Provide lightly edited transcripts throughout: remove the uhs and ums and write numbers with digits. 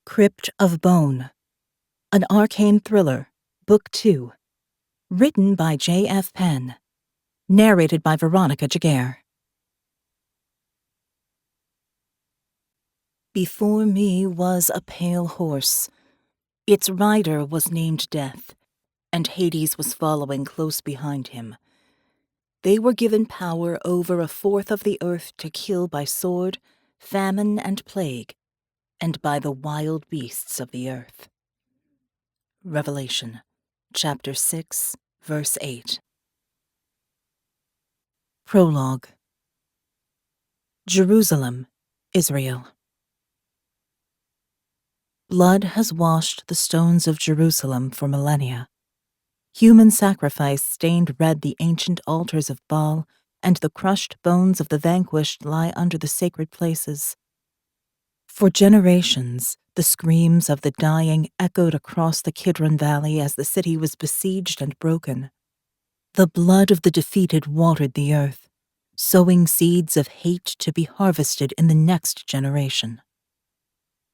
Crypt of Bone, an ARKANE thriller, Book 2, written by J.F. Penn, narrated by Veronica Jaguar. Before me was a pale horse. Its rider was named Death, and Hades was following close behind him. They were given power over a fourth of the earth to kill by sword, famine, and plague, and by the wild beasts of the earth. Revelation, chapter 6, verse 8. Prologue. Jerusalem, Israel. Blood has washed the stones of Jerusalem for millennia. Human sacrifice stained red the ancient altars of Baal, and the crushed bones of the vanquished lie under the sacred places. For generations, the screams of the dying echoed across the Kidron Valley as the city was besieged and broken. The blood of the defeated watered the earth, sowing seeds of hate to be harvested in the next generation.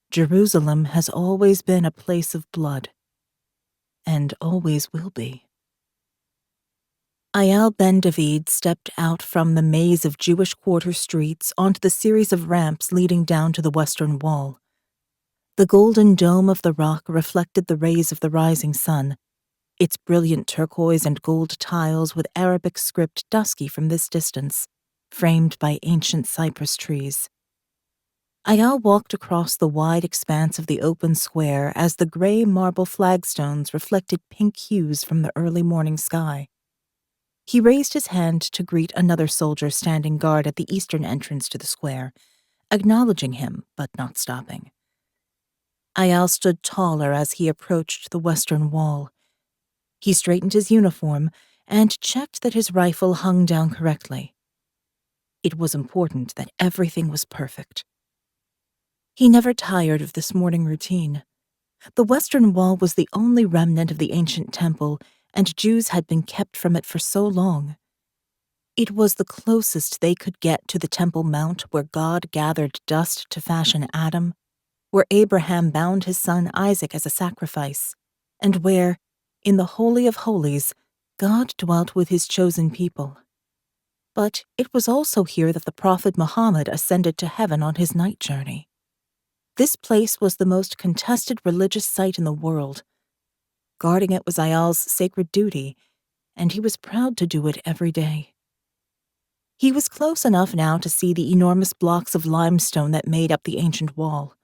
Jerusalem has always been a place of blood, and always will be. Ayal ben David stepped out from the maze of Jewish quarter streets onto the series of ramps leading down to the western wall. The golden dome of the rock reflected the rays of the rising sun, its brilliant turquoise and gold tiles with Arabic script dusky from this distance, framed by ancient cypress trees. Ayal walked across the wide expanse of the open square as the gray marble flagstones reflected pink hues from the early morning sky. He raised his hand to greet another soldier standing guard at the eastern entrance to the square, acknowledging him but not stopping. Ayal stood taller as he approached the western wall. He straightened his uniform and checked that his rifle hung down correctly. It was important that everything was perfect. He never tired of this morning routine. The western wall was the only remnant of the ancient temple, and Jews had been kept from it for so long. It was the closest they could get to the Temple Mount where God gathered dust to fashion Adam, where Abraham bound his son Isaac as a sacrifice, and where, in the Holy of Holies, God dwelt with his chosen people. But it was also here that the prophet Muhammad ascended to heaven on his night journey. This place was the most contested religious site in the world. Guarding it was Ayal's sacred duty, and he was proud to do it every day. He was close enough now to see the enormous blocks of limestone that made up the ancient wall.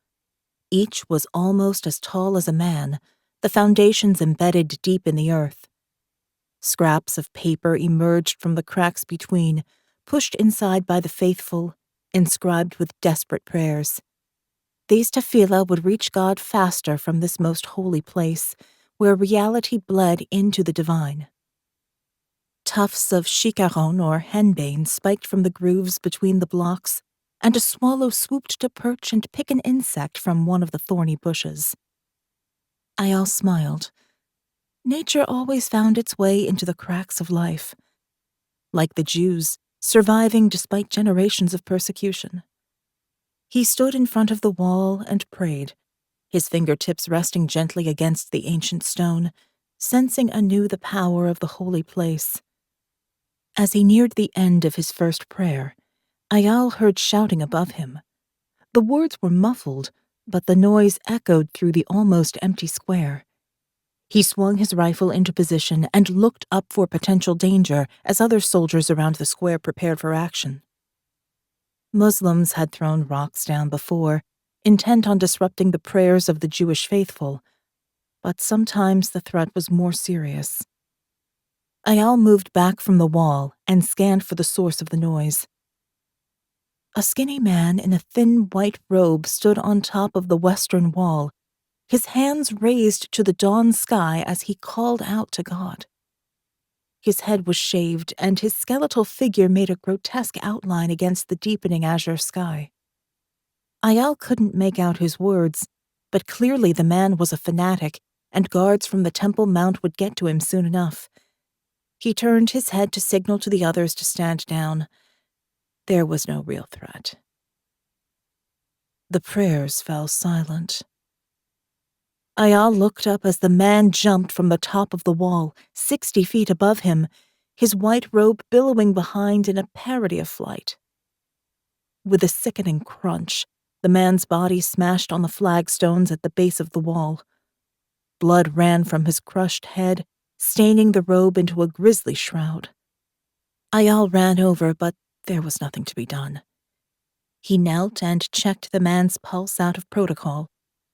Each was almost as tall as a man, the foundations embedded deep in the earth. Scraps of paper emerged from the cracks between, pushed inside by the faithful, inscribed with desperate prayers. These tefillah would reach God faster from this most holy place, where reality bled into the divine. Tufts of shikaron or henbane spiked from the grooves between the blocks, and a swallow swooped to perch and pick an insect from one of the thorny bushes. Ayal smiled. Nature always found its way into the cracks of life. Like the Jews, surviving despite generations of persecution. He stood in front of the wall and prayed, his fingertips resting gently against the ancient stone, sensing anew the power of the holy place. As he neared the end of his first prayer, Ayal heard shouting above him. The words were muffled, but the noise echoed through the almost empty square. He swung his rifle into position and looked up for potential danger as other soldiers around the square prepared for action. Muslims had thrown rocks down before, intent on disrupting the prayers of the Jewish faithful, but sometimes the threat was more serious. Ayal moved back from the wall and scanned for the source of the noise. A skinny man in a thin white robe stood on top of the western wall, his hands raised to the dawn sky as he called out to God. His head was shaved, and his skeletal figure made a grotesque outline against the deepening azure sky. Ayal couldn't make out his words, but clearly the man was a fanatic, and guards from the Temple Mount would get to him soon enough. He turned his head to signal to the others to stand down. There was no real threat. The prayers fell silent. Ayal looked up as the man jumped from the top of the wall, 60 feet above him, his white robe billowing behind in a parody of flight. With a sickening crunch, the man's body smashed on the flagstones at the base of the wall. Blood ran from his crushed head, staining the robe into a grisly shroud. Ayal ran over, but there was nothing to be done. He knelt and checked the man's pulse out of protocol,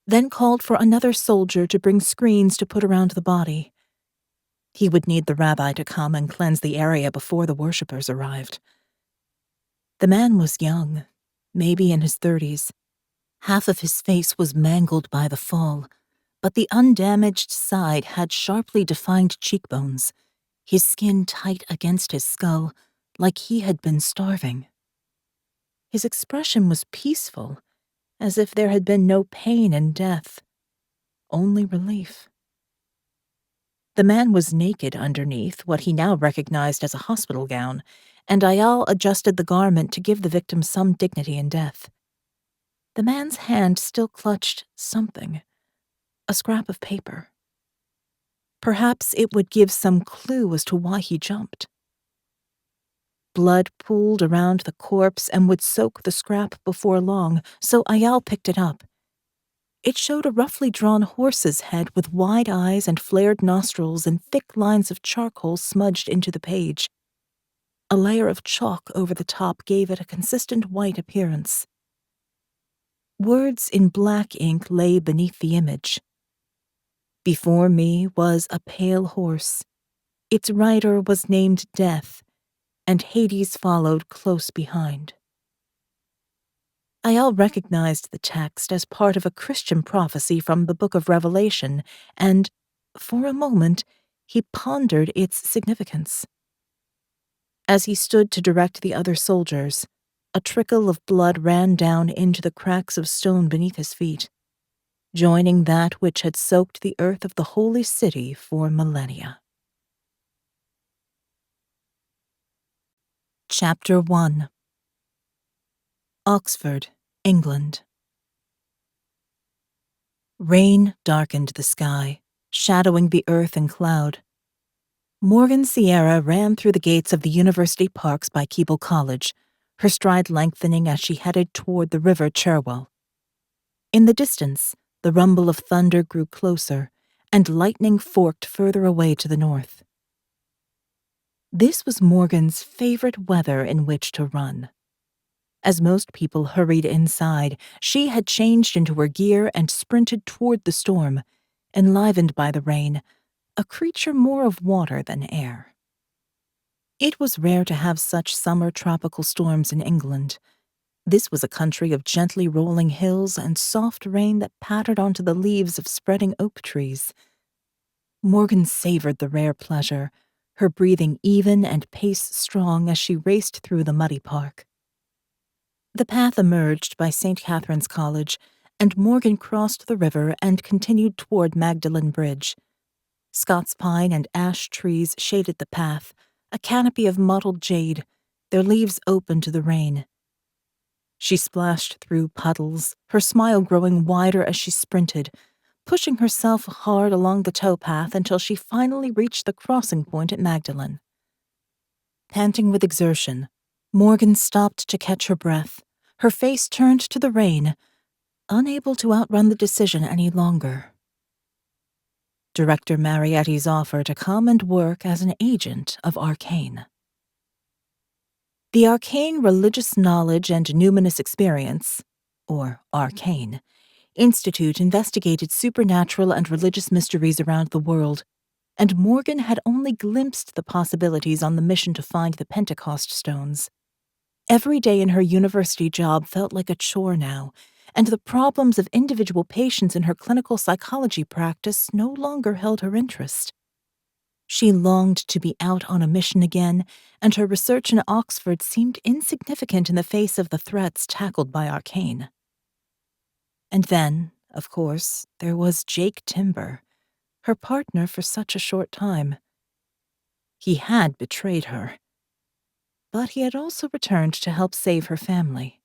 then called for another soldier to bring screens to put around the body. He would need the rabbi to come and cleanse the area before the worshippers arrived. The man was young, maybe in his 30s. Half of his face was mangled by the fall, but the undamaged side had sharply defined cheekbones, his skin tight against his skull, like he had been starving. His expression was peaceful, as if there had been no pain in death, only relief. The man was naked underneath what he now recognized as a hospital gown, and Ayal adjusted the garment to give the victim some dignity in death. The man's hand still clutched something, a scrap of paper. Perhaps it would give some clue as to why he jumped. Blood pooled around the corpse and would soak the scrap before long, so Ayal picked it up. It showed a roughly drawn horse's head with wide eyes and flared nostrils and thick lines of charcoal smudged into the page. A layer of chalk over the top gave it a consistent white appearance. Words in black ink lay beneath the image. Before me was a pale horse. Its rider was named Death, and Hades followed close behind. Ayal recognized the text as part of a Christian prophecy from the Book of Revelation, and, for a moment, he pondered its significance. As he stood to direct the other soldiers, a trickle of blood ran down into the cracks of stone beneath his feet, joining that which had soaked the earth of the holy city for millennia. Chapter 1. Oxford, England. Rain darkened the sky, shadowing the earth and cloud. Morgan Sierra ran through the gates of the university parks by Keble College, her stride lengthening as she headed toward the river Cherwell. In the distance, the rumble of thunder grew closer, and lightning forked further away to the north. This was Morgan's favorite weather in which to run. As most people hurried inside, she had changed into her gear and sprinted toward the storm, enlivened by the rain, a creature more of water than air. It was rare to have such summer tropical storms in England. This was a country of gently rolling hills and soft rain that pattered onto the leaves of spreading oak trees. Morgan savored the rare pleasure, her breathing even and pace strong as she raced through the muddy park. The path emerged by St. Catherine's College, and Morgan crossed the river and continued toward Magdalen Bridge. Scots pine and ash trees shaded the path, a canopy of mottled jade, their leaves open to the rain. She splashed through puddles, her smile growing wider as she sprinted, pushing herself hard along the towpath until she finally reached the crossing point at Magdalen. Panting with exertion, Morgan stopped to catch her breath, her face turned to the rain, unable to outrun the decision any longer. Director Marietti's offer to come and work as an agent of ARKANE. The ARKANE Religious Knowledge and Numinous Experience, or ARKANE, Institute investigated supernatural and religious mysteries around the world, and Morgan had only glimpsed the possibilities on the mission to find the Pentecost stones. Every day in her university job felt like a chore now, and the problems of individual patients in her clinical psychology practice no longer held her interest. She longed to be out on a mission again, and her research in Oxford seemed insignificant in the face of the threats tackled by ARKANE. And then, of course, there was Jake Timber, her partner for such a short time. He had betrayed her, but he had also returned to help save her family.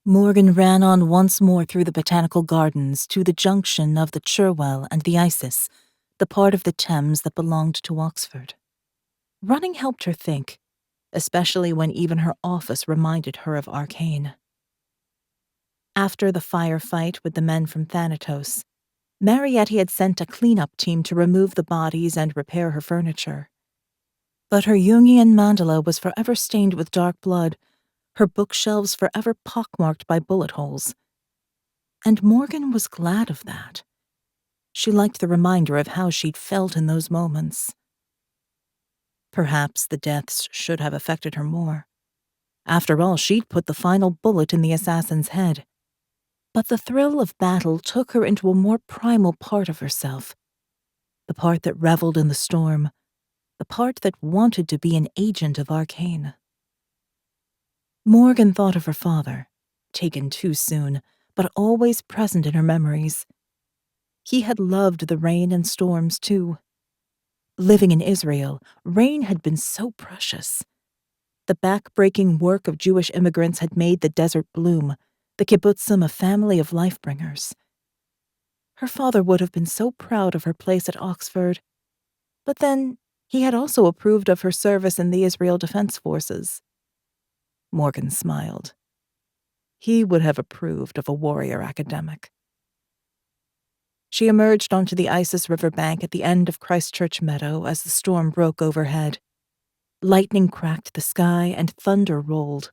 Morgan ran on once more through the botanical gardens to the junction of the Cherwell and the Isis, the part of the Thames that belonged to Oxford. Running helped her think, especially when even her office reminded her of ARKANE. After the firefight with the men from Thanatos, Marietti had sent a cleanup team to remove the bodies and repair her furniture. But her Jungian mandala was forever stained with dark blood, her bookshelves forever pockmarked by bullet holes. And Morgan was glad of that. She liked the reminder of how she'd felt in those moments. Perhaps the deaths should have affected her more. After all, she'd put the final bullet in the assassin's head. But the thrill of battle took her into a more primal part of herself, the part that reveled in the storm, the part that wanted to be an agent of ARKANE. Morgan thought of her father, taken too soon, but always present in her memories. He had loved the rain and storms, too. Living in Israel, rain had been so precious. The back-breaking work of Jewish immigrants had made the desert bloom, the kibbutzim a family of life-bringers. Her father would have been so proud of her place at Oxford, but then he had also approved of her service in the Israel Defense Forces. Morgan smiled. He would have approved of a warrior academic. She emerged onto the Isis River bank at the end of Christchurch Meadow as the storm broke overhead. Lightning cracked the sky and thunder rolled.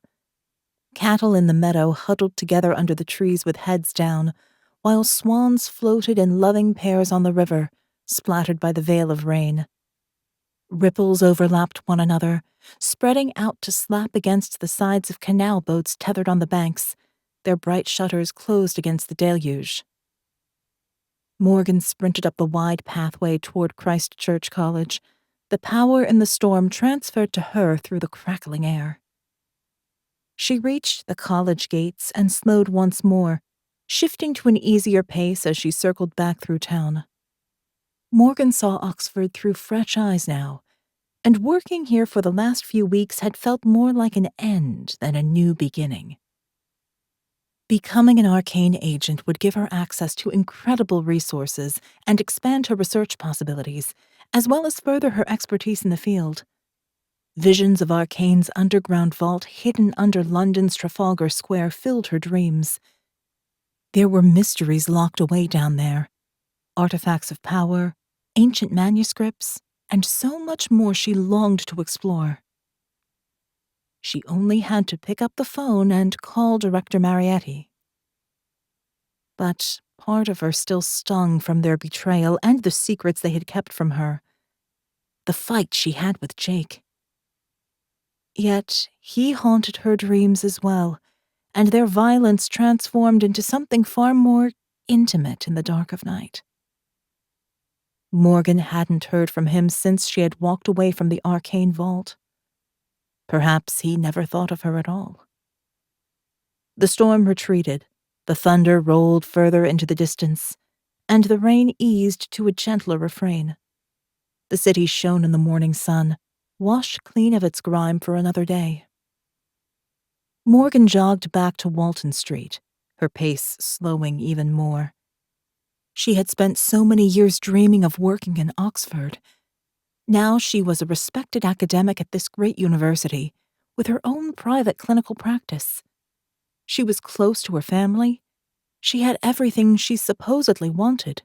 Cattle in the meadow huddled together under the trees with heads down, while swans floated in loving pairs on the river, splattered by the veil of rain. Ripples overlapped one another, spreading out to slap against the sides of canal boats tethered on the banks, their bright shutters closed against the deluge. Morgan sprinted up the wide pathway toward Christ Church College, the power in the storm transferred to her through the crackling air. She reached the college gates and slowed once more, shifting to an easier pace as she circled back through town. Morgan saw Oxford through fresh eyes now, and working here for the last few weeks had felt more like an end than a new beginning. Becoming an ARKANE agent would give her access to incredible resources and expand her research possibilities, as well as further her expertise in the field. Visions of ARKANE's underground vault hidden under London's Trafalgar Square filled her dreams. There were mysteries locked away down there, artifacts of power, ancient manuscripts, and so much more she longed to explore. She only had to pick up the phone and call Director Marietti. But part of her still stung from their betrayal and the secrets they had kept from her. The fight she had with Jake. Yet he haunted her dreams as well, and their violence transformed into something far more intimate in the dark of night. Morgan hadn't heard from him since she had walked away from the ARKANE vault. Perhaps he never thought of her at all. The storm retreated, the thunder rolled further into the distance, and the rain eased to a gentler refrain. The city shone in the morning sun, washed clean of its grime for another day. Morgan jogged back to Walton Street, her pace slowing even more. She had spent so many years dreaming of working in Oxford. Now she was a respected academic at this great university, with her own private clinical practice. She was close to her family. She had everything she supposedly wanted.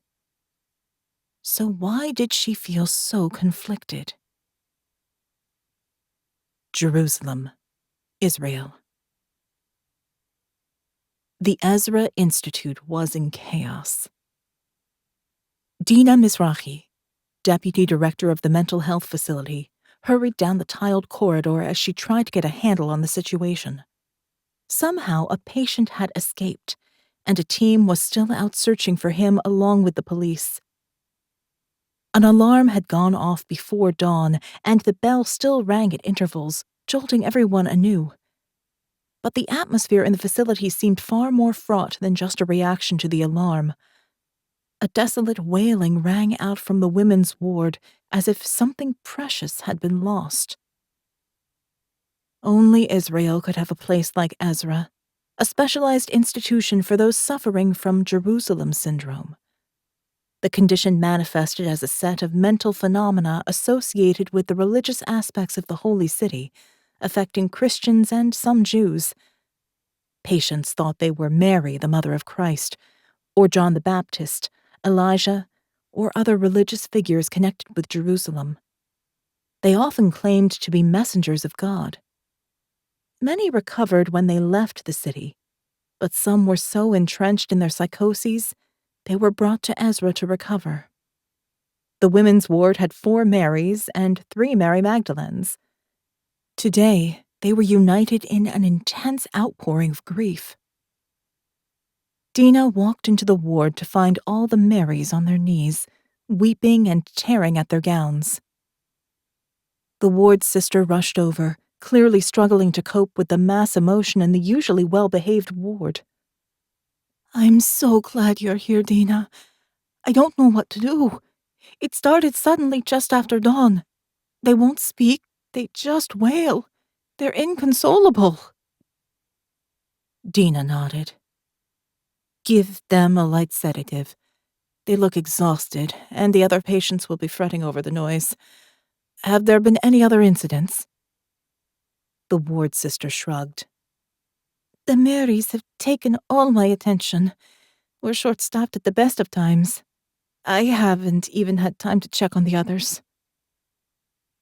So why did she feel so conflicted? Jerusalem, Israel. The Ezra Institute was in chaos. Dina Mizrahi, deputy director of the mental health facility, hurried down the tiled corridor as she tried to get a handle on the situation. Somehow a patient had escaped, and a team was still out searching for him along with the police. An alarm had gone off before dawn, and the bell still rang at intervals, jolting everyone anew. But the atmosphere in the facility seemed far more fraught than just a reaction to the alarm. A desolate wailing rang out from the women's ward as if something precious had been lost. Only Israel could have a place like Ezra, a specialized institution for those suffering from Jerusalem syndrome. The condition manifested as a set of mental phenomena associated with the religious aspects of the Holy City, affecting Christians and some Jews. Patients thought they were Mary, the mother of Christ, or John the Baptist, Elijah, or other religious figures connected with Jerusalem. They often claimed to be messengers of God. Many recovered when they left the city, but some were so entrenched in their psychoses, they were brought to Ezra to recover. The women's ward had 4 Marys and 3 Mary Magdalenes. Today, they were united in an intense outpouring of grief. Dina walked into the ward to find all the Marys on their knees, weeping and tearing at their gowns. The ward sister rushed over, clearly struggling to cope with the mass emotion in the usually well-behaved ward. "I'm so glad you're here, Dina. I don't know what to do. It started suddenly just after dawn. They won't speak, they just wail. They're inconsolable." Dina nodded. "Give them a light sedative. They look exhausted, and the other patients will be fretting over the noise. Have there been any other incidents?" The ward sister shrugged. "The Marys have taken all my attention. We're short-staffed at the best of times. I haven't even had time to check on the others."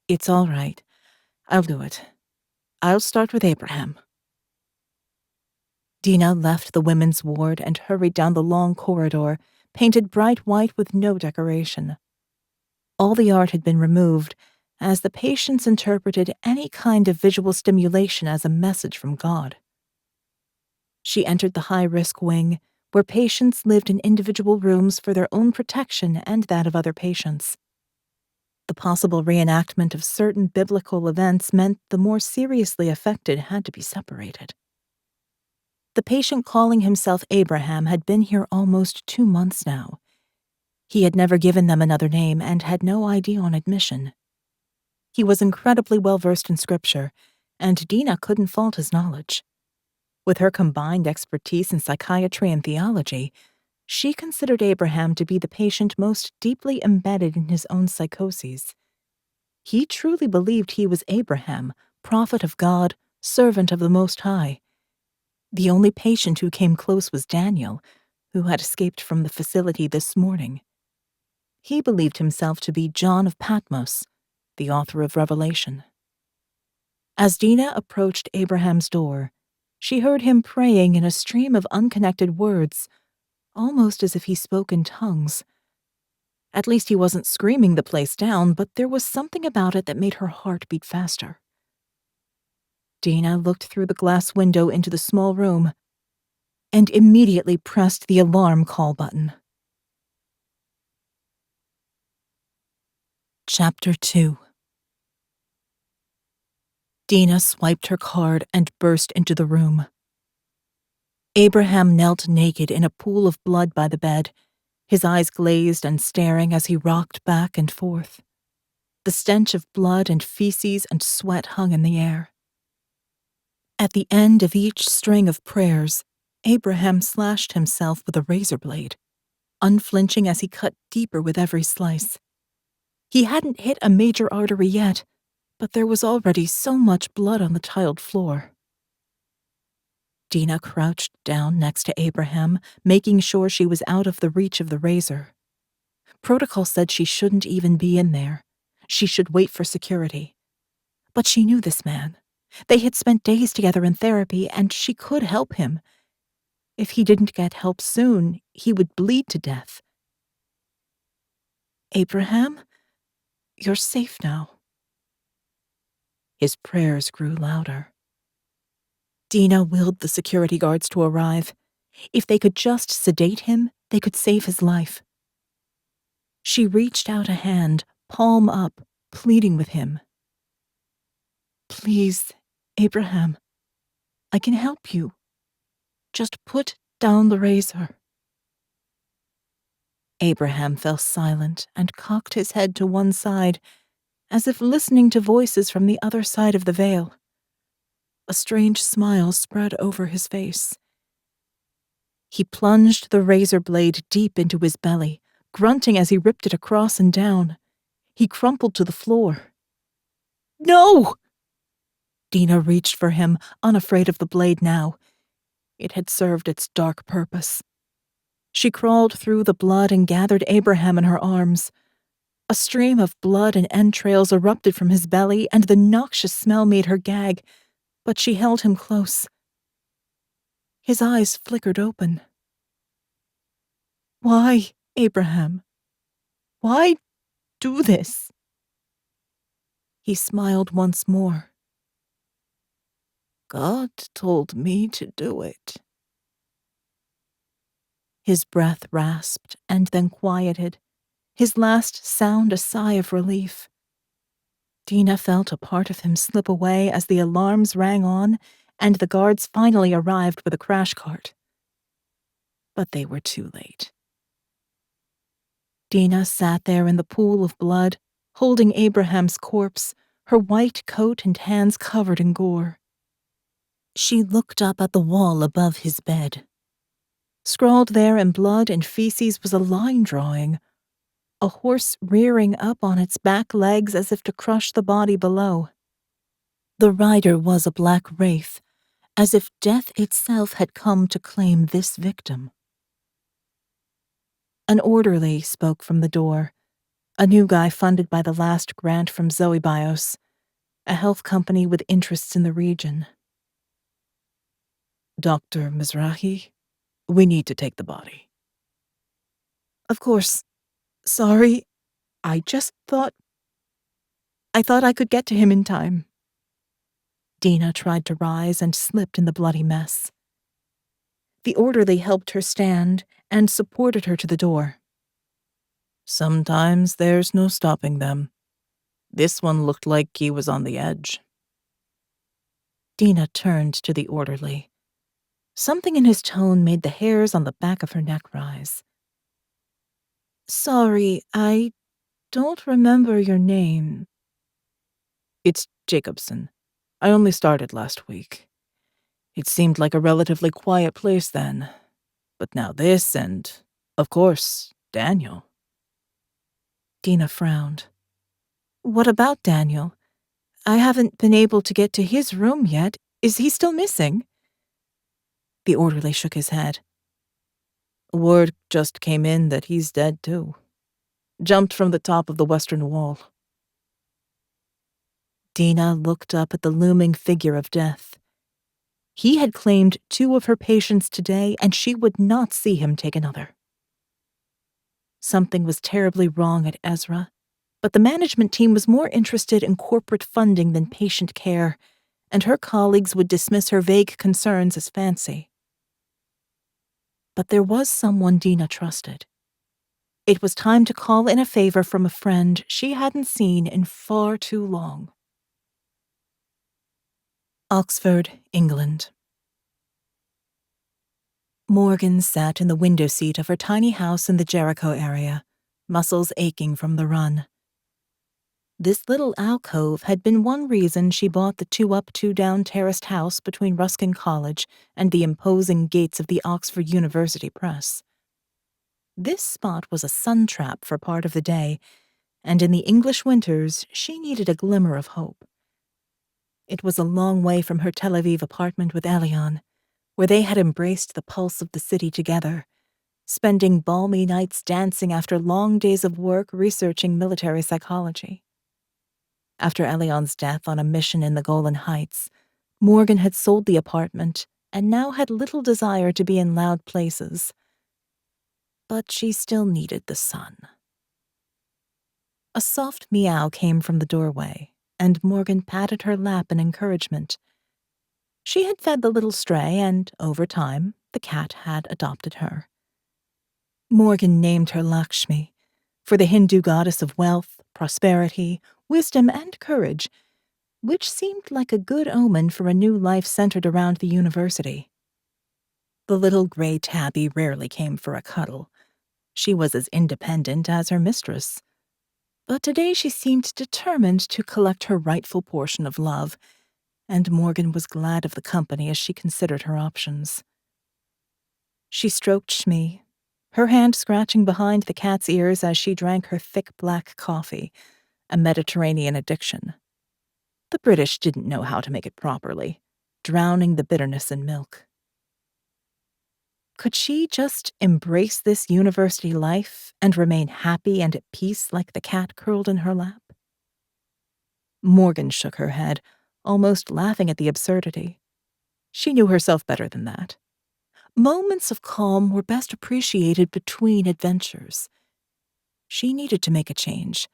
"It's all right. I'll do it. I'll start with Abraham." Dina left the women's ward and hurried down the long corridor, painted bright white with no decoration. All the art had been removed, as the patients interpreted any kind of visual stimulation as a message from God. She entered the high-risk wing, where patients lived in individual rooms for their own protection and that of other patients. The possible reenactment of certain biblical events meant the more seriously affected had to be separated. The patient calling himself Abraham had been here almost 2 months now. He had never given them another name and had no ID on admission. He was incredibly well-versed in scripture, and Dina couldn't fault his knowledge. With her combined expertise in psychiatry and theology, she considered Abraham to be the patient most deeply embedded in his own psychoses. He truly believed he was Abraham, prophet of God, servant of the Most High. The only patient who came close was Daniel, who had escaped from the facility this morning. He believed himself to be John of Patmos, the author of Revelation. As Dina approached Abraham's door, she heard him praying in a stream of unconnected words, almost as if he spoke in tongues. At least he wasn't screaming the place down, but there was something about it that made her heart beat faster. Dina looked through the glass window into the small room and immediately pressed the alarm call button. Chapter 2. Dina swiped her card and burst into the room. Abraham knelt naked in a pool of blood by the bed, his eyes glazed and staring as he rocked back and forth. The stench of blood and feces and sweat hung in the air. At the end of each string of prayers, Abraham slashed himself with a razor blade, unflinching as he cut deeper with every slice. He hadn't hit a major artery yet, but there was already so much blood on the tiled floor. Dina crouched down next to Abraham, making sure she was out of the reach of the razor. Protocol said she shouldn't even be in there. She should wait for security. But she knew this man. They had spent days together in therapy, and she could help him. If he didn't get help soon, he would bleed to death. "Abraham, you're safe now." His prayers grew louder. Dina willed the security guards to arrive. If they could just sedate him, they could save his life. She reached out a hand, palm up, pleading with him. "Please, Abraham, I can help you. Just put down the razor." Abraham fell silent and cocked his head to one side, as if listening to voices from the other side of the veil. A strange smile spread over his face. He plunged the razor blade deep into his belly, grunting as he ripped it across and down. He crumpled to the floor. "No!" Dina reached for him, unafraid of the blade now. It had served its dark purpose. She crawled through the blood and gathered Abraham in her arms. A stream of blood and entrails erupted from his belly, and the noxious smell made her gag, but she held him close. His eyes flickered open. "Why, Abraham? Why do this?" He smiled once more. "God told me to do it." His breath rasped and then quieted, his last sound a sigh of relief. Dina felt a part of him slip away as the alarms rang on and the guards finally arrived with a crash cart. But they were too late. Dina sat there in the pool of blood, holding Abraham's corpse, her white coat and hands covered in gore. She looked up at the wall above his bed. Scrawled there in blood and feces was a line drawing, a horse rearing up on its back legs as if to crush the body below. The rider was a black wraith, as if death itself had come to claim this victim. An orderly spoke from the door, a new guy funded by the last grant from Zoe Bios, a health company with interests in the region. "Dr. Mizrahi, we need to take the body." "Of course. Sorry. I thought I could get to him in time." Dina tried to rise and slipped in the bloody mess. The orderly helped her stand and supported her to the door. "Sometimes there's no stopping them. This one looked like he was on the edge." Dina turned to the orderly. Something in his tone made the hairs on the back of her neck rise. "Sorry, I don't remember your name." "It's Jacobson. I only started last week. It seemed like a relatively quiet place then. But now this and, of course, Daniel." Dina frowned. "What about Daniel? I haven't been able to get to his room yet. Is he still missing?" The orderly shook his head. "Word just came in that he's dead too. Jumped from the top of the western wall." Dina looked up at the looming figure of death. He had claimed 2 of her patients today, and she would not see him take another. Something was terribly wrong at Ezra, but the management team was more interested in corporate funding than patient care, and her colleagues would dismiss her vague concerns as fancy. But there was someone Dina trusted. It was time to call in a favor from a friend she hadn't seen in far too long. Oxford, England. Morgan sat in the window seat of her tiny house in the Jericho area, muscles aching from the run. This little alcove had been one reason she bought the 2-up, 2-down terraced house between Ruskin College and the imposing gates of the Oxford University Press. This spot was a sun trap for part of the day, and in the English winters she needed a glimmer of hope. It was a long way from her Tel Aviv apartment with Elion, where they had embraced the pulse of the city together, spending balmy nights dancing after long days of work researching military psychology. After Elion's death on a mission in the Golan Heights, Morgan had sold the apartment and now had little desire to be in loud places. But she still needed the sun. A soft meow came from the doorway, and Morgan patted her lap in encouragement. She had fed the little stray, and, over time, the cat had adopted her. Morgan named her Lakshmi, for the Hindu goddess of wealth, prosperity, wisdom, and courage, which seemed like a good omen for a new life centered around the university. The little gray tabby rarely came for a cuddle. She was as independent as her mistress. But today she seemed determined to collect her rightful portion of love, and Morgan was glad of the company as she considered her options. She stroked Shmi, her hand scratching behind the cat's ears as she drank her thick black coffee, a Mediterranean addiction. The British didn't know how to make it properly, drowning the bitterness in milk. Could she just embrace this university life and remain happy and at peace like the cat curled in her lap? Morgan shook her head, almost laughing at the absurdity. She knew herself better than that. Moments of calm were best appreciated between adventures. She needed to make a change.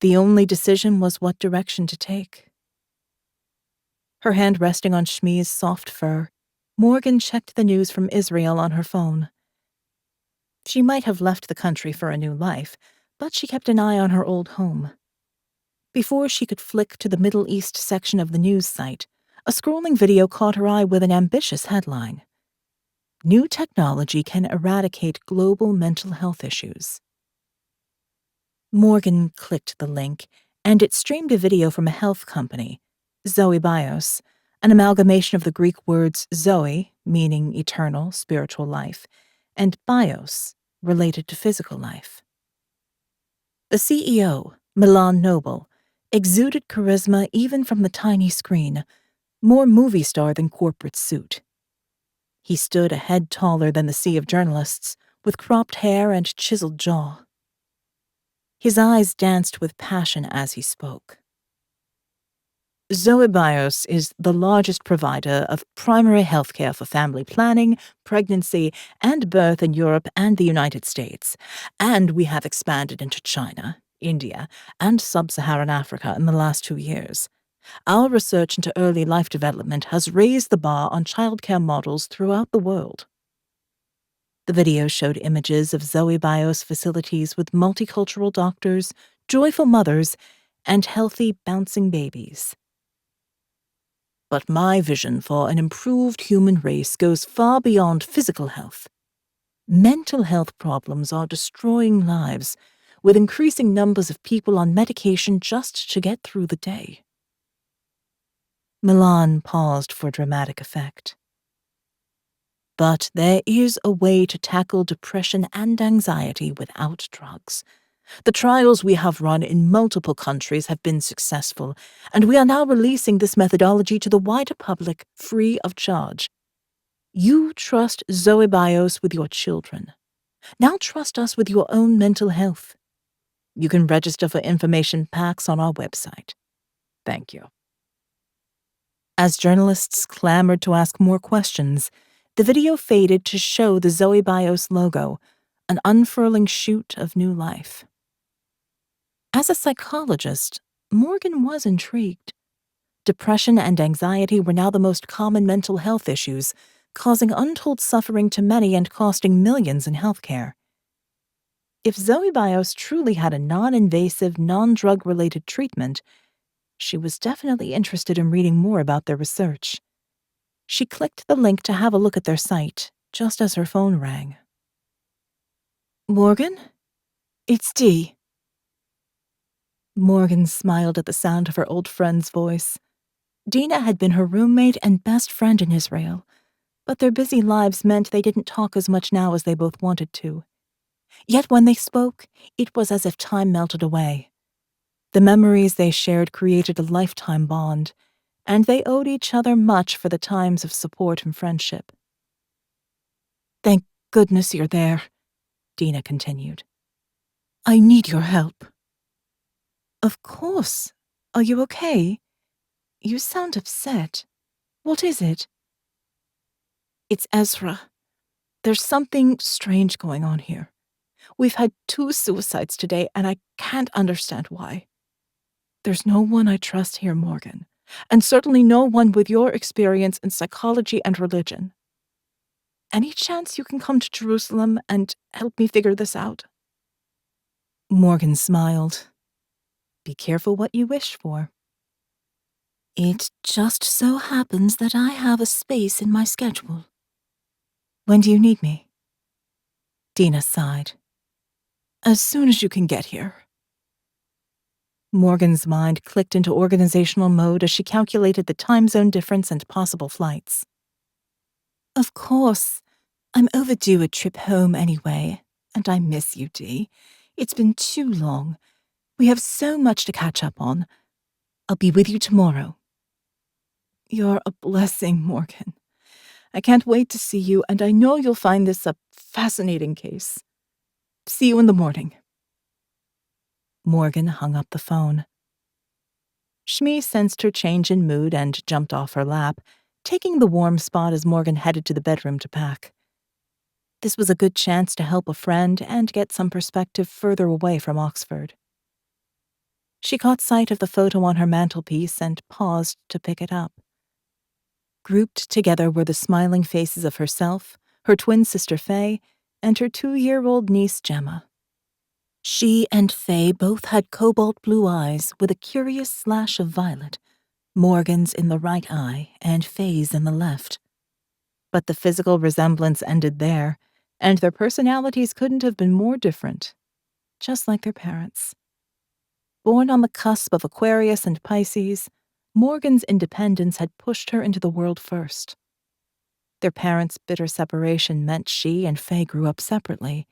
The only decision was what direction to take. Her hand resting on Shmi's soft fur, Morgan checked the news from Israel on her phone. She might have left the country for a new life, but she kept an eye on her old home. Before she could flick to the Middle East section of the news site, a scrolling video caught her eye with an ambitious headline. New technology can eradicate global mental health issues. Morgan clicked the link, and it streamed a video from a health company, Zoe Bios, an amalgamation of the Greek words Zoe, meaning eternal, spiritual life, and bios, related to physical life. The CEO, Milan Noble, exuded charisma even from the tiny screen, more movie star than corporate suit. He stood a head taller than the sea of journalists, with cropped hair and chiseled jaw. His eyes danced with passion as he spoke. Zoe Bios is the largest provider of primary healthcare for family planning, pregnancy, and birth in Europe and the United States, and we have expanded into China, India, and sub-Saharan Africa in the last 2 years. Our research into early life development has raised the bar on childcare models throughout the world. The video showed images of Zoe Bios facilities with multicultural doctors, joyful mothers, and healthy, bouncing babies. But my vision for an improved human race goes far beyond physical health. Mental health problems are destroying lives, with increasing numbers of people on medication just to get through the day. Milan paused for dramatic effect. But there is a way to tackle depression and anxiety without drugs. The trials we have run in multiple countries have been successful, and we are now releasing this methodology to the wider public free of charge. You trust Zoe Bios with your children. Now trust us with your own mental health. You can register for information packs on our website. Thank you. As journalists clamored to ask more questions, the video faded to show the Zoe Bios logo, an unfurling shoot of new life. As a psychologist, Morgan was intrigued. Depression and anxiety were now the most common mental health issues, causing untold suffering to many and costing millions in healthcare. If Zoe Bios truly had a non-invasive, non-drug-related treatment, she was definitely interested in reading more about their research. She clicked the link to have a look at their site, just as her phone rang. Morgan? It's Dee. Morgan smiled at the sound of her old friend's voice. Dina had been her roommate and best friend in Israel, but their busy lives meant they didn't talk as much now as they both wanted to. Yet when they spoke, it was as if time melted away. The memories they shared created a lifetime bond, and they owed each other much for the times of support and friendship. Thank goodness you're there, Dina continued. I need your help. Of course. Are you okay? You sound upset. What is it? It's Ezra. There's something strange going on here. We've had 2 suicides today, and I can't understand why. There's no one I trust here, Morgan, and certainly no one with your experience in psychology and religion. Any chance you can come to Jerusalem and help me figure this out? Morgan smiled. Be careful what you wish for. It just so happens that I have a space in my schedule. When do you need me? Dina sighed. As soon as you can get here. Morgan's mind clicked into organizational mode as she calculated the time zone difference and possible flights. Of course. I'm overdue a trip home anyway, and I miss you, Dee. It's been too long. We have so much to catch up on. I'll be with you tomorrow. You're a blessing, Morgan. I can't wait to see you, and I know you'll find this a fascinating case. See you in the morning. Morgan hung up the phone. Shmi sensed her change in mood and jumped off her lap, taking the warm spot as Morgan headed to the bedroom to pack. This was a good chance to help a friend and get some perspective further away from Oxford. She caught sight of the photo on her mantelpiece and paused to pick it up. Grouped together were the smiling faces of herself, her twin sister Faye, and her 2-year-old niece Gemma. She and Faye both had cobalt blue eyes with a curious slash of violet, Morgan's in the right eye and Faye's in the left. But the physical resemblance ended there, and their personalities couldn't have been more different, just like their parents. Born on the cusp of Aquarius and Pisces, Morgan's independence had pushed her into the world first. Their parents' bitter separation meant she and Faye grew up separately,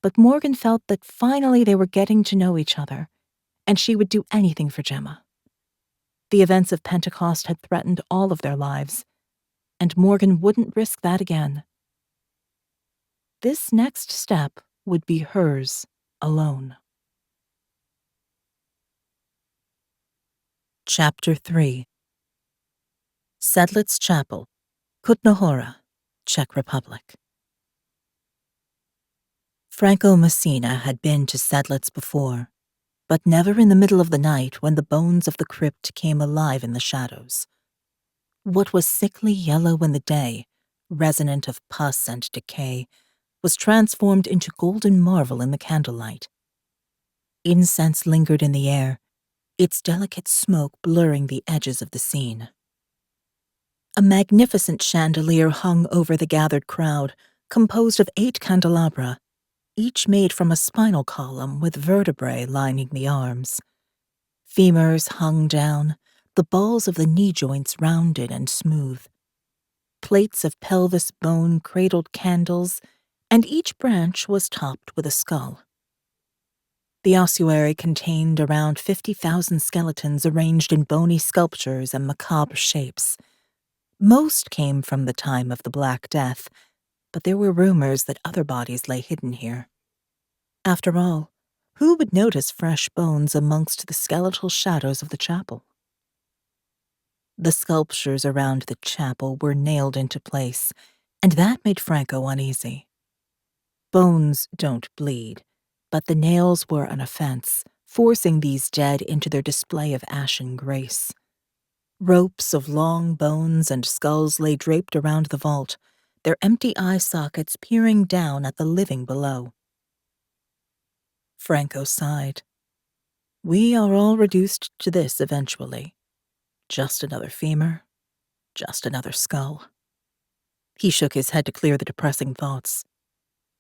but Morgan felt that finally they were getting to know each other, and she would do anything for Gemma. The events of Pentecost had threatened all of their lives, and Morgan wouldn't risk that again. This next step would be hers alone. Chapter 3. Sedlitz Chapel, Kutna Hora, Czech Republic. Franco Messina had been to Sedlitz before, but never in the middle of the night when the bones of the crypt came alive in the shadows. What was sickly yellow in the day, resonant of pus and decay, was transformed into golden marvel in the candlelight. Incense lingered in the air, its delicate smoke blurring the edges of the scene. A magnificent chandelier hung over the gathered crowd, composed of 8 candelabra, each made from a spinal column with vertebrae lining the arms. Femurs hung down, the balls of the knee joints rounded and smooth. Plates of pelvis bone cradled candles, and each branch was topped with a skull. The ossuary contained around 50,000 skeletons arranged in bony sculptures and macabre shapes. Most came from the time of the Black Death, but there were rumors that other bodies lay hidden here. After all, who would notice fresh bones amongst the skeletal shadows of the chapel? The sculptures around the chapel were nailed into place, and that made Franco uneasy. Bones don't bleed, but the nails were an offense, forcing these dead into their display of ashen grace. Ropes of long bones and skulls lay draped around the vault, their empty eye sockets peering down at the living below. Franco sighed. We are all reduced to this eventually. Just another femur, just another skull. He shook his head to clear the depressing thoughts.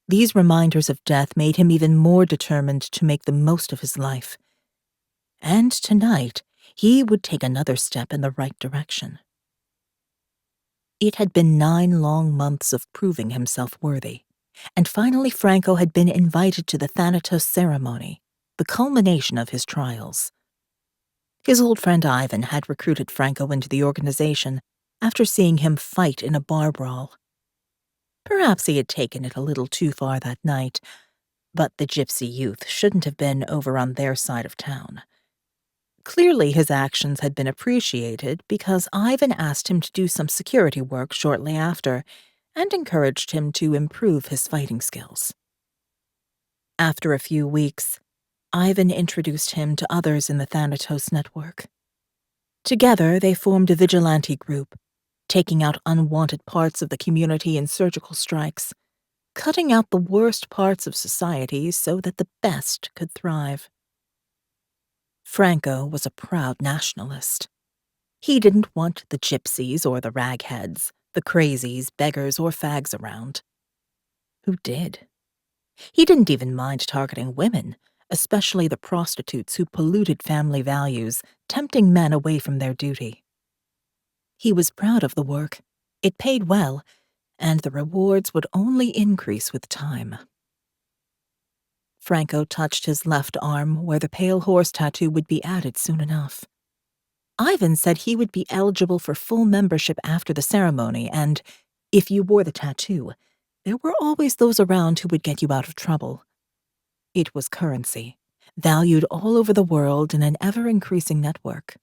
These reminders of death made him even more determined to make the most of his life. And tonight, he would take another step in the right direction. It had been 9 long months of proving himself worthy, and finally Franco had been invited to the Thanatos ceremony, the culmination of his trials. His old friend Ivan had recruited Franco into the organization after seeing him fight in a bar brawl. Perhaps he had taken it a little too far that night, but the gypsy youth shouldn't have been over on their side of town. Clearly his actions had been appreciated because Ivan asked him to do some security work shortly after and encouraged him to improve his fighting skills. After a few weeks, Ivan introduced him to others in the Thanatos network. Together they formed a vigilante group, taking out unwanted parts of the community in surgical strikes, cutting out the worst parts of society so that the best could thrive. Franco was a proud nationalist. He didn't want the gypsies or the ragheads, the crazies, beggars, or fags around. Who did? He didn't even mind targeting women, especially the prostitutes who polluted family values, tempting men away from their duty. He was proud of the work. It paid well, and the rewards would only increase with time. Franco touched his left arm where the pale horse tattoo would be added soon enough. Ivan said he would be eligible for full membership after the ceremony, and if you wore the tattoo, there were always those around who would get you out of trouble. It was currency, valued all over the world in an ever-increasing network.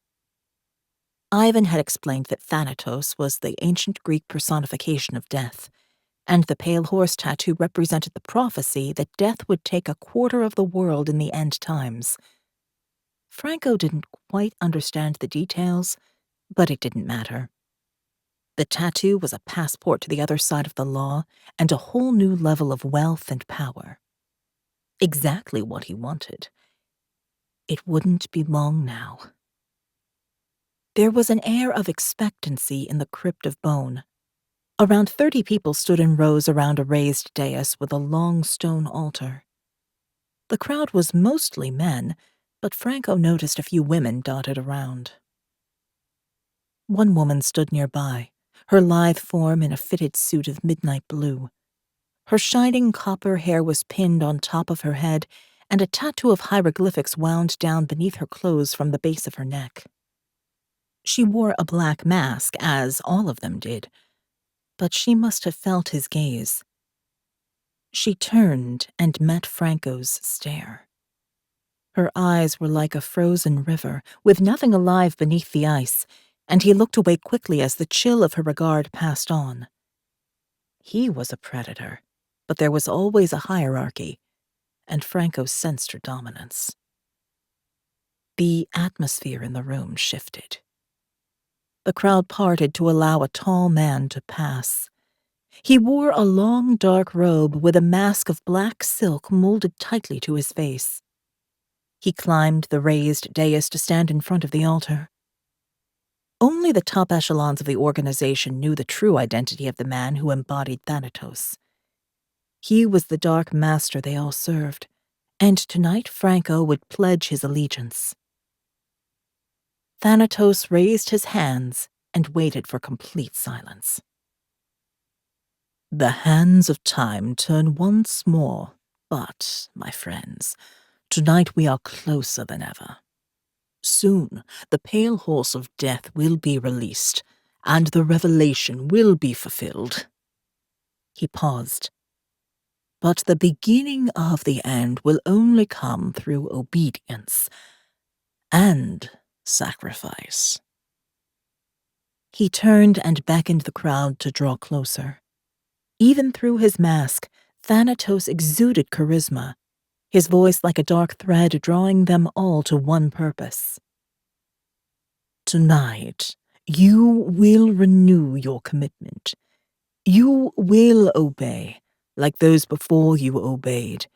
Ivan had explained that Thanatos was the ancient Greek personification of death, and the pale horse tattoo represented the prophecy that death would take a quarter of the world in the end times. Franco didn't quite understand the details, but it didn't matter. The tattoo was a passport to the other side of the law and a whole new level of wealth and power. Exactly what he wanted. It wouldn't be long now. There was an air of expectancy in the crypt of bone. Around 30 people stood in rows around a raised dais with a long stone altar. The crowd was mostly men, but Franco noticed a few women dotted around. One woman stood nearby, her lithe form in a fitted suit of midnight blue. Her shining copper hair was pinned on top of her head, and a tattoo of hieroglyphics wound down beneath her clothes from the base of her neck. She wore a black mask, as all of them did, but she must have felt his gaze. She turned and met Franco's stare. Her eyes were like a frozen river, with nothing alive beneath the ice, and he looked away quickly as the chill of her regard passed on. He was a predator, but there was always a hierarchy, and Franco sensed her dominance. The atmosphere in the room shifted. The crowd parted to allow a tall man to pass. He wore a long, dark robe with a mask of black silk molded tightly to his face. He climbed the raised dais to stand in front of the altar. Only the top echelons of the organization knew the true identity of the man who embodied Thanatos. He was the dark master they all served, and tonight Franco would pledge his allegiance. Thanatos raised his hands and waited for complete silence. The hands of time turn once more, but, my friends, tonight we are closer than ever. Soon, the pale horse of death will be released, and the revelation will be fulfilled. He paused. But the beginning of the end will only come through obedience and sacrifice. He turned and beckoned the crowd to draw closer. Even through his mask, Thanatos exuded charisma, his voice like a dark thread drawing them all to one purpose. Tonight, you will renew your commitment. You will obey, like those before you obeyed,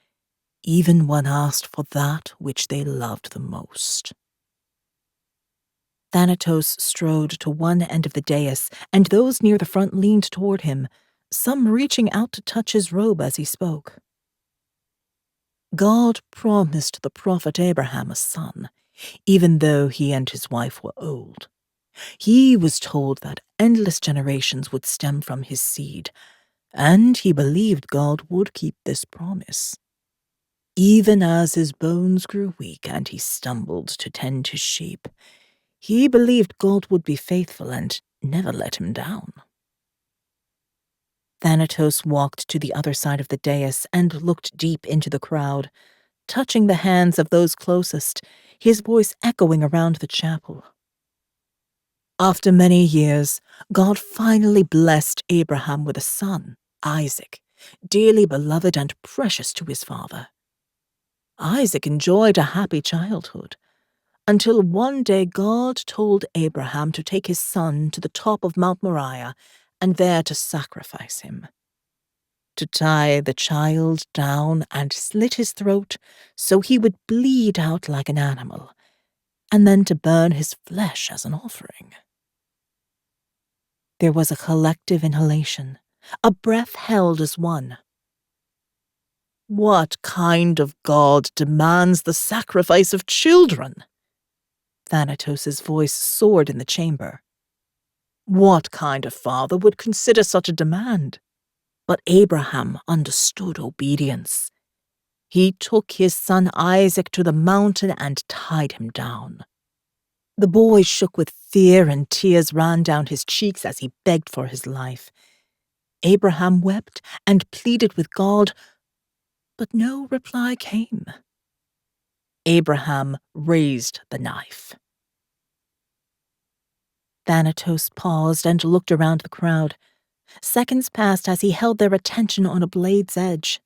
even when asked for that which they loved the most. Thanatos strode to one end of the dais, and those near the front leaned toward him, some reaching out to touch his robe as he spoke. God promised the prophet Abraham a son, even though he and his wife were old. He was told that endless generations would stem from his seed, and he believed God would keep this promise. Even as his bones grew weak and he stumbled to tend his sheep, he believed God would be faithful and never let him down. Thanatos walked to the other side of the dais and looked deep into the crowd, touching the hands of those closest, his voice echoing around the chapel. After many years, God finally blessed Abraham with a son, Isaac, dearly beloved and precious to his father. Isaac enjoyed a happy childhood, until one day God told Abraham to take his son to the top of Mount Moriah and there to sacrifice him. To tie the child down and slit his throat so he would bleed out like an animal, and then to burn his flesh as an offering. There was a collective inhalation, a breath held as one. What kind of God demands the sacrifice of children? Thanatos' voice soared in the chamber. What kind of father would consider such a demand? But Abraham understood obedience. He took his son Isaac to the mountain and tied him down. The boy shook with fear and tears ran down his cheeks as he begged for his life. Abraham wept and pleaded with God, but no reply came. Abraham raised the knife. Thanatos paused and looked around the crowd. Seconds passed as he held their attention on a blade's edge.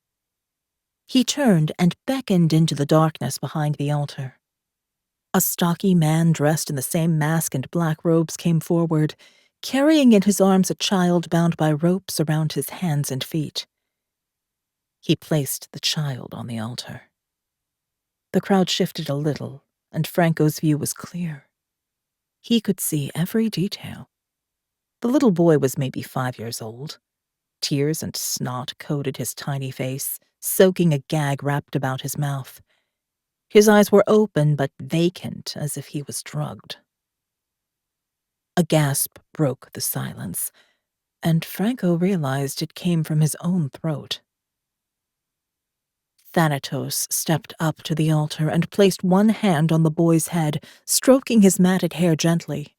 He turned and beckoned into the darkness behind the altar. A stocky man dressed in the same mask and black robes came forward, carrying in his arms a child bound by ropes around his hands and feet. He placed the child on the altar. The crowd shifted a little, and Franco's view was clear. He could see every detail. The little boy was maybe 5 years old. Tears and snot coated his tiny face, soaking a gag wrapped about his mouth. His eyes were open but vacant, as if he was drugged. A gasp broke the silence, and Franco realized it came from his own throat. Thanatos stepped up to the altar and placed one hand on the boy's head, stroking his matted hair gently.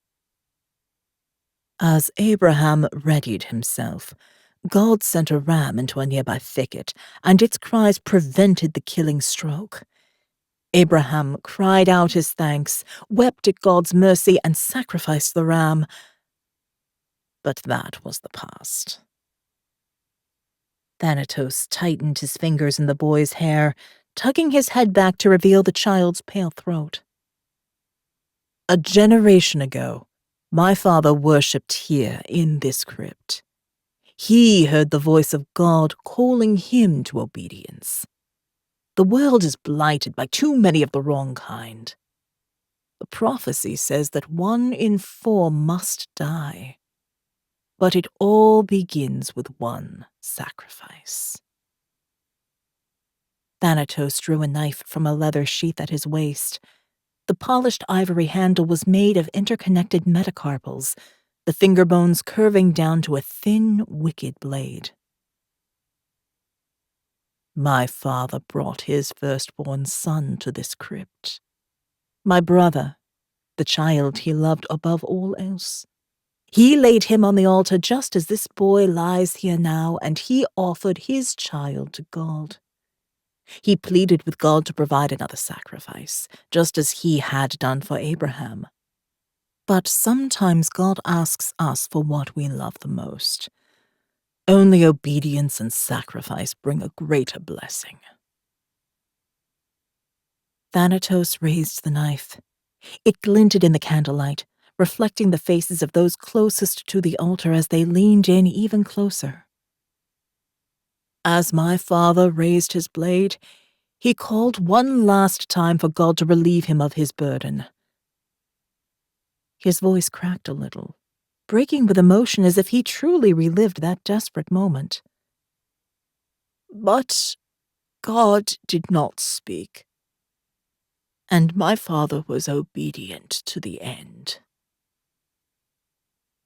As Abraham readied himself, God sent a ram into a nearby thicket, and its cries prevented the killing stroke. Abraham cried out his thanks, wept at God's mercy, and sacrificed the ram. But that was the past. Thanatos tightened his fingers in the boy's hair, tugging his head back to reveal the child's pale throat. A generation ago, my father worshipped here in this crypt. He heard the voice of God calling him to obedience. The world is blighted by too many of the wrong kind. The prophecy says that 1 in 4 must die. But it all begins with one sacrifice. Thanatos drew a knife from a leather sheath at his waist. The polished ivory handle was made of interconnected metacarpals, the finger bones curving down to a thin, wicked blade. My father brought his firstborn son to this crypt. My brother, the child he loved above all else. He laid him on the altar just as this boy lies here now, and he offered his child to God. He pleaded with God to provide another sacrifice, just as he had done for Abraham. But sometimes God asks us for what we love the most. Only obedience and sacrifice bring a greater blessing. Thanatos raised the knife. It glinted in the candlelight, reflecting the faces of those closest to the altar as they leaned in even closer. As my father raised his blade, he called one last time for God to relieve him of his burden. His voice cracked a little, breaking with emotion as if he truly relived that desperate moment. But God did not speak, and my father was obedient to the end.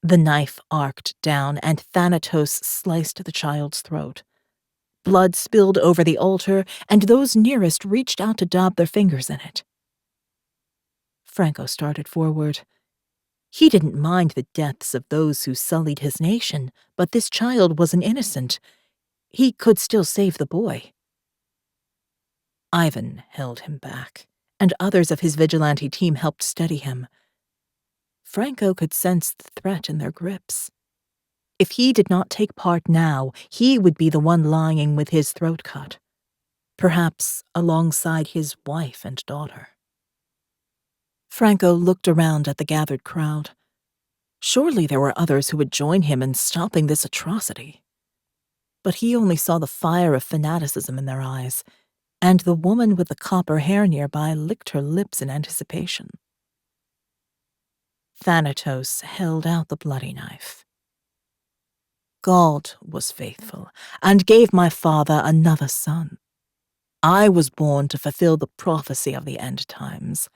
The knife arced down, and Thanatos sliced the child's throat. Blood spilled over the altar, and those nearest reached out to dab their fingers in it. Franco started forward. He didn't mind the deaths of those who sullied his nation, but this child was an innocent. He could still save the boy. Ivan held him back, and others of his vigilante team helped steady him. Franco could sense the threat in their grips. If he did not take part now, he would be the one lying with his throat cut, perhaps alongside his wife and daughter. Franco looked around at the gathered crowd. Surely there were others who would join him in stopping this atrocity. But he only saw the fire of fanaticism in their eyes, and the woman with the copper hair nearby licked her lips in anticipation. Thanatos held out the bloody knife. God was faithful, and gave my father another son. I was born to fulfill the prophecy of the end times.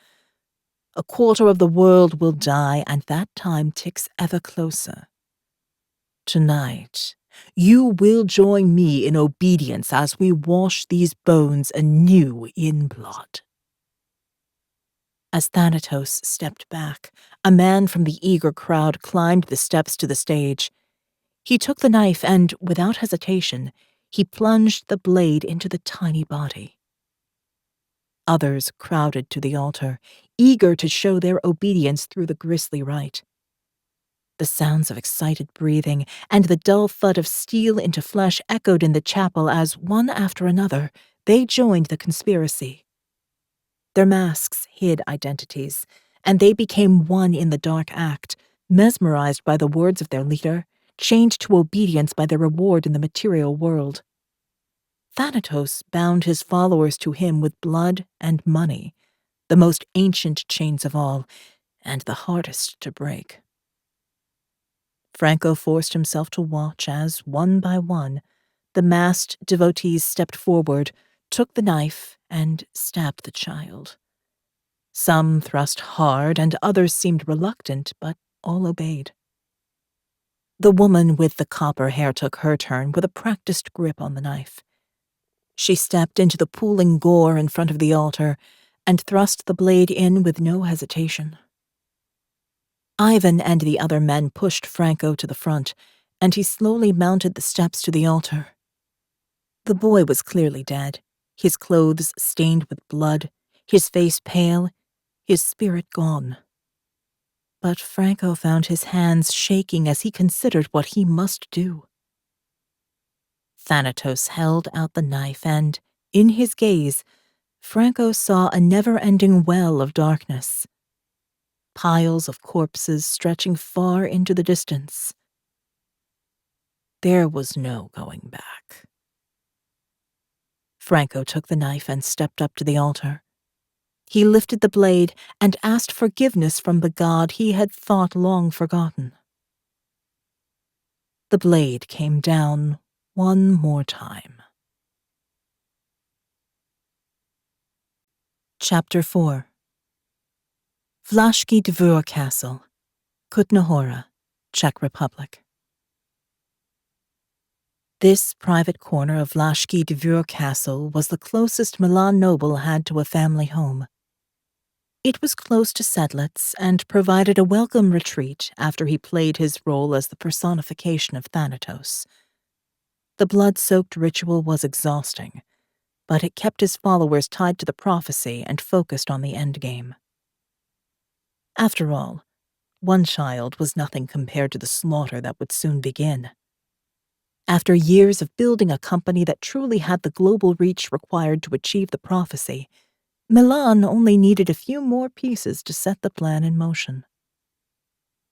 A quarter of the world will die, and that time ticks ever closer. Tonight, You will join me in obedience as we wash these bones anew in blood." As Thanatos stepped back, a man from the eager crowd climbed the steps to the stage. He took the knife and, without hesitation, he plunged the blade into the tiny body. Others crowded to the altar, eager to show their obedience through the grisly rite. The sounds of excited breathing and the dull thud of steel into flesh echoed in the chapel as, one after another, they joined the conspiracy. Their masks hid identities, and they became one in the dark act, mesmerized by the words of their leader, chained to obedience by their reward in the material world. Thanatos bound his followers to him with blood and money, the most ancient chains of all, and the hardest to break. Franco forced himself to watch as, one by one, the masked devotees stepped forward, took the knife, and stabbed the child. Some thrust hard, and others seemed reluctant, but all obeyed. The woman with the copper hair took her turn with a practiced grip on the knife. She stepped into the pooling gore in front of the altar and thrust the blade in with no hesitation. Ivan and the other men pushed Franco to the front, and he slowly mounted the steps to the altar. The boy was clearly dead, his clothes stained with blood, his face pale, his spirit gone. But Franco found his hands shaking as he considered what he must do. Thanatos held out the knife, and, in his gaze, Franco saw a never-ending well of darkness. Piles of corpses stretching far into the distance. There was no going back. Franco took the knife and stepped up to the altar. He lifted the blade and asked forgiveness from the god he had thought long forgotten. The blade came down one more time. Chapter 4. Vlašský Dvůr Castle, Kutná Hora, Czech Republic. This private corner of Vlašský Dvůr Castle was the closest Milan noble had to a family home. It was close to Sedlitz and provided a welcome retreat after he played his role as the personification of Thanatos. The blood-soaked ritual was exhausting, but it kept his followers tied to the prophecy and focused on the endgame. After all, one child was nothing compared to the slaughter that would soon begin. After years of building a company that truly had the global reach required to achieve the prophecy, Milan only needed a few more pieces to set the plan in motion.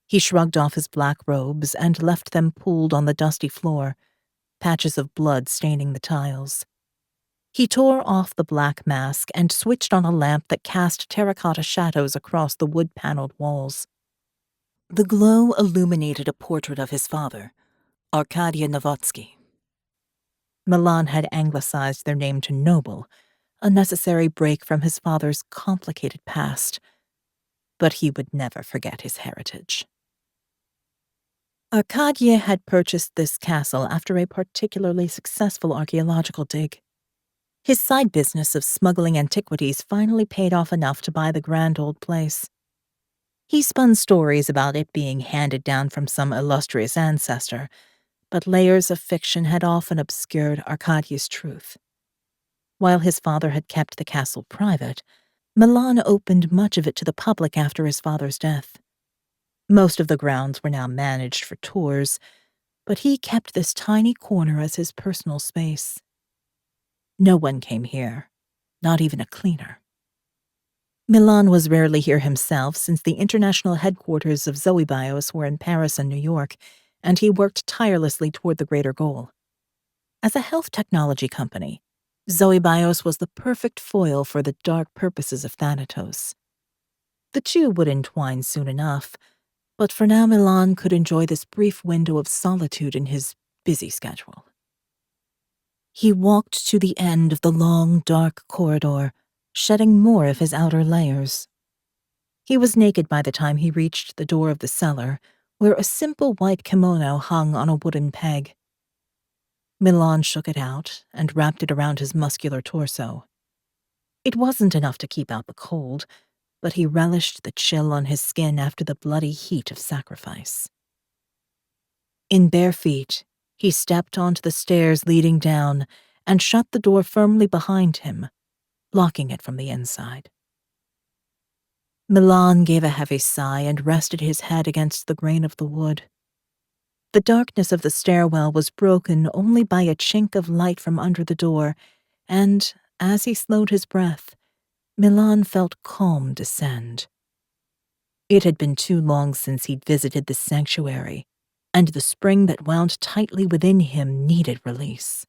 He shrugged off his black robes and left them pooled on the dusty floor, patches of blood staining the tiles. He tore off the black mask and switched on a lamp that cast terracotta shadows across the wood-paneled walls. The glow illuminated a portrait of his father, Arkady Novotsky. Milan had anglicized their name to Noble, a necessary break from his father's complicated past, but he would never forget his heritage. Arkady had purchased this castle after a particularly successful archaeological dig. His side business of smuggling antiquities finally paid off enough to buy the grand old place. He spun stories about it being handed down from some illustrious ancestor, but layers of fiction had often obscured Arkady's truth. While his father had kept the castle private, Milan opened much of it to the public after his father's death. Most of the grounds were now managed for tours, but he kept this tiny corner as his personal space. No one came here, not even a cleaner. Milan was rarely here himself since the international headquarters of Zoebios were in Paris and New York, and he worked tirelessly toward the greater goal. As a health technology company, Zoebios was the perfect foil for the dark purposes of Thanatos. The two would entwine soon enough, but for now Milan could enjoy this brief window of solitude in his busy schedule. He walked to the end of the long, dark corridor, shedding more of his outer layers. He was naked by the time he reached the door of the cellar, where a simple white kimono hung on a wooden peg. Milan shook it out and wrapped it around his muscular torso. It wasn't enough to keep out the cold, but he relished the chill on his skin after the bloody heat of sacrifice. In bare feet, he stepped onto the stairs leading down and shut the door firmly behind him, locking it from the inside. Milan gave a heavy sigh and rested his head against the grain of the wood. The darkness of the stairwell was broken only by a chink of light from under the door, and, as he slowed his breath, Milan felt calm descend. It had been too long since he'd visited the sanctuary, and the spring that wound tightly within him needed release.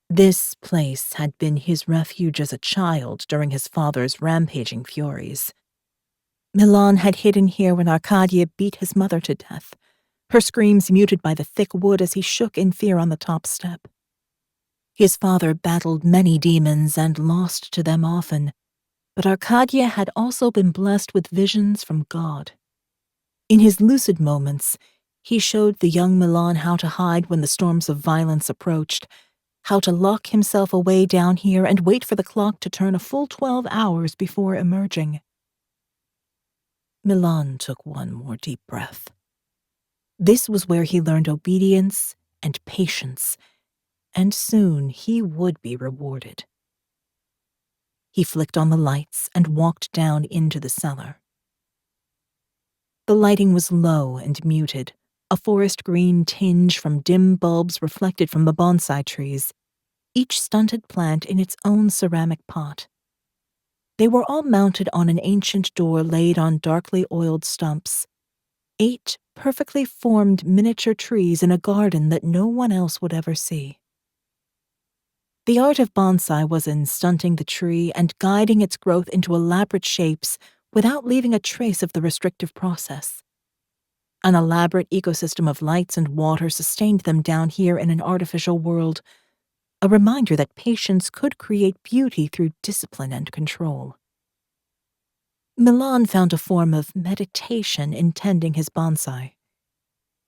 This place had been his refuge as a child during his father's rampaging furies. Milan had hidden here when Arcadia beat his mother to death, her screams muted by the thick wood as he shook in fear on the top step. His father battled many demons and lost to them often, but Arcadia had also been blessed with visions from God. In his lucid moments, he showed the young Milan how to hide when the storms of violence approached, how to lock himself away down here and wait for the clock to turn a full 12 hours before emerging. Milan took one more deep breath. This was where he learned obedience and patience, and soon he would be rewarded. He flicked on the lights and walked down into the cellar. The lighting was low and muted, a forest green tinge from dim bulbs reflected from the bonsai trees, each stunted plant in its own ceramic pot. They were all mounted on an ancient door laid on darkly oiled stumps, 8 perfectly formed miniature trees in a garden that no one else would ever see. The art of bonsai was in stunting the tree and guiding its growth into elaborate shapes without leaving a trace of the restrictive process. An elaborate ecosystem of lights and water sustained them down here in an artificial world, a reminder that patience could create beauty through discipline and control. Milan found a form of meditation in tending his bonsai.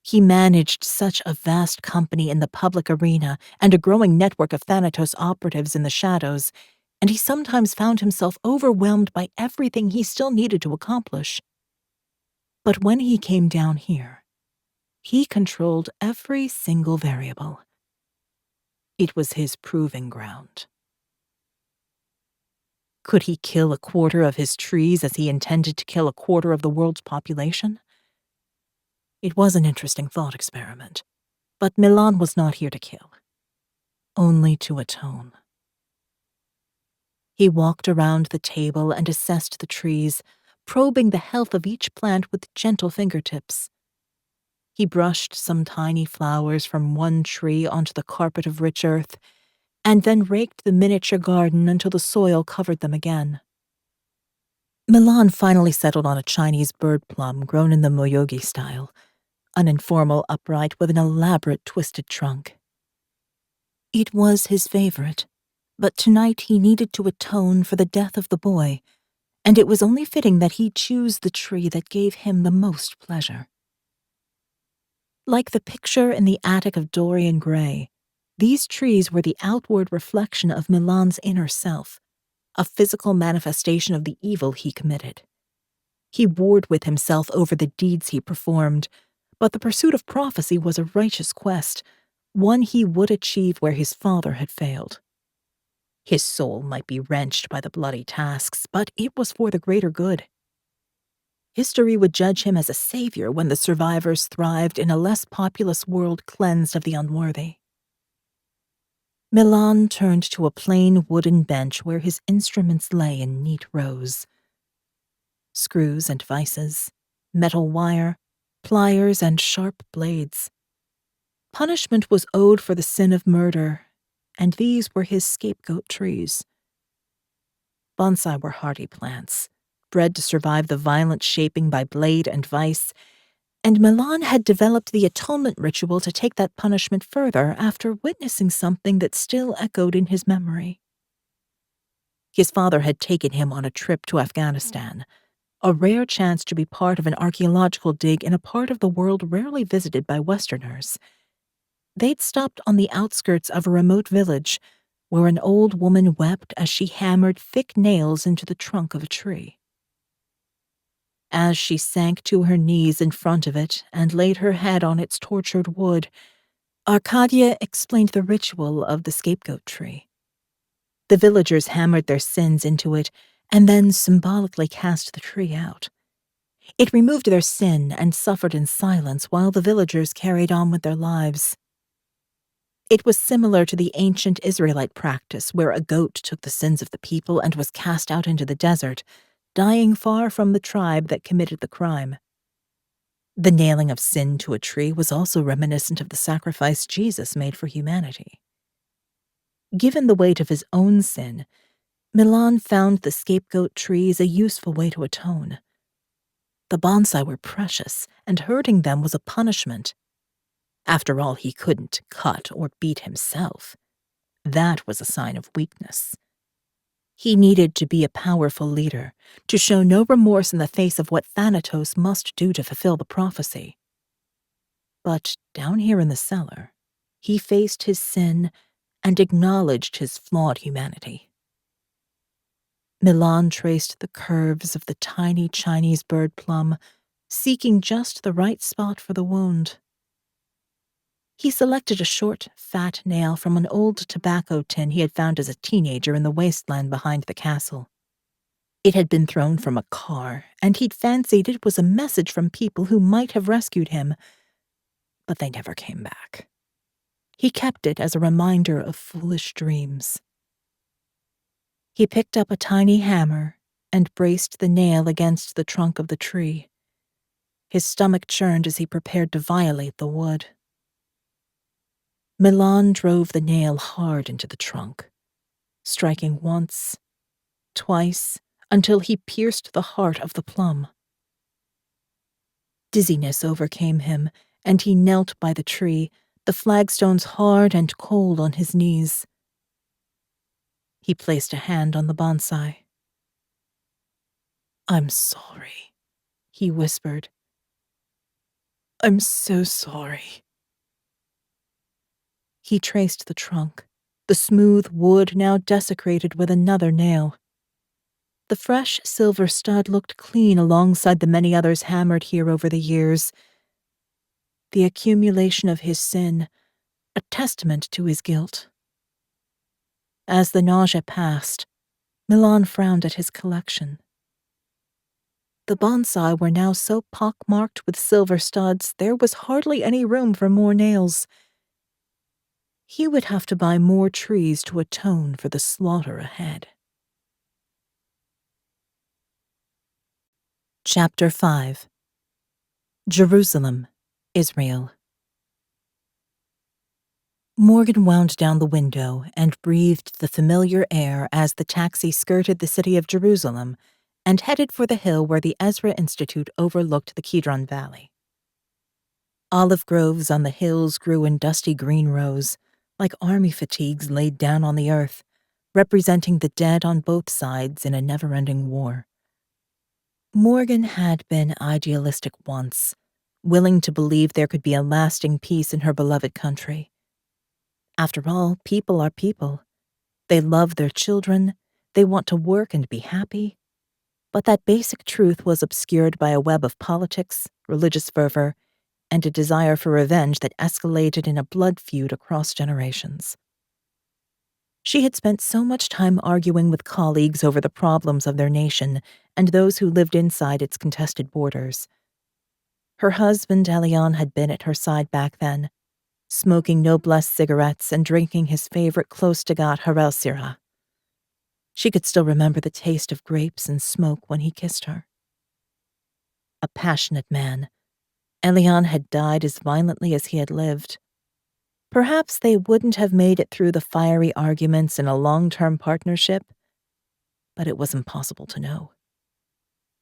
He managed such a vast company in the public arena and a growing network of Thanatos operatives in the shadows, and he sometimes found himself overwhelmed by everything he still needed to accomplish. But when he came down here, he controlled every single variable. It was his proving ground. Could he kill a quarter of his trees as he intended to kill a quarter of the world's population? It was an interesting thought experiment, but Milan was not here to kill, only to atone. He walked around the table and assessed the trees, probing the health of each plant with gentle fingertips. He brushed some tiny flowers from one tree onto the carpet of rich earth, and then raked the miniature garden until the soil covered them again. Milan finally settled on a Chinese bird plum grown in the Moyogi style, an informal upright with an elaborate twisted trunk. It was his favorite, but tonight he needed to atone for the death of the boy, and it was only fitting that he choose the tree that gave him the most pleasure. Like the picture in the attic of Dorian Gray, these trees were the outward reflection of Milan's inner self, a physical manifestation of the evil he committed. He warred with himself over the deeds he performed, but the pursuit of prophecy was a righteous quest, one he would achieve where his father had failed. His soul might be wrenched by the bloody tasks, but it was for the greater good. History would judge him as a savior when the survivors thrived in a less populous world cleansed of the unworthy. Milan turned to a plain wooden bench where his instruments lay in neat rows. Screws and vices, metal wire, pliers and sharp blades. Punishment was owed for the sin of murder, and these were his scapegoat trees. Bonsai were hardy plants, bred to survive the violent shaping by blade and vice, and Milan had developed the atonement ritual to take that punishment further after witnessing something that still echoed in his memory. His father had taken him on a trip to Afghanistan, a rare chance to be part of an archaeological dig in a part of the world rarely visited by Westerners. They'd stopped on the outskirts of a remote village where an old woman wept as she hammered thick nails into the trunk of a tree. As she sank to her knees in front of it and laid her head on its tortured wood, Arcadia explained the ritual of the scapegoat tree. The villagers hammered their sins into it and then symbolically cast the tree out. It removed their sin and suffered in silence while the villagers carried on with their lives. It was similar to the ancient Israelite practice where a goat took the sins of the people and was cast out into the desert, dying far from the tribe that committed the crime. The nailing of sin to a tree was also reminiscent of the sacrifice Jesus made for humanity. Given the weight of his own sin, Milan found the scapegoat trees a useful way to atone. The bonsai were precious, and hurting them was a punishment. After all, he couldn't cut or beat himself. That was a sign of weakness. He needed to be a powerful leader, to show no remorse in the face of what Thanatos must do to fulfill the prophecy. But down here in the cellar, he faced his sin and acknowledged his flawed humanity. Milan traced the curves of the tiny Chinese bird plum, seeking just the right spot for the wound. He selected a short, fat nail from an old tobacco tin he had found as a teenager in the wasteland behind the castle. It had been thrown from a car, and he'd fancied it was a message from people who might have rescued him, but they never came back. He kept it as a reminder of foolish dreams. He picked up a tiny hammer and braced the nail against the trunk of the tree. His stomach churned as he prepared to violate the wood. Milan drove the nail hard into the trunk, striking once, twice, until he pierced the heart of the plum. Dizziness overcame him, and he knelt by the tree, the flagstones hard and cold on his knees. He placed a hand on the bonsai. "I'm sorry," he whispered. "I'm so sorry." He traced the trunk, the smooth wood now desecrated with another nail. The fresh silver stud looked clean alongside the many others hammered here over the years. The accumulation of his sin, a testament to his guilt. As the nausea passed, Milan frowned at his collection. The bonsai were now so pockmarked with silver studs there was hardly any room for more nails. He would have to buy more trees to atone for the slaughter ahead. Chapter 5. Jerusalem, Israel. Morgan wound down the window and breathed the familiar air as the taxi skirted the city of Jerusalem and headed for the hill where the Ezra Institute overlooked the Kidron Valley. Olive groves on the hills grew in dusty green rows, like army fatigues laid down on the earth, representing the dead on both sides in a never-ending war. Morgan had been idealistic once, willing to believe there could be a lasting peace in her beloved country. After all, people are people. They love their children, they want to work and be happy. But that basic truth was obscured by a web of politics, religious fervor, and a desire for revenge that escalated in a blood feud across generations. She had spent so much time arguing with colleagues over the problems of their nation and those who lived inside its contested borders. Her husband, Elian, had been at her side back then, smoking noblesse cigarettes and drinking his favorite close-to-got Harel Syrah. She could still remember the taste of grapes and smoke when he kissed her. A passionate man, Elian had died as violently as he had lived. Perhaps they wouldn't have made it through the fiery arguments in a long-term partnership, but it was impossible to know.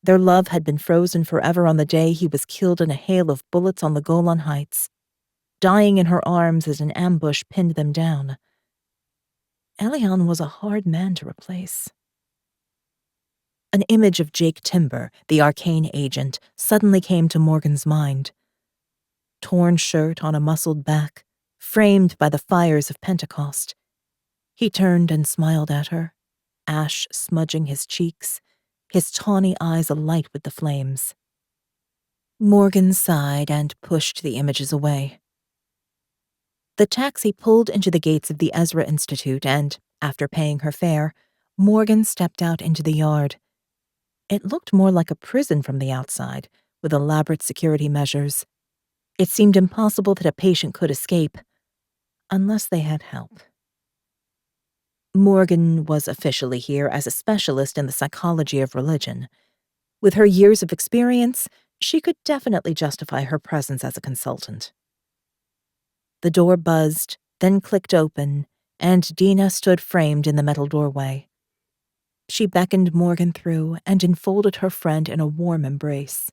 Their love had been frozen forever on the day he was killed in a hail of bullets on the Golan Heights, dying in her arms as an ambush pinned them down. Elian was a hard man to replace. An image of Jake Timber, the ARKANE agent, suddenly came to Morgan's mind. Torn shirt on a muscled back, framed by the fires of Pentecost. He turned and smiled at her, ash smudging his cheeks, his tawny eyes alight with the flames. Morgan sighed and pushed the images away. The taxi pulled into the gates of the Ezra Institute and, after paying her fare, Morgan stepped out into the yard. It looked more like a prison from the outside, with elaborate security measures. It seemed impossible that a patient could escape, unless they had help. Morgan was officially here as a specialist in the psychology of religion. With her years of experience, she could definitely justify her presence as a consultant. The door buzzed, then clicked open, and Dina stood framed in the metal doorway. She beckoned Morgan through and enfolded her friend in a warm embrace.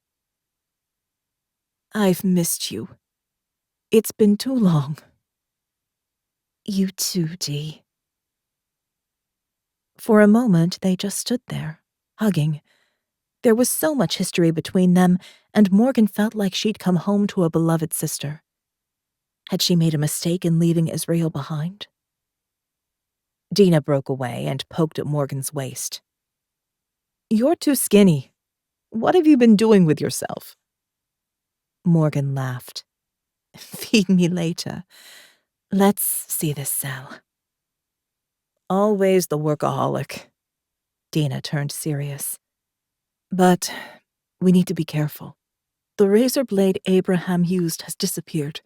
"I've missed you. It's been too long." "You too, Dee." For a moment, they just stood there, hugging. There was so much history between them, and Morgan felt like she'd come home to a beloved sister. Had she made a mistake in leaving Israel behind? Dina broke away and poked at Morgan's waist. "You're too skinny. What have you been doing with yourself?" Morgan laughed. "Feed me later. Let's see this cell." "Always the workaholic." Dina turned serious. "But we need to be careful. The razor blade Abraham used has disappeared,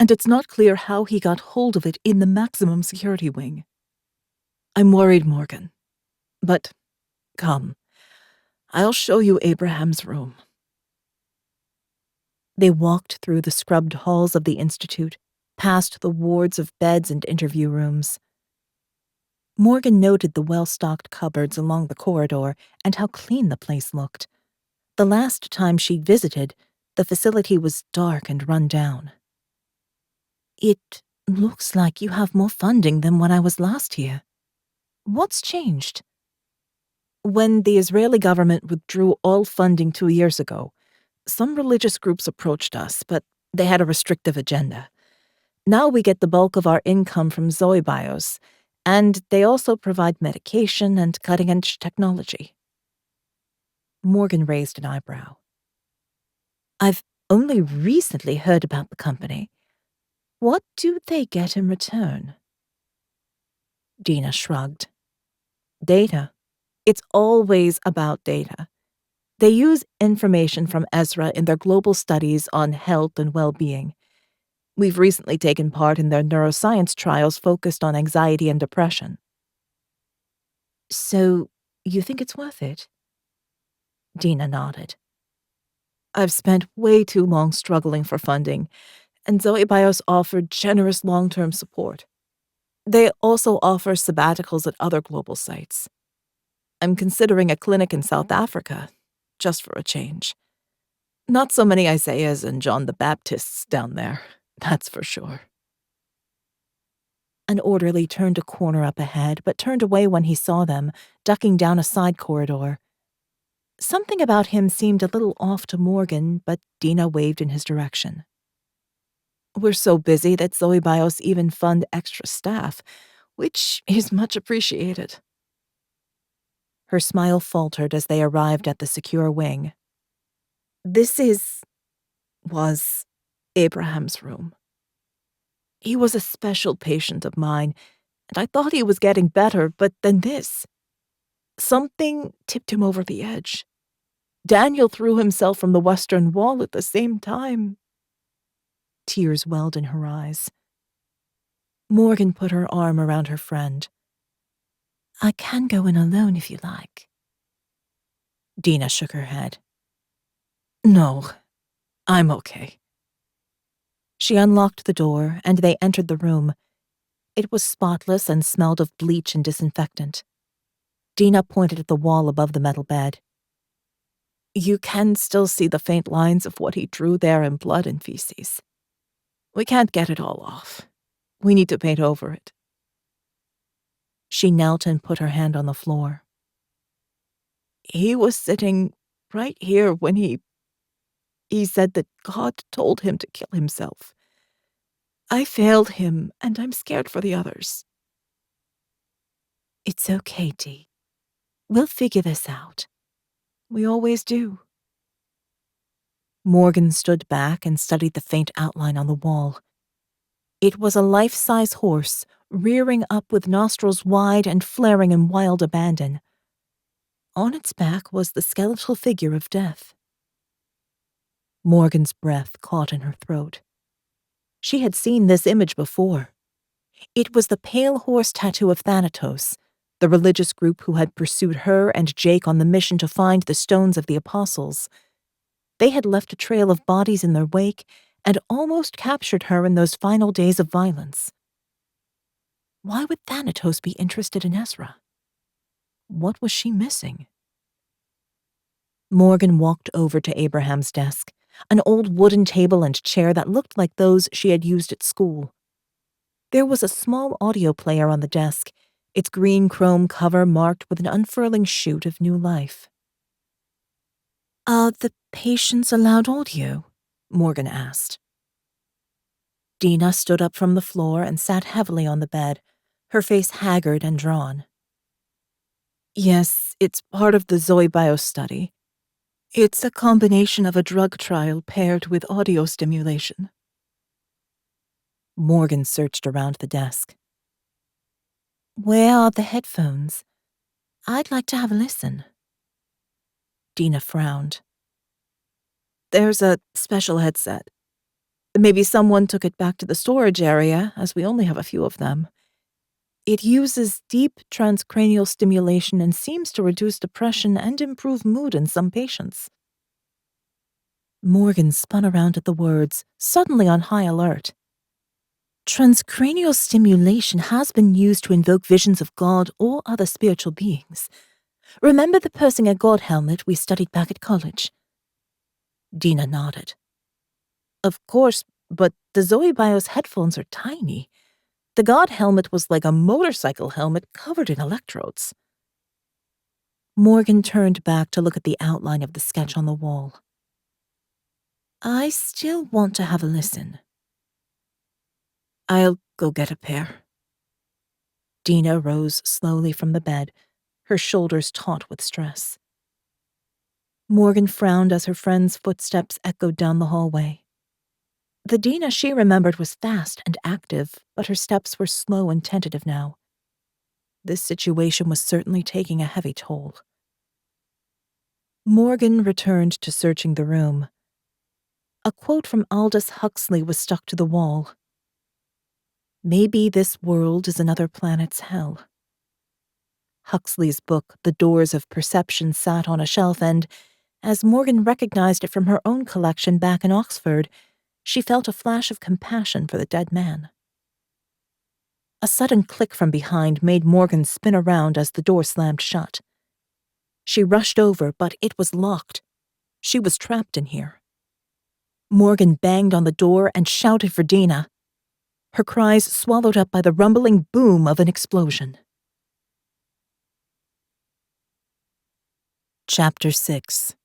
and it's not clear how he got hold of it in the maximum security wing. I'm worried, Morgan. But come, I'll show you Abraham's room." They walked through the scrubbed halls of the Institute, past the wards of beds and interview rooms. Morgan noted the well-stocked cupboards along the corridor and how clean the place looked. The last time she'd visited, the facility was dark and run down. "It looks like you have more funding than when I was last here. What's changed?" "When the Israeli government withdrew all funding 2 years ago, some religious groups approached us, but they had a restrictive agenda. Now we get the bulk of our income from Zoebios, and they also provide medication and cutting-edge technology." Morgan raised an eyebrow. "I've only recently heard about the company. What do they get in return?" Dina shrugged. "Data. It's always about data. They use information from Ezra in their global studies on health and well-being. We've recently taken part in their neuroscience trials focused on anxiety and depression." "So, you think it's worth it?" Dina nodded. "I've spent way too long struggling for funding, and Zoebios offered generous long-term support. They also offer sabbaticals at other global sites. I'm considering a clinic in South Africa, just for a change. Not so many Isaiahs and John the Baptists down there, that's for sure." An orderly turned a corner up ahead, but turned away when he saw them, ducking down a side corridor. Something about him seemed a little off to Morgan, but Dina waved in his direction. "We're so busy that Zoebios even fund extra staff, which is much appreciated." Her smile faltered as they arrived at the secure wing. "This was Abraham's room. He was a special patient of mine, and I thought he was getting better, but then this. Something tipped him over the edge. Daniel threw himself from the western wall at the same time." Tears welled in her eyes. Morgan put her arm around her friend. "I can go in alone if you like." Dina shook her head. "No, I'm okay." She unlocked the door, and they entered the room. It was spotless and smelled of bleach and disinfectant. Dina pointed at the wall above the metal bed. "You can still see the faint lines of what he drew there in blood and feces. We can't get it all off. We need to paint over it." She knelt and put her hand on the floor. "He was sitting right here when he said that God told him to kill himself. I failed him, and I'm scared for the others. It's okay, Dee. We'll figure this out. We always do. Morgan stood back and studied the faint outline on the wall. It was a life-size horse, rearing up with nostrils wide and flaring in wild abandon. On its back was the skeletal figure of death. Morgan's breath caught in her throat. She had seen this image before. It was the pale horse tattoo of Thanatos, the religious group who had pursued her and Jake on the mission to find the stones of the apostles. They had left a trail of bodies in their wake and almost captured her in those final days of violence. Why would Thanatos be interested in Ezra? What was she missing? Morgan walked over to Abraham's desk, an old wooden table and chair that looked like those she had used at school. There was a small audio player on the desk, its green chrome cover marked with an unfurling shoot of new life. "Are the patients allowed audio?" Morgan asked. Dina stood up from the floor and sat heavily on the bed, her face haggard and drawn. "Yes, it's part of the Zoe Bio study. It's a combination of a drug trial paired with audio stimulation." Morgan searched around the desk. "Where are the headphones? I'd like to have a listen." Dina frowned. "There's a special headset. Maybe someone took it back to the storage area, as we only have a few of them. It uses deep transcranial stimulation and seems to reduce depression and improve mood in some patients." Morgan spun around at the words, suddenly on high alert. Transcranial stimulation has been used to invoke visions of God or other spiritual beings. Remember the Persing a God helmet we studied back at college? Dina nodded. "Of course, but the Zoe Bio's headphones are tiny. The God helmet was like a motorcycle helmet covered in electrodes." Morgan turned back to look at the outline of the sketch on the wall. "I still want to have a listen." "I'll go get a pair." Dina rose slowly from the bed, her shoulders taut with stress. Morgan frowned as her friend's footsteps echoed down the hallway. The Dina she remembered was fast and active, but her steps were slow and tentative now. This situation was certainly taking a heavy toll. Morgan returned to searching the room. A quote from Aldous Huxley was stuck to the wall. "Maybe this world is another planet's hell." Huxley's book, The Doors of Perception, sat on a shelf, and, as Morgan recognized it from her own collection back in Oxford, she felt a flash of compassion for the dead man. A sudden click from behind made Morgan spin around as the door slammed shut. She rushed over, but it was locked. She was trapped in here. Morgan banged on the door and shouted for Dina, her cries swallowed up by the rumbling boom of an explosion. Chapter 6.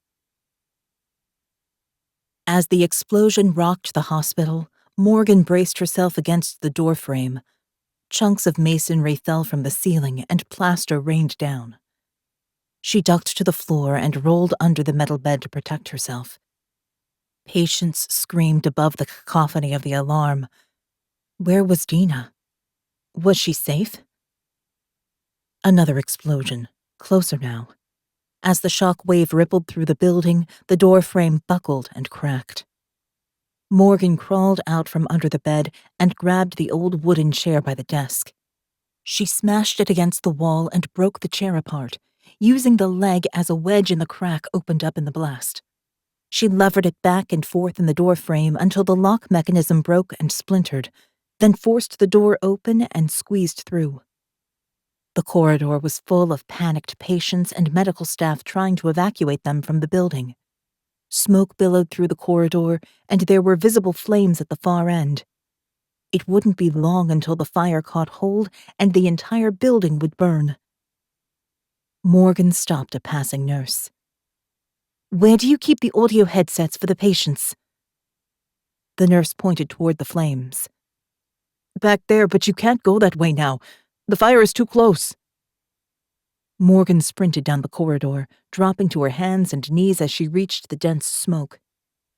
As the explosion rocked the hospital, Morgan braced herself against the doorframe. Chunks of masonry fell from the ceiling and plaster rained down. She ducked to the floor and rolled under the metal bed to protect herself. Patients screamed above the cacophony of the alarm. Where was Dina? Was she safe? Another explosion, closer now. As the shock wave rippled through the building, the door frame buckled and cracked. Morgan crawled out from under the bed and grabbed the old wooden chair by the desk. She smashed it against the wall and broke the chair apart, using the leg as a wedge in the crack opened up in the blast. She levered it back and forth in the door frame until the lock mechanism broke and splintered, then forced the door open and squeezed through. The corridor was full of panicked patients and medical staff trying to evacuate them from the building. Smoke billowed through the corridor, and there were visible flames at the far end. It wouldn't be long until the fire caught hold and the entire building would burn. Morgan stopped a passing nurse. "Where do you keep the audio headsets for the patients?" The nurse pointed toward the flames. Back there, but you can't go that way now. The fire is too close. Morgan sprinted down the corridor, dropping to her hands and knees as she reached the dense smoke.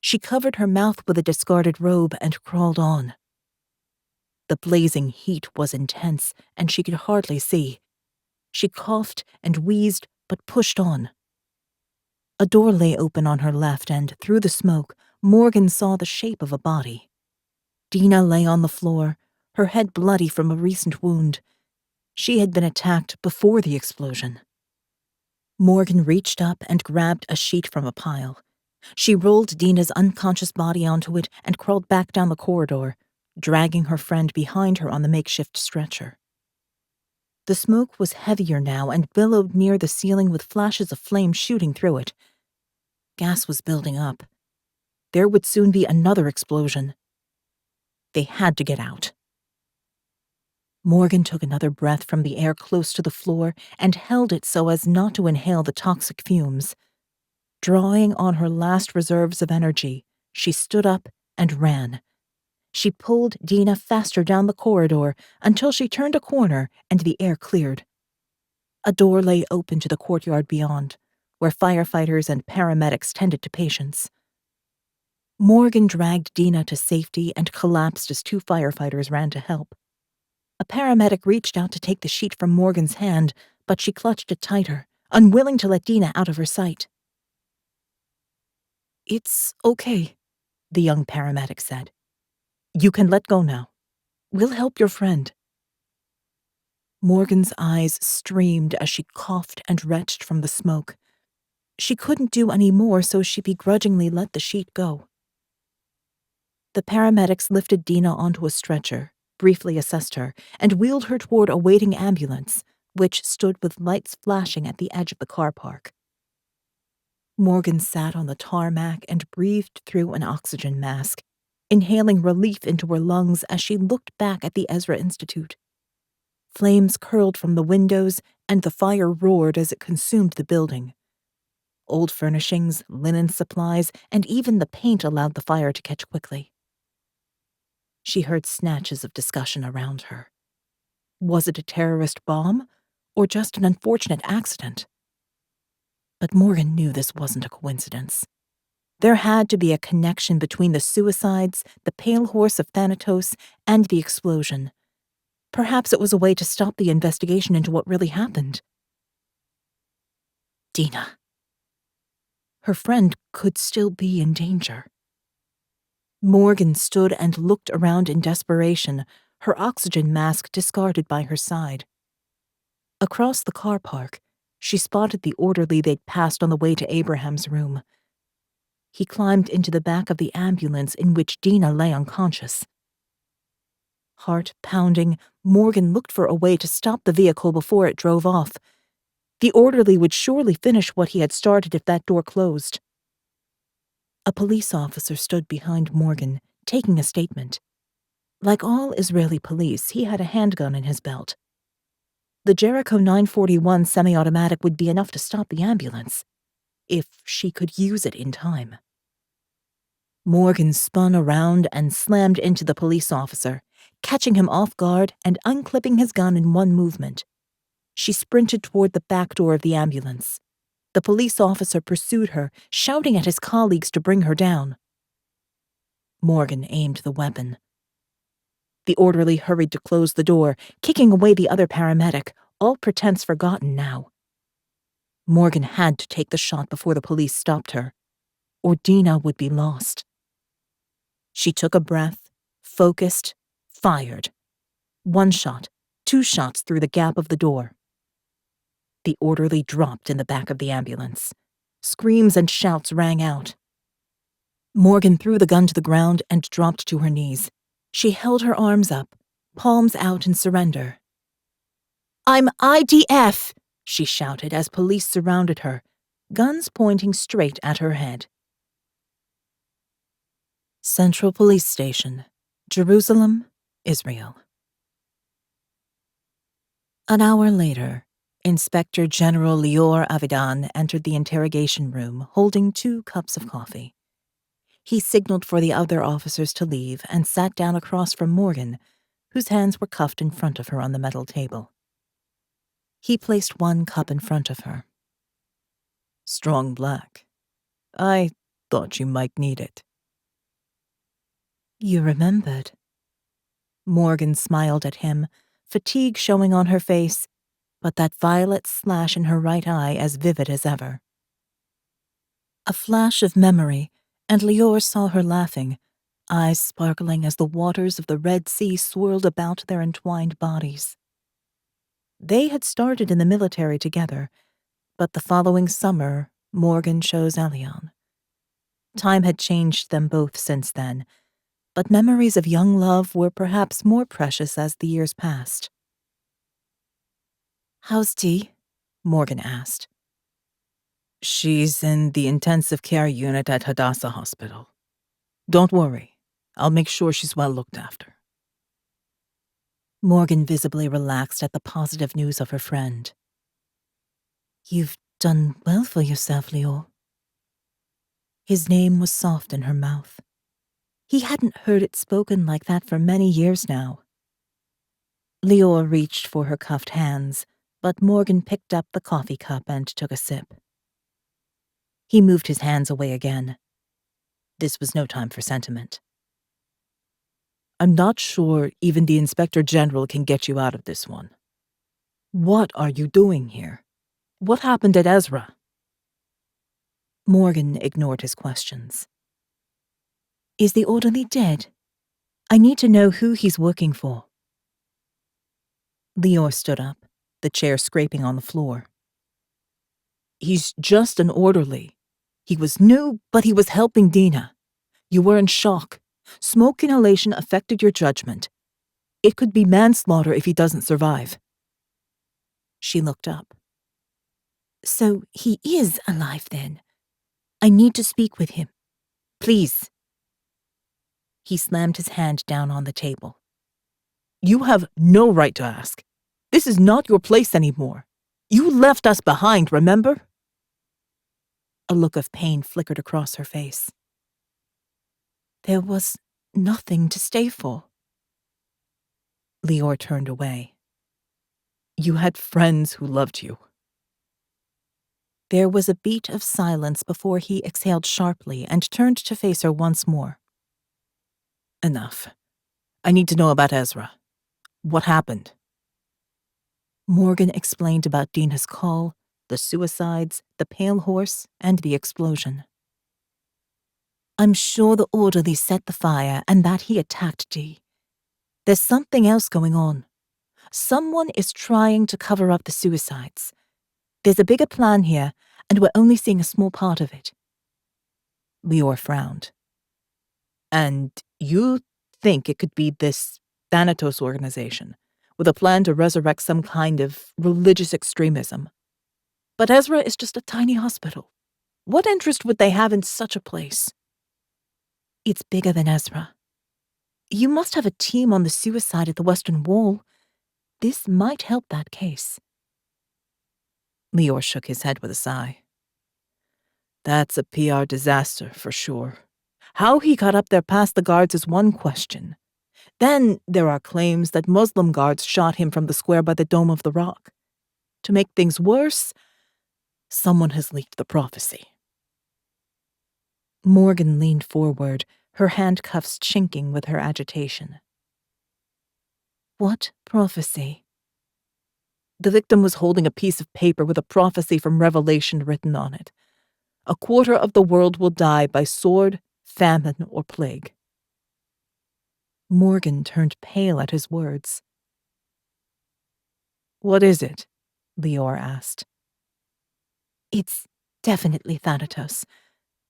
She covered her mouth with a discarded robe and crawled on. The blazing heat was intense, and she could hardly see. She coughed and wheezed, but pushed on. A door lay open on her left, and through the smoke, Morgan saw the shape of a body. Dina lay on the floor, her head bloody from a recent wound. She had been attacked before the explosion. Morgan reached up and grabbed a sheet from a pile. She rolled Dina's unconscious body onto it and crawled back down the corridor, dragging her friend behind her on the makeshift stretcher. The smoke was heavier now and billowed near the ceiling with flashes of flame shooting through it. Gas was building up. There would soon be another explosion. They had to get out. Morgan took another breath from the air close to the floor and held it so as not to inhale the toxic fumes. Drawing on her last reserves of energy, she stood up and ran. She pulled Dina faster down the corridor until she turned a corner and the air cleared. A door lay open to the courtyard beyond, where firefighters and paramedics tended to patients. Morgan dragged Dina to safety and collapsed as two firefighters ran to help. A paramedic reached out to take the sheet from Morgan's hand, but she clutched it tighter, unwilling to let Dina out of her sight. "It's okay," the young paramedic said. "You can let go now. We'll help your friend." Morgan's eyes streamed as she coughed and retched from the smoke. She couldn't do any more, so she begrudgingly let the sheet go. The paramedics lifted Dina onto a stretcher, briefly assessed her, and wheeled her toward a waiting ambulance, which stood with lights flashing at the edge of the car park. Morgan sat on the tarmac and breathed through an oxygen mask, inhaling relief into her lungs as she looked back at the Ezra Institute. Flames curled from the windows, and the fire roared as it consumed the building. Old furnishings, linen supplies, and even the paint allowed the fire to catch quickly. She heard snatches of discussion around her. Was it a terrorist bomb, or just an unfortunate accident? But Morgan knew this wasn't a coincidence. There had to be a connection between the suicides, the pale horse of Thanatos, and the explosion. Perhaps it was a way to stop the investigation into what really happened. Dina. Her friend could still be in danger. Morgan stood and looked around in desperation, her oxygen mask discarded by her side. Across the car park, she spotted the orderly they'd passed on the way to Abraham's room. He climbed into the back of the ambulance in which Dina lay unconscious. Heart pounding, Morgan looked for a way to stop the vehicle before it drove off. The orderly would surely finish what he had started if that door closed. A police officer stood behind Morgan, taking a statement. Like all Israeli police, he had a handgun in his belt. The Jericho 941 semi-automatic would be enough to stop the ambulance, if she could use it in time. Morgan spun around and slammed into the police officer, catching him off guard and unclipping his gun in one movement. She sprinted toward the back door of the ambulance. The police officer pursued her, shouting at his colleagues to bring her down. Morgan aimed the weapon. The orderly hurried to close the door, kicking away the other paramedic, all pretense forgotten now. Morgan had to take the shot before the police stopped her, or Dina would be lost. She took a breath, focused, fired. One shot, two shots through the gap of the door. The orderly dropped in the back of the ambulance. Screams and shouts rang out. Morgan threw the gun to the ground and dropped to her knees. She held her arms up, palms out in surrender. "I'm IDF!" she shouted as police surrounded her, guns pointing straight at her head. Central Police Station, Jerusalem, Israel. An hour later, Inspector General Lior Avidan entered the interrogation room holding 2 cups of coffee. He signaled for the other officers to leave and sat down across from Morgan, whose hands were cuffed in front of her on the metal table. He placed one cup in front of her. Strong black. I thought you might need it. You remembered. Morgan smiled at him, fatigue showing on her face, but that violet slash in her right eye as vivid as ever. A flash of memory, and Lior saw her laughing, eyes sparkling as the waters of the Red Sea swirled about their entwined bodies. They had started in the military together, but the following summer, Morgan chose Elion. Time had changed them both since then, but memories of young love were perhaps more precious as the years passed. How's Dee? Morgan asked. She's in the intensive care unit at Hadassah Hospital. Don't worry, I'll make sure she's well looked after. Morgan visibly relaxed at the positive news of her friend. You've done well for yourself, Lior. His name was soft in her mouth. He hadn't heard it spoken like that for many years now. Lior reached for her cuffed hands, but Morgan picked up the coffee cup and took a sip. He moved his hands away again. This was no time for sentiment. I'm not sure even the Inspector General can get you out of this one. What are you doing here? What happened at Ezra? Morgan ignored his questions. Is the orderly dead? I need to know who he's working for. Lior stood up, the chair scraping on the floor. He's just an orderly. He was new, but he was helping Dina. You were in shock. Smoke inhalation affected your judgment. It could be manslaughter if he doesn't survive. She looked up. So he is alive then. I need to speak with him. Please. He slammed his hand down on the table. You have no right to ask. This is not your place anymore. You left us behind, remember? A look of pain flickered across her face. There was nothing to stay for. Lior turned away. You had friends who loved you. There was a beat of silence before he exhaled sharply and turned to face her once more. Enough. I need to know about Ezra. What happened? Morgan explained about Dina's call, the suicides, the pale horse, and the explosion. I'm sure the orderly set the fire and that he attacked Dee. There's something else going on. Someone is trying to cover up the suicides. There's a bigger plan here, and we're only seeing a small part of it. Lior frowned. And you think it could be this Thanatos organization, with a plan to resurrect some kind of religious extremism. But Ezra is just a tiny hospital. What interest would they have in such a place? It's bigger than Ezra. You must have a team on the suicide at the Western Wall. This might help that case. Lior shook his head with a sigh. That's a PR disaster, for sure. How he got up there past the guards is one question. Then there are claims that Muslim guards shot him from the square by the Dome of the Rock. To make things worse, someone has leaked the prophecy. Morgan leaned forward, her handcuffs chinking with her agitation. What prophecy? The victim was holding a piece of paper with a prophecy from Revelation written on it. 1/4 of the world will die by sword, famine, or plague. Morgan turned pale at his words. What is it? Lior asked. It's definitely Thanatos.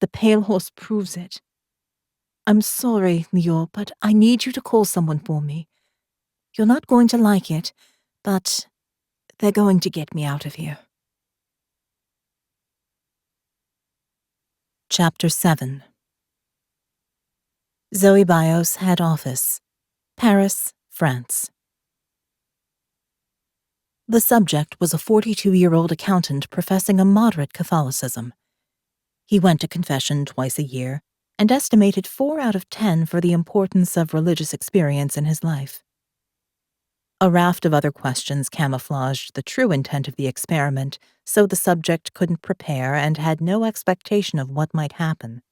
The pale horse proves it. I'm sorry, Lior, but I need you to call someone for me. You're not going to like it, but they're going to get me out of here. Chapter 7. Zoe Bios head office, Paris, France. The subject was a 42-year-old accountant professing a moderate Catholicism. He went to confession twice a year and estimated 4 out of 10 for the importance of religious experience in his life. A raft of other questions camouflaged the true intent of the experiment, so the subject couldn't prepare and had no expectation of what might happen.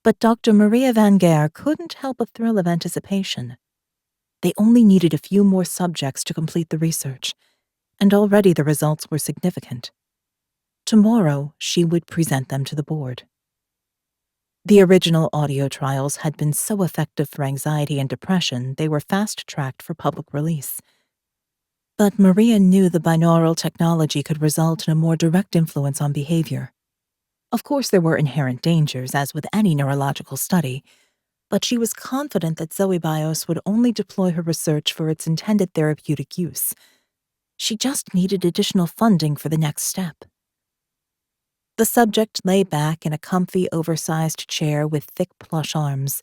But Dr. Maria Van Geer couldn't help a thrill of anticipation. They only needed a few more subjects to complete the research, and already the results were significant. Tomorrow, she would present them to the board. The original audio trials had been so effective for anxiety and depression, they were fast-tracked for public release. But Maria knew the binaural technology could result in a more direct influence on behavior. Of course, there were inherent dangers, as with any neurological study, but she was confident that Zoe Bios would only deploy her research for its intended therapeutic use. She just needed additional funding for the next step. The subject lay back in a comfy, oversized chair with thick plush arms.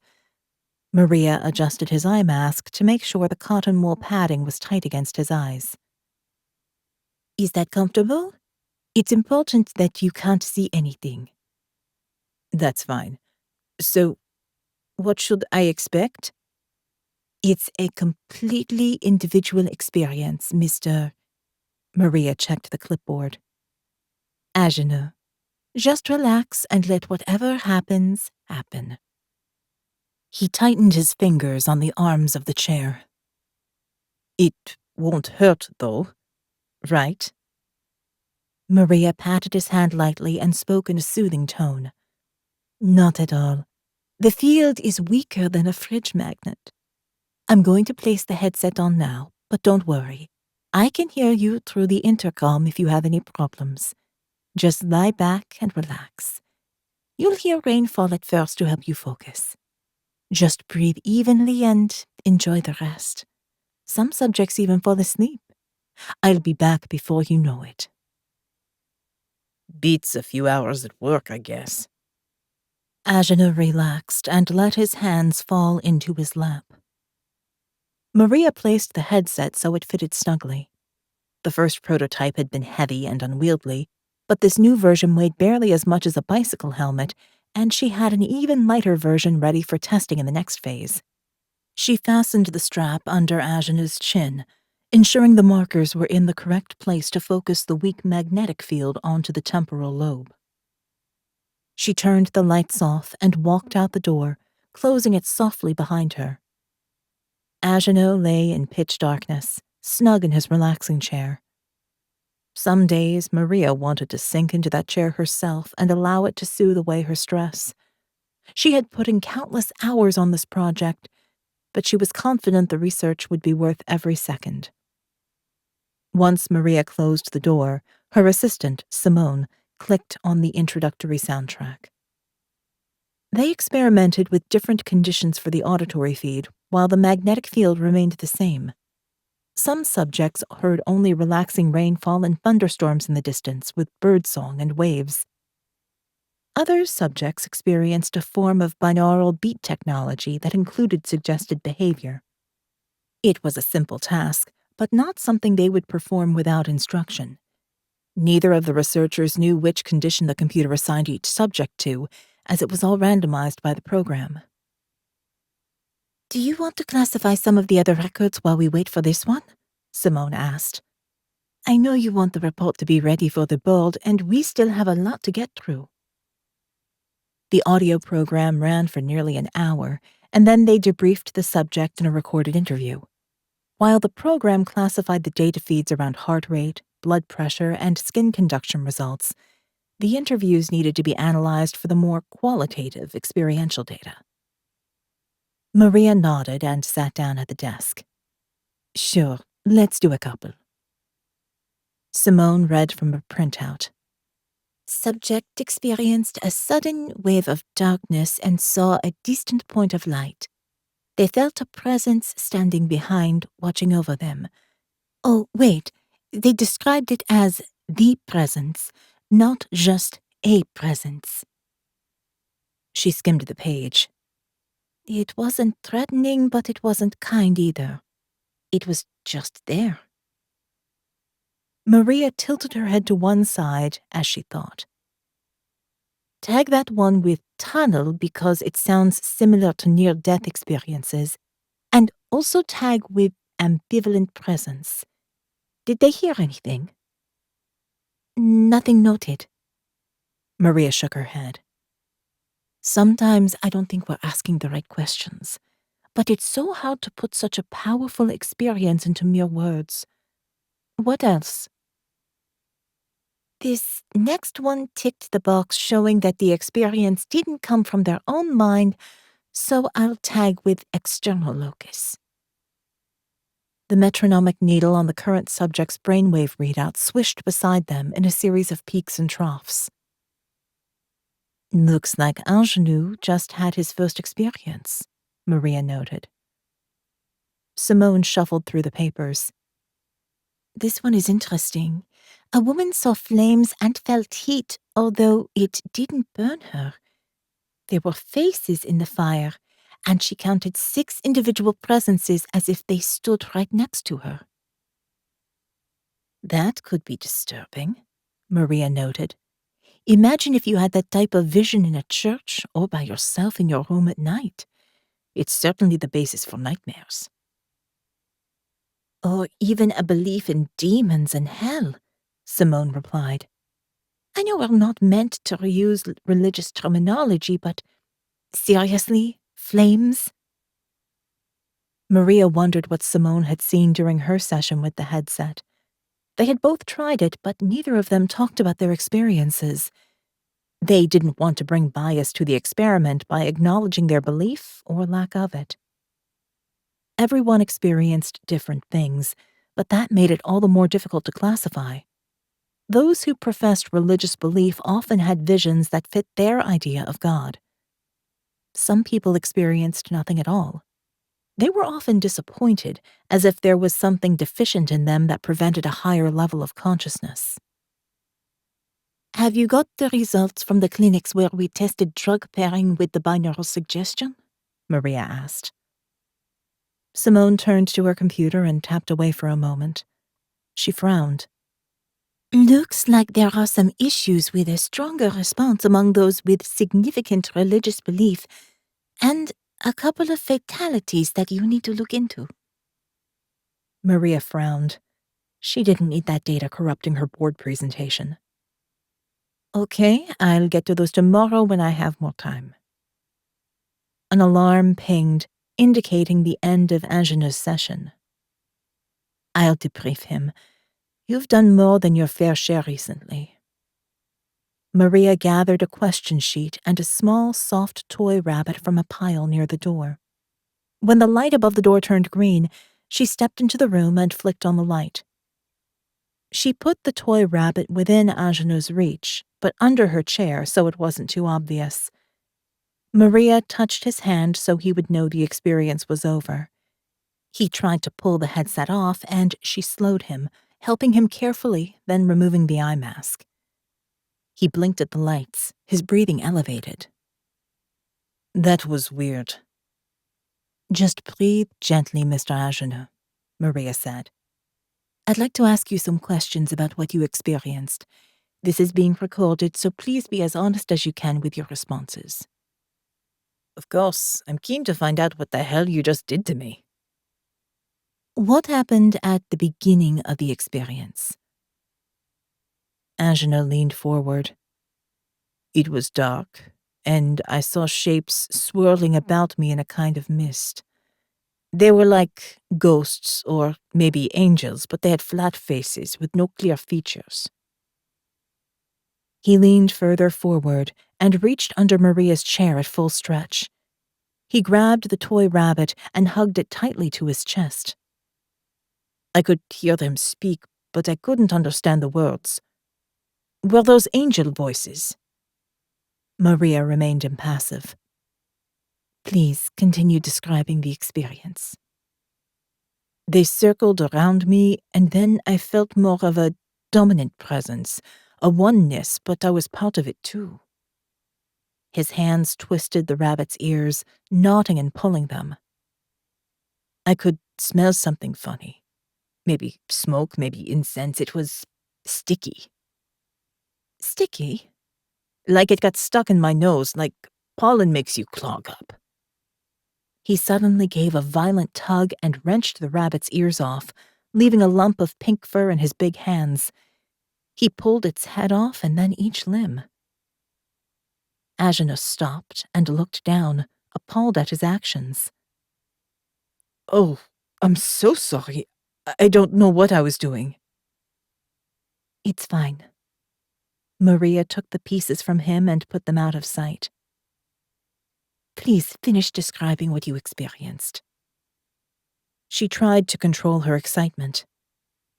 Maria adjusted his eye mask to make sure the cotton wool padding was tight against his eyes. "Is that comfortable? It's important that you can't see anything." "That's fine. So, what should I expect?" "It's a completely individual experience, Mr." Maria checked the clipboard. "Agnew. Just relax and let whatever happens, happen." He tightened his fingers on the arms of the chair. "It won't hurt, though, right?" Maria patted his hand lightly and spoke in a soothing tone. "Not at all. The field is weaker than a fridge magnet. I'm going to place the headset on now, but don't worry. I can hear you through the intercom if you have any problems. Just lie back and relax. You'll hear rainfall at first to help you focus. Just breathe evenly and enjoy the rest. Some subjects even fall asleep. I'll be back before you know it." "Beats a few hours at work, I guess." Agnew relaxed and let his hands fall into his lap. Maria placed the headset so it fitted snugly. The first prototype had been heavy and unwieldy, but this new version weighed barely as much as a bicycle helmet, and she had an even lighter version ready for testing in the next phase. She fastened the strap under Agenew's chin, ensuring the markers were in the correct place to focus the weak magnetic field onto the temporal lobe. She turned the lights off and walked out the door, closing it softly behind her. Agnew lay in pitch darkness, snug in his relaxing chair. Some days, Maria wanted to sink into that chair herself and allow it to soothe away her stress. She had put in countless hours on this project, but she was confident the research would be worth every second. Once Maria closed the door, her assistant, Simone, clicked on the introductory soundtrack. They experimented with different conditions for the auditory feed, while the magnetic field remained the same. Some subjects heard only relaxing rainfall and thunderstorms in the distance, with birdsong and waves. Other subjects experienced a form of binaural beat technology that included suggested behavior. It was a simple task, but not something they would perform without instruction. Neither of the researchers knew which condition the computer assigned each subject to, as it was all randomized by the program. "Do you want to classify some of the other records while we wait for this one?" Simone asked. "I know you want the report to be ready for the board, and we still have a lot to get through." The audio program ran for nearly an hour, and then they debriefed the subject in a recorded interview. While the program classified the data feeds around heart rate, blood pressure, and skin conduction results, the interviews needed to be analyzed for the more qualitative, experiential data. Maria nodded and sat down at the desk. "Sure, let's do a couple." Simone read from a printout. "Subject experienced a sudden wave of darkness and saw a distant point of light. They felt a presence standing behind, watching over them. Oh, wait, they described it as the presence, not just a presence." She skimmed the page. "It wasn't threatening, but it wasn't kind either. It was just there." Maria tilted her head to one side as she thought. "Tag that one with tunnel because it sounds similar to near-death experiences, and also tag with ambivalent presence. Did they hear anything? Nothing noted. Maria shook her head. Sometimes I don't think we're asking the right questions, but it's so hard to put such a powerful experience into mere words. What else? This next one ticked the box showing that the experience didn't come from their own mind, so I'll tag with external locus. The metronomic needle on the current subject's brainwave readout swished beside them in a series of peaks and troughs. Looks like Ingenue just had his first experience, Maria noted. Simone shuffled through the papers. This one is interesting. A woman saw flames and felt heat, although it didn't burn her. There were faces in the fire, and she counted 6 individual presences as if they stood right next to her. That could be disturbing, Maria noted. Imagine if you had that type of vision in a church or by yourself in your room at night. It's certainly the basis for nightmares. Or even a belief in demons and hell, Simone replied. I know we're not meant to reuse religious terminology, but seriously, flames? Maria wondered what Simone had seen during her session with the headset. They had both tried it, but neither of them talked about their experiences. They didn't want to bring bias to the experiment by acknowledging their belief or lack of it. Everyone experienced different things, but that made it all the more difficult to classify. Those who professed religious belief often had visions that fit their idea of God. Some people experienced nothing at all. They were often disappointed, as if there was something deficient in them that prevented a higher level of consciousness. Have you got the results from the clinics where we tested drug pairing with the binaural suggestion? Maria asked. Simone turned to her computer and tapped away for a moment. She frowned. Looks like there are some issues with a stronger response among those with significant religious belief, and a couple of fatalities that you need to look into. Maria frowned. She didn't need that data corrupting her board presentation. Okay, I'll get to those tomorrow when I have more time. An alarm pinged, indicating the end of Ingenue's session. I'll debrief him. You've done more than your fair share recently. Maria gathered a question sheet and a small, soft toy rabbit from a pile near the door. When the light above the door turned green, she stepped into the room and flicked on the light. She put the toy rabbit within Ingenue's reach, but under her chair so it wasn't too obvious. Maria touched his hand so he would know the experience was over. He tried to pull the headset off, and she slowed him, helping him carefully, then removing the eye mask. He blinked at the lights, his breathing elevated. That was weird. Just breathe gently, Mr. Ingenue, Maria said. I'd like to ask you some questions about what you experienced. This is being recorded, so please be as honest as you can with your responses. Of course, I'm keen to find out what the hell you just did to me. What happened at the beginning of the experience? Ingenue leaned forward. It was dark, and I saw shapes swirling about me in a kind of mist. They were like ghosts or maybe angels, but they had flat faces with no clear features. He leaned further forward and reached under Maria's chair at full stretch. He grabbed the toy rabbit and hugged it tightly to his chest. I could hear them speak, but I couldn't understand the words. Were those angel voices? Maria remained impassive. Please continue describing the experience. They circled around me, and then I felt more of a dominant presence, a oneness, but I was part of it too. His hands twisted the rabbit's ears, knotting and pulling them. I could smell something funny. Maybe smoke, maybe incense. It was sticky. Sticky? Like it got stuck in my nose, like pollen makes you clog up. He suddenly gave a violent tug and wrenched the rabbit's ears off, leaving a lump of pink fur in his big hands. He pulled its head off and then each limb. Agenus stopped and looked down, appalled at his actions. "Oh, I'm so sorry. I don't know what I was doing." "It's fine." Maria took the pieces from him and put them out of sight. "Please finish describing what you experienced." She tried to control her excitement.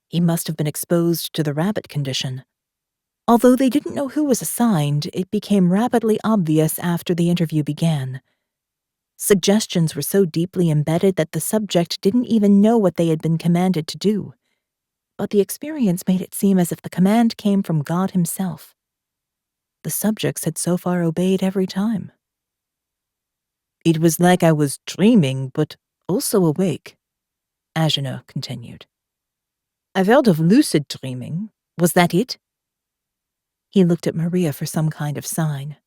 He must have been exposed to the rabbit condition. Although they didn't know who was assigned, it became rapidly obvious after the interview began. Suggestions were so deeply embedded that the subject didn't even know what they had been commanded to do. But the experience made it seem as if the command came from God himself. The subjects had so far obeyed every time. "It was like I was dreaming, but also awake," Agenor continued. "I've heard of lucid dreaming. Was that it?" He looked at Maria for some kind of sign.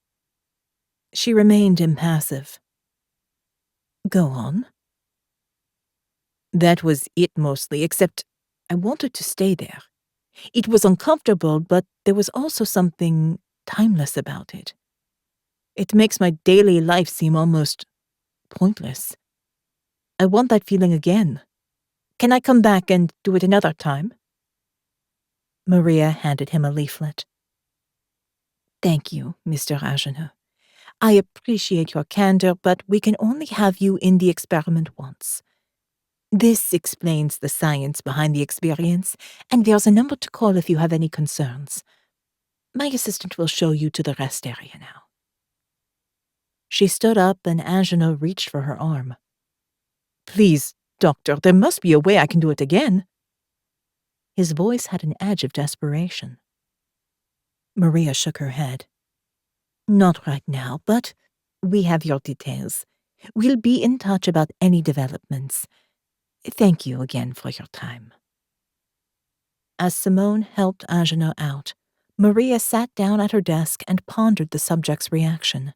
She remained impassive. "Go on." "That was it mostly, except I wanted to stay there. It was uncomfortable, but there was also something timeless about it. It makes my daily life seem almost pointless. I want that feeling again. Can I come back and do it another time?" Maria handed him a leaflet. "Thank you, Mr. Agenor. I appreciate your candor, but we can only have you in the experiment once. This explains the science behind the experience, and there's a number to call if you have any concerns. My assistant will show you to the rest area now." She stood up and Agenor reached for her arm. "Please, doctor, there must be a way I can do it again." His voice had an edge of desperation. Maria shook her head. "Not right now, but we have your details. We'll be in touch about any developments. Thank you again for your time." As Simone helped Agenor out, Maria sat down at her desk and pondered the subject's reaction.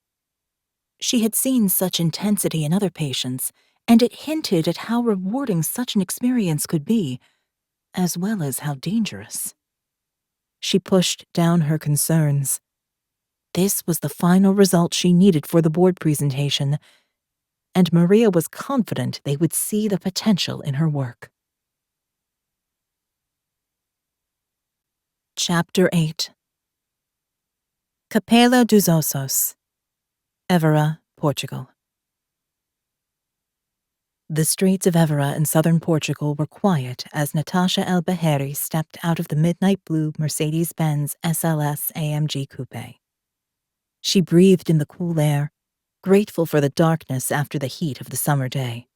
She had seen such intensity in other patients, and it hinted at how rewarding such an experience could be, as well as how dangerous. She pushed down her concerns. This was the final result she needed for the board presentation, and Maria was confident they would see the potential in her work. Chapter 8. Capela dos Ossos, Évora, Portugal. The streets of Évora in southern Portugal were quiet as Natasha El-Baheri stepped out of the midnight blue Mercedes-Benz SLS AMG Coupe. She breathed in the cool air, grateful for the darkness after the heat of the summer day.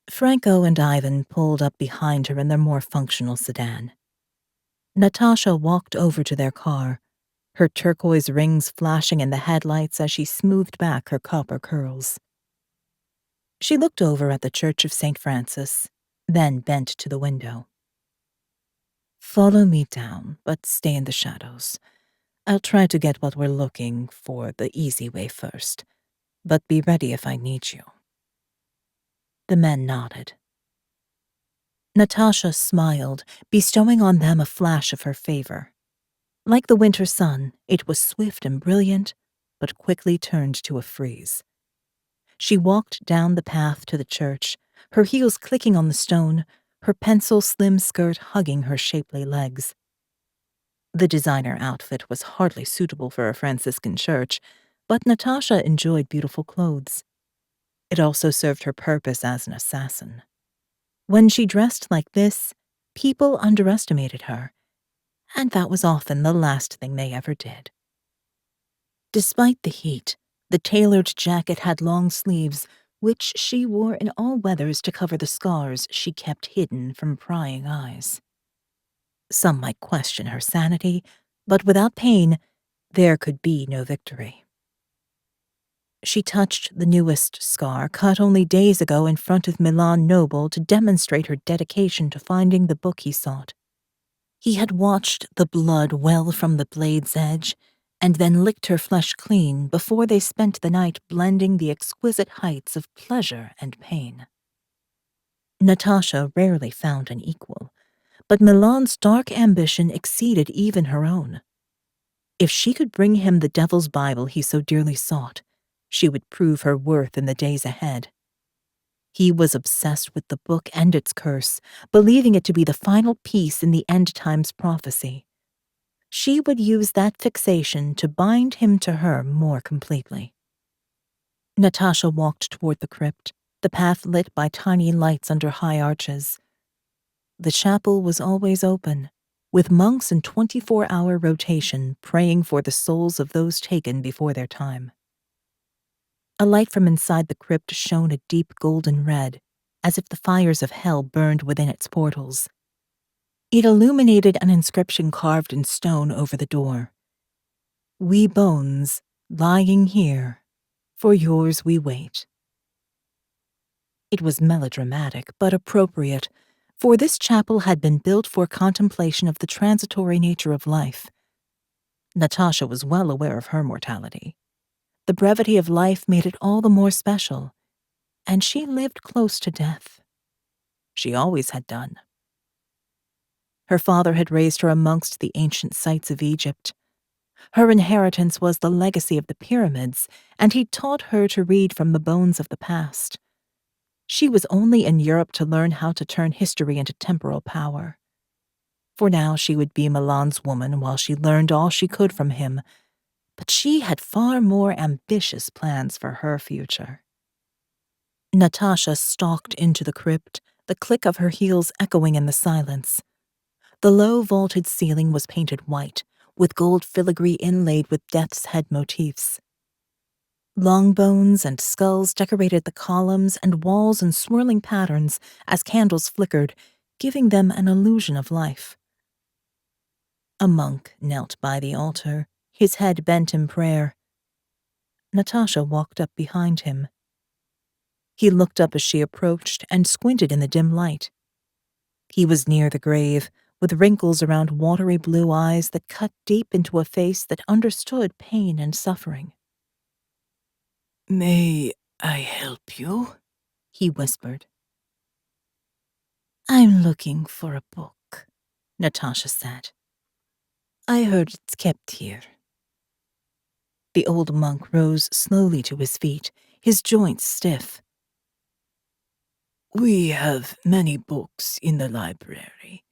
Franco and Ivan pulled up behind her in their more functional sedan. Natasha walked over to their car, her turquoise rings flashing in the headlights as she smoothed back her copper curls. She looked over at the Church of St. Francis, then bent to the window. "Follow me down, but stay in the shadows. I'll try to get what we're looking for the easy way first, but be ready if I need you." The men nodded. Natasha smiled, bestowing on them a flash of her favor. Like the winter sun, it was swift and brilliant, but quickly turned to a freeze. She walked down the path to the church, her heels clicking on the stone, her pencil-slim skirt hugging her shapely legs. The designer outfit was hardly suitable for a Franciscan church, but Natasha enjoyed beautiful clothes. It also served her purpose as an assassin. When she dressed like this, people underestimated her, and that was often the last thing they ever did. Despite the heat, the tailored jacket had long sleeves, which she wore in all weathers to cover the scars she kept hidden from prying eyes. Some might question her sanity, but without pain, there could be no victory. She touched the newest scar, cut only days ago in front of Milan Noble to demonstrate her dedication to finding the book he sought. He had watched the blood well from the blade's edge, and then licked her flesh clean before they spent the night blending the exquisite heights of pleasure and pain. Natasha rarely found an equal, but Milan's dark ambition exceeded even her own. If she could bring him the Devil's Bible he so dearly sought, she would prove her worth in the days ahead. He was obsessed with the book and its curse, believing it to be the final piece in the end times prophecy. She would use that fixation to bind him to her more completely. Natasha walked toward the crypt, the path lit by tiny lights under high arches. The chapel was always open, with monks in 24-hour rotation praying for the souls of those taken before their time. A light from inside the crypt shone a deep golden red, as if the fires of hell burned within its portals. It illuminated an inscription carved in stone over the door. "We bones, lying here, for yours we wait." It was melodramatic, but appropriate, for this chapel had been built for contemplation of the transitory nature of life. Natasha was well aware of her mortality. The brevity of life made it all the more special, and she lived close to death. She always had done. Her father had raised her amongst the ancient sites of Egypt. Her inheritance was the legacy of the pyramids, and he'd taught her to read from the bones of the past. She was only in Europe to learn how to turn history into temporal power. For now she would be Milan's woman while she learned all she could from him, but she had far more ambitious plans for her future. Natasha stalked into the crypt, the click of her heels echoing in the silence. The low vaulted ceiling was painted white, with gold filigree inlaid with death's head motifs. Long bones and skulls decorated the columns and walls in swirling patterns as candles flickered, giving them an illusion of life. A monk knelt by the altar, his head bent in prayer. Natasha walked up behind him. He looked up as she approached and squinted in the dim light. He was near the grave, with wrinkles around watery blue eyes that cut deep into a face that understood pain and suffering. "May I help you?" he whispered. "I'm looking for a book," Natasha said. "I heard it's kept here." The old monk rose slowly to his feet, his joints stiff. "We have many books in the library.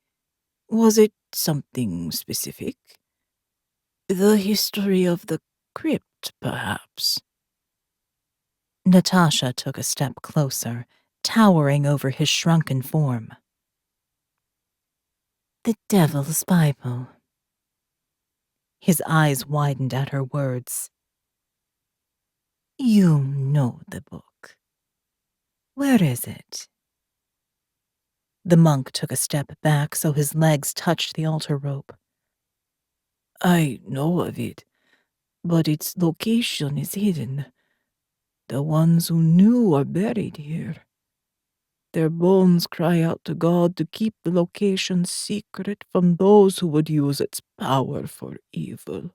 Was it something specific? The history of the crypt, perhaps?" Natasha took a step closer, towering over his shrunken form. "The Devil's Bible." His eyes widened at her words. "You know the book. Where is it?" The monk took a step back so his legs touched the altar rope. "I know of it, but its location is hidden. The ones who knew are buried here. Their bones cry out to God to keep the location secret from those who would use its power for evil."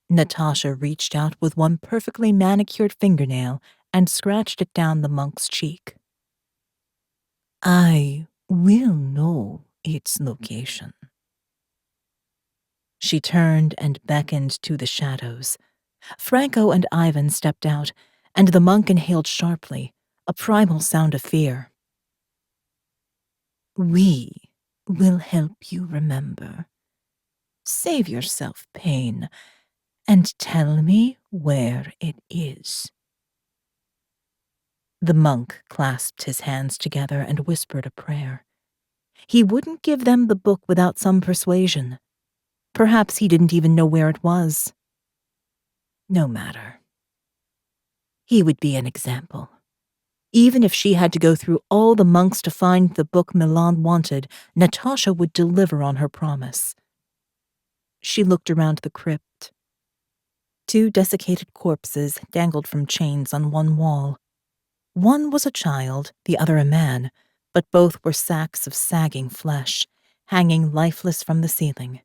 Natasha reached out with one perfectly manicured fingernail and scratched it down the monk's cheek. "I will know its location." She turned and beckoned to the shadows. Franco and Ivan stepped out, and the monk inhaled sharply, a primal sound of fear. "We will help you remember. Save yourself pain, and tell me where it is." The monk clasped his hands together and whispered a prayer. He wouldn't give them the book without some persuasion. Perhaps he didn't even know where it was. No matter. He would be an example. Even if she had to go through all the monks to find the book Milan wanted, Natasha would deliver on her promise. She looked around the crypt. 2 desiccated corpses dangled from chains on one wall. One was a child, the other a man, but both were sacks of sagging flesh, hanging lifeless from the ceiling.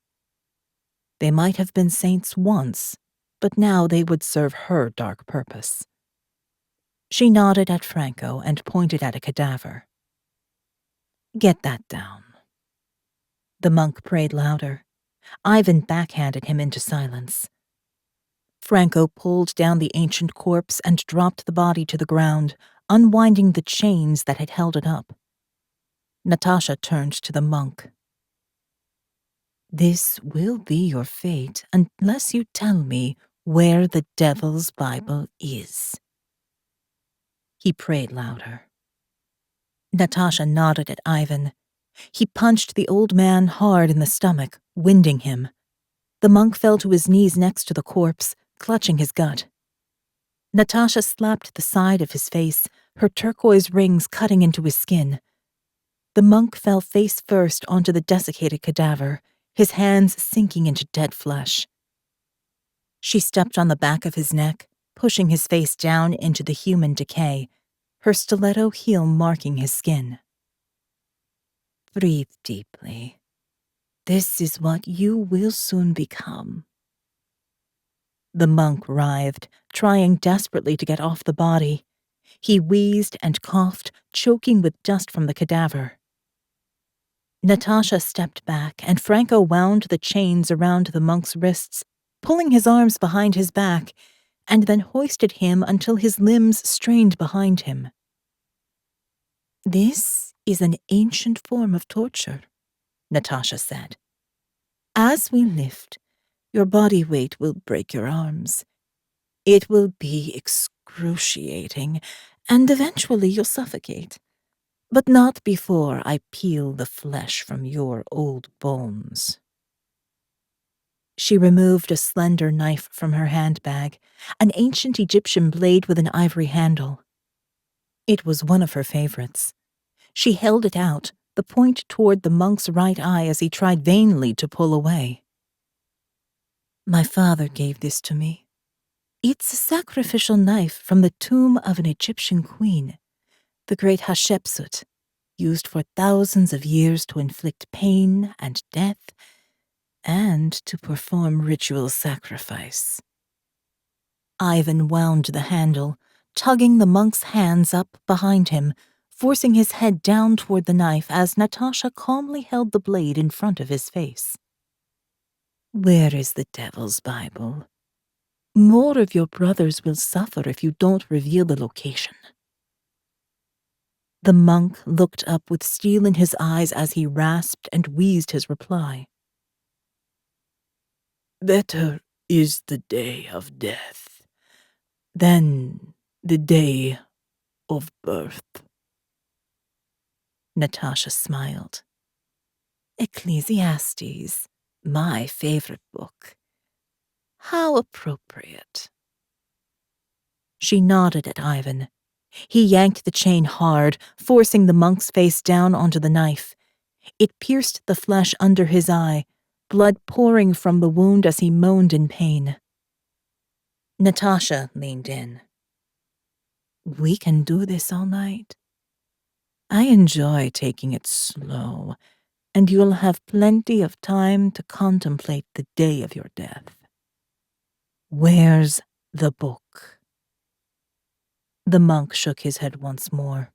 They might have been saints once, but now they would serve her dark purpose. She nodded at Franco and pointed at a cadaver. "Get that down." The monk prayed louder. Ivan backhanded him into silence. Franco pulled down the ancient corpse and dropped the body to the ground, unwinding the chains that had held it up. Natasha turned to the monk. "This will be your fate unless you tell me where the devil's Bible is." He prayed louder. Natasha nodded at Ivan. He punched the old man hard in the stomach, winding him. The monk fell to his knees next to the corpse, clutching his gut. Natasha slapped the side of his face, her turquoise rings cutting into his skin. The monk fell face first onto the desiccated cadaver, his hands sinking into dead flesh. She stepped on the back of his neck, pushing his face down into the human decay, her stiletto heel marking his skin. "Breathe deeply. This is what you will soon become." The monk writhed, trying desperately to get off the body. He wheezed and coughed, choking with dust from the cadaver. Natasha stepped back, and Franco wound the chains around the monk's wrists, pulling his arms behind his back, and then hoisted him until his limbs strained behind him. "This is an ancient form of torture," Natasha said. "As we lift, your body weight will break your arms. It will be excruciating, and eventually you'll suffocate. But not before I peel the flesh from your old bones." She removed a slender knife from her handbag, an ancient Egyptian blade with an ivory handle. It was one of her favorites. She held it out, the point toward the monk's right eye as he tried vainly to pull away. "My father gave this to me. It's a sacrificial knife from the tomb of an Egyptian queen, the great Hatshepsut, used for thousands of years to inflict pain and death, and to perform ritual sacrifice." Ivan wound the handle, tugging the monk's hands up behind him, forcing his head down toward the knife as Natasha calmly held the blade in front of his face. "Where is the devil's Bible? More of your brothers will suffer if you don't reveal the location." The monk looked up with steel in his eyes as he rasped and wheezed his reply. "Better is the day of death than the day of birth." Natasha smiled. "Ecclesiastes, my favorite book. How appropriate." She nodded at Ivan. He yanked the chain hard, forcing the monk's face down onto the knife. It pierced the flesh under his eye, blood pouring from the wound as he moaned in pain. Natasha leaned in. "We can do this all night. I enjoy taking it slow, and you'll have plenty of time to contemplate the day of your death. Where's the book?" The monk shook his head once more.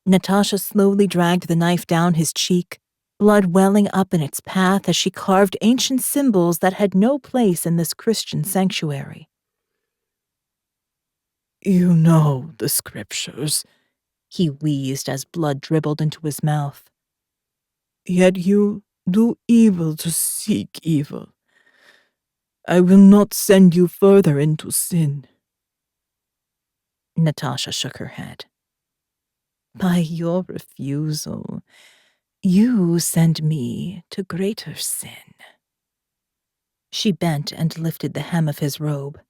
Natasha slowly dragged the knife down his cheek, blood welling up in its path as she carved ancient symbols that had no place in this Christian sanctuary. "You know the scriptures," he wheezed as blood dribbled into his mouth. "Yet you do evil to seek evil. I will not send you further into sin." Natasha shook her head. "By your refusal, you send me to greater sin." She bent and lifted the hem of his robe.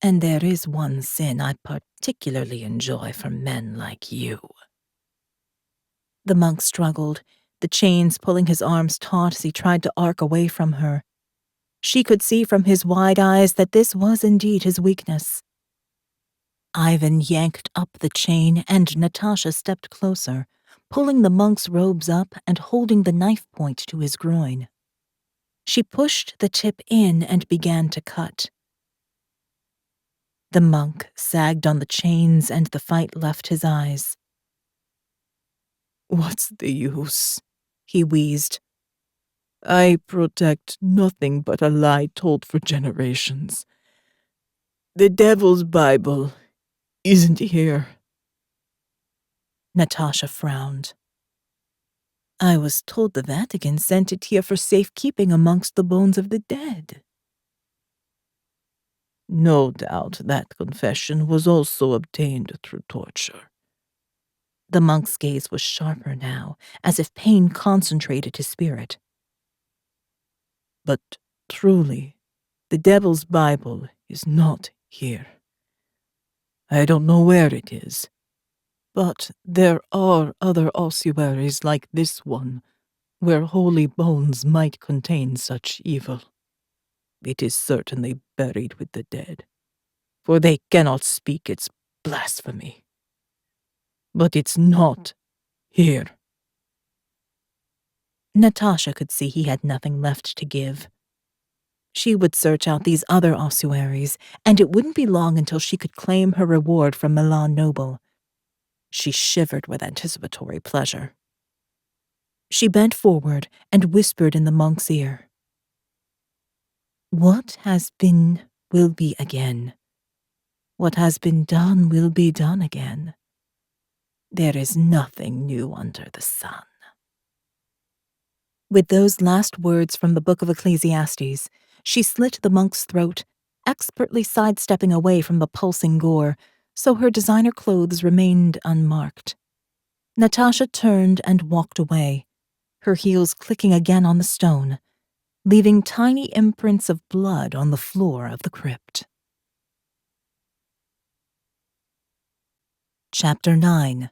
"And there is one sin I particularly enjoy from men like you." The monk struggled, the chains pulling his arms taut as he tried to arc away from her. She could see from his wide eyes that this was indeed his weakness. Ivan yanked up the chain, and Natasha stepped closer, pulling the monk's robes up and holding the knife point to his groin. She pushed the tip in and began to cut. The monk sagged on the chains and the fight left his eyes. "What's the use?" he wheezed. "I protect nothing but a lie told for generations. The Devil's Bible isn't here." Natasha frowned. "I was told the Vatican sent it here for safekeeping amongst the bones of the dead." "No doubt that confession was also obtained through torture." The monk's gaze was sharper now, as if pain concentrated his spirit. "But truly, the Devil's Bible is not here. I don't know where it is, but there are other ossuaries like this one, where holy bones might contain such evil. It is certainly buried with the dead, for they cannot speak its blasphemy. But it's not here." Natasha could see he had nothing left to give. She would search out these other ossuaries, and it wouldn't be long until she could claim her reward from Milan Noble. She shivered with anticipatory pleasure. She bent forward and whispered in the monk's ear. "What has been will be again. What has been done will be done again. There is nothing new under the sun." With those last words from the Book of Ecclesiastes, she slit the monk's throat, expertly sidestepping away from the pulsing gore, so her designer clothes remained unmarked. Natasha turned and walked away, her heels clicking again on the stone, leaving tiny imprints of blood on the floor of the crypt. Chapter 9.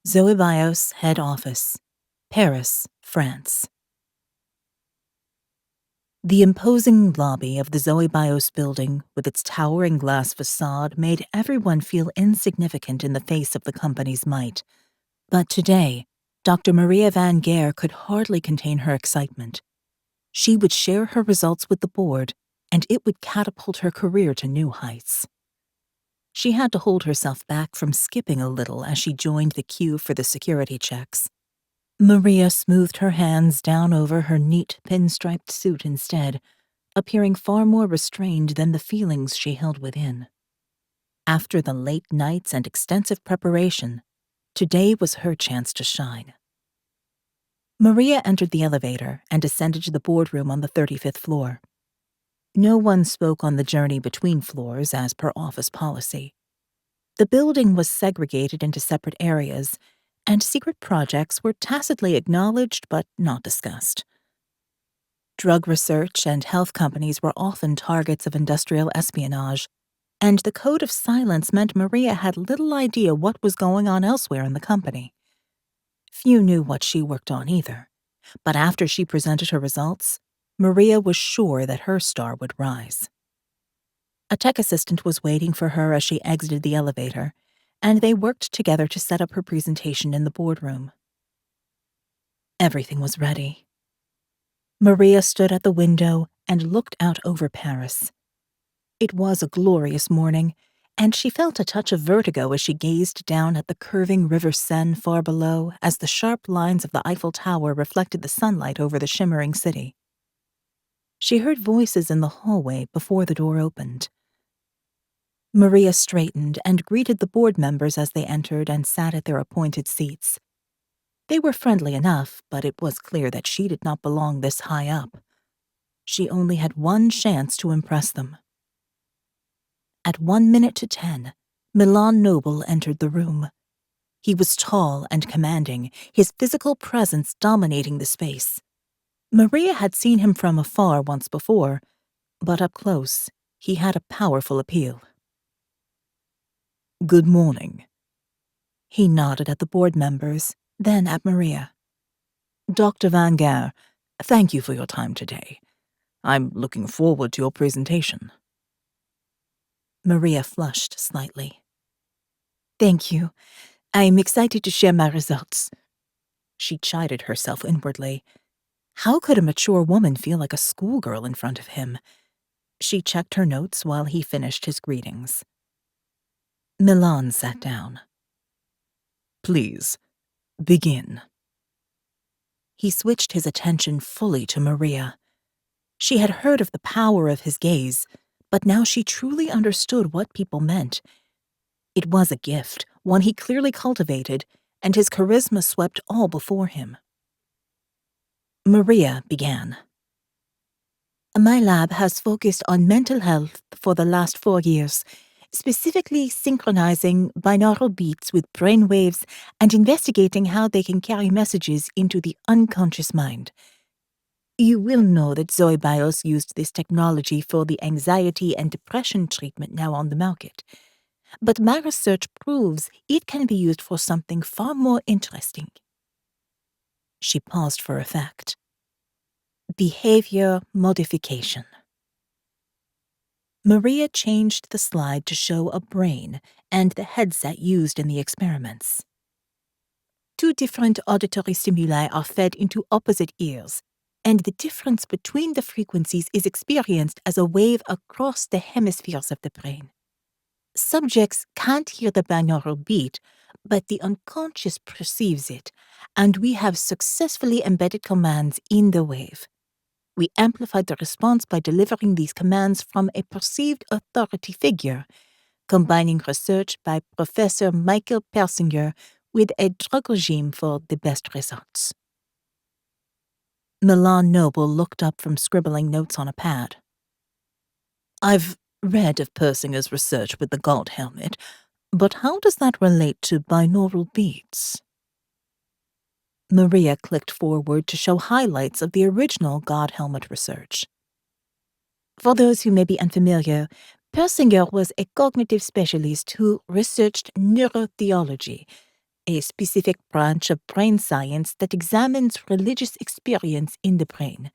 Zoe Bios Head Office, Paris, France. The imposing lobby of the Zoe Bios building, with its towering glass facade, made everyone feel insignificant in the face of the company's might. But today, Dr. Maria Van Geer could hardly contain her excitement. She would share her results with the board, and it would catapult her career to new heights. She had to hold herself back from skipping a little as she joined the queue for the security checks. Maria smoothed her hands down over her neat pinstriped suit instead, appearing far more restrained than the feelings she held within. After the late nights and extensive preparation, today was her chance to shine. Maria entered the elevator and ascended to the boardroom on the 35th floor. No one spoke on the journey between floors as per office policy. The building was segregated into separate areas, and secret projects were tacitly acknowledged but not discussed. Drug research and health companies were often targets of industrial espionage, and the code of silence meant Maria had little idea what was going on elsewhere in the company. Few knew what she worked on either, but after she presented her results, Maria was sure that her star would rise. A tech assistant was waiting for her as she exited the elevator, and they worked together to set up her presentation in the boardroom. Everything was ready. Maria stood at the window and looked out over Paris. It was a glorious morning, and she felt a touch of vertigo as she gazed down at the curving River Seine far below as the sharp lines of the Eiffel Tower reflected the sunlight over the shimmering city. She heard voices in the hallway before the door opened. Maria straightened and greeted the board members as they entered and sat at their appointed seats. They were friendly enough, but it was clear that she did not belong this high up. She only had one chance to impress them. At 1:10, Milan Noble entered the room. He was tall and commanding, his physical presence dominating the space. Maria had seen him from afar once before, but up close, he had a powerful appeal. "Good morning." He nodded at the board members, then at Maria. "Dr. Van Geer, thank you for your time today. I'm looking forward to your presentation." Maria flushed slightly. "Thank you. I'm excited to share my results." She chided herself inwardly. How could a mature woman feel like a schoolgirl in front of him? She checked her notes while he finished his greetings. Milan sat down. "Please, begin." He switched his attention fully to Maria. She had heard of the power of his gaze, but now she truly understood what people meant. It was a gift, one he clearly cultivated, and his charisma swept all before him. Maria began. "My lab has focused on mental health for the last 4 years, specifically synchronizing binaural beats with brain waves and investigating how they can carry messages into the unconscious mind. You will know that Zoe Bios used this technology for the anxiety and depression treatment now on the market. But my research proves it can be used for something far more interesting." She paused for effect. "Behavior modification." Maria changed the slide to show a brain and the headset used in the experiments. 2 different auditory stimuli are fed into opposite ears, and the difference between the frequencies is experienced as a wave across the hemispheres of the brain. Subjects can't hear the binaural beat, but the unconscious perceives it, and we have successfully embedded commands in the wave. We amplified the response by delivering these commands from a perceived authority figure, combining research by Professor Michael Persinger with a drug regime for the best results. Milan Noble looked up from scribbling notes on a pad. "I've read of Persinger's research with the God helmet, but how does that relate to binaural beats?" Maria clicked forward to show highlights of the original God helmet research. For those who may be unfamiliar, Persinger was a cognitive specialist who researched neurotheology, a specific branch of brain science that examines religious experience in the brain.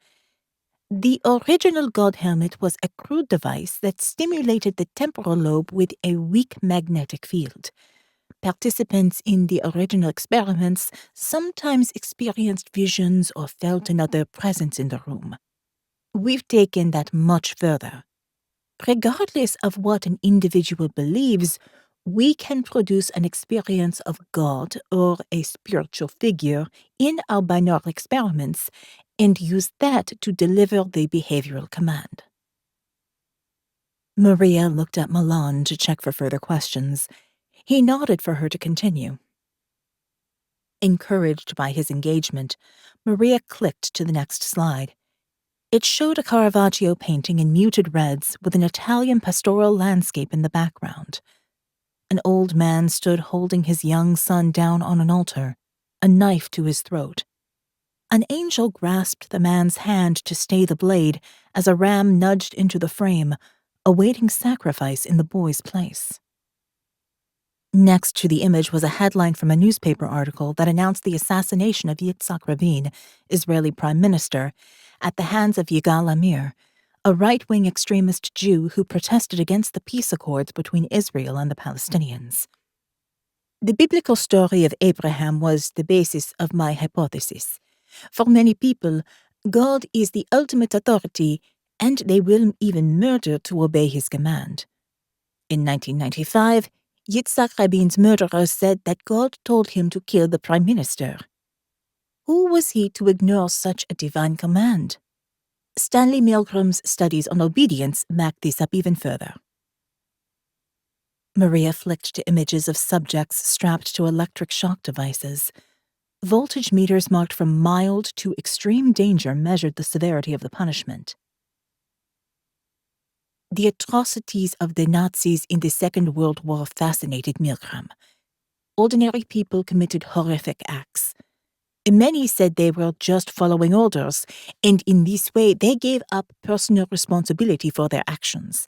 The original God helmet was a crude device that stimulated the temporal lobe with a weak magnetic field. Participants in the original experiments sometimes experienced visions or felt another presence in the room. We've taken that much further. Regardless of what an individual believes, we can produce an experience of God or a spiritual figure in our binaural experiments and use that to deliver the behavioral command. Maria looked at Milan to check for further questions. He nodded for her to continue. Encouraged by his engagement, Maria clicked to the next slide. It showed a Caravaggio painting in muted reds with an Italian pastoral landscape in the background. An old man stood holding his young son down on an altar, a knife to his throat. An angel grasped the man's hand to stay the blade as a ram nudged into the frame, awaiting sacrifice in the boy's place. Next to the image was a headline from a newspaper article that announced the assassination of Yitzhak Rabin, Israeli Prime Minister, at the hands of Yigal Amir, a right-wing extremist Jew who protested against the peace accords between Israel and the Palestinians. The biblical story of Abraham was the basis of my hypothesis. For many people, God is the ultimate authority, and they will even murder to obey his command. In 1995, Yitzhak Rabin's murderer said that God told him to kill the prime minister. Who was he to ignore such a divine command? Stanley Milgram's studies on obedience back this up even further. Maria flicked to images of subjects strapped to electric shock devices. Voltage meters marked from mild to extreme danger measured the severity of the punishment. The atrocities of the Nazis in the Second World War fascinated Milgram. Ordinary people committed horrific acts. Many said they were just following orders, and in this way they gave up personal responsibility for their actions.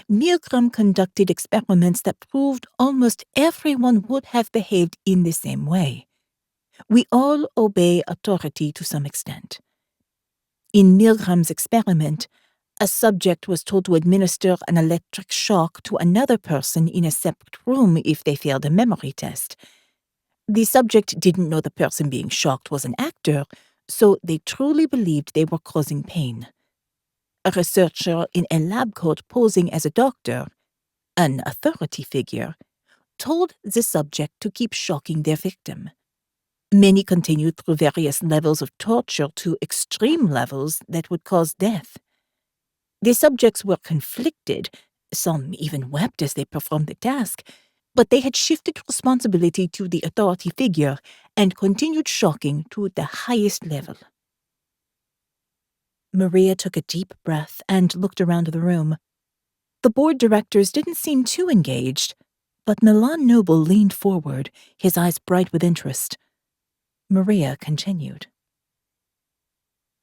Milgram conducted experiments that proved almost everyone would have behaved in the same way. We all obey authority to some extent. In Milgram's experiment, a subject was told to administer an electric shock to another person in a separate room if they failed a memory test. The subject didn't know the person being shocked was an actor, so they truly believed they were causing pain. A researcher in a lab coat posing as a doctor, an authority figure, told the subject to keep shocking their victim. Many continued through various levels of torture to extreme levels that would cause death. The subjects were conflicted, some even wept as they performed the task, but they had shifted responsibility to the authority figure and continued shocking to the highest level. Maria took a deep breath and looked around the room. The board directors didn't seem too engaged, but Milan Noble leaned forward, his eyes bright with interest. Maria continued.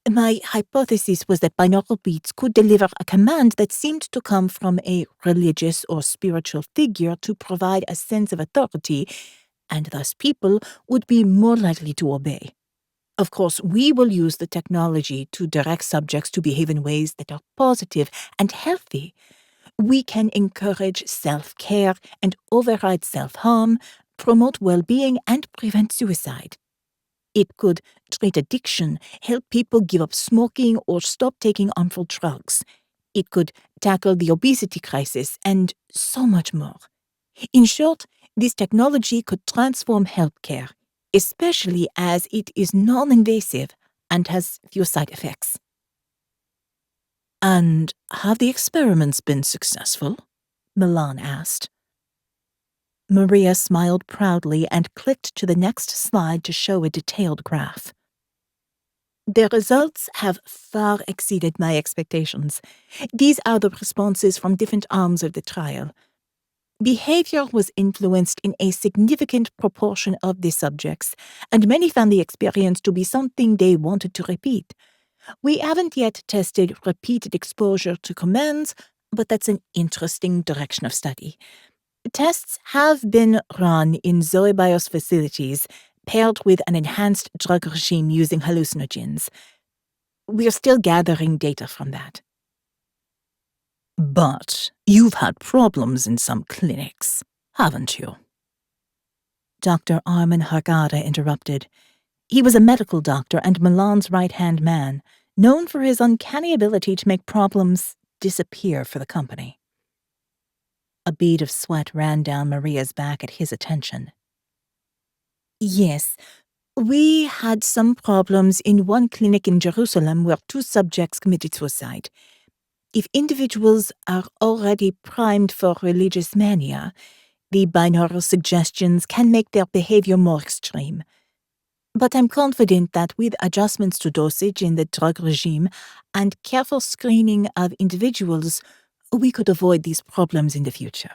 My hypothesis was that binaural beats could deliver a command that seemed to come from a religious or spiritual figure to provide a sense of authority, and thus people would be more likely to obey. Of course, we will use the technology to direct subjects to behave in ways that are positive and healthy. We can encourage self-care and override self-harm, promote well-being, and prevent suicide. It could treat addiction, help people give up smoking or stop taking harmful drugs. It could tackle the obesity crisis, and so much more. In short, this technology could transform healthcare, especially as it is non-invasive and has few side effects. And have the experiments been successful? Milan asked. Maria smiled proudly and clicked to the next slide to show a detailed graph. The results have far exceeded my expectations. These are the responses from different arms of the trial. Behavior was influenced in a significant proportion of the subjects, and many found the experience to be something they wanted to repeat. We haven't yet tested repeated exposure to commands, but that's an interesting direction of study. Tests have been run in Zoebios facilities, paired with an enhanced drug regime using hallucinogens. We're still gathering data from that. But you've had problems in some clinics, haven't you? Dr. Armin Hargada interrupted. He was a medical doctor and Milan's right-hand man, known for his uncanny ability to make problems disappear for the company. A bead of sweat ran down Maria's back at his attention. Yes, we had some problems in one clinic in Jerusalem where 2 subjects committed suicide. If individuals are already primed for religious mania, the binaural suggestions can make their behavior more extreme. But I'm confident that with adjustments to dosage in the drug regime and careful screening of individuals, we could avoid these problems in the future.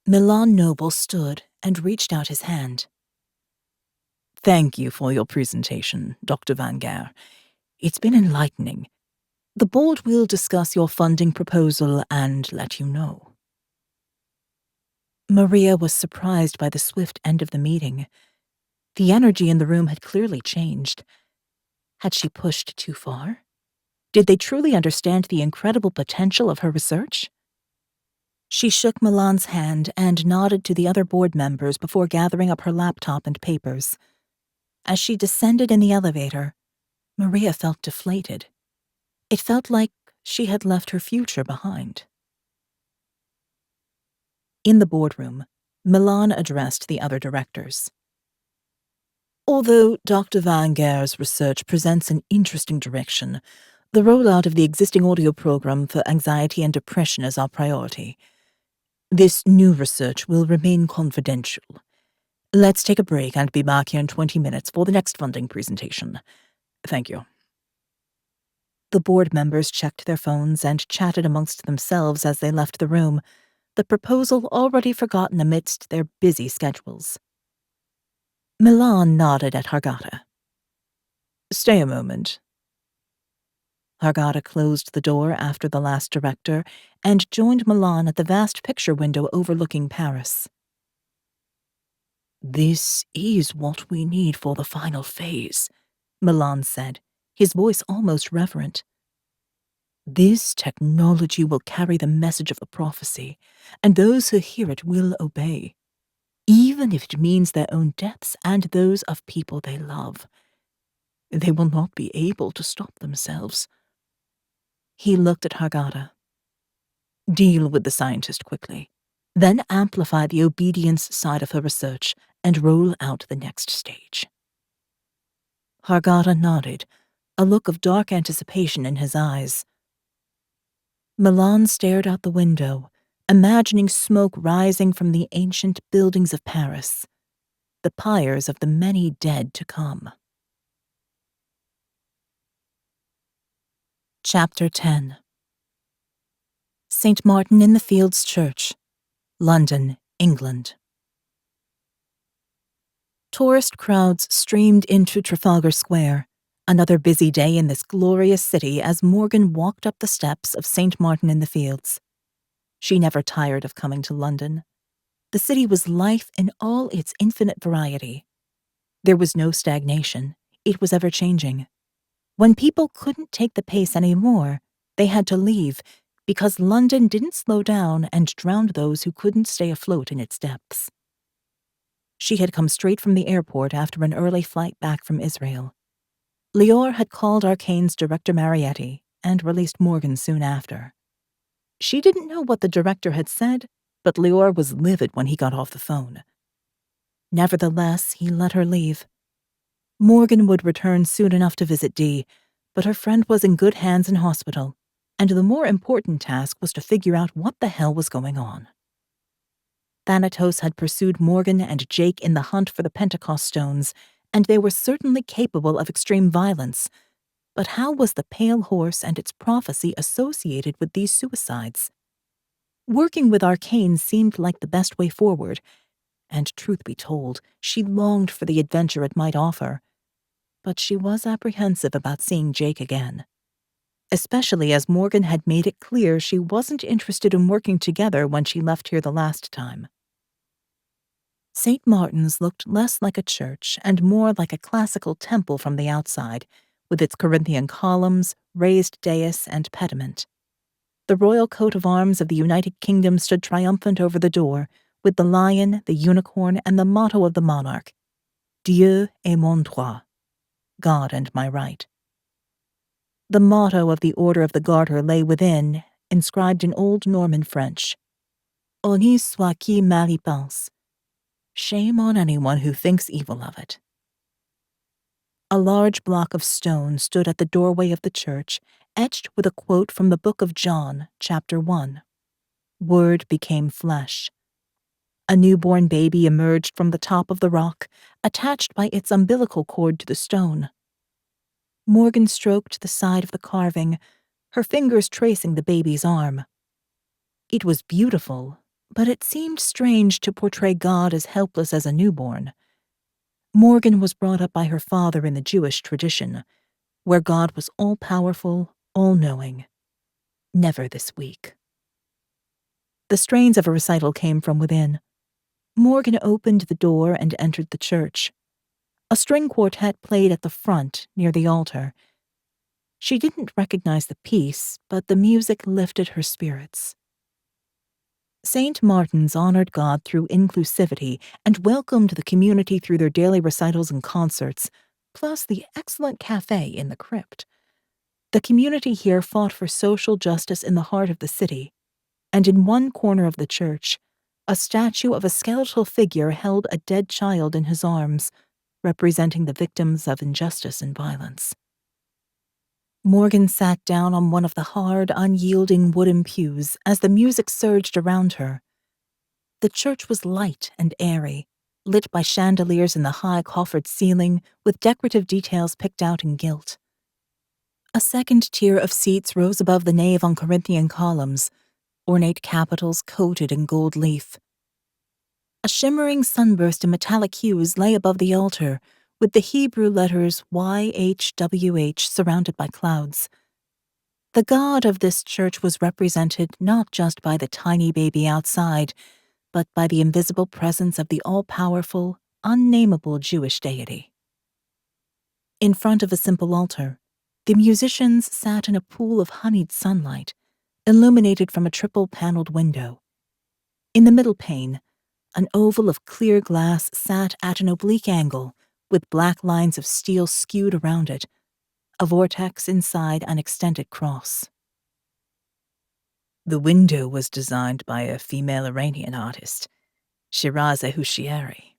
Milan Noble stood and reached out his hand. Thank you for your presentation, Dr. Van Gaer. It's been enlightening. The board will discuss your funding proposal and let you know. Maria was surprised by the swift end of the meeting. The energy in the room had clearly changed. Had she pushed too far? Did they truly understand the incredible potential of her research? She shook Milan's hand and nodded to the other board members before gathering up her laptop and papers. As she descended in the elevator, Maria felt deflated. It felt like she had left her future behind. In the boardroom, Milan addressed the other directors. Although Dr. Van Gaer's research presents an interesting direction, the rollout of the existing audio program for anxiety and depression is our priority. This new research will remain confidential. Let's take a break and be back here in 20 minutes for the next funding presentation. Thank you. The board members checked their phones and chatted amongst themselves as they left the room, the proposal already forgotten amidst their busy schedules. Milan nodded at Hargada. Stay a moment. Hargada closed the door after the last director and joined Milan at the vast picture window overlooking Paris. This is what we need for the final phase, Milan said, his voice almost reverent. This technology will carry the message of the prophecy, and those who hear it will obey, even if it means their own deaths and those of people they love. They will not be able to stop themselves. He looked at Hargada. Deal with the scientist quickly. Then amplify the obedience side of her research and roll out the next stage. Hargada nodded, a look of dark anticipation in his eyes. Milan stared out the window, imagining smoke rising from the ancient buildings of Paris, the pyres of the many dead to come. Chapter 10. St. Martin in the Fields Church, London, England. Tourist crowds streamed into Trafalgar Square, another busy day in this glorious city as Morgan walked up the steps of St. Martin in the Fields. She never tired of coming to London. The city was life in all its infinite variety. There was no stagnation. It was ever-changing. When people couldn't take the pace anymore, they had to leave, because London didn't slow down and drowned those who couldn't stay afloat in its depths. She had come straight from the airport after an early flight back from Israel. Lior had called ARKANE's director Marietti and released Morgan soon after. She didn't know what the director had said, but Lior was livid when he got off the phone. Nevertheless, he let her leave. Morgan would return soon enough to visit Dee, but her friend was in good hands in hospital, and the more important task was to figure out what the hell was going on. Thanatos had pursued Morgan and Jake in the hunt for the Pentecost stones, and they were certainly capable of extreme violence. But how was the Pale Horse and its prophecy associated with these suicides? Working with ARKANE seemed like the best way forward, and truth be told, she longed for the adventure it might offer. But she was apprehensive about seeing Jake again, especially as Morgan had made it clear she wasn't interested in working together when she left here the last time. St. Martin's looked less like a church and more like a classical temple from the outside, with its Corinthian columns, raised dais, and pediment. The royal coat of arms of the United Kingdom stood triumphant over the door, with the lion, the unicorn, and the motto of the monarch, Dieu est mon droit, God and my right. The motto of the Order of the Garter lay within, inscribed in Old Norman French, Honni soit qui mal y pense. Shame on anyone who thinks evil of it. A large block of stone stood at the doorway of the church, etched with a quote from the book of John, chapter 1. Word became flesh. A newborn baby emerged from the top of the rock, attached by its umbilical cord to the stone. Morgan stroked the side of the carving, her fingers tracing the baby's arm. It was beautiful, but it seemed strange to portray God as helpless as a newborn. Morgan was brought up by her father in the Jewish tradition, where God was all-powerful, all-knowing. Never this weak. The strains of a recital came from within. Morgan opened the door and entered the church. A string quartet played at the front, near the altar. She didn't recognize the piece, but the music lifted her spirits. St. Martin's honored God through inclusivity and welcomed the community through their daily recitals and concerts, plus the excellent cafe in the Crypt. The community here fought for social justice in the heart of the city, and in one corner of the church, a statue of a skeletal figure held a dead child in his arms, representing the victims of injustice and violence. Morgan sat down on one of the hard, unyielding wooden pews as the music surged around her. The church was light and airy, lit by chandeliers in the high coffered ceiling with decorative details picked out in gilt. A second tier of seats rose above the nave on Corinthian columns, ornate capitals coated in gold leaf. A shimmering sunburst in metallic hues lay above the altar, with the Hebrew letters YHWH surrounded by clouds. The God of this church was represented not just by the tiny baby outside, but by the invisible presence of the all-powerful, unnameable Jewish deity. In front of a simple altar, the musicians sat in a pool of honeyed sunlight, illuminated from a triple-paneled window. In the middle pane, an oval of clear glass sat at an oblique angle, with black lines of steel skewed around it, a vortex inside an extended cross. The window was designed by a female Iranian artist, Shiraza Hushiari.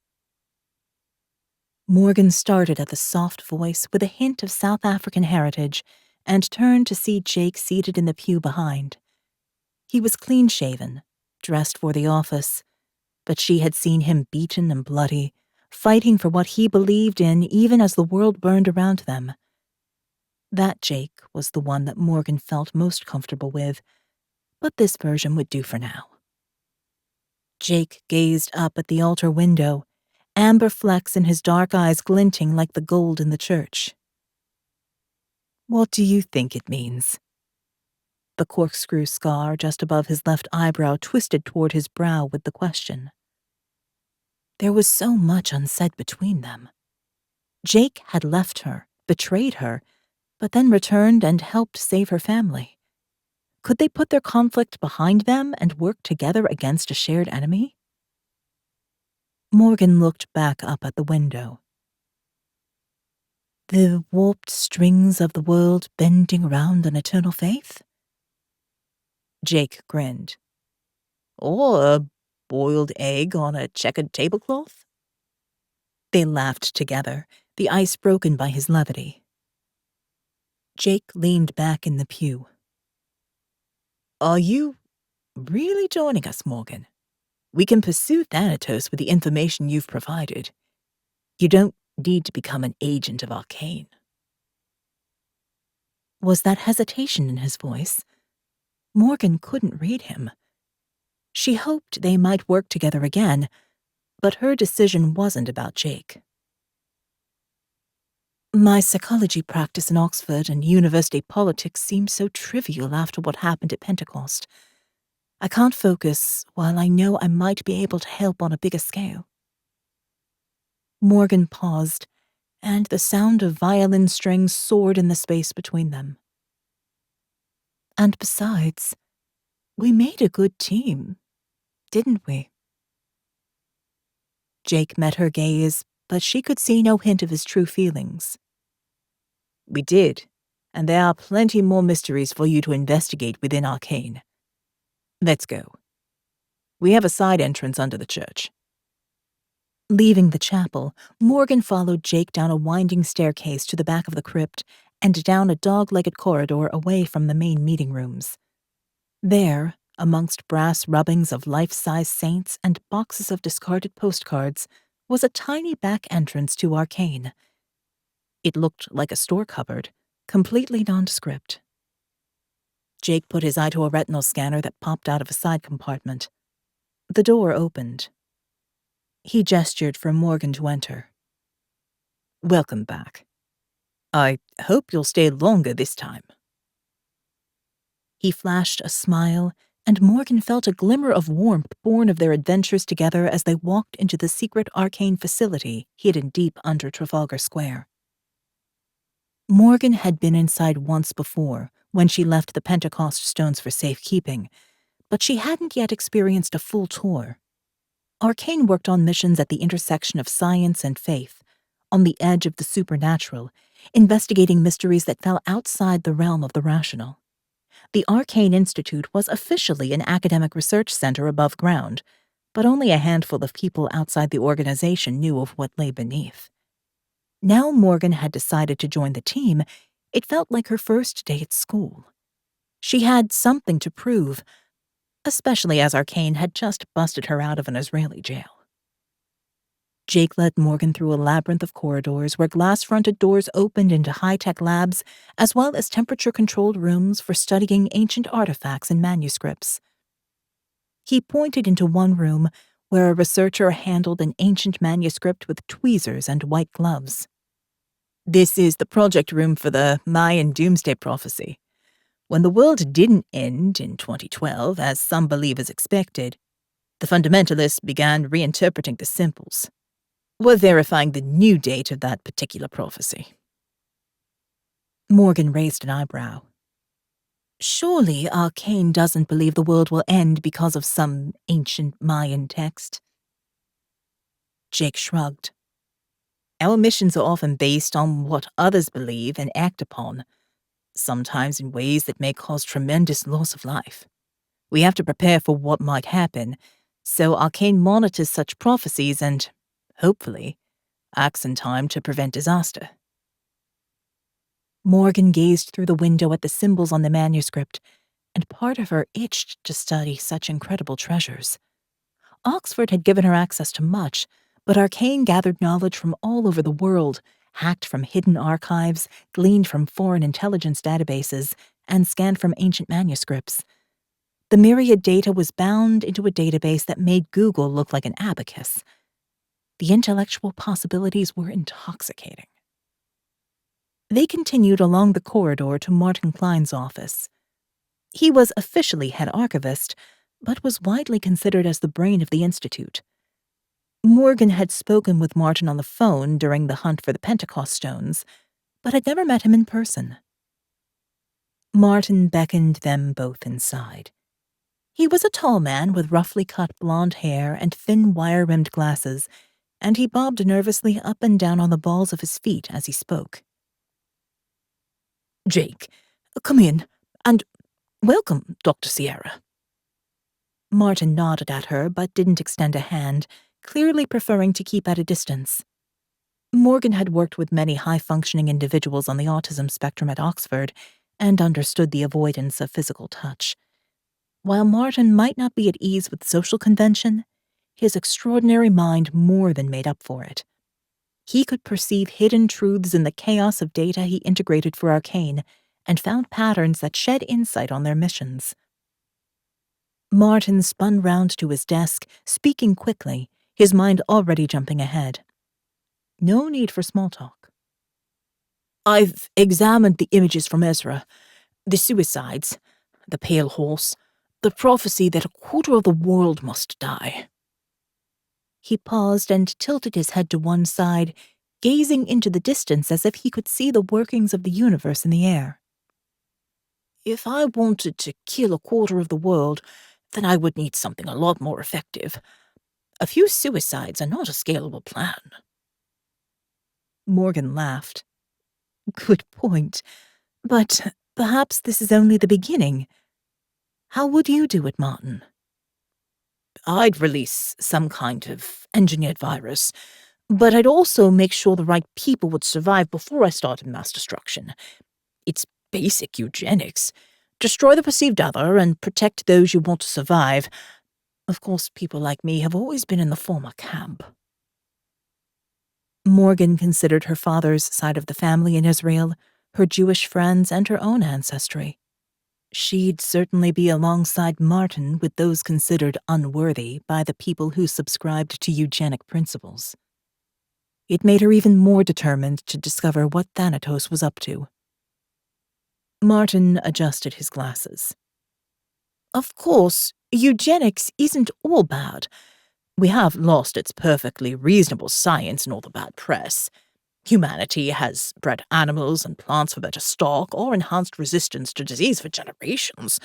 Morgan started at the soft voice with a hint of South African heritage and turned to see Jake seated in the pew behind. He was clean-shaven, dressed for the office, but she had seen him beaten and bloody, fighting for what he believed in even as the world burned around them. That Jake was the one that Morgan felt most comfortable with, but this version would do for now. Jake gazed up at the altar window, amber flecks in his dark eyes glinting like the gold in the church. "What do you think it means?" The corkscrew scar just above his left eyebrow twisted toward his brow with the question. There was so much unsaid between them. Jake had left her, betrayed her, but then returned and helped save her family. Could they put their conflict behind them and work together against a shared enemy? Morgan looked back up at the window. The warped strings of the world bending around an eternal faith? Jake grinned. Or a boiled egg on a checkered tablecloth? They laughed together, the ice broken by his levity. Jake leaned back in the pew. Are you really joining us, Morgan? We can pursue Thanatos with the information you've provided. You don't need to become an agent of ARKANE. Was that hesitation in his voice? Morgan couldn't read him. She hoped they might work together again, but her decision wasn't about Jake. My psychology practice in Oxford and university politics seems so trivial after what happened at Pentecost. I can't focus while I know I might be able to help on a bigger scale. Morgan paused, and the sound of violin strings soared in the space between them. And besides, we made a good team, didn't we? Jake met her gaze, but she could see no hint of his true feelings. We did, and there are plenty more mysteries for you to investigate within ARKANE. Let's go. We have a side entrance under the church. Leaving the chapel, Morgan followed Jake down a winding staircase to the back of the crypt and down a dog-legged corridor away from the main meeting rooms. There, amongst brass rubbings of life-size saints and boxes of discarded postcards, was a tiny back entrance to ARKANE. It looked like a store cupboard, completely nondescript. Jake put his eye to a retinal scanner that popped out of a side compartment. The door opened. He gestured for Morgan to enter. Welcome back. I hope you'll stay longer this time. He flashed a smile, and Morgan felt a glimmer of warmth born of their adventures together as they walked into the secret ARKANE facility hidden deep under Trafalgar Square. Morgan had been inside once before, when she left the Pentecost stones for safekeeping, but she hadn't yet experienced a full tour. ARKANE worked on missions at the intersection of science and faith, on the edge of the supernatural, investigating mysteries that fell outside the realm of the rational. The ARKANE Institute was officially an academic research center above ground, but only a handful of people outside the organization knew of what lay beneath. Now Morgan had decided to join the team, it felt like her first day at school. She had something to prove, especially as ARKANE had just busted her out of an Israeli jail. Jake led Morgan through a labyrinth of corridors where glass-fronted doors opened into high-tech labs, as well as temperature-controlled rooms for studying ancient artifacts and manuscripts. He pointed into one room where a researcher handled an ancient manuscript with tweezers and white gloves. This is the project room for the Mayan doomsday prophecy. When the world didn't end in 2012, as some believers expected, the fundamentalists began reinterpreting the symbols. We're verifying the new date of that particular prophecy. Morgan raised an eyebrow. Surely ARKANE doesn't believe the world will end because of some ancient Mayan text. Jake shrugged. Our missions are often based on what others believe and act upon, sometimes in ways that may cause tremendous loss of life. We have to prepare for what might happen, so ARKANE monitors such prophecies and, hopefully, acts in time to prevent disaster. Morgan gazed through the window at the symbols on the manuscript, and part of her itched to study such incredible treasures. Oxford had given her access to much, but ARKANE gathered knowledge from all over the world, hacked from hidden archives, gleaned from foreign intelligence databases, and scanned from ancient manuscripts. The myriad data was bound into a database that made Google look like an abacus. The intellectual possibilities were intoxicating. They continued along the corridor to Martin Klein's office. He was officially head archivist, but was widely considered as the brain of the institute. Morgan had spoken with Martin on the phone during the hunt for the Pentecost stones, but had never met him in person. Martin beckoned them both inside. He was a tall man with roughly cut blonde hair and thin wire-rimmed glasses, and he bobbed nervously up and down on the balls of his feet as he spoke. "Jake, come in, and welcome, Dr. Sierra." Martin nodded at her but didn't extend a hand, clearly preferring to keep at a distance. Morgan had worked with many high-functioning individuals on the autism spectrum at Oxford and understood the avoidance of physical touch. While Martin might not be at ease with social convention, his extraordinary mind more than made up for it. He could perceive hidden truths in the chaos of data he integrated for ARKANE and found patterns that shed insight on their missions. Martin spun round to his desk, speaking quickly, his mind already jumping ahead. No need for small talk. "I've examined the images from Ezra, the suicides, the pale horse, the prophecy that a quarter of the world must die." He paused and tilted his head to one side, gazing into the distance as if he could see the workings of the universe in the air. "If I wanted to kill a quarter of the world, then I would need something a lot more effective. A few suicides are not a scalable plan." Morgan laughed. "Good point. But perhaps this is only the beginning. How would you do it, Martin?" "I'd release some kind of engineered virus, but I'd also make sure the right people would survive before I started mass destruction. It's basic eugenics. Destroy the perceived other and protect those you want to survive. Of course, people like me have always been in the former camp." Morgan considered her father's side of the family in Israel, her Jewish friends, and her own ancestry. She'd certainly be alongside Martin with those considered unworthy by the people who subscribed to eugenic principles. It made her even more determined to discover what Thanatos was up to. Martin adjusted his glasses. "Of course, eugenics isn't all bad. We have lost its perfectly reasonable science in all the bad press. Humanity has bred animals and plants for better stock or enhanced resistance to disease for generations.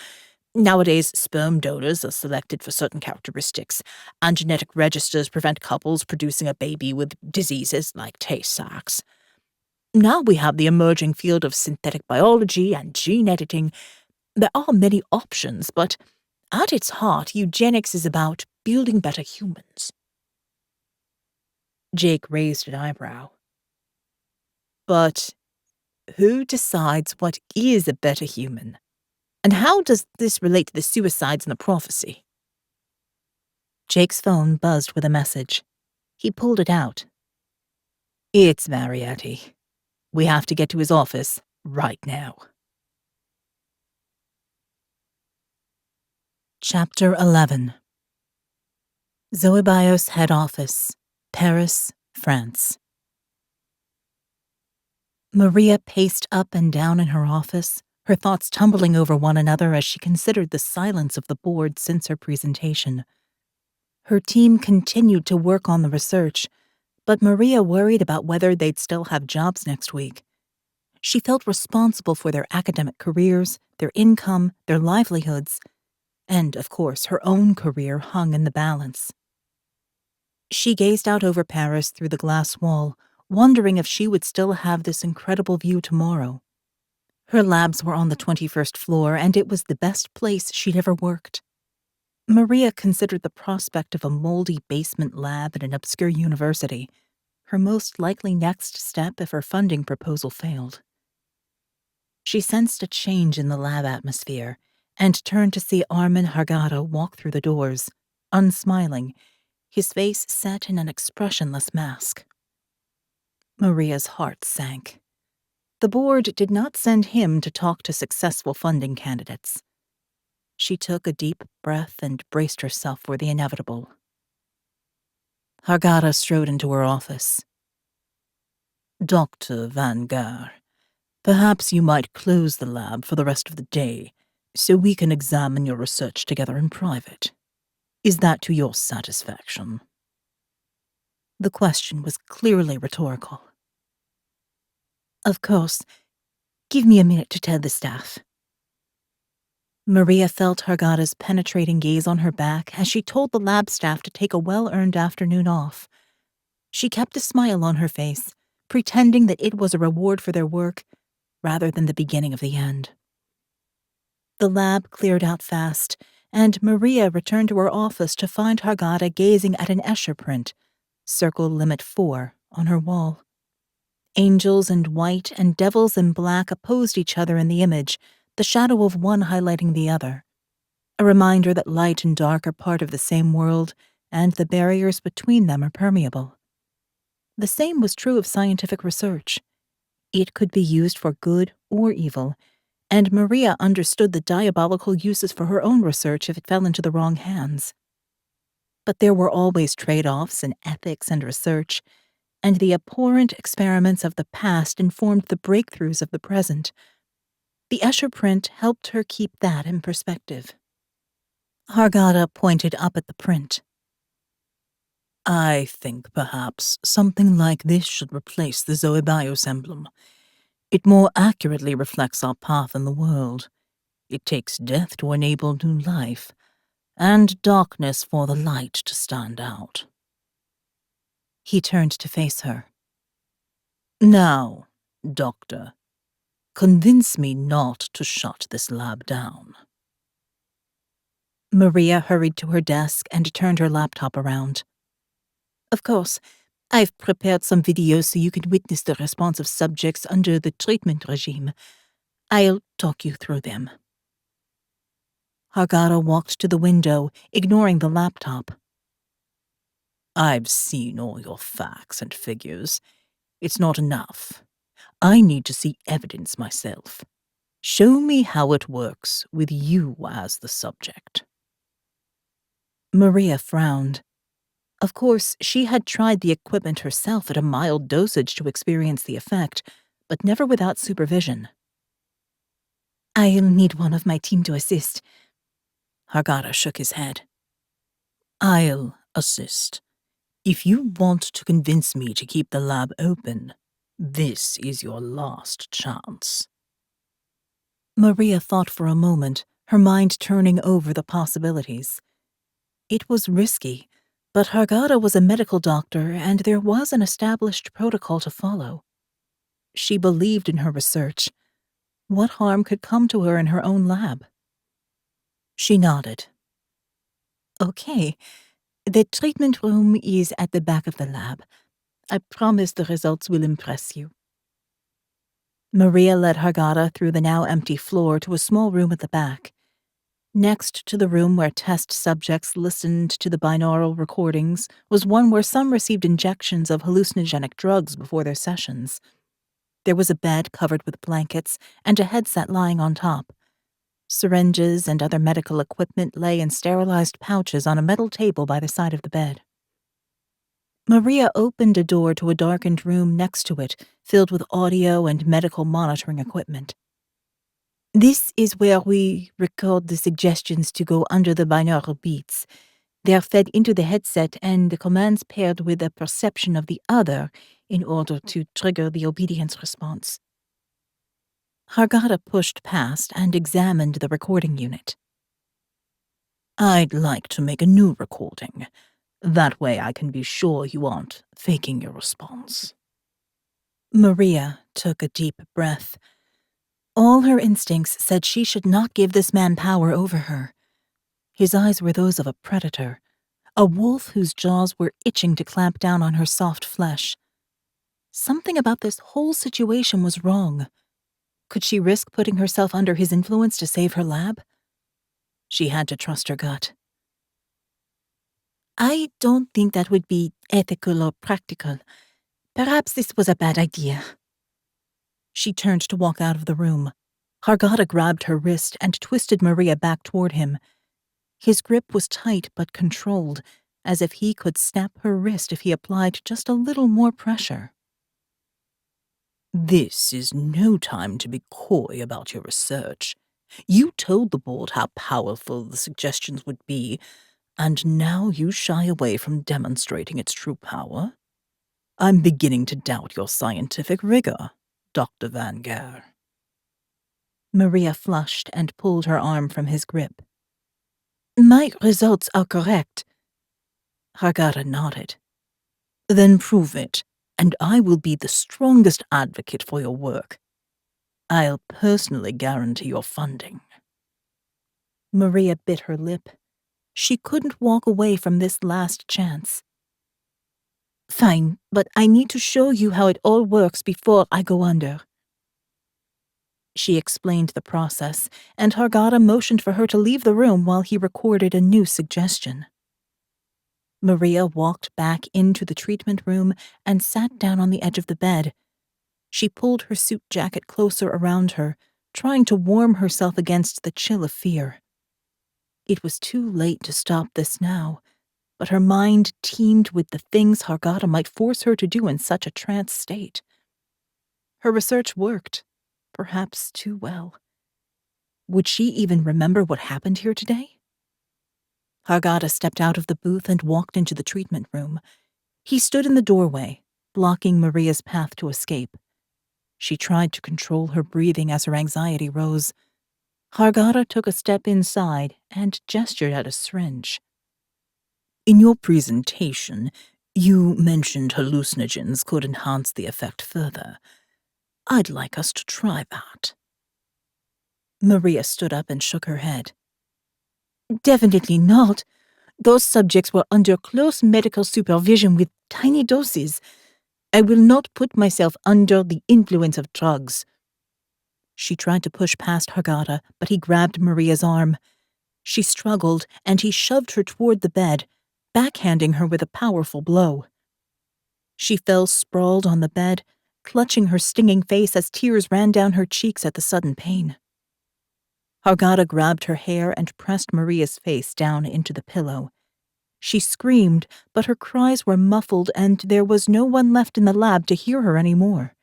Nowadays, sperm donors are selected for certain characteristics, and genetic registers prevent couples producing a baby with diseases like Tay-Sachs. Now we have the emerging field of synthetic biology and gene editing. There are many options, but at its heart, eugenics is about building better humans." Jake raised an eyebrow. "But who decides what is a better human? And how does this relate to the suicides and the prophecy?" Jake's phone buzzed with a message. He pulled it out. "It's Marietti. We have to get to his office right now." Chapter 11. Zoebios head office, Paris, France. Maria paced up and down in her office, her thoughts tumbling over one another as she considered the silence of the board since her presentation. Her team continued to work on the research, but Maria worried about whether they'd still have jobs next week. She felt responsible for their academic careers, their income, their livelihoods, and, of course, her own career hung in the balance. She gazed out over Paris through the glass wall, wondering if she would still have this incredible view tomorrow. Her labs were on the 21st floor, and it was the best place she'd ever worked. Maria considered the prospect of a moldy basement lab at an obscure university her most likely next step if her funding proposal failed. She sensed a change in the lab atmosphere and turned to see Armin Hargata walk through the doors, unsmiling, his face set in an expressionless mask. Maria's heart sank. The board did not send him to talk to successful funding candidates. She took a deep breath and braced herself for the inevitable. Hargata strode into her office. Dr. Van Gaar, perhaps you might close the lab for the rest of the day, so we can examine your research together in private. Is that to your satisfaction? The question was clearly rhetorical. Of course. Give me a minute to tell the staff. Maria felt Hargata's penetrating gaze on her back as she told the lab staff to take a well-earned afternoon off. She kept a smile on her face, pretending that it was a reward for their work, rather than the beginning of the end. The lab cleared out fast, and Maria returned to her office to find Hargata gazing at an Escher print, Circle Limit 4, on her wall. Angels in white and devils in black opposed each other in the image, the shadow of one highlighting the other. A reminder that light and dark are part of the same world, and the barriers between them are permeable. The same was true of scientific research. It could be used for good or evil, and Maria understood the diabolical uses for her own research if it fell into the wrong hands. But there were always trade-offs in ethics and research, and the abhorrent experiments of the past informed the breakthroughs of the present. The Escher print helped her keep that in perspective. Hargata pointed up at the print. I think perhaps something like this should replace the Zoebios emblem. It more accurately reflects our path in the world. It takes death to enable new life, and darkness for the light to stand out. He turned to face her. Now, Doctor, convince me not to shut this lab down. Maria hurried to her desk and turned her laptop around. Of course, I've prepared some videos so you can witness the response of subjects under the treatment regime. I'll talk you through them. Hargata walked to the window, ignoring the laptop. I've seen all your facts and figures. It's not enough. I need to see evidence myself. Show me how it works with you as the subject. Maria frowned. Of course, she had tried the equipment herself at a mild dosage to experience the effect, but never without supervision. I'll need one of my team to assist. Hargata shook his head. I'll assist. If you want to convince me to keep the lab open, this is your last chance. Maria thought for a moment, her mind turning over the possibilities. It was risky, but Hargata was a medical doctor and there was an established protocol to follow. She believed in her research. What harm could come to her in her own lab? She nodded. Okay, the treatment room is at the back of the lab. I promise the results will impress you. Maria led Hargata through the now empty floor to a small room at the back. Next to the room where test subjects listened to the binaural recordings was one where some received injections of hallucinogenic drugs before their sessions. There was a bed covered with blankets and a headset lying on top. Syringes and other medical equipment lay in sterilized pouches on a metal table by the side of the bed. Maria opened a door to a darkened room next to it, filled with audio and medical monitoring equipment. This is where we record the suggestions to go under the binaural beats. They are fed into the headset and the commands paired with a perception of the other in order to trigger the obedience response. Hargata pushed past and examined the recording unit. I'd like to make a new recording. That way I can be sure you aren't faking your response. Maria took a deep breath. All her instincts said she should not give this man power over her. His eyes were those of a predator, a wolf whose jaws were itching to clamp down on her soft flesh. Something about this whole situation was wrong. Could she risk putting herself under his influence to save her lab? She had to trust her gut. I don't think that would be ethical or practical. Perhaps this was a bad idea. She turned to walk out of the room. Hargata grabbed her wrist and twisted Maria back toward him. His grip was tight but controlled, as if he could snap her wrist if he applied just a little more pressure. This is no time to be coy about your research. You told the board how powerful the suggestions would be, and now you shy away from demonstrating its true power? I'm beginning to doubt your scientific rigor, Dr. Van Gare. Maria flushed and pulled her arm from his grip. My results are correct. Hargata nodded. Then prove it, and I will be the strongest advocate for your work. I'll personally guarantee your funding. Maria bit her lip. She couldn't walk away from this last chance. Fine, but I need to show you how it all works before I go under. She explained the process, and Hargata motioned for her to leave the room while he recorded a new suggestion. Maria walked back into the treatment room and sat down on the edge of the bed. She pulled her suit jacket closer around her, trying to warm herself against the chill of fear. It was too late to stop this now, but her mind teemed with the things Hargata might force her to do in such a trance state. Her research worked, perhaps too well. Would she even remember what happened here today? Hargata stepped out of the booth and walked into the treatment room. He stood in the doorway, blocking Maria's path to escape. She tried to control her breathing as her anxiety rose. Hargata took a step inside and gestured at a syringe. In your presentation, you mentioned hallucinogens could enhance the effect further. I'd like us to try that. Maria stood up and shook her head. Definitely not. Those subjects were under close medical supervision with tiny doses. I will not put myself under the influence of drugs. She tried to push past Hargata, but he grabbed Maria's arm. She struggled, and he shoved her toward the bed, backhanding her with a powerful blow. She fell sprawled on the bed, clutching her stinging face as tears ran down her cheeks at the sudden pain. Hargata grabbed her hair and pressed Maria's face down into the pillow. She screamed, but her cries were muffled and there was no one left in the lab to hear her anymore.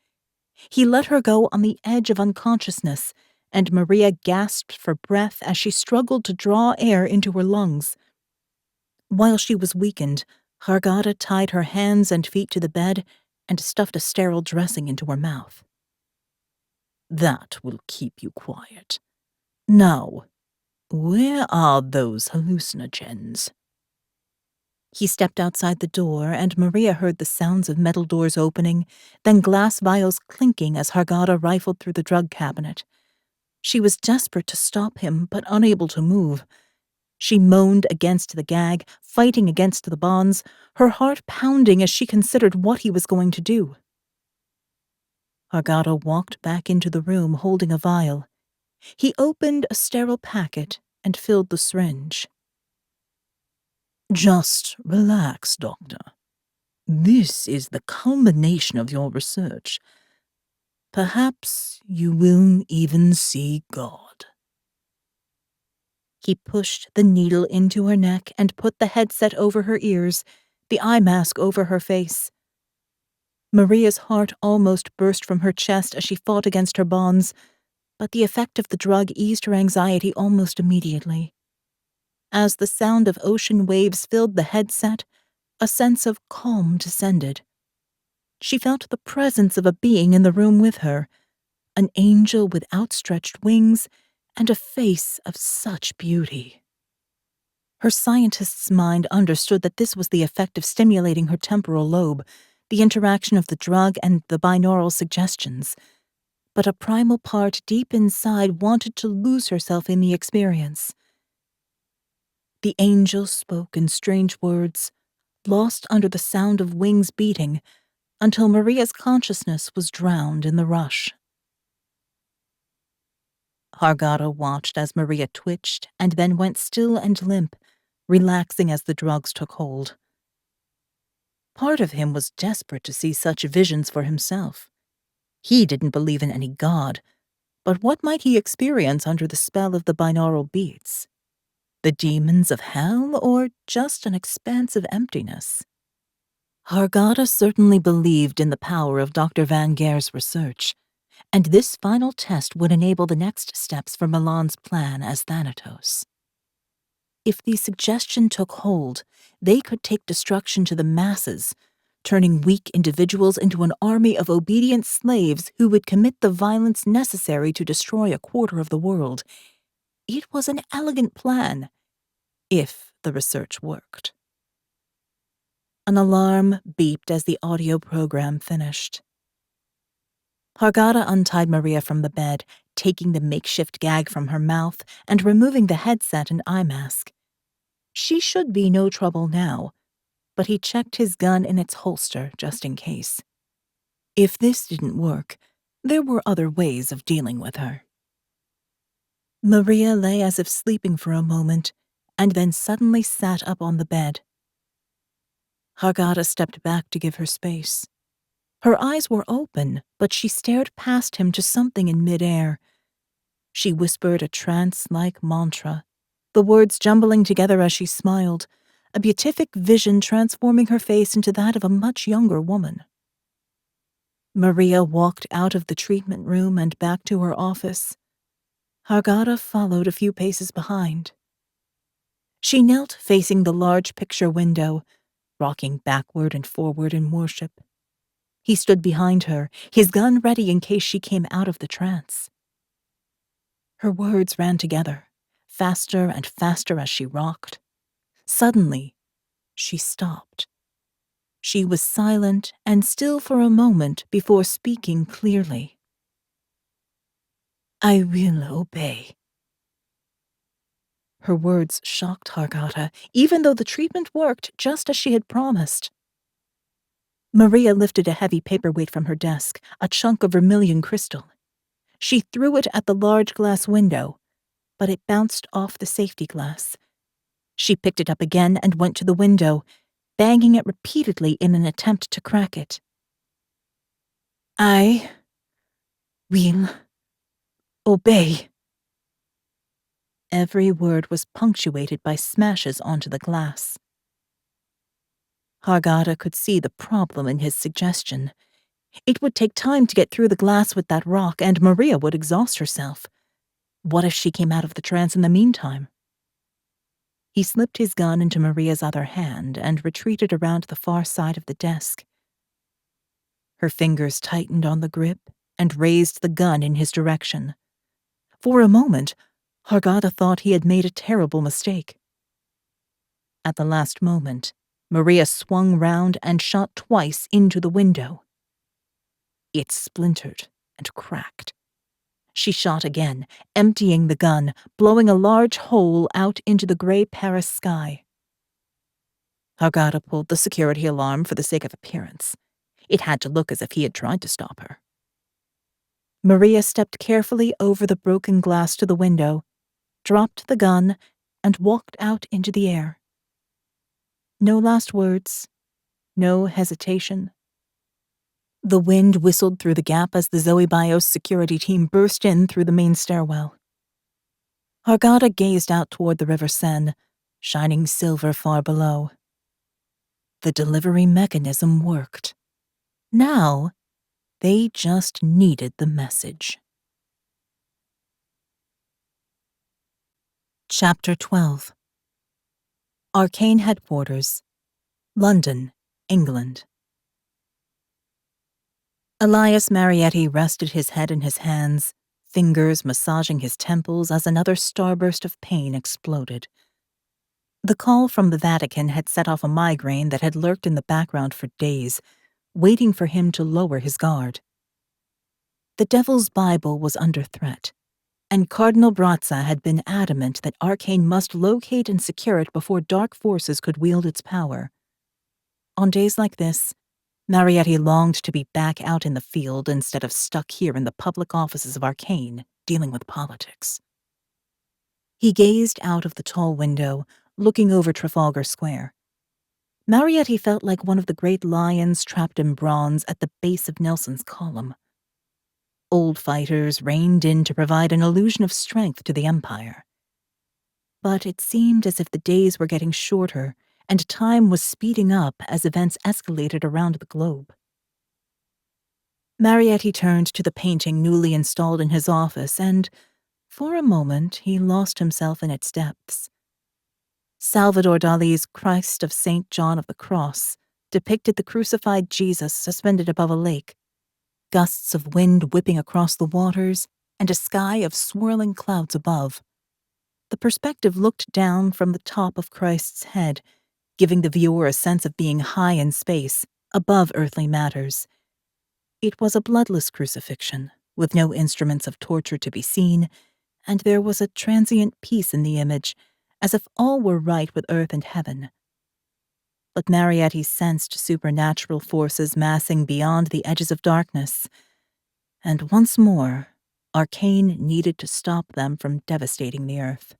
He let her go on the edge of unconsciousness, and Maria gasped for breath as she struggled to draw air into her lungs. While she was weakened, Hargata tied her hands and feet to the bed and stuffed a sterile dressing into her mouth. That will keep you quiet. Now, where are those hallucinogens? He stepped outside the door, and Maria heard the sounds of metal doors opening, then glass vials clinking as Hargata rifled through the drug cabinet. She was desperate to stop him, but unable to move. She moaned against the gag, fighting against the bonds, her heart pounding as she considered what he was going to do. Hargata walked back into the room holding a vial. He opened a sterile packet and filled the syringe. Just relax, Doctor. This is the culmination of your research. Perhaps you will even see God. He pushed the needle into her neck and put the headset over her ears, the eye mask over her face. Maria's heart almost burst from her chest as she fought against her bonds, but the effect of the drug eased her anxiety almost immediately. As the sound of ocean waves filled the headset, a sense of calm descended. She felt the presence of a being in the room with her, an angel with outstretched wings and a face of such beauty. Her scientist's mind understood that this was the effect of stimulating her temporal lobe, the interaction of the drug and the binaural suggestions, but a primal part deep inside wanted to lose herself in the experience. The angel spoke in strange words, lost under the sound of wings beating, until Maria's consciousness was drowned in the rush. Hargata watched as Maria twitched and then went still and limp, relaxing as the drugs took hold. Part of him was desperate to see such visions for himself. He didn't believe in any god, but what might he experience under the spell of the binaural beats? The demons of hell, or just an expansive emptiness? Hargata certainly believed in the power of Dr. Van Geer's research, and this final test would enable the next steps for Milan's plan as Thanatos. If the suggestion took hold, they could take destruction to the masses, turning weak individuals into an army of obedient slaves who would commit the violence necessary to destroy a quarter of the world. It was an elegant plan, if the research worked. An alarm beeped as the audio program finished. Hargata untied Maria from the bed, taking the makeshift gag from her mouth and removing the headset and eye mask. She should be no trouble now, but he checked his gun in its holster just in case. If this didn't work, there were other ways of dealing with her. Maria lay as if sleeping for a moment, and then suddenly sat up on the bed. Hargata stepped back to give her space. Her eyes were open, but she stared past him to something in midair. She whispered a trance-like mantra, the words jumbling together as she smiled, a beatific vision transforming her face into that of a much younger woman. Maria walked out of the treatment room and back to her office. Hargata followed a few paces behind. She knelt facing the large picture window, rocking backward and forward in worship. He stood behind her, his gun ready in case she came out of the trance. Her words ran together, faster and faster as she rocked. Suddenly, she stopped. She was silent and still for a moment before speaking clearly. "I will obey." Her words shocked Hargata, even though the treatment worked just as she had promised. Maria lifted a heavy paperweight from her desk, a chunk of vermilion crystal. She threw it at the large glass window, but it bounced off the safety glass. She picked it up again and went to the window, banging it repeatedly in an attempt to crack it. "I will obey." Every word was punctuated by smashes onto the glass. Hargata could see the problem in his suggestion. It would take time to get through the glass with that rock, and Maria would exhaust herself. What if she came out of the trance in the meantime? He slipped his gun into Maria's other hand and retreated around the far side of the desk. Her fingers tightened on the grip and raised the gun in his direction. For a moment, Hargata thought he had made a terrible mistake. At the last moment, Maria swung round and shot twice into the window. It splintered and cracked. She shot again, emptying the gun, blowing a large hole out into the gray Paris sky. Hargata pulled the security alarm for the sake of appearance. It had to look as if he had tried to stop her. Maria stepped carefully over the broken glass to the window, dropped the gun, and walked out into the air. No last words, no hesitation. The wind whistled through the gap as the Zoe Bios security team burst in through the main stairwell. Hargata gazed out toward the River Seine, shining silver far below. The delivery mechanism worked. Now, they just needed the message. Chapter 12. ARKANE Headquarters, London, England. Elias Marietti rested his head in his hands, fingers massaging his temples as another starburst of pain exploded. The call from the Vatican had set off a migraine that had lurked in the background for days, waiting for him to lower his guard. The Devil's Bible was under threat, and Cardinal Brazza had been adamant that ARKANE must locate and secure it before dark forces could wield its power. On days like this, Marietti longed to be back out in the field instead of stuck here in the public offices of ARKANE, dealing with politics. He gazed out of the tall window, looking over Trafalgar Square. Marietti felt like one of the great lions trapped in bronze at the base of Nelson's column. Old fighters reined in to provide an illusion of strength to the Empire. But it seemed as if the days were getting shorter, and time was speeding up as events escalated around the globe. Marietti turned to the painting newly installed in his office, and, for a moment, he lost himself in its depths. Salvador Dali's Christ of St. John of the Cross depicted the crucified Jesus suspended above a lake, gusts of wind whipping across the waters, and a sky of swirling clouds above. The perspective looked down from the top of Christ's head, giving the viewer a sense of being high in space, above earthly matters. It was a bloodless crucifixion, with no instruments of torture to be seen, and there was a transient peace in the image, as if all were right with earth and heaven. But Marietti sensed supernatural forces massing beyond the edges of darkness, and once more, ARKANE needed to stop them from devastating the earth.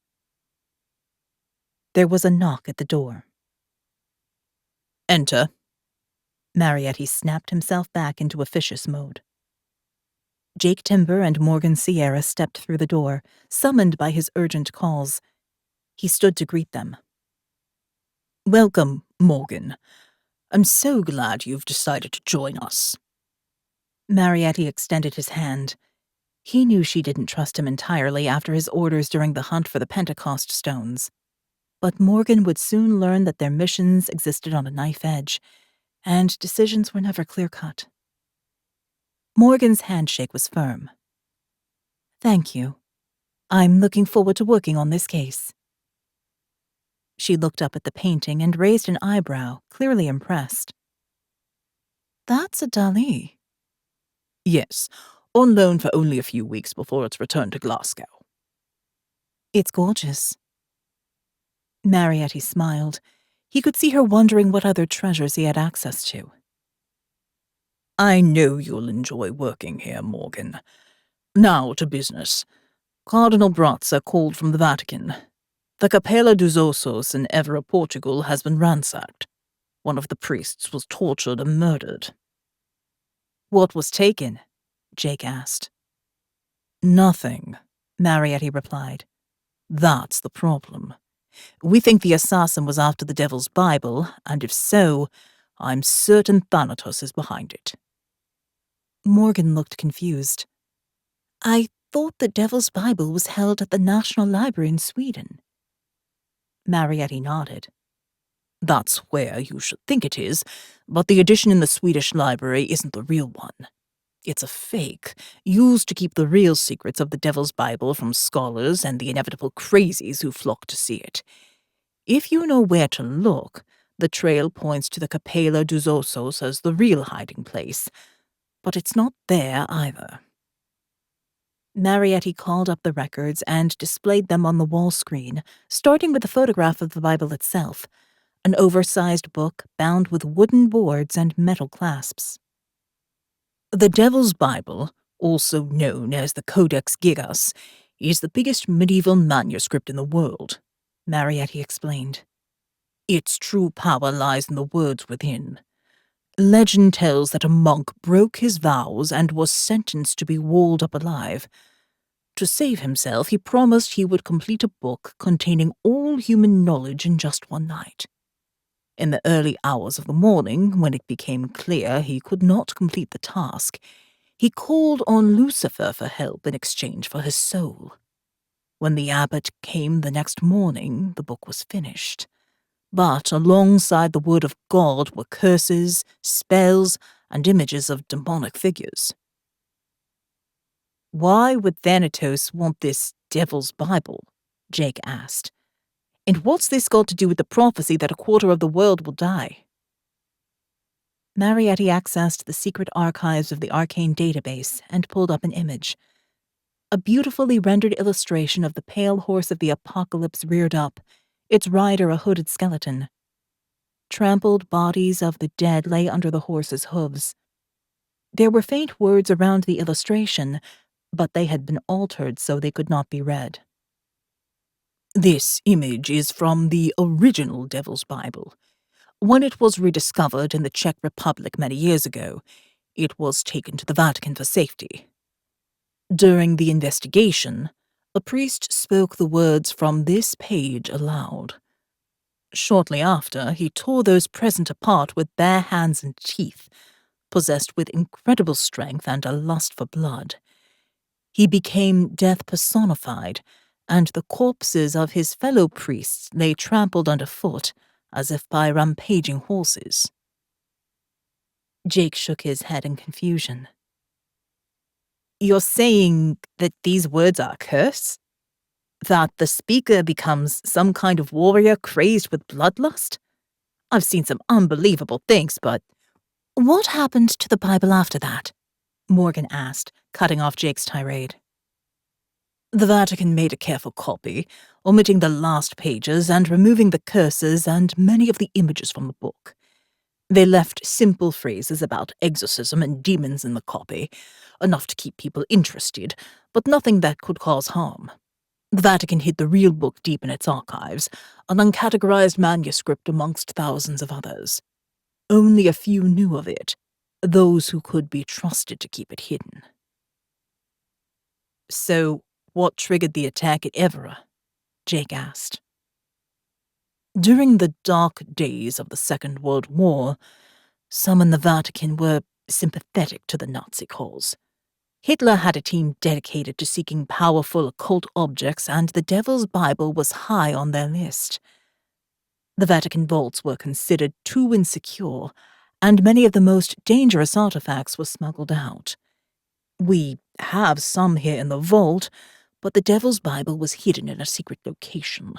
There was a knock at the door. "Enter." Marietti snapped himself back into officious mode. Jake Timber and Morgan Sierra stepped through the door, summoned by his urgent calls. He stood to greet them. "Welcome, Morgan. I'm so glad you've decided to join us." Marietti extended his hand. He knew she didn't trust him entirely after his orders during the hunt for the Pentecost stones. But Morgan would soon learn that their missions existed on a knife edge, and decisions were never clear-cut. Morgan's handshake was firm. "Thank you. I'm looking forward to working on this case." She looked up at the painting and raised an eyebrow, clearly impressed. "That's a Dali." "Yes, on loan for only a few weeks before its return to Glasgow." "It's gorgeous." Marietti smiled. He could see her wondering what other treasures he had access to. "I know you'll enjoy working here, Morgan. Now to business. Cardinal Brazza called from the Vatican. The Capella dos Ossos in Évora, Portugal, has been ransacked. One of the priests was tortured and murdered." "What was taken?" Jake asked. "Nothing," Marietti replied. "That's the problem. We think the assassin was after the Devil's Bible, and if so, I'm certain Thanatos is behind it." Morgan looked confused. "I thought the Devil's Bible was held at the National Library in Sweden." Marietti nodded. "That's where you should think it is, but the edition in the Swedish library isn't the real one. It's a fake, used to keep the real secrets of the Devil's Bible from scholars and the inevitable crazies who flock to see it. If you know where to look, the trail points to the Capella dos Ossos as the real hiding place, but it's not there either." Marietti called up the records and displayed them on the wall screen, starting with a photograph of the Bible itself, an oversized book bound with wooden boards and metal clasps. "The Devil's Bible, also known as the Codex Gigas, is the biggest medieval manuscript in the world," Marietti explained. "Its true power lies in the words within. Legend tells that a monk broke his vows and was sentenced to be walled up alive. To save himself, he promised he would complete a book containing all human knowledge in just one night. In the early hours of the morning, when it became clear he could not complete the task, he called on Lucifer for help in exchange for his soul. When the abbot came the next morning, the book was finished. But alongside the word of God were curses, spells, and images of demonic figures." "Why would Thanatos want this Devil's Bible?" Jake asked. "And what's this got to do with the prophecy that a quarter of the world will die?" Marietti accessed the secret archives of the ARKANE database and pulled up an image. A beautifully rendered illustration of the pale horse of the apocalypse reared up, its rider a hooded skeleton. Trampled bodies of the dead lay under the horse's hooves. There were faint words around the illustration, but they had been altered so they could not be read. This image is from the original Devil's Bible. When it was rediscovered in the Czech Republic many years ago, it was taken to the Vatican for safety. During the investigation, a priest spoke the words from this page aloud. Shortly after, he tore those present apart with bare hands and teeth, possessed with incredible strength and a lust for blood. He became death personified, and the corpses of his fellow priests lay trampled underfoot, as if by rampaging horses. Jake shook his head in confusion. You're saying that these words are a curse? That the speaker becomes some kind of warrior crazed with bloodlust? I've seen some unbelievable things, but... What happened to the Bible after that? Morgan asked, cutting off Jake's tirade. The Vatican made a careful copy, omitting the last pages and removing the curses and many of the images from the book. They left simple phrases about exorcism and demons in the copy, enough to keep people interested, but nothing that could cause harm. The Vatican hid the real book deep in its archives, an uncategorized manuscript amongst thousands of others. Only a few knew of it, those who could be trusted to keep it hidden. So, what triggered the attack at Evora? Jake asked. During the dark days of the Second World War, some in the Vatican were sympathetic to the Nazi cause. Hitler had a team dedicated to seeking powerful occult objects, and the Devil's Bible was high on their list. The Vatican vaults were considered too insecure, and many of the most dangerous artifacts were smuggled out. We have some here in the vault, but the Devil's Bible was hidden in a secret location.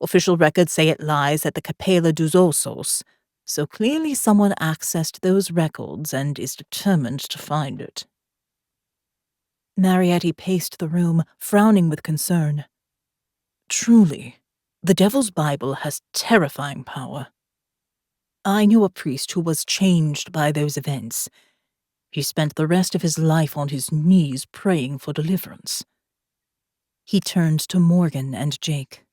Official records say it lies at the Capella dos Ossos, so clearly someone accessed those records and is determined to find it. Marietti paced the room, frowning with concern. Truly, the Devil's Bible has terrifying power. I knew a priest who was changed by those events. He spent the rest of his life on his knees praying for deliverance. He turned to Morgan and Jake.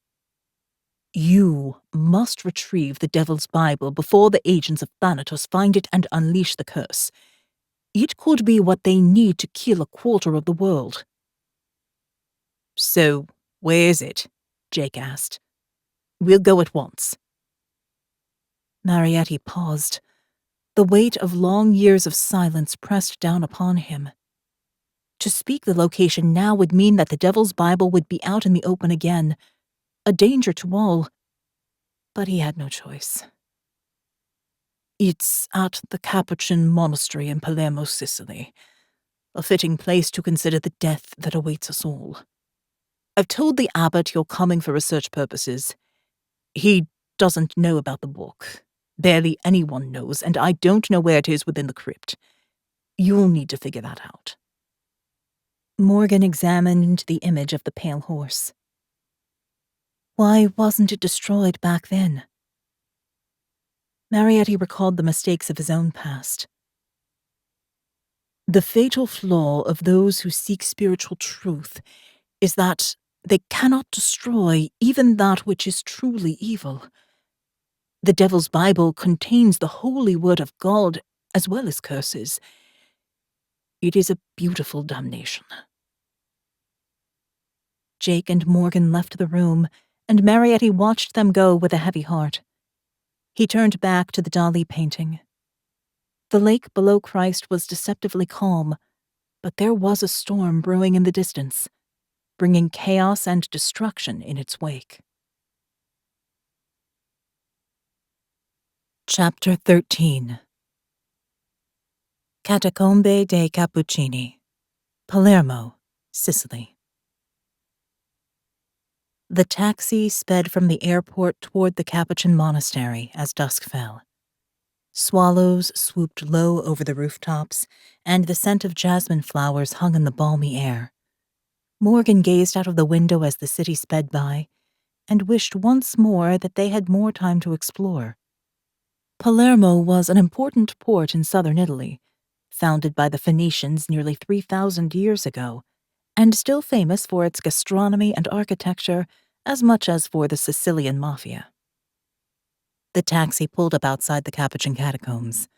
You must retrieve the Devil's Bible before the agents of Thanatos find it and unleash the curse. It could be what they need to kill a quarter of the world. So, where is it? Jake asked. We'll go at once. Marietti paused. The weight of long years of silence pressed down upon him. To speak the location now would mean that the Devil's Bible would be out in the open again, a danger to all. But he had no choice. It's at the Capuchin monastery in Palermo, Sicily, a fitting place to consider the death that awaits us all. I've told the abbot you're coming for research purposes. He doesn't know about the book. Barely anyone knows, and I don't know where it is within the crypt. You'll need to figure that out. Morgan examined the image of the pale horse. Why wasn't it destroyed back then? Marietti recalled the mistakes of his own past. The fatal flaw of those who seek spiritual truth is that they cannot destroy even that which is truly evil. The Devil's Bible contains the holy word of God as well as curses. It is a beautiful damnation. Jake and Morgan left the room, and Marietti watched them go with a heavy heart. He turned back to the Dali painting. The lake below Christ was deceptively calm, but there was a storm brewing in the distance, bringing chaos and destruction in its wake. Chapter 13. Catacombe dei Cappuccini, Palermo, Sicily. The taxi sped from the airport toward the Capuchin monastery as dusk fell. Swallows swooped low over the rooftops, and the scent of jasmine flowers hung in the balmy air. Morgan gazed out of the window as the city sped by, and wished once more that they had more time to explore. Palermo was an important port in southern Italy, founded by the Phoenicians nearly 3,000 years ago, and still famous for its gastronomy and architecture as much as for the Sicilian mafia. The taxi pulled up outside the Capuchin catacombs.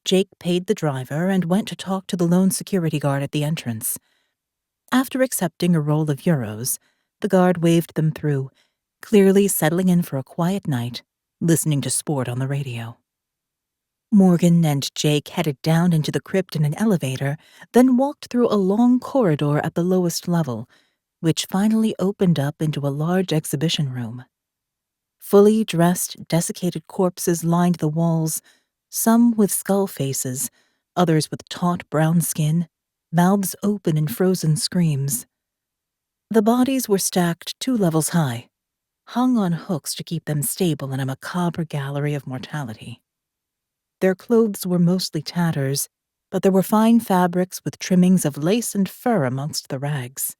Jake paid the driver and went to talk to the lone security guard at the entrance. After accepting a roll of euros, the guard waved them through, clearly settling in for a quiet night, listening to sport on the radio. Morgan and Jake headed down into the crypt in an elevator, then walked through a long corridor at the lowest level, which finally opened up into a large exhibition room. Fully dressed, desiccated corpses lined the walls, some with skull faces, others with taut brown skin, mouths open in frozen screams. The bodies were stacked 2 levels high, hung on hooks to keep them stable in a macabre gallery of mortality. Their clothes were mostly tatters, but there were fine fabrics with trimmings of lace and fur amongst the rags.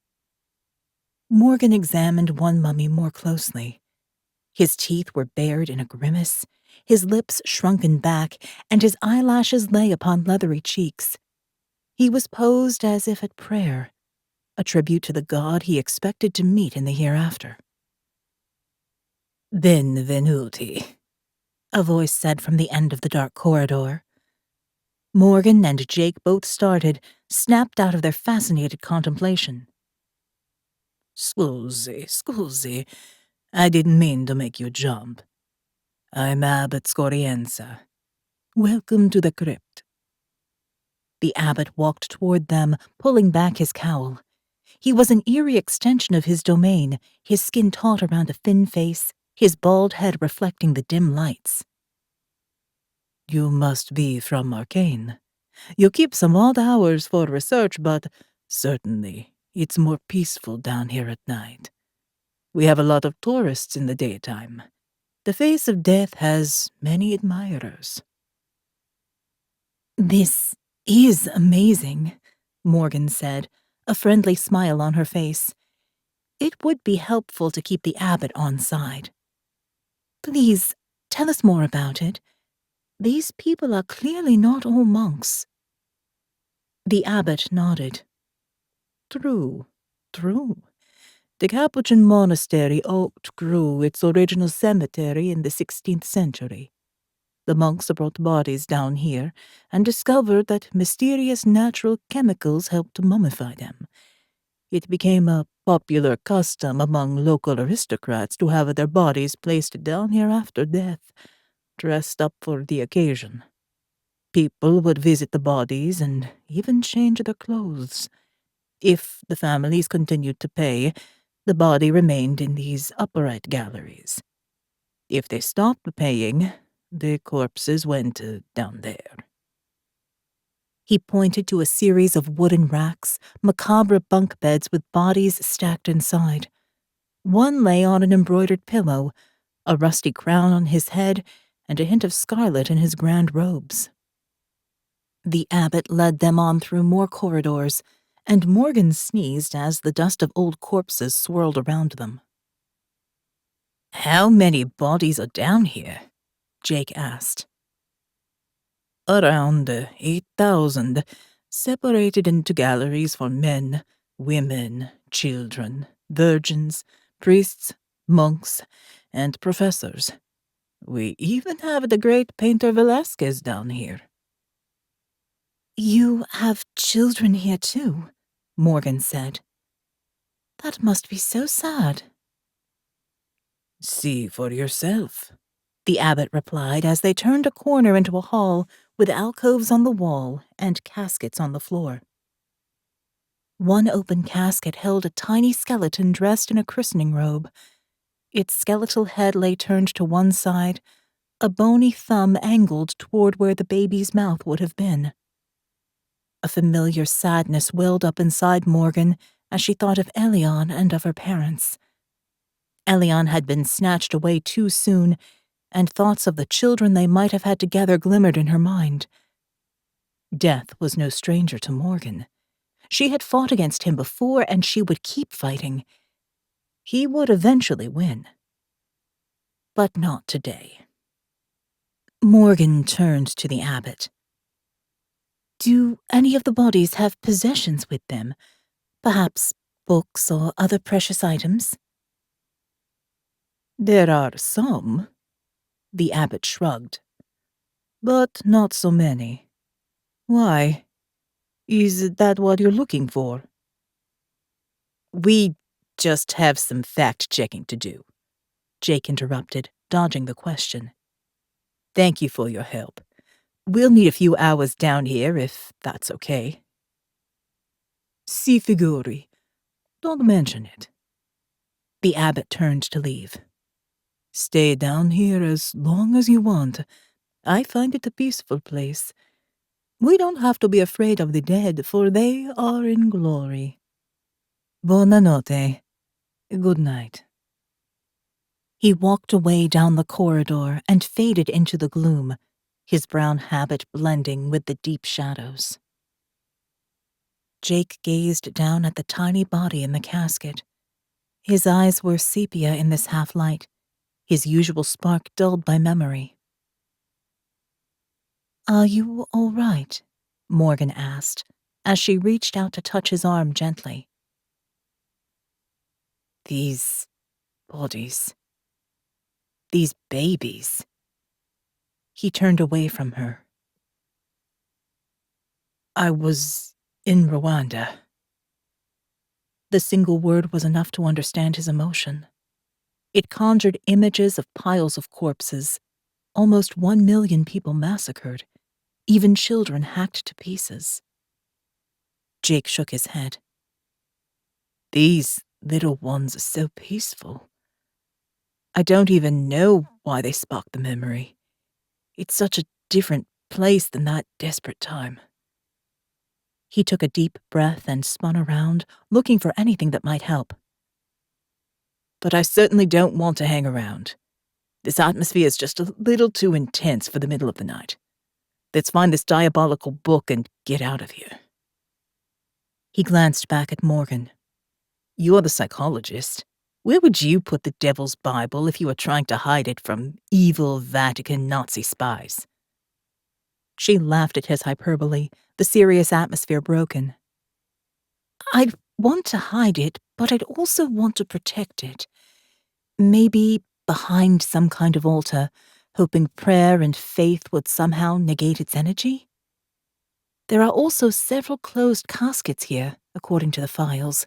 Morgan examined one mummy more closely. His teeth were bared in a grimace, his lips shrunken back, and his eyelashes lay upon leathery cheeks. He was posed as if at prayer, a tribute to the god he expected to meet in the hereafter. "Benvenuti," a voice said from the end of the dark corridor. Morgan and Jake both started, snapped out of their fascinated contemplation. Scusi, I didn't mean to make you jump. I'm Abbot Scorienza. Welcome to the crypt." The abbot walked toward them, pulling back his cowl. He was an eerie extension of his domain, his skin taut around a thin face, his bald head reflecting the dim lights. "You must be from ARKANE. You keep some odd hours for research, but certainly it's more peaceful down here at night. We have a lot of tourists in the daytime. The face of death has many admirers." "This is amazing," Morgan said, a friendly smile on her face. It would be helpful to keep the abbot on side. "Please, tell us more about it. These people are clearly not all monks." The abbot nodded. True. The Capuchin monastery outgrew its original cemetery in the 16th century. The monks brought bodies down here and discovered that mysterious natural chemicals helped mummify them. It became a popular custom among local aristocrats to have their bodies placed down here after death, dressed up for the occasion. People would visit the bodies and even change their clothes. If the families continued to pay, the body remained in these upright galleries. If they stopped paying, the corpses went down there. He pointed to a series of wooden racks, macabre bunk beds with bodies stacked inside. One lay on an embroidered pillow, a rusty crown on his head, and a hint of scarlet in his grand robes. The abbot led them on through more corridors, and Morgan sneezed as the dust of old corpses swirled around them. "How many bodies are down here?" Jake asked. "Around 8,000, separated into galleries for men, women, children, virgins, priests, monks, and professors. We even have the great painter Velázquez down here." "You have children here too," Morgan said. "That must be so sad." "See for yourself," the abbot replied as they turned a corner into a hall with alcoves on the wall and caskets on the floor. One open casket held a tiny skeleton dressed in a christening robe. Its skeletal head lay turned to one side, a bony thumb angled toward where the baby's mouth would have been. A familiar sadness welled up inside Morgan as she thought of Elion and of her parents. Elion had been snatched away too soon, and thoughts of the children they might have had together glimmered in her mind. Death was no stranger to Morgan. She had fought against him before, and she would keep fighting. He would eventually win. But not today. Morgan turned to the abbot. Do any of the bodies have possessions with them? Perhaps books or other precious items? There are some, the abbot shrugged. But not so many. Why? Is that what you're looking for? We just have some fact-checking to do, Jake interrupted, dodging the question. Thank you for your help. We'll need a few hours down here, if that's okay. Si figuri. Don't mention it. The abbot turned to leave. Stay down here as long as you want. I find it a peaceful place. We don't have to be afraid of the dead, for they are in glory. Buonanotte. Good night. He walked away down the corridor and faded into the gloom, his brown habit blending with the deep shadows. Jake gazed down at the tiny body in the casket. His eyes were sepia in this half-light, his usual spark dulled by memory. Are you all right? Morgan asked, as she reached out to touch his arm gently. These bodies. These babies. He turned away from her. I was in Rwanda. The single word was enough to understand his emotion. It conjured images of piles of corpses, almost 1 million people massacred, even children hacked to pieces. Jake shook his head. These little ones are so peaceful. I don't even know why they spark the memory. It's such a different place than that desperate time. He took a deep breath and spun around, looking for anything that might help. But I certainly don't want to hang around. This atmosphere is just a little too intense for the middle of the night. Let's find this diabolical book and get out of here. He glanced back at Morgan. You're the psychologist. Where would you put the Devil's Bible if you were trying to hide it from evil Vatican Nazi spies? She laughed at his hyperbole, the serious atmosphere broken. I'd want to hide it, but I'd also want to protect it. Maybe behind some kind of altar, hoping prayer and faith would somehow negate its energy? There are also several closed caskets here, according to the files.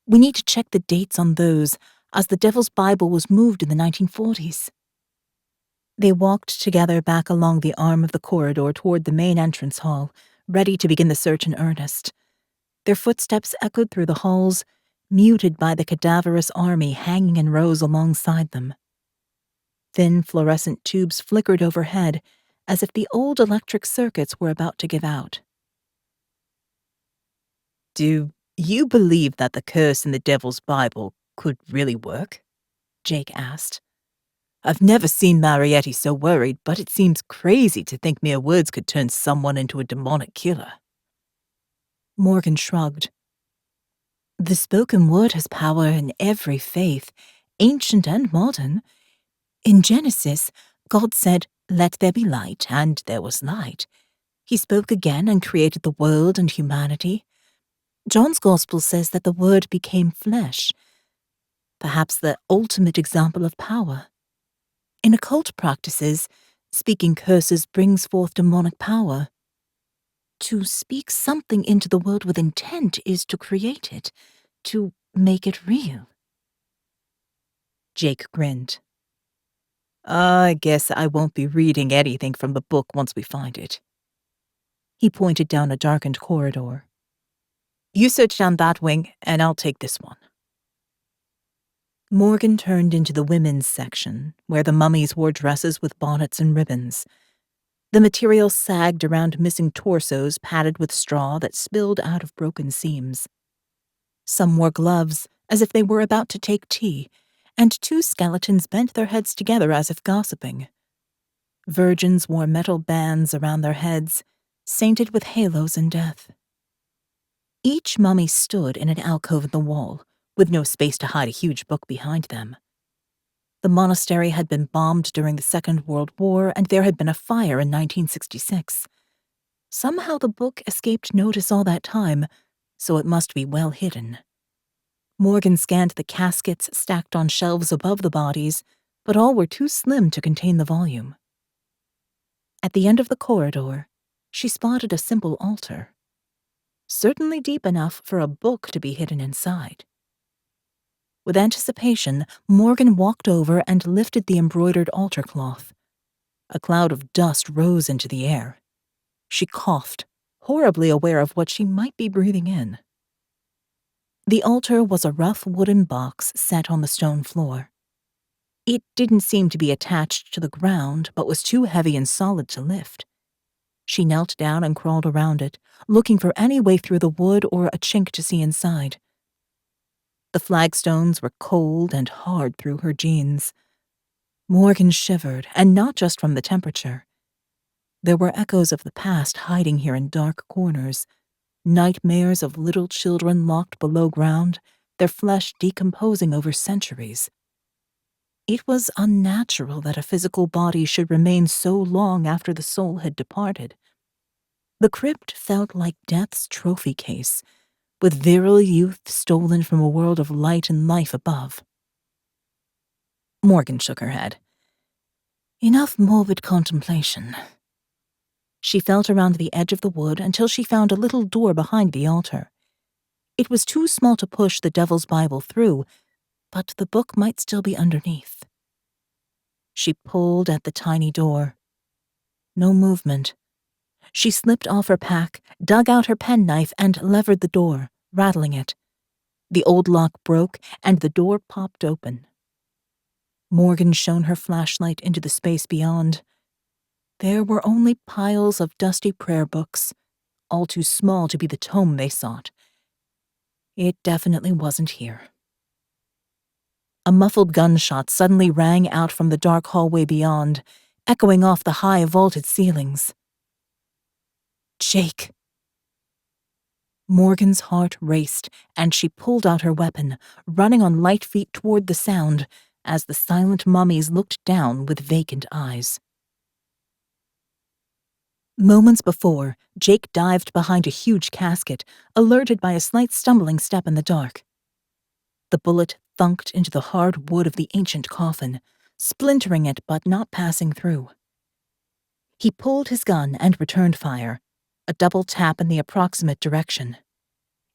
We need to check the dates on those, as the Devil's Bible was moved in the 1940s. They walked together back along the arm of the corridor toward the main entrance hall, ready to begin the search in earnest. Their footsteps echoed through the halls, muted by the cadaverous army hanging in rows alongside them. Thin fluorescent tubes flickered overhead, as if the old electric circuits were about to give out. Do you believe that the curse in the Devil's Bible could really work? Jake asked. I've never seen Marietti so worried, but it seems crazy to think mere words could turn someone into a demonic killer. Morgan shrugged. The spoken word has power in every faith, ancient and modern. In Genesis, God said, "Let there be light," and there was light. He spoke again and created the world and humanity. John's Gospel says that the Word became flesh, perhaps the ultimate example of power. In occult practices, speaking curses brings forth demonic power. To speak something into the world with intent is to create it, to make it real. Jake grinned. I guess I won't be reading anything from the book once we find it. He pointed down a darkened corridor. You search down that wing, and I'll take this one. Morgan turned into the women's section, where the mummies wore dresses with bonnets and ribbons. The material sagged around missing torsos padded with straw that spilled out of broken seams. Some wore gloves, as if they were about to take tea, and 2 skeletons bent their heads together as if gossiping. Virgins wore metal bands around their heads, sainted with halos and death. Each mummy stood in an alcove in the wall, with no space to hide a huge book behind them. The monastery had been bombed during the Second World War, and there had been a fire in 1966. Somehow the book escaped notice all that time, so it must be well hidden. Morgan scanned the caskets stacked on shelves above the bodies, but all were too slim to contain the volume. At the end of the corridor, she spotted a simple altar. Certainly deep enough for a book to be hidden inside. With anticipation, Morgan walked over and lifted the embroidered altar cloth. A cloud of dust rose into the air. She coughed, horribly aware of what she might be breathing in. The altar was a rough wooden box set on the stone floor. It didn't seem to be attached to the ground, but was too heavy and solid to lift. She knelt down and crawled around it, looking for any way through the wood or a chink to see inside. The flagstones were cold and hard through her jeans. Morgan shivered, and not just from the temperature. There were echoes of the past hiding here in dark corners, nightmares of little children locked below ground, their flesh decomposing over centuries. It was unnatural that a physical body should remain so long after the soul had departed. The crypt felt like death's trophy case, with virile youth stolen from a world of light and life above. Morgan shook her head. Enough morbid contemplation. She felt around the edge of the wood until she found a little door behind the altar. It was too small to push the Devil's Bible through, but the book might still be underneath. She pulled at the tiny door. No movement. She slipped off her pack, dug out her penknife, and levered the door, rattling it. The old lock broke, and the door popped open. Morgan shone her flashlight into the space beyond. There were only piles of dusty prayer books, all too small to be the tome they sought. It definitely wasn't here. A muffled gunshot suddenly rang out from the dark hallway beyond, echoing off the high vaulted ceilings. Jake! Morgan's heart raced, and she pulled out her weapon, running on light feet toward the sound, as the silent mummies looked down with vacant eyes. Moments before, Jake dived behind a huge casket, alerted by a slight stumbling step in the dark. The bullet thunked into the hard wood of the ancient coffin, splintering it but not passing through. He pulled his gun and returned fire, a double tap in the approximate direction.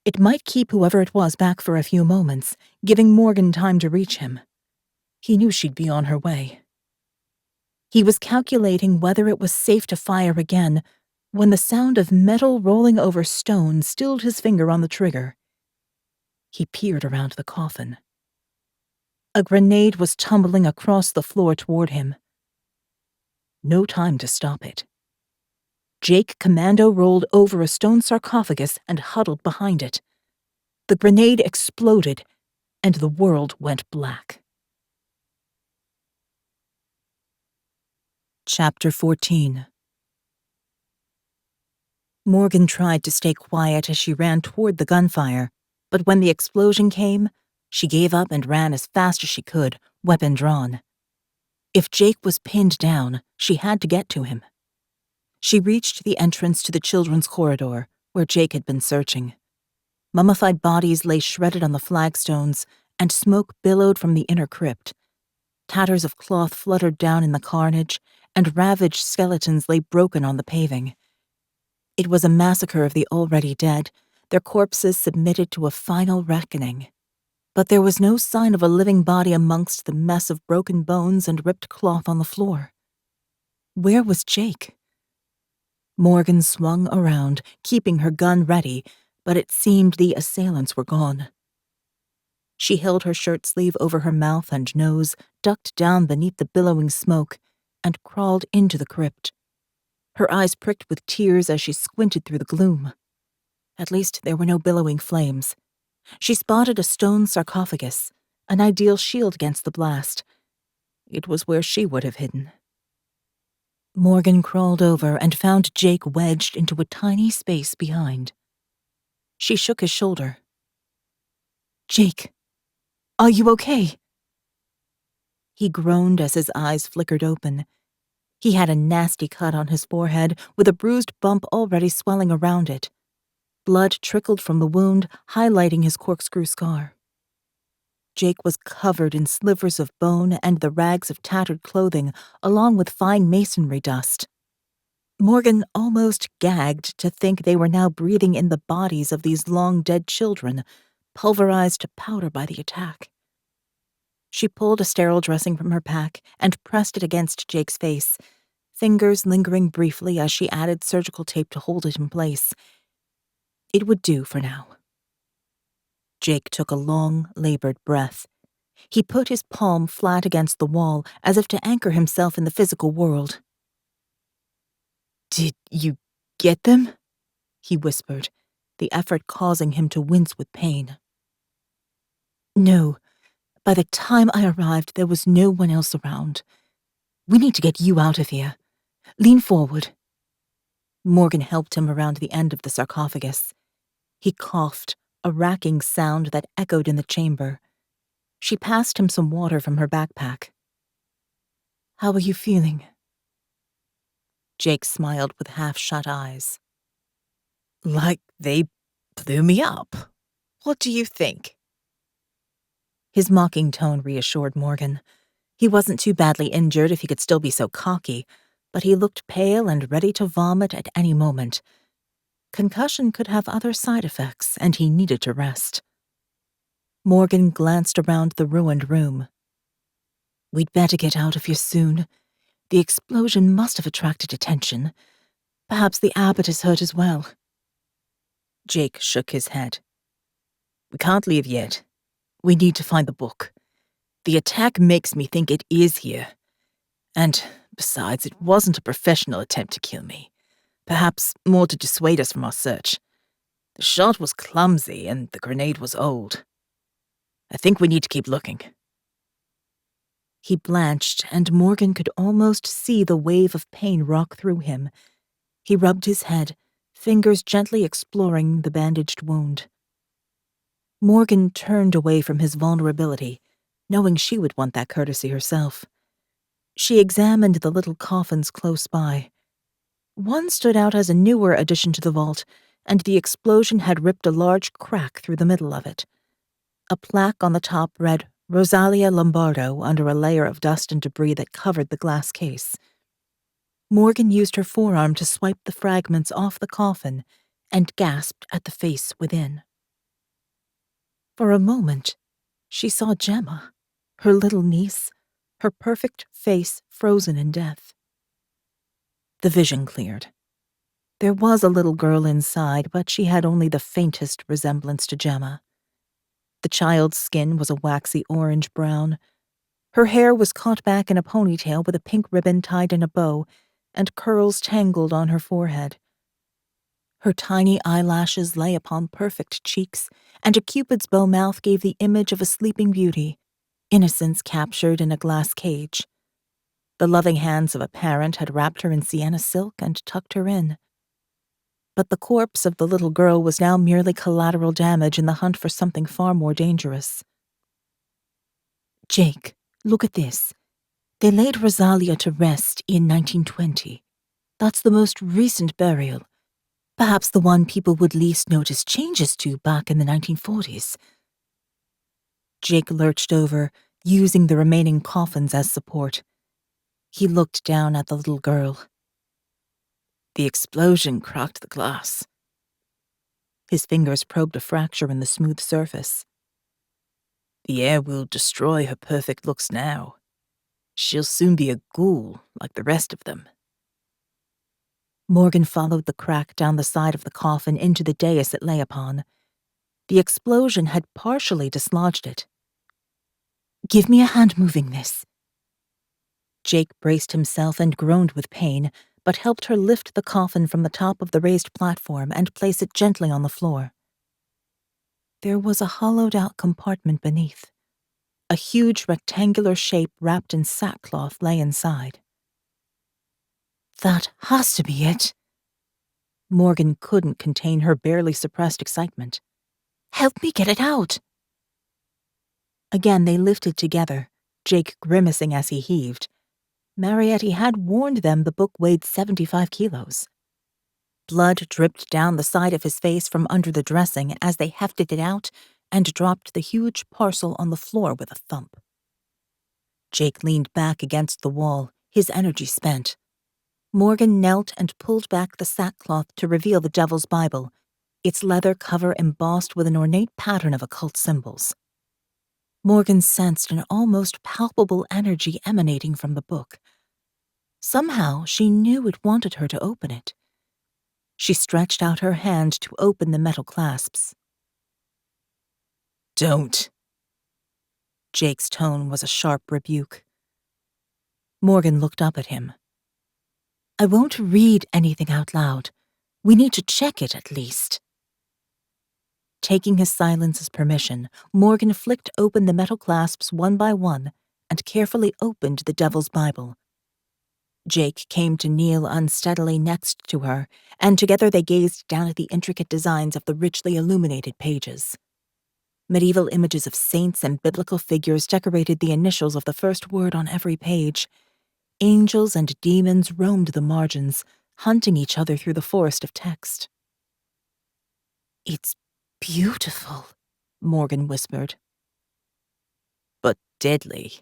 It might keep whoever it was back for a few moments, giving Morgan time to reach him. He knew she'd be on her way. He was calculating whether it was safe to fire again when the sound of metal rolling over stone stilled his finger on the trigger. He peered around the coffin. A grenade was tumbling across the floor toward him. No time to stop it. Jake commando rolled over a stone sarcophagus and huddled behind it. The grenade exploded, and the world went black. Chapter 14. Morgan tried to stay quiet as she ran toward the gunfire, but when the explosion came, she gave up and ran as fast as she could, weapon drawn. If Jake was pinned down, she had to get to him. She reached the entrance to the children's corridor, where Jake had been searching. Mummified bodies lay shredded on the flagstones, and smoke billowed from the inner crypt. Tatters of cloth fluttered down in the carnage, and ravaged skeletons lay broken on the paving. It was a massacre of the already dead, their corpses submitted to a final reckoning. But there was no sign of a living body amongst the mess of broken bones and ripped cloth on the floor. Where was Jake? Morgan swung around, keeping her gun ready, but it seemed the assailants were gone. She held her shirt sleeve over her mouth and nose, ducked down beneath the billowing smoke, and crawled into the crypt. Her eyes pricked with tears as she squinted through the gloom. At least there were no billowing flames. She spotted a stone sarcophagus, an ideal shield against the blast. It was where she would have hidden. Morgan crawled over and found Jake wedged into a tiny space behind. She shook his shoulder. "Jake, are you okay?" He groaned as his eyes flickered open. He had a nasty cut on his forehead, with a bruised bump already swelling around it. Blood trickled from the wound, highlighting his corkscrew scar. Jake was covered in slivers of bone and the rags of tattered clothing, along with fine masonry dust. Morgan almost gagged to think they were now breathing in the bodies of these long-dead children, pulverized to powder by the attack. She pulled a sterile dressing from her pack and pressed it against Jake's face, fingers lingering briefly as she added surgical tape to hold it in place. It would do for now. Jake took a long, labored breath. He put his palm flat against the wall, as if to anchor himself in the physical world. "Did you get them?" he whispered, the effort causing him to wince with pain. "No. By the time I arrived, there was no one else around. We need to get you out of here. Lean forward." Morgan helped him around the end of the sarcophagus. He coughed, a racking sound that echoed in the chamber. She passed him some water from her backpack. "How are you feeling?" Jake smiled with half-shut eyes. "Like they blew me up. What do you think?" His mocking tone reassured Morgan. He wasn't too badly injured if he could still be so cocky, but he looked pale and ready to vomit at any moment. Concussion could have other side effects, and he needed to rest. Morgan glanced around the ruined room. "We'd better get out of here soon. The explosion must have attracted attention. Perhaps the abbot is hurt as well." Jake shook his head. "We can't leave yet. We need to find the book. The attack makes me think it is here. And, besides, it wasn't a professional attempt to kill me. Perhaps more to dissuade us from our search. The shot was clumsy, and the grenade was old. I think we need to keep looking." He blanched, and Morgan could almost see the wave of pain rock through him. He rubbed his head, fingers gently exploring the bandaged wound. Morgan turned away from his vulnerability, knowing she would want that courtesy herself. She examined the little coffins close by. One stood out as a newer addition to the vault, and the explosion had ripped a large crack through the middle of it. A plaque on the top read Rosalia Lombardo under a layer of dust and debris that covered the glass case. Morgan used her forearm to swipe the fragments off the coffin and gasped at the face within. For a moment, she saw Gemma, her little niece, her perfect face frozen in death. The vision cleared. There was a little girl inside, but she had only the faintest resemblance to Gemma. The child's skin was a waxy orange-brown. Her hair was caught back in a ponytail with a pink ribbon tied in a bow, and curls tangled on her forehead. Her tiny eyelashes lay upon perfect cheeks, and a cupid's bow mouth gave the image of a sleeping beauty, innocence captured in a glass cage. The loving hands of a parent had wrapped her in sienna silk and tucked her in. But the corpse of the little girl was now merely collateral damage in the hunt for something far more dangerous. "Jake, look at this. They laid Rosalia to rest in 1920. That's the most recent burial. Perhaps the one people would least notice changes to back in the 1940s. Jake lurched over, using the remaining coffins as support. He looked down at the little girl. "The explosion cracked the glass." His fingers probed a fracture in the smooth surface. "The air will destroy her perfect looks now. She'll soon be a ghoul like the rest of them." Morgan followed the crack down the side of the coffin into the dais it lay upon. The explosion had partially dislodged it. "Give me a hand moving this." Jake braced himself and groaned with pain, but helped her lift the coffin from the top of the raised platform and place it gently on the floor. There was a hollowed-out compartment beneath. A huge rectangular shape wrapped in sackcloth lay inside. That has to be it. Morgan couldn't contain her barely suppressed excitement. Help me get it out. Again they lifted together, Jake grimacing as he heaved. Marietti had warned them the book weighed 75 kilos. Blood dripped down the side of his face from under the dressing as they hefted it out and dropped the huge parcel on the floor with a thump. Jake leaned back against the wall, his energy spent. Morgan knelt and pulled back the sackcloth to reveal the Devil's Bible, its leather cover embossed with an ornate pattern of occult symbols. Morgan sensed an almost palpable energy emanating from the book. Somehow she knew it wanted her to open it. She stretched out her hand to open the metal clasps. Don't. Jake's tone was a sharp rebuke. Morgan looked up at him. I won't read anything out loud. We need to check it at least. Taking his silence as permission, Morgan flicked open the metal clasps one by one and carefully opened the Devil's Bible. Jake came to kneel unsteadily next to her, and together they gazed down at the intricate designs of the richly illuminated pages. Medieval images of saints and biblical figures decorated the initials of the first word on every page. Angels and demons roamed the margins, hunting each other through the forest of text. It's beautiful, Morgan whispered. But deadly.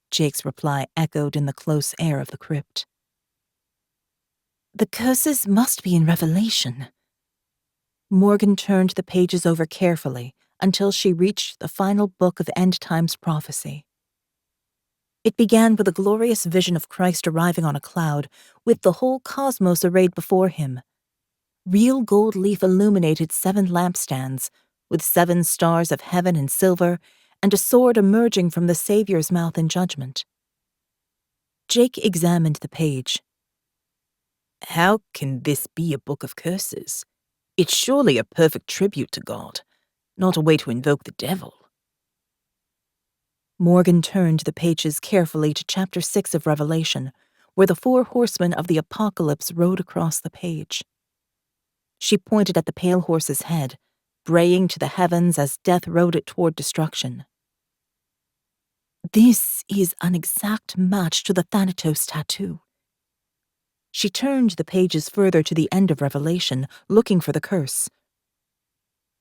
Jake's reply echoed in the close air of the crypt. The curses must be in Revelation. Morgan turned the pages over carefully until she reached the final book of end-times prophecy. It began with a glorious vision of Christ arriving on a cloud, with the whole cosmos arrayed before him. Real gold leaf illuminated 7 lampstands, with 7 stars of heaven in silver, and a sword emerging from the Savior's mouth in judgment. Jake examined the page. How can this be a book of curses? It's surely a perfect tribute to God, not a way to invoke the devil. Morgan turned the pages carefully to chapter 6 of Revelation, where the 4 horsemen of the apocalypse rode across the page. She pointed at the pale horse's head, braying to the heavens as death rode it toward destruction. This is an exact match to the Thanatos tattoo. She turned the pages further to the end of Revelation, looking for the curse.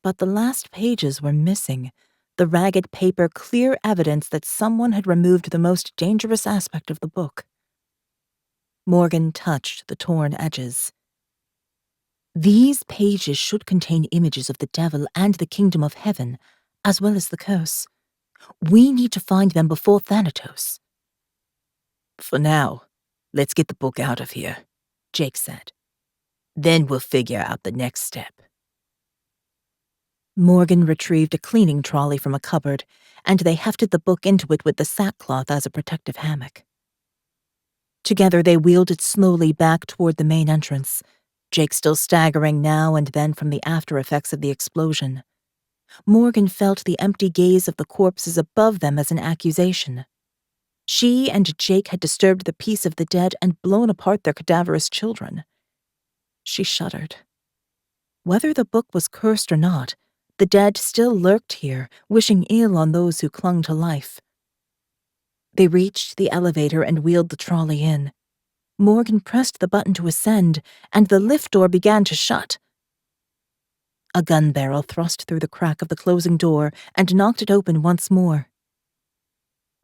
But the last pages were missing, the ragged paper clear evidence that someone had removed the most dangerous aspect of the book. Morgan touched the torn edges. These pages should contain images of the devil and the kingdom of heaven, as well as the curse. We need to find them before Thanatos. For now, let's get the book out of here, Jake said. Then we'll figure out the next step. Morgan retrieved a cleaning trolley from a cupboard, and they hefted the book into it with the sackcloth as a protective hammock. Together they wheeled it slowly back toward the main entrance, Jake still staggering now and then from the after effects of the explosion. Morgan felt the empty gaze of the corpses above them as an accusation. She and Jake had disturbed the peace of the dead and blown apart their cadaverous children. She shuddered. Whether the book was cursed or not, the dead still lurked here, wishing ill on those who clung to life. They reached the elevator and wheeled the trolley in. Morgan pressed the button to ascend, and the lift door began to shut. A gun barrel thrust through the crack of the closing door and knocked it open once more.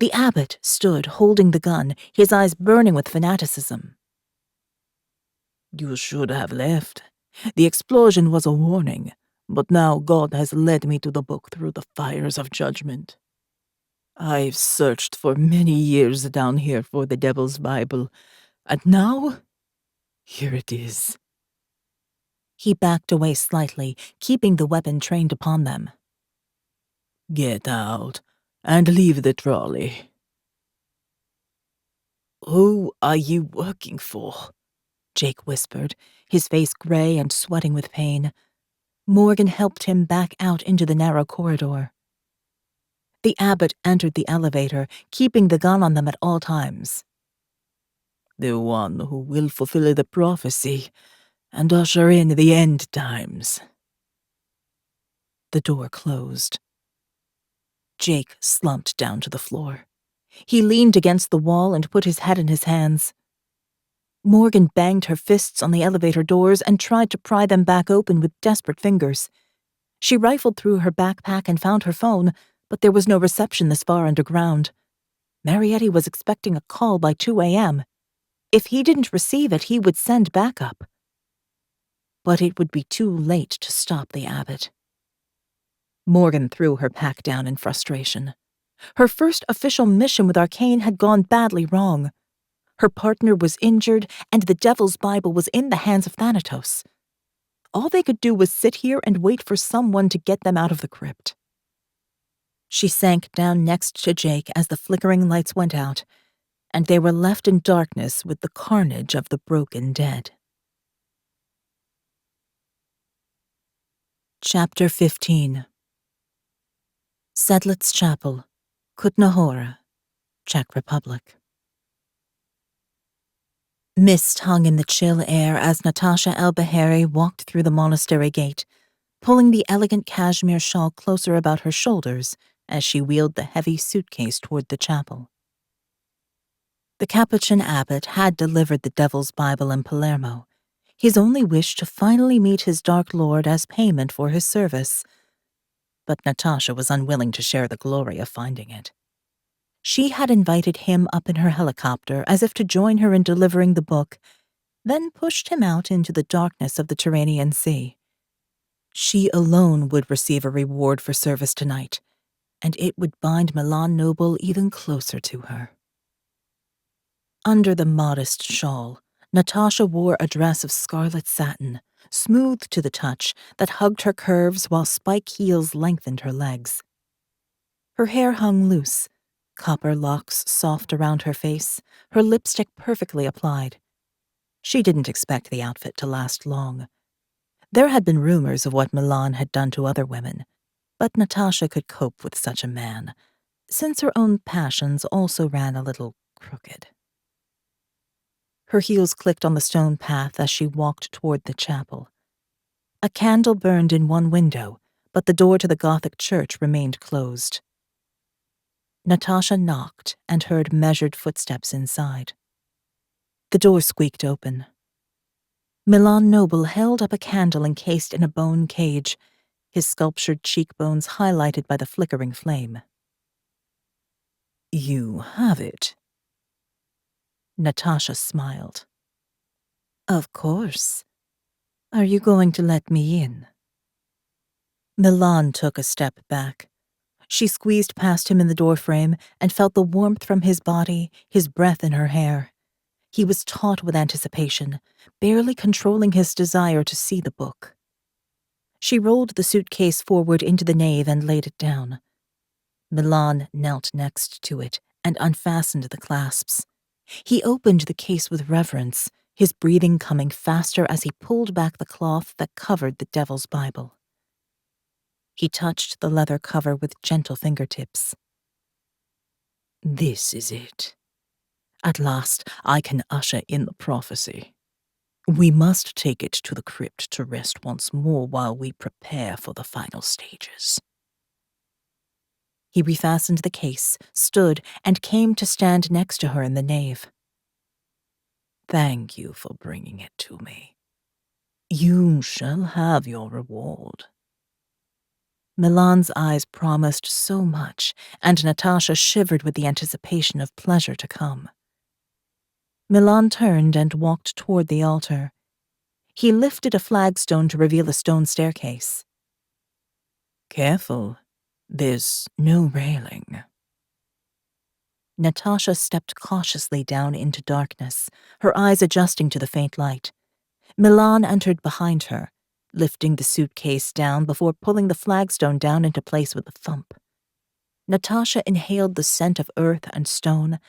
The abbot stood holding the gun, his eyes burning with fanaticism. You should have left. The explosion was a warning, but now God has led me to the book through the fires of judgment. I've searched for many years down here for the Devil's Bible, and now, here it is. He backed away slightly, keeping the weapon trained upon them. Get out, and leave the trolley. Who are you working for? Jake whispered, his face gray and sweating with pain. Morgan helped him back out into the narrow corridor. The abbot entered the elevator, keeping the gun on them at all times. The one who will fulfill the prophecy and usher in the end times. The door closed. Jake slumped down to the floor. He leaned against the wall and put his head in his hands. Morgan banged her fists on the elevator doors and tried to pry them back open with desperate fingers. She rifled through her backpack and found her phone, but there was no reception this far underground. Marietti was expecting a call by 2 a.m. If he didn't receive it, he would send backup. But it would be too late to stop the abbot. Morgan threw her pack down in frustration. Her first official mission with ARKANE had gone badly wrong. Her partner was injured, and the Devil's Bible was in the hands of Thanatos. All they could do was sit here and wait for someone to get them out of the crypt. She sank down next to Jake as the flickering lights went out, and they were left in darkness with the carnage of the broken dead. Chapter 15. Sedlitz Chapel, Kutna Hora, Czech Republic. Mist hung in the chill air as Natasha El-Bahari walked through the monastery gate, pulling the elegant cashmere shawl closer about her shoulders as she wheeled the heavy suitcase toward the chapel. The Capuchin abbot had delivered the Devil's Bible in Palermo, his only wish to finally meet his Dark Lord as payment for his service. But Natasha was unwilling to share the glory of finding it. She had invited him up in her helicopter as if to join her in delivering the book, then pushed him out into the darkness of the Tyrrhenian Sea. She alone would receive a reward for service tonight, and it would bind Milan Noble even closer to her. Under the modest shawl, Natasha wore a dress of scarlet satin, smooth to the touch, that hugged her curves while spike heels lengthened her legs. Her hair hung loose, copper locks soft around her face, her lipstick perfectly applied. She didn't expect the outfit to last long. There had been rumors of what Milan had done to other women, but Natasha could cope with such a man, since her own passions also ran a little crooked. Her heels clicked on the stone path as she walked toward the chapel. A candle burned in one window, but the door to the Gothic church remained closed. Natasha knocked and heard measured footsteps inside. The door squeaked open. Milan Noble held up a candle encased in a bone cage, his sculptured cheekbones highlighted by the flickering flame. "You have it." Natasha smiled. "Of course. Are you going to let me in?" Milan took a step back. She squeezed past him in the doorframe and felt the warmth from his body, his breath in her hair. He was taut with anticipation, barely controlling his desire to see the book. She rolled the suitcase forward into the nave and laid it down. Milan knelt next to it and unfastened the clasps. He opened the case with reverence, his breathing coming faster as he pulled back the cloth that covered the Devil's Bible. He touched the leather cover with gentle fingertips. "This is it. At last I can usher in the prophecy. We must take it to the crypt to rest once more while we prepare for the final stages." He refastened the case, stood, and came to stand next to her in the nave. "Thank you for bringing it to me. You shall have your reward." Milan's eyes promised so much, and Natasha shivered with the anticipation of pleasure to come. Milan turned and walked toward the altar. He lifted a flagstone to reveal a stone staircase. "Careful, there's no railing." Natasha stepped cautiously down into darkness, her eyes adjusting to the faint light. Milan entered behind her, lifting the suitcase down before pulling the flagstone down into place with a thump. Natasha inhaled the scent of earth and stone,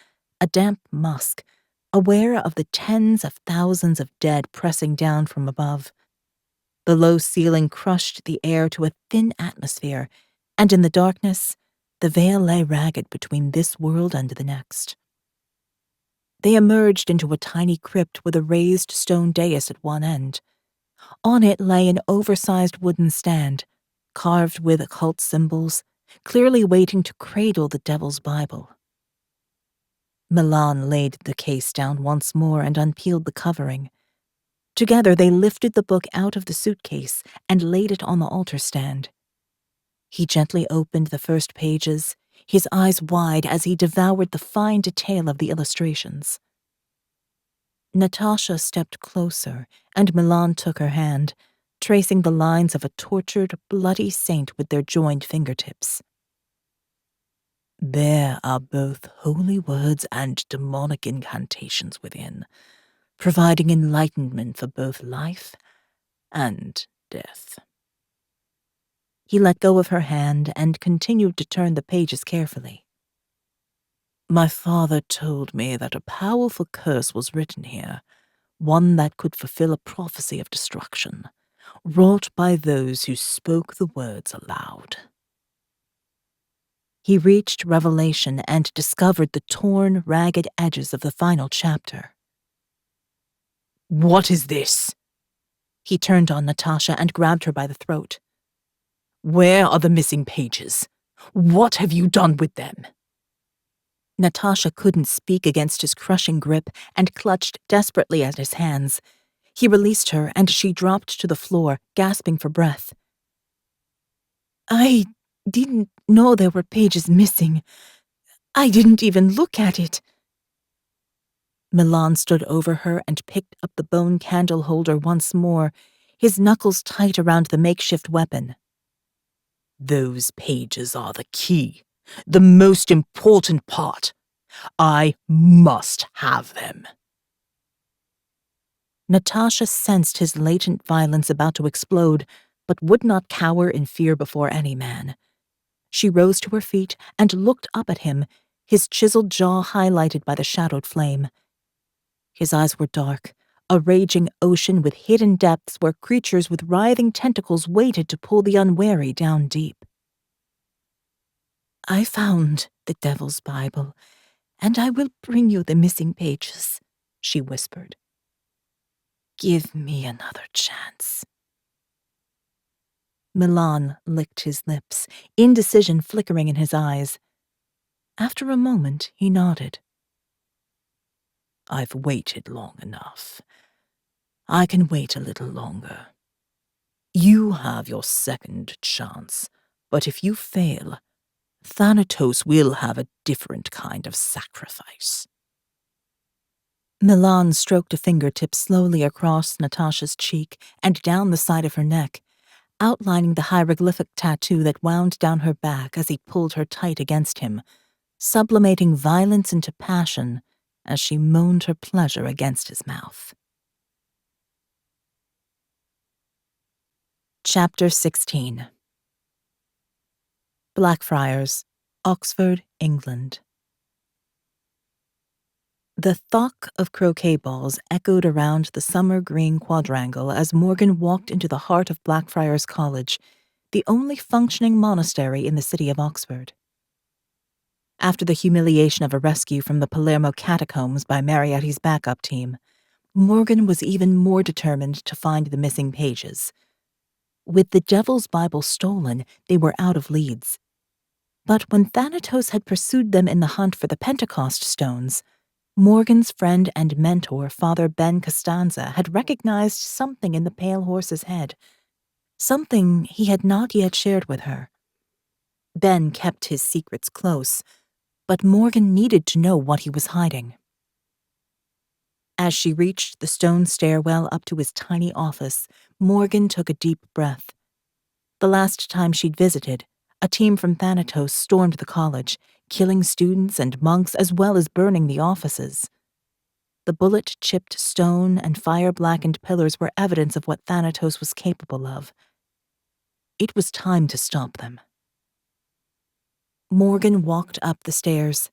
a damp musk, aware of the tens of thousands of dead pressing down from above. The low ceiling crushed the air to a thin atmosphere, and in the darkness, the veil lay ragged between this world and the next. They emerged into a tiny crypt with a raised stone dais at one end. On it lay an oversized wooden stand, carved with occult symbols, clearly waiting to cradle the Devil's Bible. Milan laid the case down once more and unpeeled the covering. Together they lifted the book out of the suitcase and laid it on the altar stand. He gently opened the first pages, his eyes wide as he devoured the fine detail of the illustrations. Natasha stepped closer, and Milan took her hand, tracing the lines of a tortured, bloody saint with their joined fingertips. There are both holy words and demonic incantations within, providing enlightenment for both life and death. He let go of her hand and continued to turn the pages carefully. My father told me that a powerful curse was written here, one that could fulfill a prophecy of destruction, wrought by those who spoke the words aloud. He reached Revelation and discovered the torn, ragged edges of the final chapter. What is this? He turned on Natasha and grabbed her by the throat. Where are the missing pages? What have you done with them? Natasha couldn't speak against his crushing grip and clutched desperately at his hands. He released her, and she dropped to the floor, gasping for breath. I didn't know there were pages missing. I didn't even look at it. Milan stood over her and picked up the bone candle holder once more, his knuckles tight around the makeshift weapon. Those pages are the key, the most important part. I must have them. Natasha sensed his latent violence about to explode, but would not cower in fear before any man. She rose to her feet and looked up at him, his chiseled jaw highlighted by the shadowed flame. His eyes were dark, a raging ocean with hidden depths where creatures with writhing tentacles waited to pull the unwary down deep. I found the Devil's Bible, and I will bring you the missing pages, she whispered. Give me another chance. Milan licked his lips, indecision flickering in his eyes. After a moment, he nodded. I've waited long enough. I can wait a little longer. You have your second chance, but if you fail, Thanatos will have a different kind of sacrifice. Milan stroked a fingertip slowly across Natasha's cheek and down the side of her neck, outlining the hieroglyphic tattoo that wound down her back as he pulled her tight against him, sublimating violence into passion as she moaned her pleasure against his mouth. Chapter 16. Blackfriars, Oxford, England. The thock of croquet balls echoed around the summer green quadrangle as Morgan walked into the heart of Blackfriars College, the only functioning monastery in the city of Oxford. After the humiliation of a rescue from the Palermo catacombs by Marietti's backup team, Morgan was even more determined to find the missing pages. With the Devil's Bible stolen, they were out of leads. But when Thanatos had pursued them in the hunt for the Pentecost stones, Morgan's friend and mentor, Father Ben Costanza, had recognized something in the pale horse's head, something he had not yet shared with her. Ben kept his secrets close, but Morgan needed to know what he was hiding. As she reached the stone stairwell up to his tiny office, Morgan took a deep breath. The last time she'd visited, a team from Thanatos stormed the college, killing students and monks as well as burning the offices. The bullet-chipped stone and fire-blackened pillars were evidence of what Thanatos was capable of. It was time to stop them. Morgan walked up the stairs.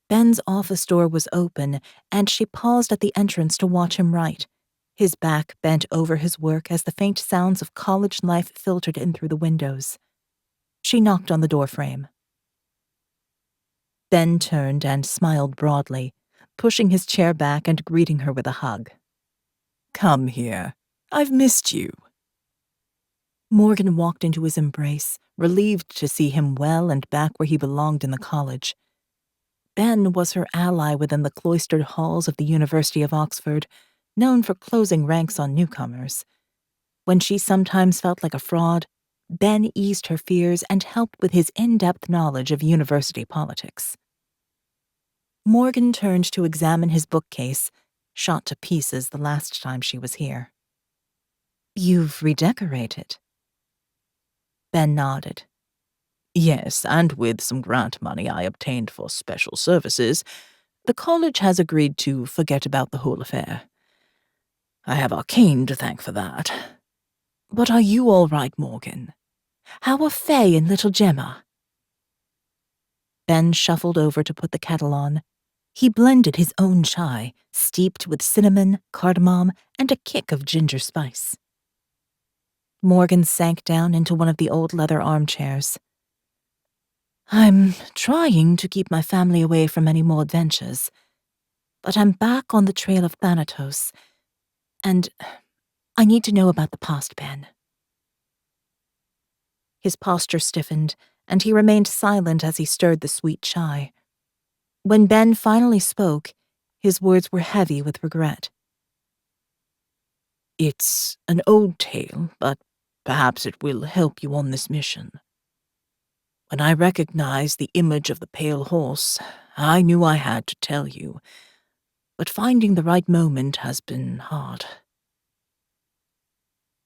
Ben's office door was open, and she paused at the entrance to watch him write, his back bent over his work as the faint sounds of college life filtered in through the windows. She knocked on the doorframe. Ben turned and smiled broadly, pushing his chair back and greeting her with a hug. "Come here. I've missed you." Morgan walked into his embrace, relieved to see him well and back where he belonged in the college. Ben was her ally within the cloistered halls of the University of Oxford, known for closing ranks on newcomers. When she sometimes felt like a fraud, Ben eased her fears and helped with his in-depth knowledge of university politics. Morgan turned to examine his bookcase, shot to pieces the last time she was here. "You've redecorated." Ben nodded. "Yes, and with some grant money I obtained for special services, the college has agreed to forget about the whole affair. I have ARKANE to thank for that. But are you all right, Morgan? How are Faye and little Gemma?" Ben shuffled over to put the kettle on. He blended his own chai, steeped with cinnamon, cardamom, and a kick of ginger spice. Morgan sank down into one of the old leather armchairs. "I'm trying to keep my family away from any more adventures, but I'm back on the trail of Thanatos, and I need to know about the past, Ben." His posture stiffened, and he remained silent as he stirred the sweet chai. When Ben finally spoke, his words were heavy with regret. "It's an old tale, but perhaps it will help you on this mission. When I recognized the image of the pale horse, I knew I had to tell you, but finding the right moment has been hard."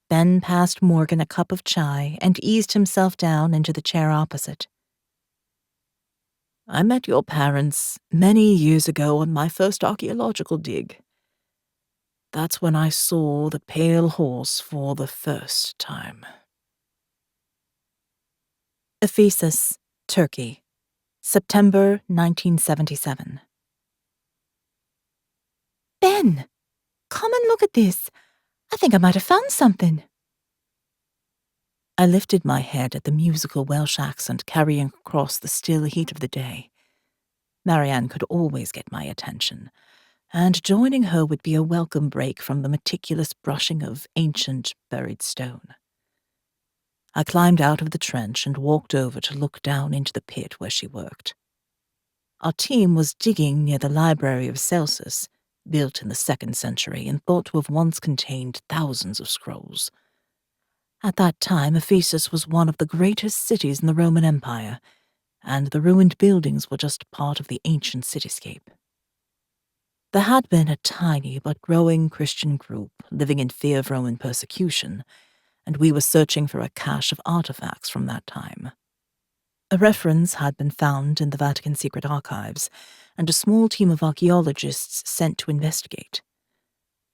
Ben passed Morgan a cup of chai and eased himself down into the chair opposite. "I met your parents many years ago on my first archaeological dig. That's when I saw the pale horse for the first time." Ephesus, Turkey, September 1977. "Ben, come and look at this. I think I might have found something." I lifted my head at the musical Welsh accent carrying across the still heat of the day. Marianne could always get my attention, and joining her would be a welcome break from the meticulous brushing of ancient, buried stone. I climbed out of the trench and walked over to look down into the pit where she worked. Our team was digging near the Library of Celsus, built in the 2nd century and thought to have once contained thousands of scrolls. At that time, Ephesus was one of the greatest cities in the Roman Empire, and the ruined buildings were just part of the ancient cityscape. There had been a tiny but growing Christian group living in fear of Roman persecution, and we were searching for a cache of artifacts from that time. A reference had been found in the Vatican secret archives, and a small team of archaeologists sent to investigate.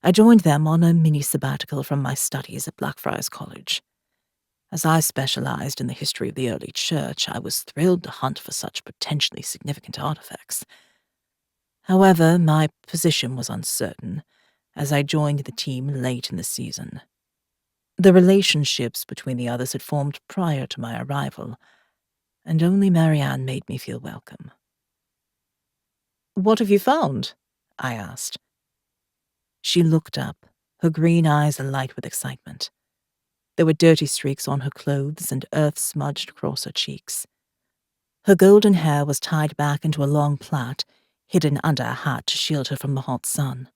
I joined them on a mini-sabbatical from my studies at Blackfriars College. As I specialized in the history of the early church, I was thrilled to hunt for such potentially significant artifacts. However, my position was uncertain, as I joined the team late in the season. The relationships between the others had formed prior to my arrival, and only Marianne made me feel welcome. "What have you found?" I asked. She looked up, her green eyes alight with excitement. There were dirty streaks on her clothes and earth smudged across her cheeks. Her golden hair was tied back into a long plait, hidden under a hat to shield her from the hot sun.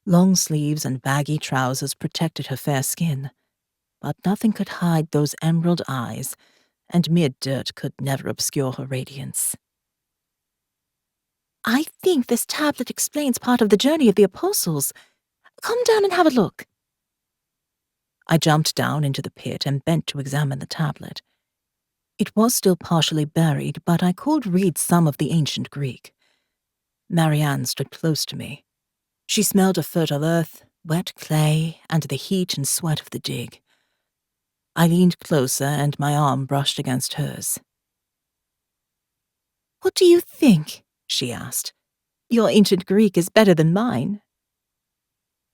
Long sleeves and baggy trousers protected her fair skin, but nothing could hide those emerald eyes, and mere dirt could never obscure her radiance. "I think this tablet explains part of the journey of the apostles. Come down and have a look." I jumped down into the pit and bent to examine the tablet. It was still partially buried, but I could read some of the ancient Greek. Marianne stood close to me. She smelled of fertile earth, wet clay, and the heat and sweat of the dig. I leaned closer and my arm brushed against hers. "What do you think?" she asked. "Your ancient Greek is better than mine."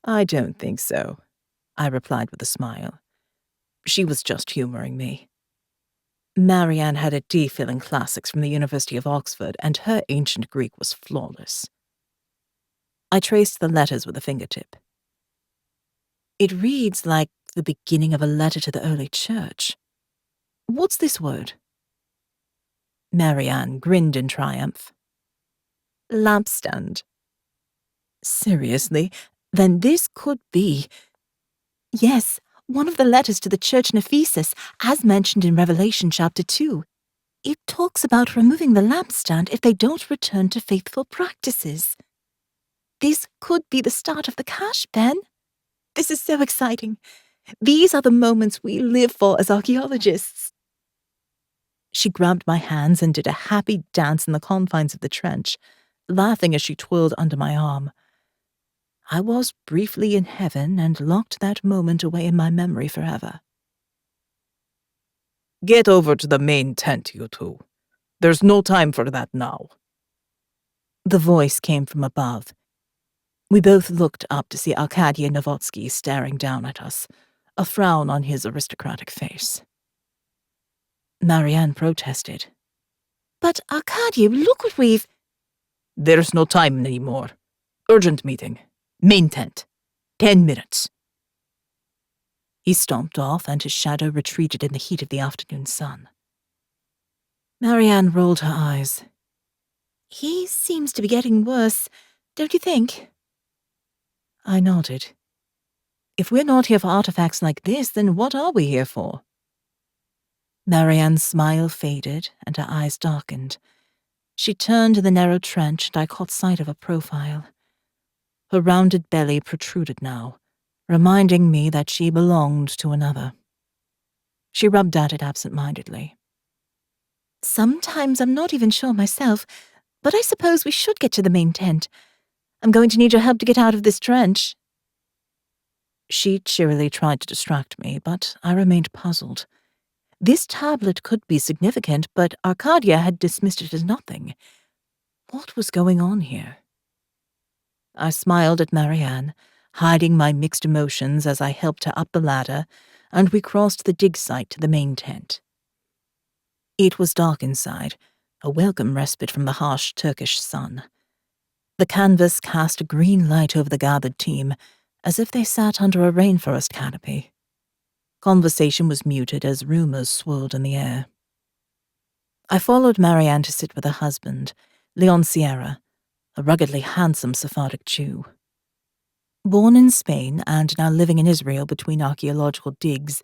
"I don't think so," I replied with a smile. She was just humoring me. Marianne had a D.Phil in classics from the University of Oxford, and her ancient Greek was flawless. I traced the letters with a fingertip. It reads like the beginning of a letter to the early church. What's this word? Marianne grinned in triumph. Lampstand. Seriously? Then this could be... Yes, one of the letters to the church in Ephesus, as mentioned in Revelation chapter 2. It talks about removing the lampstand if they don't return to faithful practices. This could be the start of the cash, Penn. This is so exciting. These are the moments we live for as archaeologists. She grabbed my hands and did a happy dance in the confines of the trench, laughing as she twirled under my arm. I was briefly in heaven and locked that moment away in my memory forever. Get over to the main tent, you two. There's no time for that now. The voice came from above. We both looked up to see Arkady Novotsky staring down at us, a frown on his aristocratic face. Marianne protested. But Arkady, look what we've... There's no time anymore. Urgent meeting. Main tent. 10 minutes. He stomped off and his shadow retreated in the heat of the afternoon sun. Marianne rolled her eyes. He seems to be getting worse, don't you think? I nodded. If we're not here for artifacts like this, then what are we here for? Marianne's smile faded and her eyes darkened. She turned to the narrow trench and I caught sight of her profile. Her rounded belly protruded now, reminding me that she belonged to another. She rubbed at it absent-mindedly. Sometimes I'm not even sure myself, but I suppose we should get to the main tent. I'm going to need your help to get out of this trench. She cheerily tried to distract me, but I remained puzzled. This tablet could be significant, but Arcadia had dismissed it as nothing. What was going on here? I smiled at Marianne, hiding my mixed emotions as I helped her up the ladder, and we crossed the dig site to the main tent. It was dark inside, a welcome respite from the harsh Turkish sun. The canvas cast a green light over the gathered team, as if they sat under a rainforest canopy. Conversation was muted as rumors swirled in the air. I followed Marianne to sit with her husband, Leon Sierra, a ruggedly handsome Sephardic Jew. Born in Spain and now living in Israel between archaeological digs,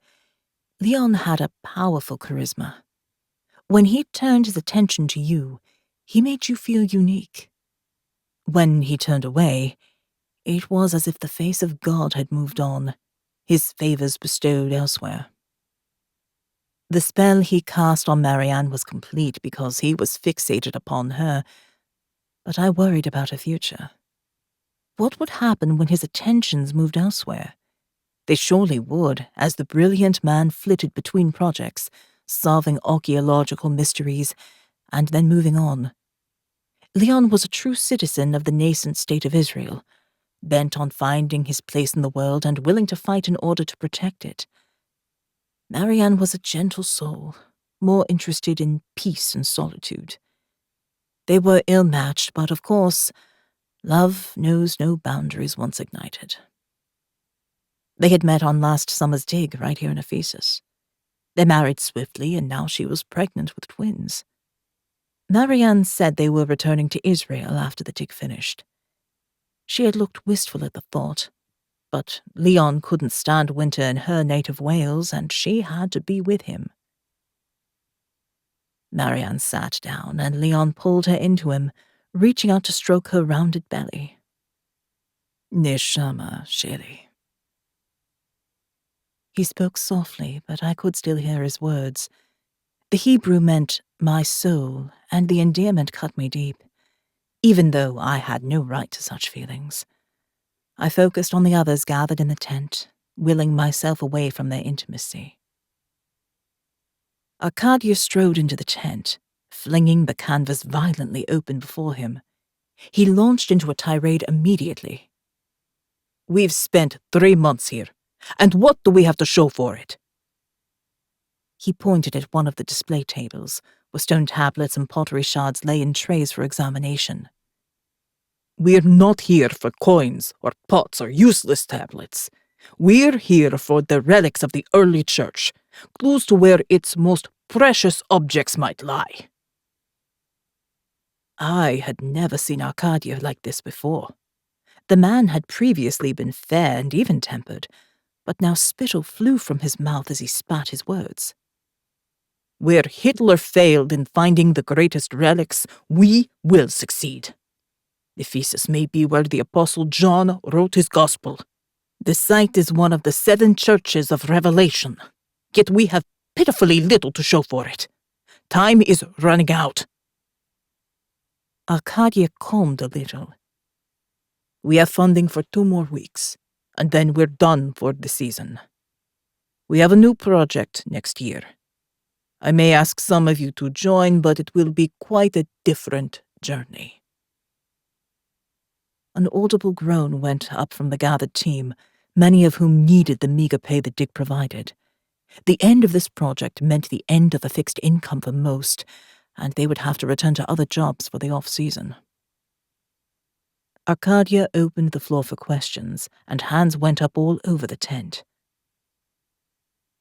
Leon had a powerful charisma. When he turned his attention to you, he made you feel unique. When he turned away, it was as if the face of God had moved on, his favors bestowed elsewhere. The spell he cast on Marianne was complete because he was fixated upon her, but I worried about her future. What would happen when his attentions moved elsewhere? They surely would, as the brilliant man flitted between projects, solving archaeological mysteries, and then moving on. Leon was a true citizen of the nascent state of Israel, bent on finding his place in the world and willing to fight in order to protect it. Marianne was a gentle soul, more interested in peace and solitude. They were ill-matched, but of course, love knows no boundaries once ignited. They had met on last summer's dig right here in Ephesus. They married swiftly, and now she was pregnant with twins. Marianne said they were returning to Israel after the dig finished. She had looked wistful at the thought, but Leon couldn't stand winter in her native Wales, and she had to be with him. Marianne sat down, and Leon pulled her into him, reaching out to stroke her rounded belly. Neshama, Sheli. He spoke softly, but I could still hear his words. The Hebrew meant my soul, and the endearment cut me deep, even though I had no right to such feelings. I focused on the others gathered in the tent, willing myself away from their intimacy. Arcadia strode into the tent, flinging the canvas violently open before him. He launched into a tirade immediately. We've spent 3 months here, and what do we have to show for it? He pointed at one of the display tables, where stone tablets and pottery shards lay in trays for examination. We're not here for coins or pots or useless tablets. We're here for the relics of the early church, clues to where its most precious objects might lie. I had never seen Arcadia like this before. The man had previously been fair and even-tempered, but now spittle flew from his mouth as he spat his words. Where Hitler failed in finding the greatest relics, we will succeed. Ephesus may be where the Apostle John wrote his gospel. The site is one of the 7 churches of Revelation, yet we have pitifully little to show for it. Time is running out. Arcadia calmed a little. We have funding for 2 more weeks, and then we're done for the season. We have a new project next year. I may ask some of you to join, but it will be quite a different journey. An audible groan went up from the gathered team, many of whom needed the meager pay the dig provided. The end of this project meant the end of the fixed income for most, and they would have to return to other jobs for the off-season. Arcadia opened the floor for questions, and hands went up all over the tent.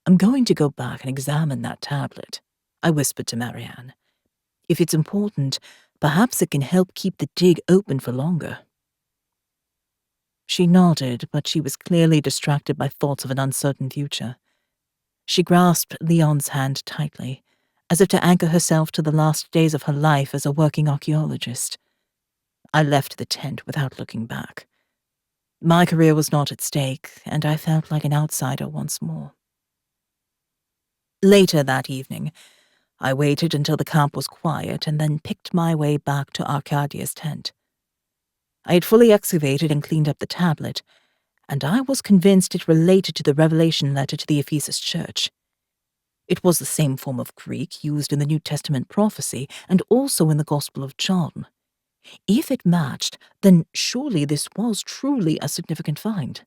I'm going to go back and examine that tablet, I whispered to Marianne. If it's important, perhaps it can help keep the dig open for longer. She nodded, but she was clearly distracted by thoughts of an uncertain future. She grasped Leon's hand tightly, as if to anchor herself to the last days of her life as a working archaeologist. I left the tent without looking back. My career was not at stake, and I felt like an outsider once more. Later that evening, I waited until the camp was quiet and then picked my way back to Arcadia's tent. I had fully excavated and cleaned up the tablet, and I was convinced it related to the Revelation letter to the Ephesus church. It was the same form of Greek used in the New Testament prophecy and also in the Gospel of John. If it matched, then surely this was truly a significant find.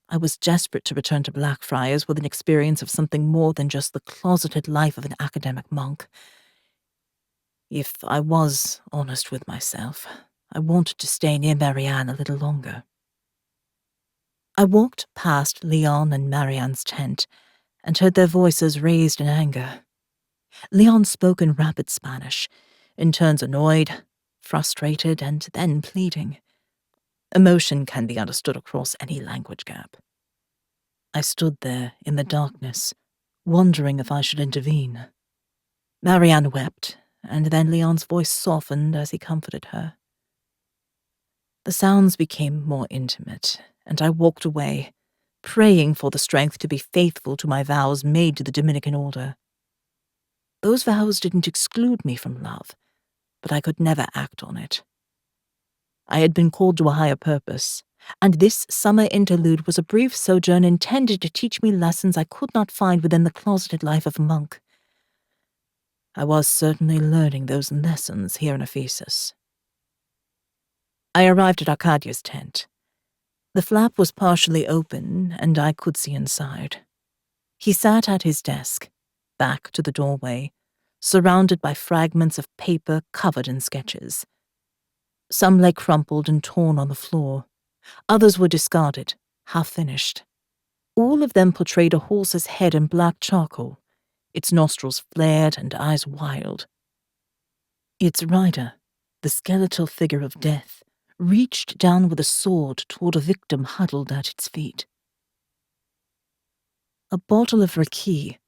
I was desperate to return to Blackfriars with an experience of something more than just the closeted life of an academic monk. If I was honest with myself, I wanted to stay near Marianne a little longer. I walked past Leon and Marianne's tent and heard their voices raised in anger. Leon spoke in rapid Spanish, in turns annoyed, frustrated, and then pleading. Emotion can be understood across any language gap. I stood there in the darkness, wondering if I should intervene. Marianne wept, and then Leon's voice softened as he comforted her. The sounds became more intimate, and I walked away, praying for the strength to be faithful to my vows made to the Dominican order. Those vows didn't exclude me from love, but I could never act on it. I had been called to a higher purpose, and this summer interlude was a brief sojourn intended to teach me lessons I could not find within the closeted life of a monk. I was certainly learning those lessons here in Ephesus. I arrived at Arcadia's tent. The flap was partially open, and I could see inside. He sat at his desk, back to the doorway, surrounded by fragments of paper covered in sketches. Some lay crumpled and torn on the floor. Others were discarded, half-finished. All of them portrayed a horse's head in black charcoal, its nostrils flared and eyes wild. Its rider, the skeletal figure of death, reached down with a sword toward a victim huddled at its feet. A bottle of raki,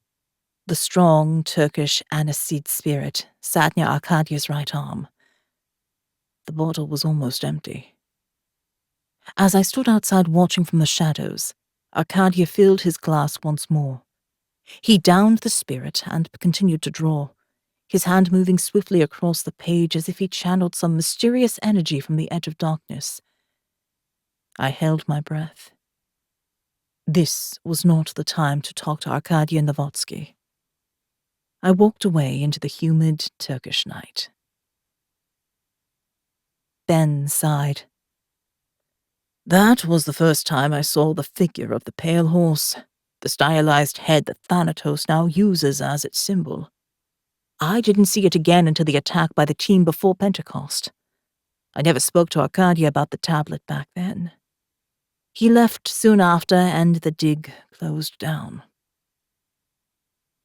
the strong Turkish aniseed spirit, sat near Arcadia's right arm. The bottle was almost empty. As I stood outside watching from the shadows, Arcadia filled his glass once more. He downed the spirit and continued to draw, his hand moving swiftly across the page as if he channeled some mysterious energy from the edge of darkness. I held my breath. This was not the time to talk to Arcadia Novotsky. I walked away into the humid Turkish night. Ben sighed. That was the first time I saw the figure of the pale horse, the stylized head that Thanatos now uses as its symbol. I didn't see it again until the attack by the team before Pentecost. I never spoke to Arcadia about the tablet back then. He left soon after, and the dig closed down.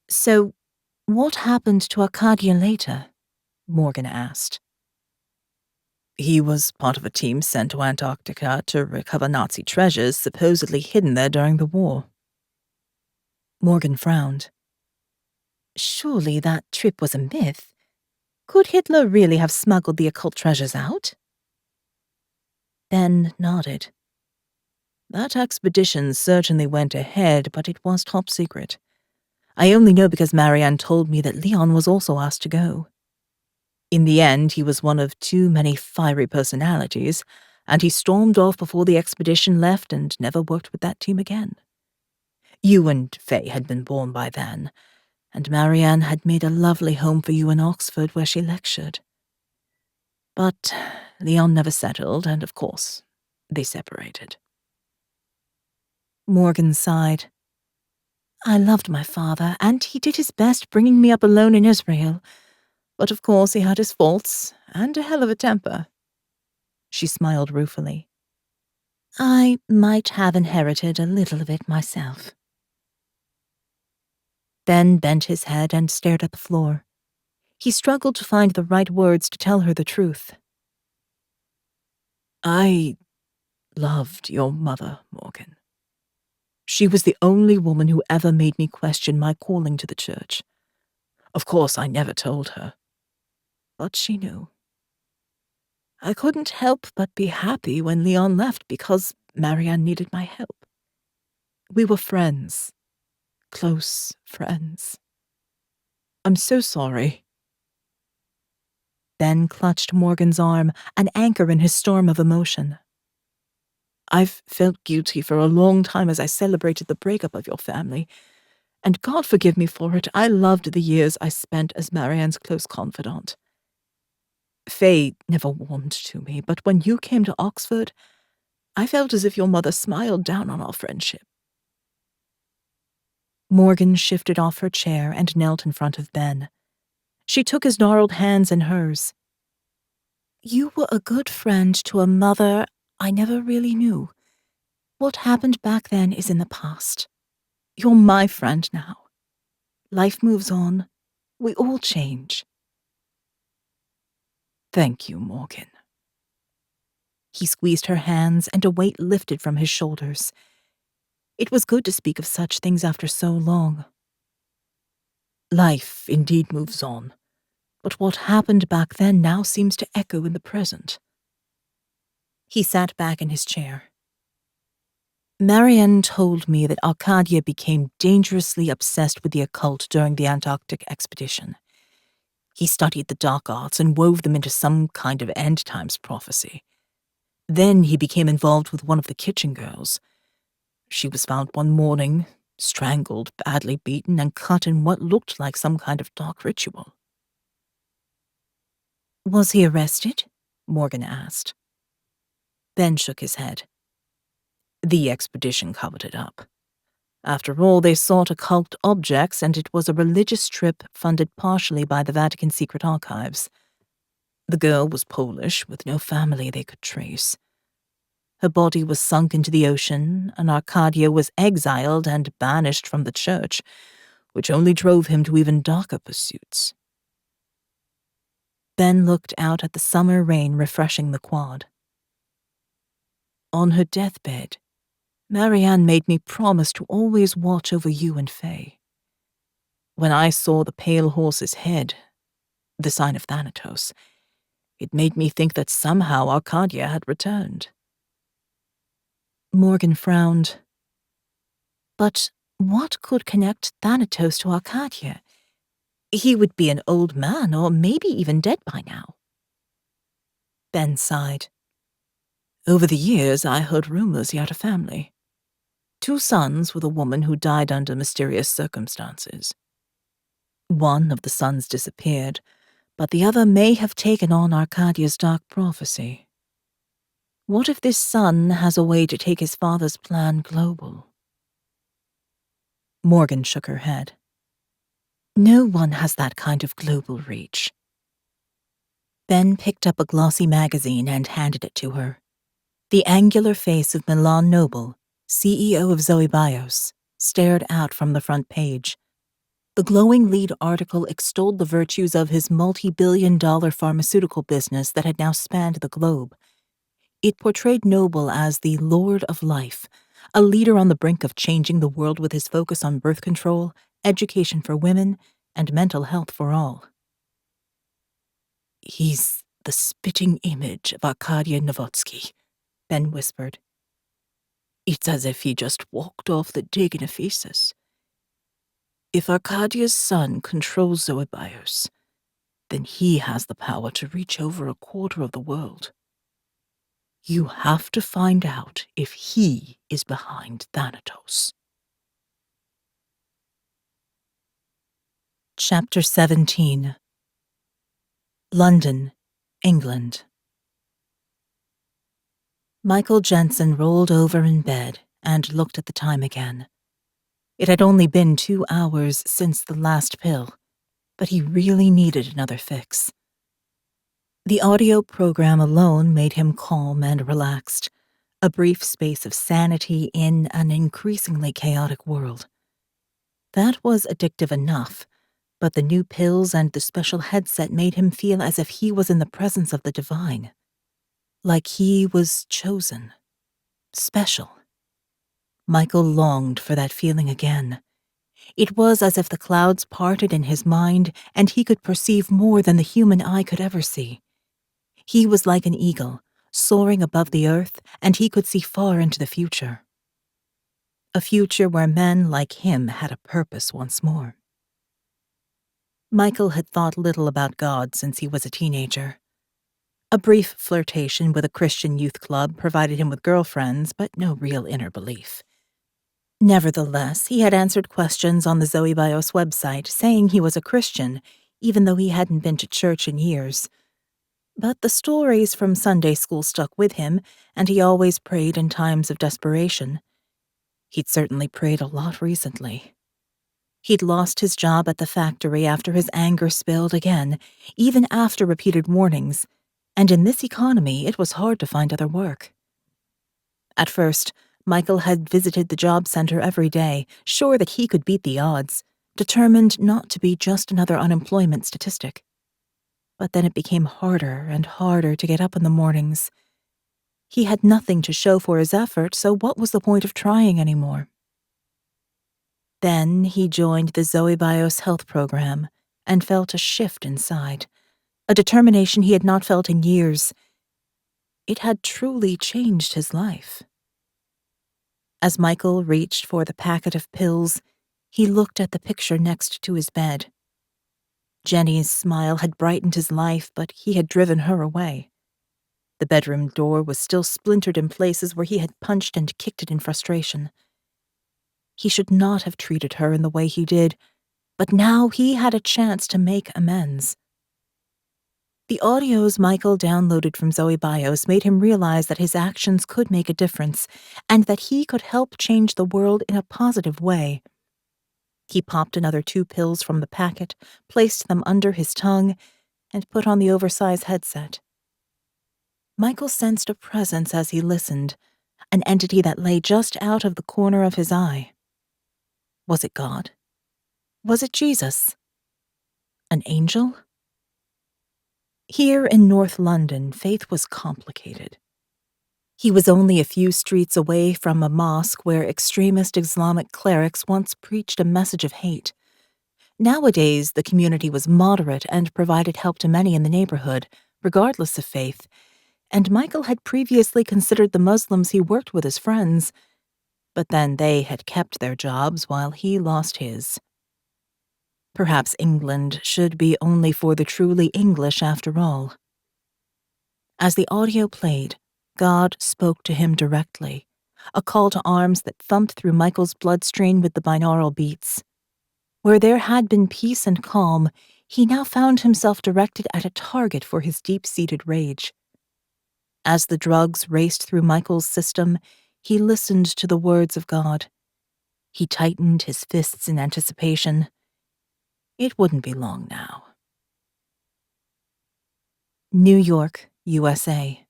So, what happened to Arcadia later? Morgan asked. He was part of a team sent to Antarctica to recover Nazi treasures supposedly hidden there during the war. Morgan frowned. Surely that trip was a myth. Could Hitler really have smuggled the occult treasures out? Ben nodded. That expedition certainly went ahead, but it was top secret. I only know because Marianne told me that Leon was also asked to go. In the end, he was one of too many fiery personalities, and he stormed off before the expedition left and never worked with that team again. You and Faye had been born by then, and Marianne had made a lovely home for you in Oxford where she lectured. But Leon never settled, and of course, they separated. Morgan sighed. I loved my father, and he did his best bringing me up alone in Israel. But of course he had his faults, and a hell of a temper. She smiled ruefully. I might have inherited a little of it myself. Ben bent his head and stared at the floor. He struggled to find the right words to tell her the truth. I loved your mother, Morgan. She was the only woman who ever made me question my calling to the church. Of course, I never told her. But she knew. I couldn't help but be happy when Leon left because Marianne needed my help. We were friends. Close friends. I'm so sorry. Ben clutched Morgan's arm, an anchor in his storm of emotion. I've felt guilty for a long time as I celebrated the breakup of your family, and God forgive me for it. I loved the years I spent as Marianne's close confidant. Faye never warmed to me, but when you came to Oxford, I felt as if your mother smiled down on our friendship. Morgan shifted off her chair and knelt in front of Ben. She took his gnarled hands in hers. You were a good friend to a mother I never really knew. What happened back then is in the past. You're my friend now. Life moves on. We all change. Thank you, Morgan. He squeezed her hands, and a weight lifted from his shoulders. It was good to speak of such things after so long. Life indeed moves on, but what happened back then now seems to echo in the present. He sat back in his chair. Marianne told me that Arcadia became dangerously obsessed with the occult during the Antarctic expedition. He studied the dark arts and wove them into some kind of end-times prophecy. Then he became involved with one of the kitchen girls. She was found one morning, strangled, badly beaten, and cut in what looked like some kind of dark ritual. Was he arrested? Morgan asked. Ben shook his head. The expedition covered it up. After all, they sought occult objects, and it was a religious trip funded partially by the Vatican secret archives. The girl was Polish, with no family they could trace. Her body was sunk into the ocean, and Arcadia was exiled and banished from the church, which only drove him to even darker pursuits. Ben looked out at the summer rain refreshing the quad. On her deathbed, Marianne made me promise to always watch over you and Faye. When I saw the pale horse's head, the sign of Thanatos, it made me think that somehow Arcadia had returned. Morgan frowned. But what could connect Thanatos to Arcadia? He would be an old man, or maybe even dead by now. Ben sighed. Over the years, I heard rumors he had a family. 2 sons with a woman who died under mysterious circumstances. One of the sons disappeared, but the other may have taken on Arcadia's dark prophecy. What if this son has a way to take his father's plan global? Morgan shook her head. No one has that kind of global reach. Ben picked up a glossy magazine and handed it to her. The angular face of Milan Noble, CEO of Zoe Bios, stared out from the front page. The glowing lead article extolled the virtues of his multi-billion-dollar pharmaceutical business that had now spanned the globe. It portrayed Noble as the Lord of Life, a leader on the brink of changing the world with his focus on birth control, education for women, and mental health for all. "He's the spitting image of Arkady Novotsky," Ben whispered. "It's as if he just walked off the dig in Ephesus. If Arkadia's son controls Zoe Bios, then he has the power to reach over a quarter of the world. You have to find out if he is behind Thanatos." Chapter 17. London, England. Michael Jensen rolled over in bed and looked at the time again. It had only been 2 hours since the last pill, but he really needed another fix. The audio program alone made him calm and relaxed, a brief space of sanity in an increasingly chaotic world. That was addictive enough, but the new pills and the special headset made him feel as if he was in the presence of the divine. Like he was chosen. Special. Michael longed for that feeling again. It was as if the clouds parted in his mind and he could perceive more than the human eye could ever see. He was like an eagle, soaring above the earth, and he could see far into the future. A future where men like him had a purpose once more. Michael had thought little about God since he was a teenager. A brief flirtation with a Christian youth club provided him with girlfriends, but no real inner belief. Nevertheless, he had answered questions on the Zoe Bios website saying he was a Christian, even though he hadn't been to church in years. But the stories from Sunday school stuck with him, and he always prayed in times of desperation. He'd certainly prayed a lot recently. He'd lost his job at the factory after his anger spilled again, even after repeated warnings, and in this economy it was hard to find other work. At first, Michael had visited the job center every day, sure that he could beat the odds, determined not to be just another unemployment statistic. But then it became harder and harder to get up in the mornings. He had nothing to show for his effort, so what was the point of trying anymore? Then he joined the Zoe Bios health program and felt a shift inside, a determination he had not felt in years. It had truly changed his life. As Michael reached for the packet of pills, he looked at the picture next to his bed. Jenny's smile had brightened his life, but he had driven her away. The bedroom door was still splintered in places where he had punched and kicked it in frustration. He should not have treated her in the way he did, but now he had a chance to make amends. The audios Michael downloaded from Zoe Bios made him realize that his actions could make a difference, and that he could help change the world in a positive way. He popped another 2 pills from the packet, placed them under his tongue, and put on the oversized headset. Michael sensed a presence as he listened, an entity that lay just out of the corner of his eye. Was it God? Was it Jesus? An angel? Here in North London, faith was complicated. He was only a few streets away from a mosque where extremist Islamic clerics once preached a message of hate. Nowadays, the community was moderate and provided help to many in the neighborhood, regardless of faith, and Michael had previously considered the Muslims he worked with as friends, but then they had kept their jobs while he lost his. Perhaps England should be only for the truly English after all. As the audio played, God spoke to him directly, a call to arms that thumped through Michael's bloodstream with the binaural beats. Where there had been peace and calm, he now found himself directed at a target for his deep-seated rage. As the drugs raced through Michael's system, he listened to the words of God. He tightened his fists in anticipation. It wouldn't be long now. New York, USA.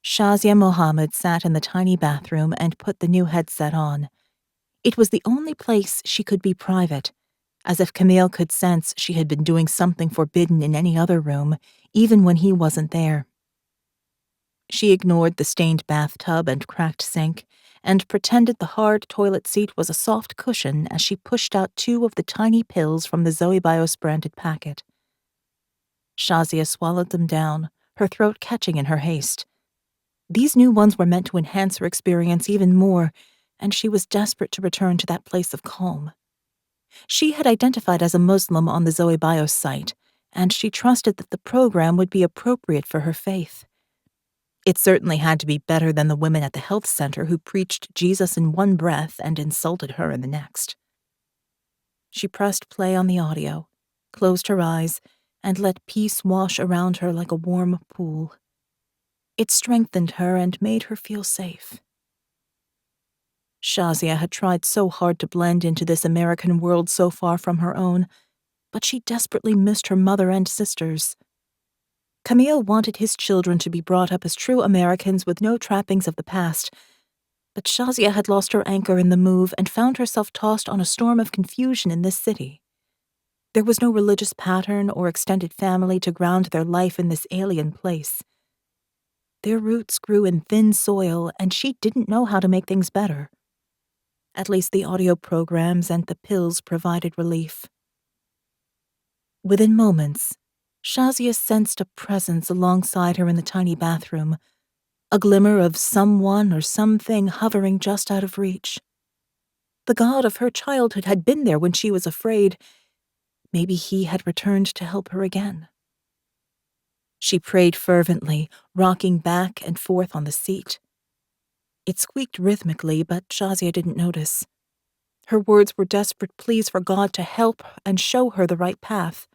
Shazia Mohammed sat in the tiny bathroom and put the new headset on. It was the only place she could be private, as if Camille could sense she had been doing something forbidden in any other room, even when he wasn't there. She ignored the stained bathtub and cracked sink, and pretended the hard toilet seat was a soft cushion as she pushed out 2 of the tiny pills from the Zoe Bios branded packet. Shazia swallowed them down, her throat catching in her haste. These new ones were meant to enhance her experience even more, and she was desperate to return to that place of calm. She had identified as a Muslim on the Zoe Bios site, and she trusted that the program would be appropriate for her faith. It certainly had to be better than the women at the health center who preached Jesus in one breath and insulted her in the next. She pressed play on the audio, closed her eyes, and let peace wash around her like a warm pool. It strengthened her and made her feel safe. Shazia had tried so hard to blend into this American world so far from her own, but she desperately missed her mother and sisters. Camille wanted his children to be brought up as true Americans with no trappings of the past, but Shazia had lost her anchor in the move and found herself tossed on a storm of confusion in this city. There was no religious pattern or extended family to ground their life in this alien place. Their roots grew in thin soil, and she didn't know how to make things better. At least the audio programs and the pills provided relief. Within moments, Shazia sensed a presence alongside her in the tiny bathroom, a glimmer of someone or something hovering just out of reach. The God of her childhood had been there when she was afraid. Maybe he had returned to help her again. She prayed fervently, rocking back and forth on the seat. It squeaked rhythmically, but Shazia didn't notice. Her words were desperate pleas for God to help and show her the right path.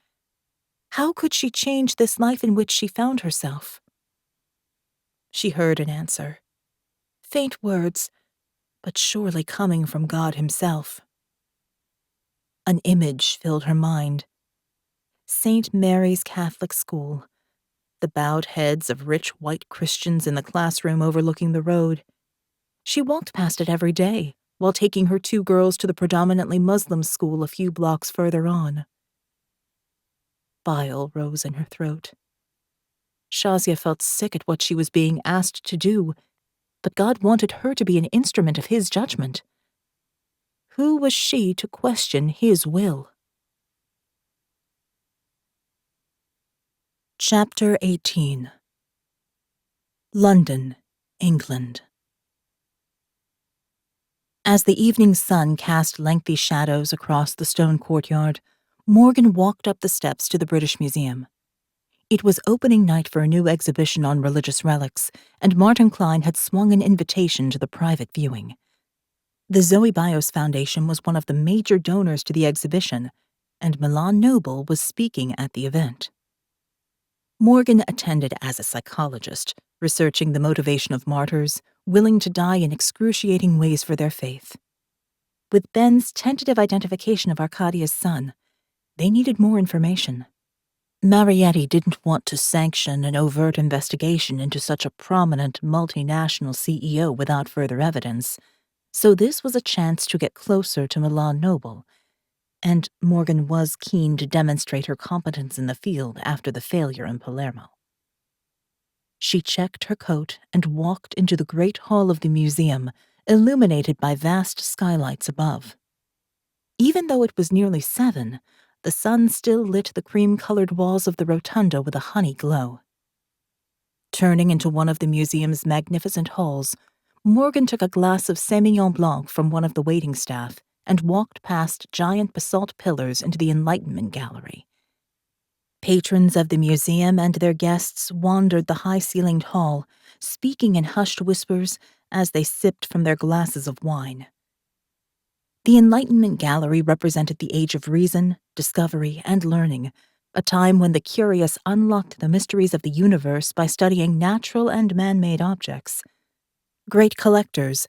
How could she change this life in which she found herself? She heard an answer. Faint words, but surely coming from God himself. An image filled her mind. St. Mary's Catholic School, the bowed heads of rich white Christians in the classroom overlooking the road. She walked past it every day, while taking her 2 girls to the predominantly Muslim school a few blocks further on. Bile rose in her throat. Shazia felt sick at what she was being asked to do, but God wanted her to be an instrument of his judgment. Who was she to question his will? Chapter 18. London, England. As the evening sun cast lengthy shadows across the stone courtyard, Morgan walked up the steps to the British Museum. It was opening night for a new exhibition on religious relics, and Martin Klein had swung an invitation to the private viewing. The Zoe Bios Foundation was one of the major donors to the exhibition, and Milan Noble was speaking at the event. Morgan attended as a psychologist, researching the motivation of martyrs, willing to die in excruciating ways for their faith. With Ben's tentative identification of Arkadia's son, they needed more information. Marietti didn't want to sanction an overt investigation into such a prominent multinational CEO without further evidence, so this was a chance to get closer to Milan Noble, and Morgan was keen to demonstrate her competence in the field after the failure in Palermo. She checked her coat and walked into the great hall of the museum, illuminated by vast skylights above. Even though it was nearly 7, the sun still lit the cream-colored walls of the rotunda with a honey glow. Turning into one of the museum's magnificent halls, Morgan took a glass of Semillon Blanc from one of the waiting staff and walked past giant basalt pillars into the Enlightenment Gallery. Patrons of the museum and their guests wandered the high-ceilinged hall, speaking in hushed whispers as they sipped from their glasses of wine. The Enlightenment Gallery represented the age of reason, discovery, and learning, a time when the curious unlocked the mysteries of the universe by studying natural and man-made objects. Great collectors,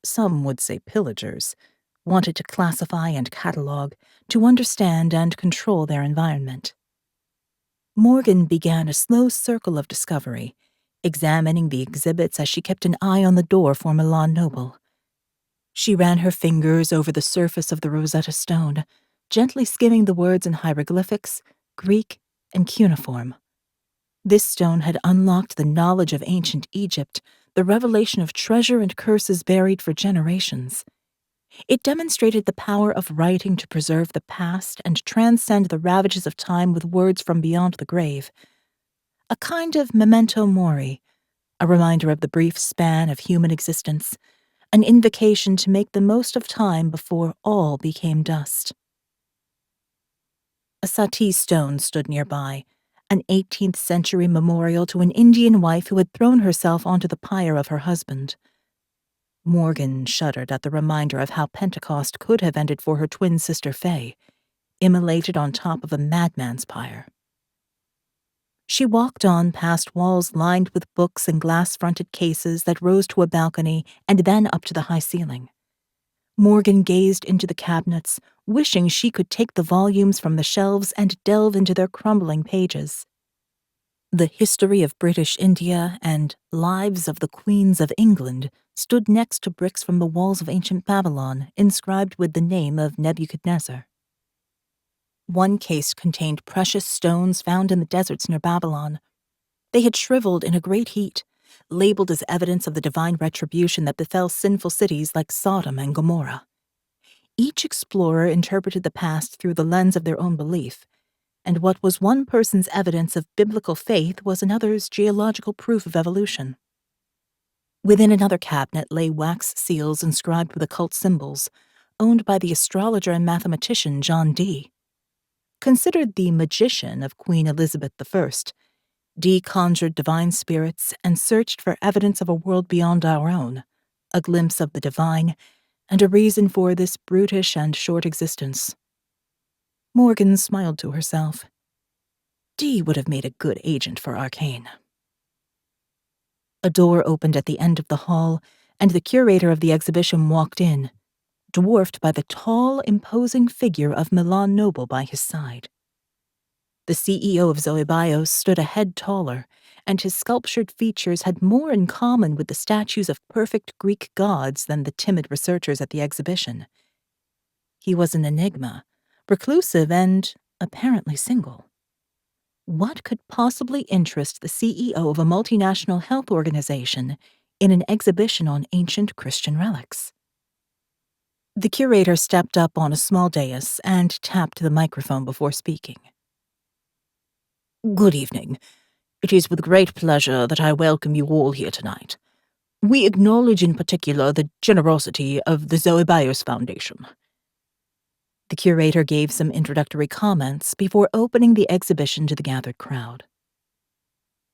some would say pillagers, wanted to classify and catalog, to understand and control their environment. Morgan began a slow circle of discovery, examining the exhibits as she kept an eye on the door for Milan Noble. She ran her fingers over the surface of the Rosetta Stone, gently skimming the words in hieroglyphics, Greek, and cuneiform. This stone had unlocked the knowledge of ancient Egypt, the revelation of treasure and curses buried for generations. It demonstrated the power of writing to preserve the past and transcend the ravages of time with words from beyond the grave. A kind of memento mori, a reminder of the brief span of human existence, an invocation to make the most of time before all became dust. A Sati stone stood nearby, an 18th century memorial to an Indian wife who had thrown herself onto the pyre of her husband. Morgan shuddered at the reminder of how Pentecost could have ended for her twin sister Faye, immolated on top of a madman's pyre. She walked on past walls lined with books and glass-fronted cases that rose to a balcony and then up to the high ceiling. Morgan gazed into the cabinets, wishing she could take the volumes from the shelves and delve into their crumbling pages. The History of British India and Lives of the Queens of England stood next to bricks from the walls of ancient Babylon, inscribed with the name of Nebuchadnezzar. One case contained precious stones found in the deserts near Babylon. They had shriveled in a great heat, labeled as evidence of the divine retribution that befell sinful cities like Sodom and Gomorrah. Each explorer interpreted the past through the lens of their own belief, and what was one person's evidence of biblical faith was another's geological proof of evolution. Within another cabinet lay wax seals inscribed with occult symbols, owned by the astrologer and mathematician John Dee. Considered the magician of Queen Elizabeth I, Dee conjured divine spirits and searched for evidence of a world beyond our own, a glimpse of the divine, and a reason for this brutish and short existence. Morgan smiled to herself. Dee would have made a good agent for ARKANE. A door opened at the end of the hall, and the curator of the exhibition walked in, dwarfed by the tall, imposing figure of Milan Noble by his side. The CEO of Zoebios stood a head taller, and his sculptured features had more in common with the statues of perfect Greek gods than the timid researchers at the exhibition. He was an enigma, reclusive and apparently single. What could possibly interest the CEO of a multinational health organization in an exhibition on ancient Christian relics? The curator stepped up on a small dais and tapped the microphone before speaking. Good evening. It is with great pleasure that I welcome you all here tonight. We acknowledge in particular the generosity of the Zoebios Foundation. The curator gave some introductory comments before opening the exhibition to the gathered crowd.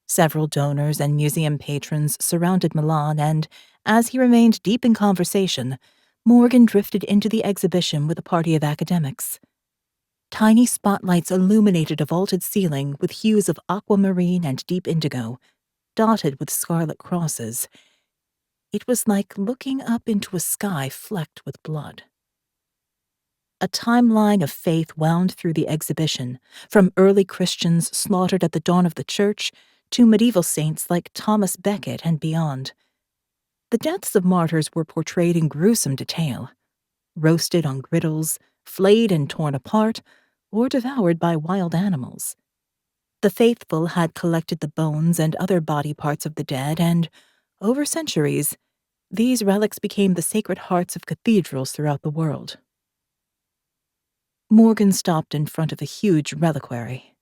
Several donors and museum patrons surrounded Milan, and, as he remained deep in conversation, Morgan drifted into the exhibition with a party of academics. Tiny spotlights illuminated a vaulted ceiling with hues of aquamarine and deep indigo, dotted with scarlet crosses. It was like looking up into a sky flecked with blood. A timeline of faith wound through the exhibition, from early Christians slaughtered at the dawn of the church to medieval saints like Thomas Becket and beyond. The deaths of martyrs were portrayed in gruesome detail, roasted on griddles, flayed and torn apart, or devoured by wild animals. The faithful had collected the bones and other body parts of the dead, and, over centuries, these relics became the sacred hearts of cathedrals throughout the world. Morgan stopped in front of a huge reliquary.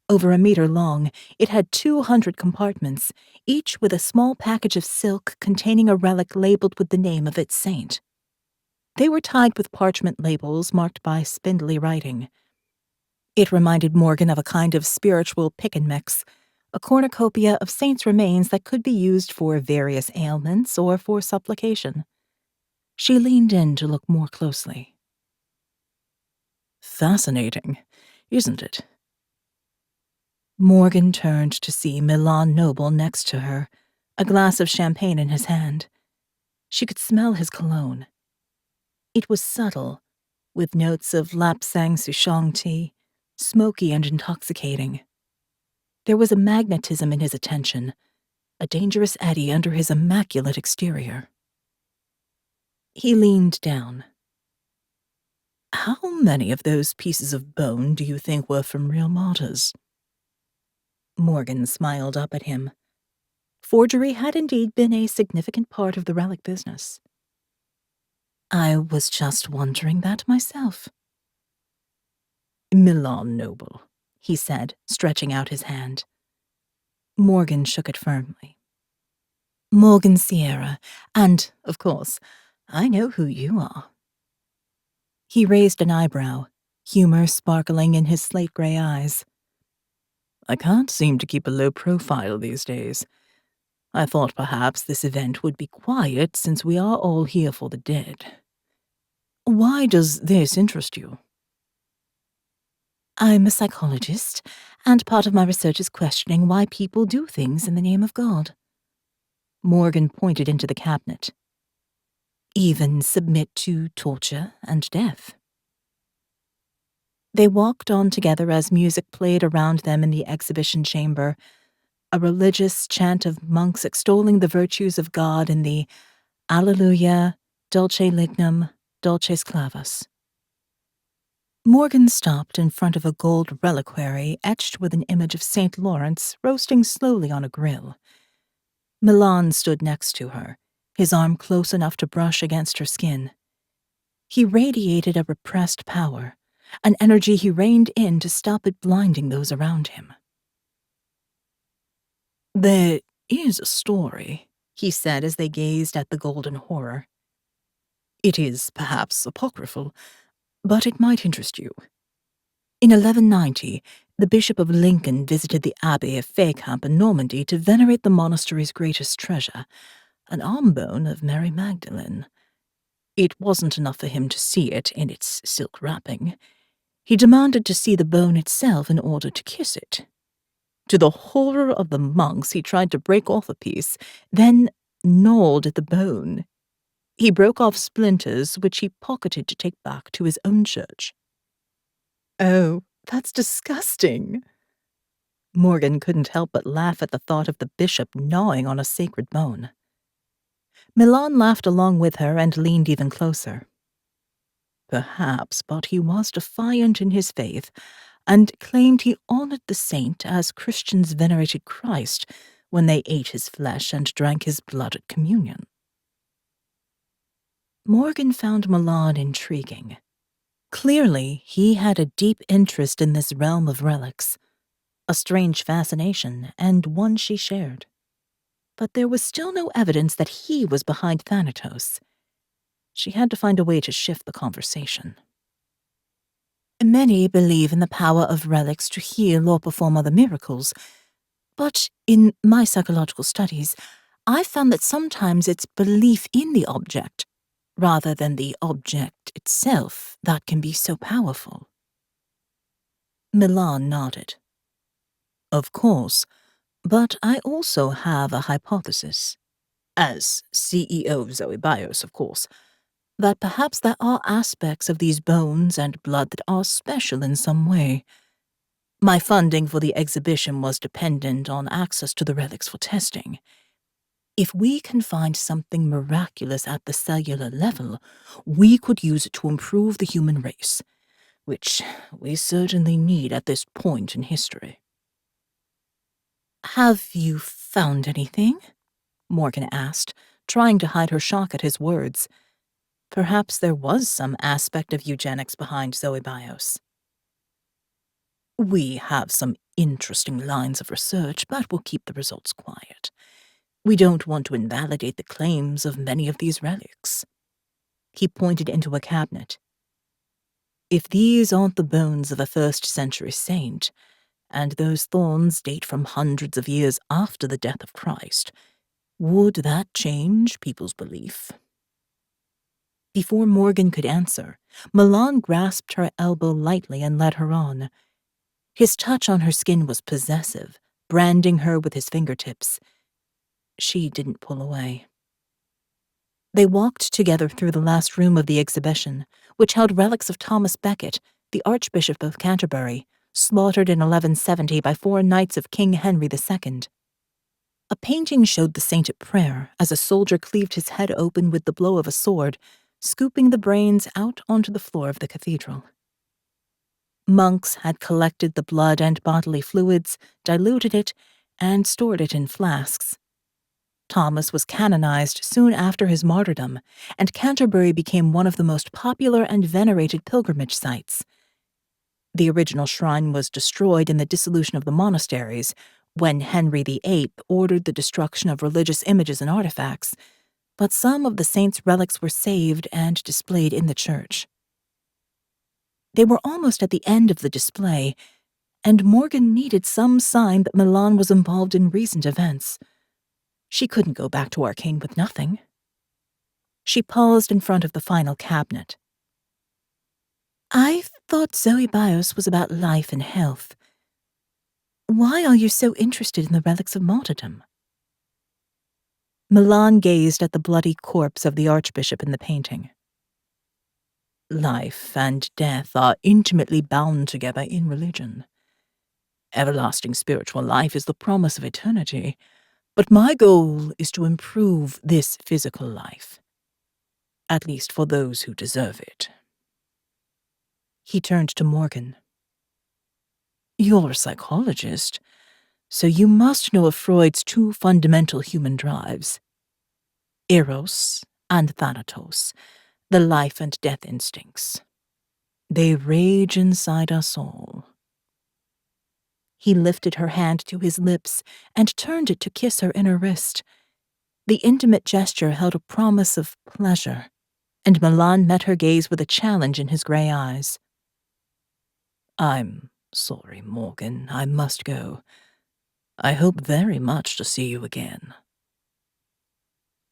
Over a meter long, it had 200 compartments, each with a small package of silk containing a relic labeled with the name of its saint. They were tied with parchment labels marked by spindly writing. It reminded Morgan of a kind of spiritual pick-and-mix, a cornucopia of saints' remains that could be used for various ailments or for supplication. She leaned in to look more closely. Fascinating, isn't it? Morgan turned to see Milan Noble next to her, a glass of champagne in his hand. She could smell his cologne. It was subtle, with notes of Lapsang Souchong tea, smoky and intoxicating. There was a magnetism in his attention, a dangerous eddy under his immaculate exterior. He leaned down. How many of those pieces of bone do you think were from real martyrs? Morgan smiled up at him. Forgery had indeed been a significant part of the relic business. I was just wondering that myself. Milan Noble, he said, stretching out his hand. Morgan shook it firmly. Morgan Sierra, and, of course, I know who you are. He raised an eyebrow, humor sparkling in his slate-gray eyes. I can't seem to keep a low profile these days. I thought perhaps this event would be quiet since we are all here for the dead. Why does this interest you? I'm a psychologist, and part of my research is questioning why people do things in the name of God. Morgan pointed into the cabinet. Even submit to torture and death. They walked on together as music played around them in the exhibition chamber, a religious chant of monks extolling the virtues of God in the Alleluia, Dulce Lignum, Dulces Clavus. Morgan stopped in front of a gold reliquary etched with an image of St. Lawrence roasting slowly on a grill. Milan stood next to her, his arm close enough to brush against her skin. He radiated a repressed power, an energy he reined in to stop it blinding those around him. There is a story, he said as they gazed at the golden horror. It is perhaps apocryphal, but it might interest you. In 1190, the Bishop of Lincoln visited the Abbey of Fécamp in Normandy to venerate the monastery's greatest treasure, an arm bone of Mary Magdalene. It wasn't enough for him to see it in its silk wrapping. He demanded to see the bone itself in order to kiss it. To the horror of the monks, he tried to break off a piece, then gnawed at the bone. He broke off splinters, which he pocketed to take back to his own church. Oh, that's disgusting. Morgan couldn't help but laugh at the thought of the bishop gnawing on a sacred bone. Milan laughed along with her and leaned even closer. Perhaps, but he was defiant in his faith, and claimed he honored the saint as Christians venerated Christ when they ate his flesh and drank his blood at communion. Morgan found Milan intriguing. Clearly, he had a deep interest in this realm of relics, a strange fascination, and one she shared. But there was still no evidence that he was behind Thanatos. She had to find a way to shift the conversation. Many believe in the power of relics to heal or perform other miracles, but in my psychological studies, I've found that sometimes it's belief in the object, rather than the object itself, that can be so powerful. Milan nodded. Of course, but I also have a hypothesis. As CEO of Zoe Bios, of course, that perhaps there are aspects of these bones and blood that are special in some way. My funding for the exhibition was dependent on access to the relics for testing. If we can find something miraculous at the cellular level, we could use it to improve the human race, which we certainly need at this point in history. Have you found anything? Morgan asked, trying to hide her shock at his words. Perhaps there was some aspect of eugenics behind Zoe Bios. We have some interesting lines of research, but we'll keep the results quiet. We don't want to invalidate the claims of many of these relics. He pointed into a cabinet. If these aren't the bones of a first-century saint, and those thorns date from hundreds of years after the death of Christ, would that change people's belief? Before Morgan could answer, Milan grasped her elbow lightly and led her on. His touch on her skin was possessive, branding her with his fingertips. She didn't pull away. They walked together through the last room of the exhibition, which held relics of Thomas Becket, the Archbishop of Canterbury, slaughtered in 1170 by 4 knights of King Henry II. A painting showed the saint at prayer as a soldier cleaved his head open with the blow of a sword, scooping the brains out onto the floor of the cathedral. Monks had collected the blood and bodily fluids, diluted it, and stored it in flasks. Thomas was canonized soon after his martyrdom, and Canterbury became one of the most popular and venerated pilgrimage sites. The original shrine was destroyed in the dissolution of the monasteries, when Henry VIII ordered the destruction of religious images and artifacts, but some of the saint's relics were saved and displayed in the church. They were almost at the end of the display, and Morgan needed some sign that Milan was involved in recent events. She couldn't go back to ARKANE with nothing. She paused in front of the final cabinet. I thought Zoe Bios was about life and health. Why are you so interested in the relics of martyrdom? Milan gazed at the bloody corpse of the archbishop in the painting. Life and death are intimately bound together in religion. Everlasting spiritual life is the promise of eternity, but my goal is to improve this physical life, at least for those who deserve it. He turned to Morgan. You're a psychologist, so you must know of Freud's 2 fundamental human drives, Eros and Thanatos, the life and death instincts. They rage inside us all. He lifted her hand to his lips and turned it to kiss her inner wrist. The intimate gesture held a promise of pleasure, and Milan met her gaze with a challenge in his gray eyes. I'm sorry, Morgan. I must go. I hope very much to see you again.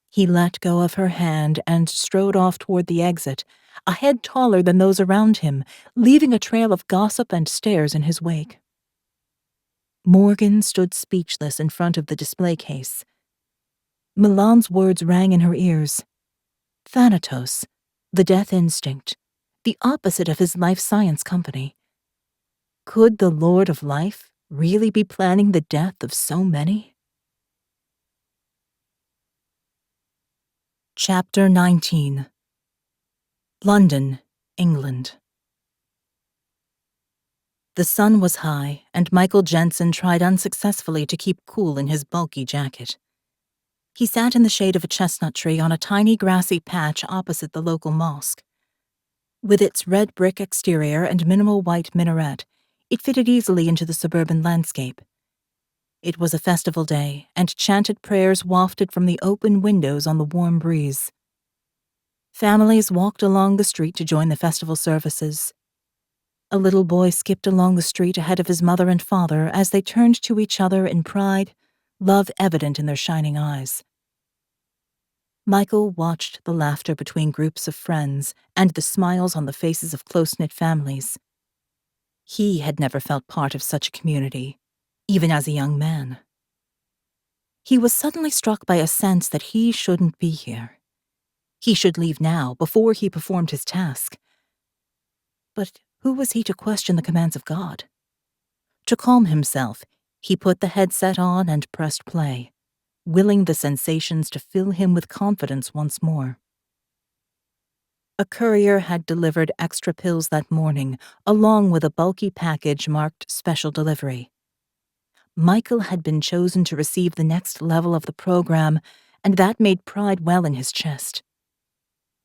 He let go of her hand and strode off toward the exit, a head taller than those around him, leaving a trail of gossip and stares in his wake. Morgan stood speechless in front of the display case. Milan's words rang in her ears. Thanatos, the death instinct, the opposite of his life science company. Could the Lord of Life really be planning the death of so many? Chapter 19. London, England. The sun was high, and Michael Jensen tried unsuccessfully to keep cool in his bulky jacket. He sat in the shade of a chestnut tree on a tiny grassy patch opposite the local mosque. With its red brick exterior and minimal white minaret, it fitted easily into the suburban landscape. It was a festival day, and chanted prayers wafted from the open windows on the warm breeze. Families walked along the street to join the festival services. A little boy skipped along the street ahead of his mother and father as they turned to each other in pride, love evident in their shining eyes. Michael watched the laughter between groups of friends and the smiles on the faces of close-knit families. He had never felt part of such a community, even as a young man. He was suddenly struck by a sense that he shouldn't be here. He should leave now, before he performed his task. But who was he to question the commands of God? To calm himself, he put the headset on and pressed play, willing the sensations to fill him with confidence once more. A courier had delivered extra pills that morning, along with a bulky package marked special delivery. Michael had been chosen to receive the next level of the program, and that made pride well in his chest.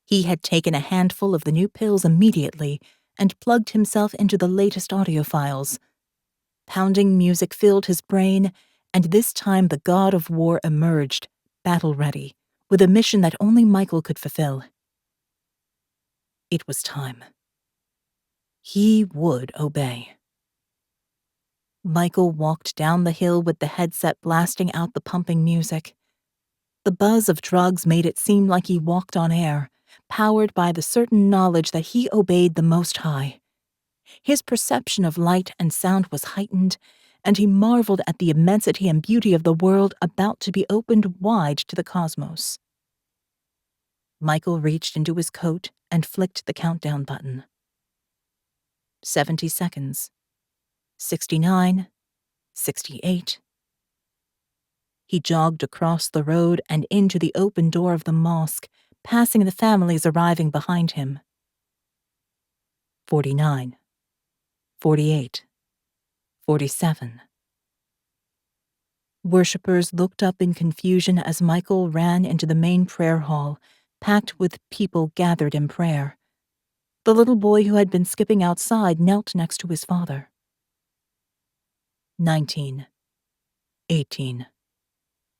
He had taken a handful of the new pills immediately and plugged himself into the latest audio files. Pounding music filled his brain, and this time the god of war emerged, battle-ready, with a mission that only Michael could fulfill. It was time. He would obey. Michael walked down the hill with the headset blasting out the pumping music. The buzz of drugs made it seem like he walked on air, powered by the certain knowledge that he obeyed the Most High. His perception of light and sound was heightened, and he marveled at the immensity and beauty of the world about to be opened wide to the cosmos. Michael reached into his coat and flicked the countdown button. 70 seconds. 69, 68. He jogged across the road and into the open door of the mosque, passing the families arriving behind him. 49, 48, 47. Worshippers looked up in confusion as Michael ran into the main prayer hall, packed with people gathered in prayer. The little boy who had been skipping outside knelt next to his father. 19, 18,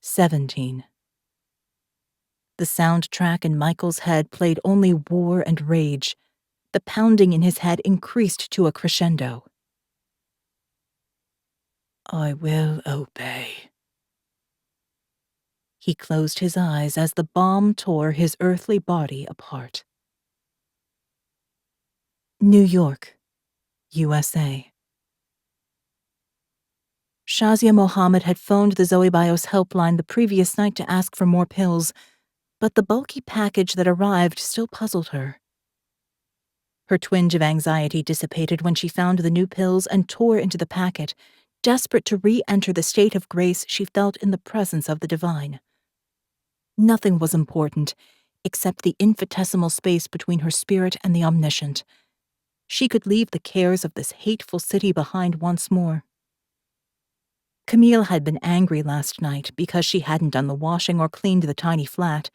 17. The soundtrack in Michael's head played only war and rage. The pounding in his head increased to a crescendo. I will obey. He closed his eyes as the bomb tore his earthly body apart. New York, USA. Shazia Mohammed had phoned the Zoe Bios helpline the previous night to ask for more pills, but the bulky package that arrived still puzzled her. Her twinge of anxiety dissipated when she found the new pills and tore into the packet, desperate to re-enter the state of grace she felt in the presence of the divine. Nothing was important, except the infinitesimal space between her spirit and the omniscient. She could leave the cares of this hateful city behind once more. Camille had been angry last night because she hadn't done the washing or cleaned the tiny flat,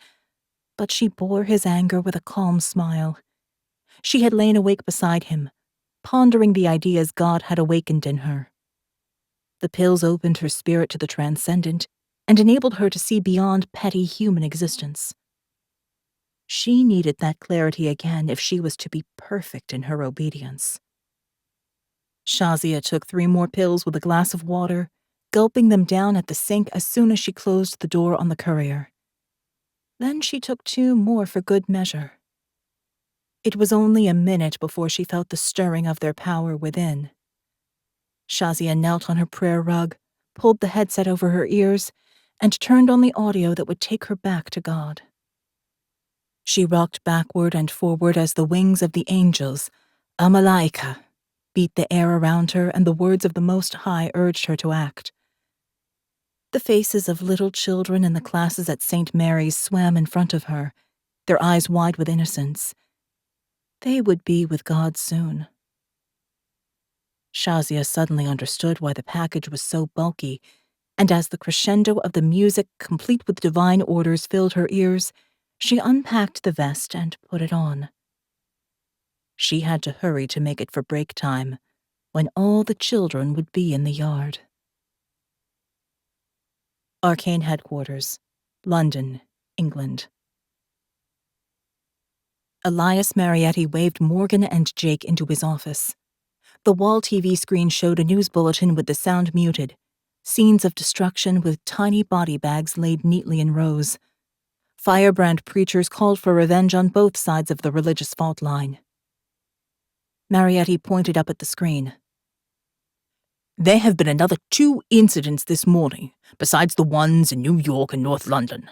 but she bore his anger with a calm smile. She had lain awake beside him, pondering the ideas God had awakened in her. The pills opened her spirit to the transcendent and enabled her to see beyond petty human existence. She needed that clarity again if she was to be perfect in her obedience. Shazia took 3 more pills with a glass of water, gulping them down at the sink as soon as she closed the door on the courier. Then she took 2 more for good measure. It was only a minute before she felt the stirring of their power within. Shazia knelt on her prayer rug, pulled the headset over her ears, and turned on the audio that would take her back to God. She rocked backward and forward as the wings of the angels, a malaika, beat the air around her, and the words of the Most High urged her to act. The faces of little children in the classes at St. Mary's swam in front of her, their eyes wide with innocence. They would be with God soon. Shazia suddenly understood why the package was so bulky, and as the crescendo of the music, complete with divine orders, filled her ears, she unpacked the vest and put it on. She had to hurry to make it for break time, when all the children would be in the yard. ARKANE Headquarters, London, England. Elias Marietti waved Morgan and Jake into his office. The wall TV screen showed a news bulletin with the sound muted, scenes of destruction with tiny body bags laid neatly in rows. Firebrand preachers called for revenge on both sides of the religious fault line. Marietti pointed up at the screen. There have been another 2 incidents this morning, besides the ones in New York and North London.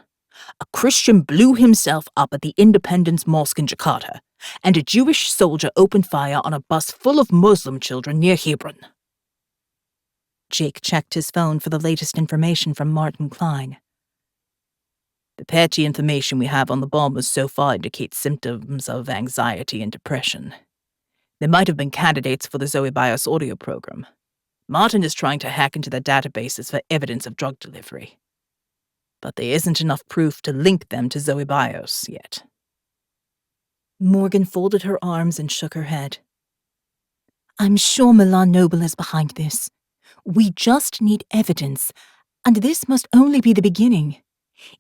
A Christian blew himself up at the Independence Mosque in Jakarta, and a Jewish soldier opened fire on a bus full of Muslim children near Hebron. Jake checked his phone for the latest information from Martin Klein. The patchy information we have on the bombers so far indicates symptoms of anxiety and depression. They might have been candidates for the Zoe Bios audio program. Martin is trying to hack into their databases for evidence of drug delivery. But there isn't enough proof to link them to Zoe Bios yet. Morgan folded her arms and shook her head. I'm sure Milan Noble is behind this. We just need evidence, and this must only be the beginning.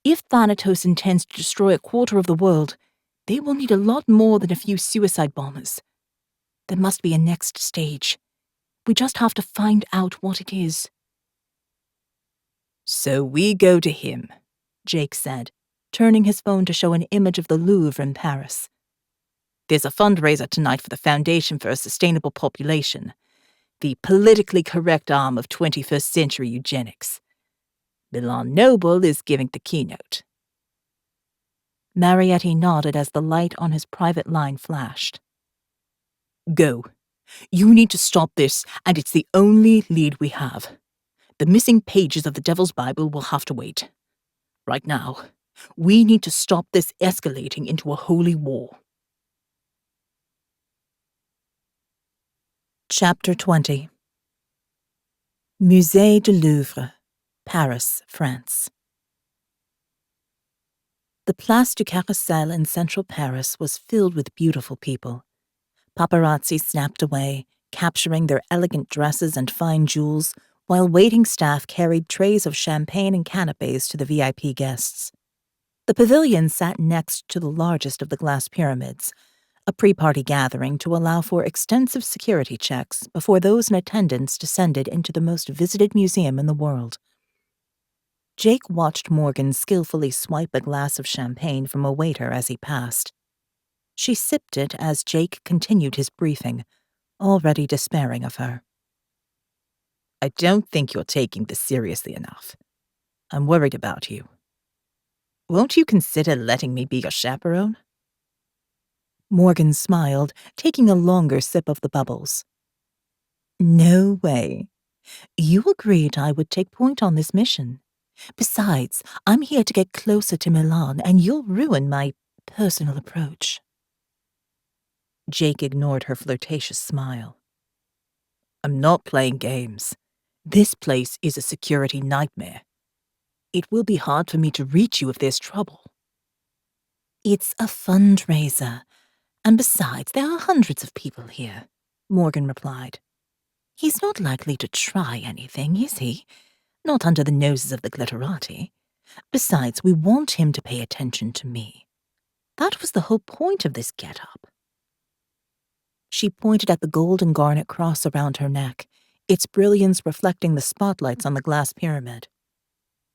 If Thanatos intends to destroy a quarter of the world, they will need a lot more than a few suicide bombers. There must be a next stage. We just have to find out what it is. So we go to him, Jake said, turning his phone to show an image of the Louvre in Paris. There's a fundraiser tonight for the Foundation for a Sustainable Population, the politically correct arm of 21st century eugenics. Milan Noble is giving the keynote. Marietti nodded as the light on his private line flashed. Go. You need to stop this, and it's the only lead we have. The missing pages of the Devil's Bible will have to wait. Right now, we need to stop this escalating into a holy war. Chapter 20. Musée du Louvre, Paris, France. The Place du Carrousel in central Paris was filled with beautiful people. Paparazzi snapped away, capturing their elegant dresses and fine jewels, while waiting staff carried trays of champagne and canapes to the VIP guests. The pavilion sat next to the largest of the glass pyramids, a pre-party gathering to allow for extensive security checks before those in attendance descended into the most visited museum in the world. Jake watched Morgan skillfully swipe a glass of champagne from a waiter as he passed. She sipped it as Jake continued his briefing, already despairing of her. I don't think you're taking this seriously enough. I'm worried about you. Won't you consider letting me be your chaperone? Morgan smiled, taking a longer sip of the bubbles. No way. You agreed I would take point on this mission. Besides, I'm here to get closer to Milan, and you'll ruin my personal approach. Jake ignored her flirtatious smile. I'm not playing games. This place is a security nightmare. It will be hard for me to reach you if there's trouble. It's a fundraiser. And besides, there are hundreds of people here, Morgan replied. He's not likely to try anything, is he? Not under the noses of the glitterati. Besides, we want him to pay attention to me. That was the whole point of this get-up. She pointed at the gold and garnet cross around her neck, its brilliance reflecting the spotlights on the glass pyramid.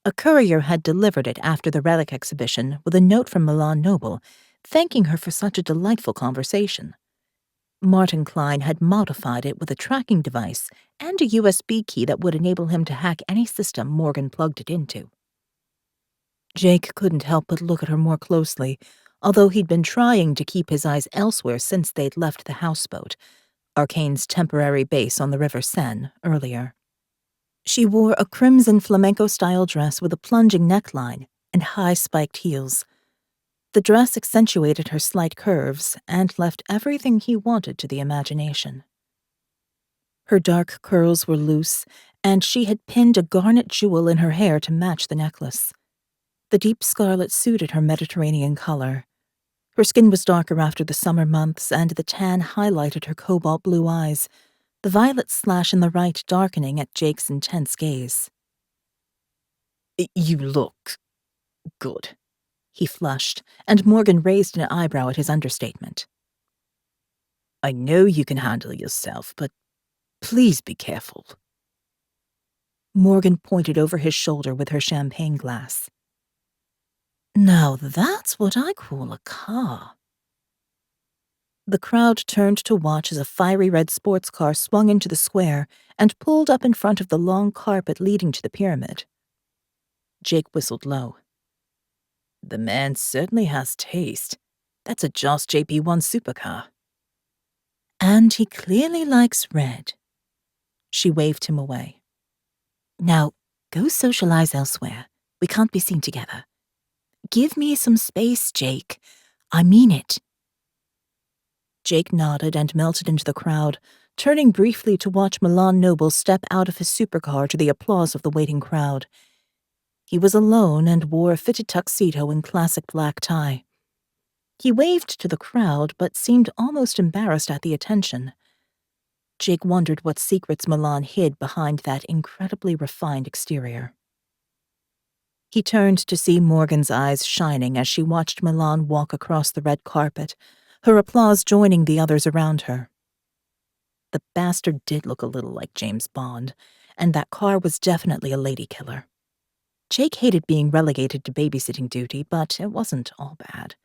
A courier had delivered it after the relic exhibition with a note from Milan Noble, thanking her for such a delightful conversation. Martin Klein had modified it with a tracking device and a USB key that would enable him to hack any system Morgan plugged it into. Jake couldn't help but look at her more closely, although he'd been trying to keep his eyes elsewhere since they'd left the houseboat, ARKANE's temporary base on the River Seine, earlier. She wore a crimson flamenco-style dress with a plunging neckline and high spiked heels. The dress accentuated her slight curves and left everything he wanted to the imagination. Her dark curls were loose, and she had pinned a garnet jewel in her hair to match the necklace. The deep scarlet suited her Mediterranean color. Her skin was darker after the summer months, and the tan highlighted her cobalt blue eyes, the violet slash in the right darkening at Jake's intense gaze. You look good. He flushed, and Morgan raised an eyebrow at his understatement. I know you can handle yourself, but please be careful. Morgan pointed over his shoulder with her champagne glass. Now that's what I call a car. The crowd turned to watch as a fiery red sports car swung into the square and pulled up in front of the long carpet leading to the pyramid. Jake whistled low. The man certainly has taste. That's a Joss JP1 supercar. And he clearly likes red. She waved him away. Now, go socialize elsewhere. We can't be seen together. Give me some space, Jake. I mean it. Jake nodded and melted into the crowd, turning briefly to watch Milan Noble step out of his supercar to the applause of the waiting crowd. He was alone and wore a fitted tuxedo and classic black tie. He waved to the crowd, but seemed almost embarrassed at the attention. Jake wondered what secrets Milan hid behind that incredibly refined exterior. He turned to see Morgan's eyes shining as she watched Milan walk across the red carpet, her applause joining the others around her. The bastard did look a little like James Bond, and that car was definitely a lady killer. Jake hated being relegated to babysitting duty, but it wasn't all bad.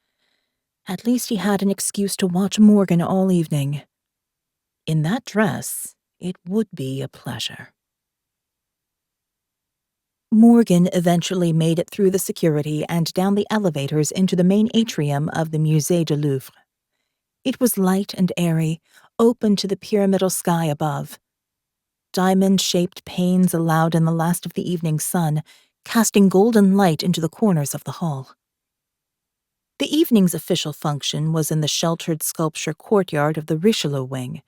At least he had an excuse to watch Morgan all evening. In that dress, it would be a pleasure. Morgan eventually made it through the security and down the elevators into the main atrium of the Musée du Louvre. It was light and airy, open to the pyramidal sky above. Diamond-shaped panes allowed in the last of the evening sun, casting golden light into the corners of the hall. The evening's official function was in the sheltered sculpture courtyard of the Richelieu wing,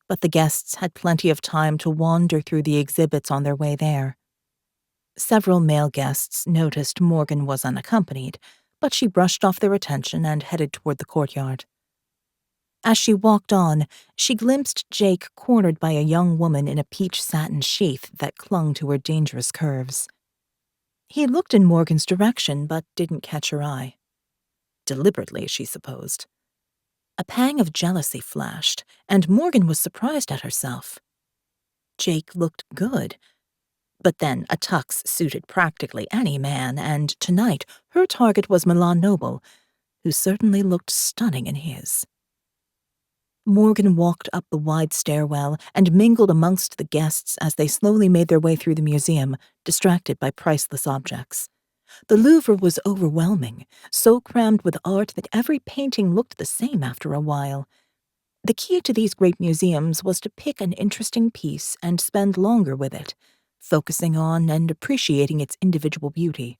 but the guests had plenty of time to wander through the exhibits on their way there. Several male guests noticed Morgan was unaccompanied, but she brushed off their attention and headed toward the courtyard. As she walked on, she glimpsed Jake cornered by a young woman in a peach satin sheath that clung to her dangerous curves. He looked in Morgan's direction but didn't catch her eye. Deliberately, she supposed. A pang of jealousy flashed, and Morgan was surprised at herself. Jake looked good, but then a tux suited practically any man, and tonight her target was Milan Noble, who certainly looked stunning in his. Morgan walked up the wide stairwell and mingled amongst the guests as they slowly made their way through the museum, distracted by priceless objects. The Louvre was overwhelming, so crammed with art that every painting looked the same after a while. The key to these great museums was to pick an interesting piece and spend longer with it, focusing on and appreciating its individual beauty.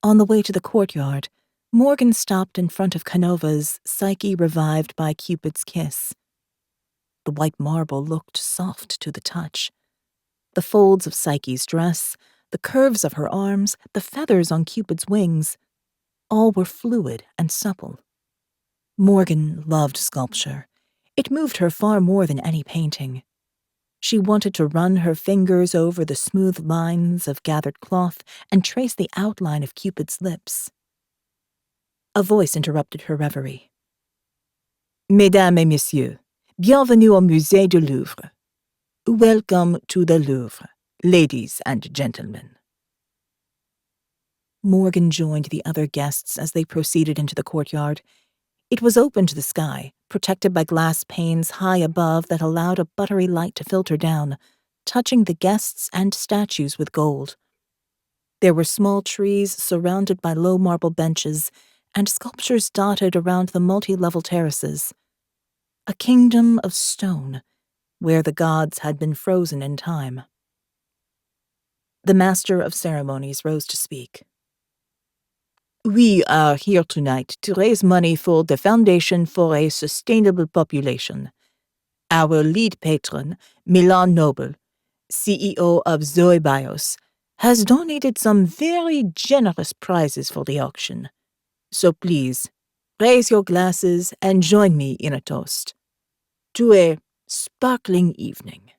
On the way to the courtyard, Morgan stopped in front of Canova's Psyche Revived by Cupid's Kiss. The white marble looked soft to the touch. The folds of Psyche's dress, the curves of her arms, the feathers on Cupid's wings, all were fluid and supple. Morgan loved sculpture. It moved her far more than any painting. She wanted to run her fingers over the smooth lines of gathered cloth and trace the outline of Cupid's lips. A voice interrupted her reverie. Mesdames et messieurs, bienvenue au Musée du Louvre. Welcome to the Louvre, ladies and gentlemen. Morgan joined the other guests as they proceeded into the courtyard. It was open to the sky, protected by glass panes high above that allowed a buttery light to filter down, touching the guests and statues with gold. There were small trees surrounded by low marble benches, and sculptures dotted around the multi-level terraces. A kingdom of stone, where the gods had been frozen in time. The master of ceremonies rose to speak. We are here tonight to raise money for the Foundation for a Sustainable Population. Our lead patron, Milan Noble, CEO of Zoe Bios, has donated some very generous prizes for the auction. So please, raise your glasses and join me in a toast. To a sparkling evening.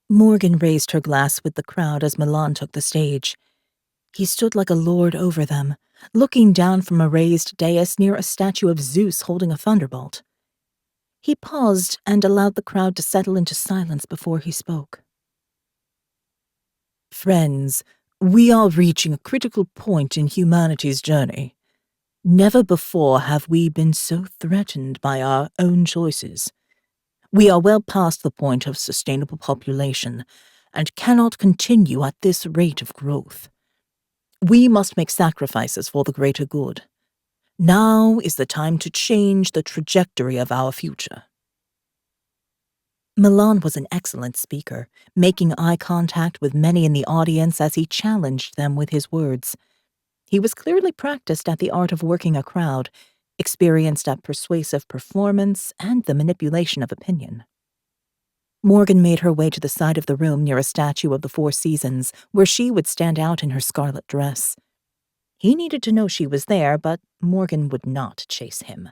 Morgan raised her glass with the crowd as Milan took the stage. He stood like a lord over them, looking down from a raised dais near a statue of Zeus holding a thunderbolt. He paused and allowed the crowd to settle into silence before he spoke. Friends, we are reaching a critical point in humanity's journey. Never before have we been so threatened by our own choices. We are well past the point of sustainable population and cannot continue at this rate of growth. We must make sacrifices for the greater good. Now is the time to change the trajectory of our future. Milan was an excellent speaker, making eye contact with many in the audience as he challenged them with his words. He was clearly practiced at the art of working a crowd, experienced at persuasive performance and the manipulation of opinion. Morgan made her way to the side of the room near a statue of the Four Seasons, where she would stand out in her scarlet dress. He needed to know she was there, but Morgan would not chase him.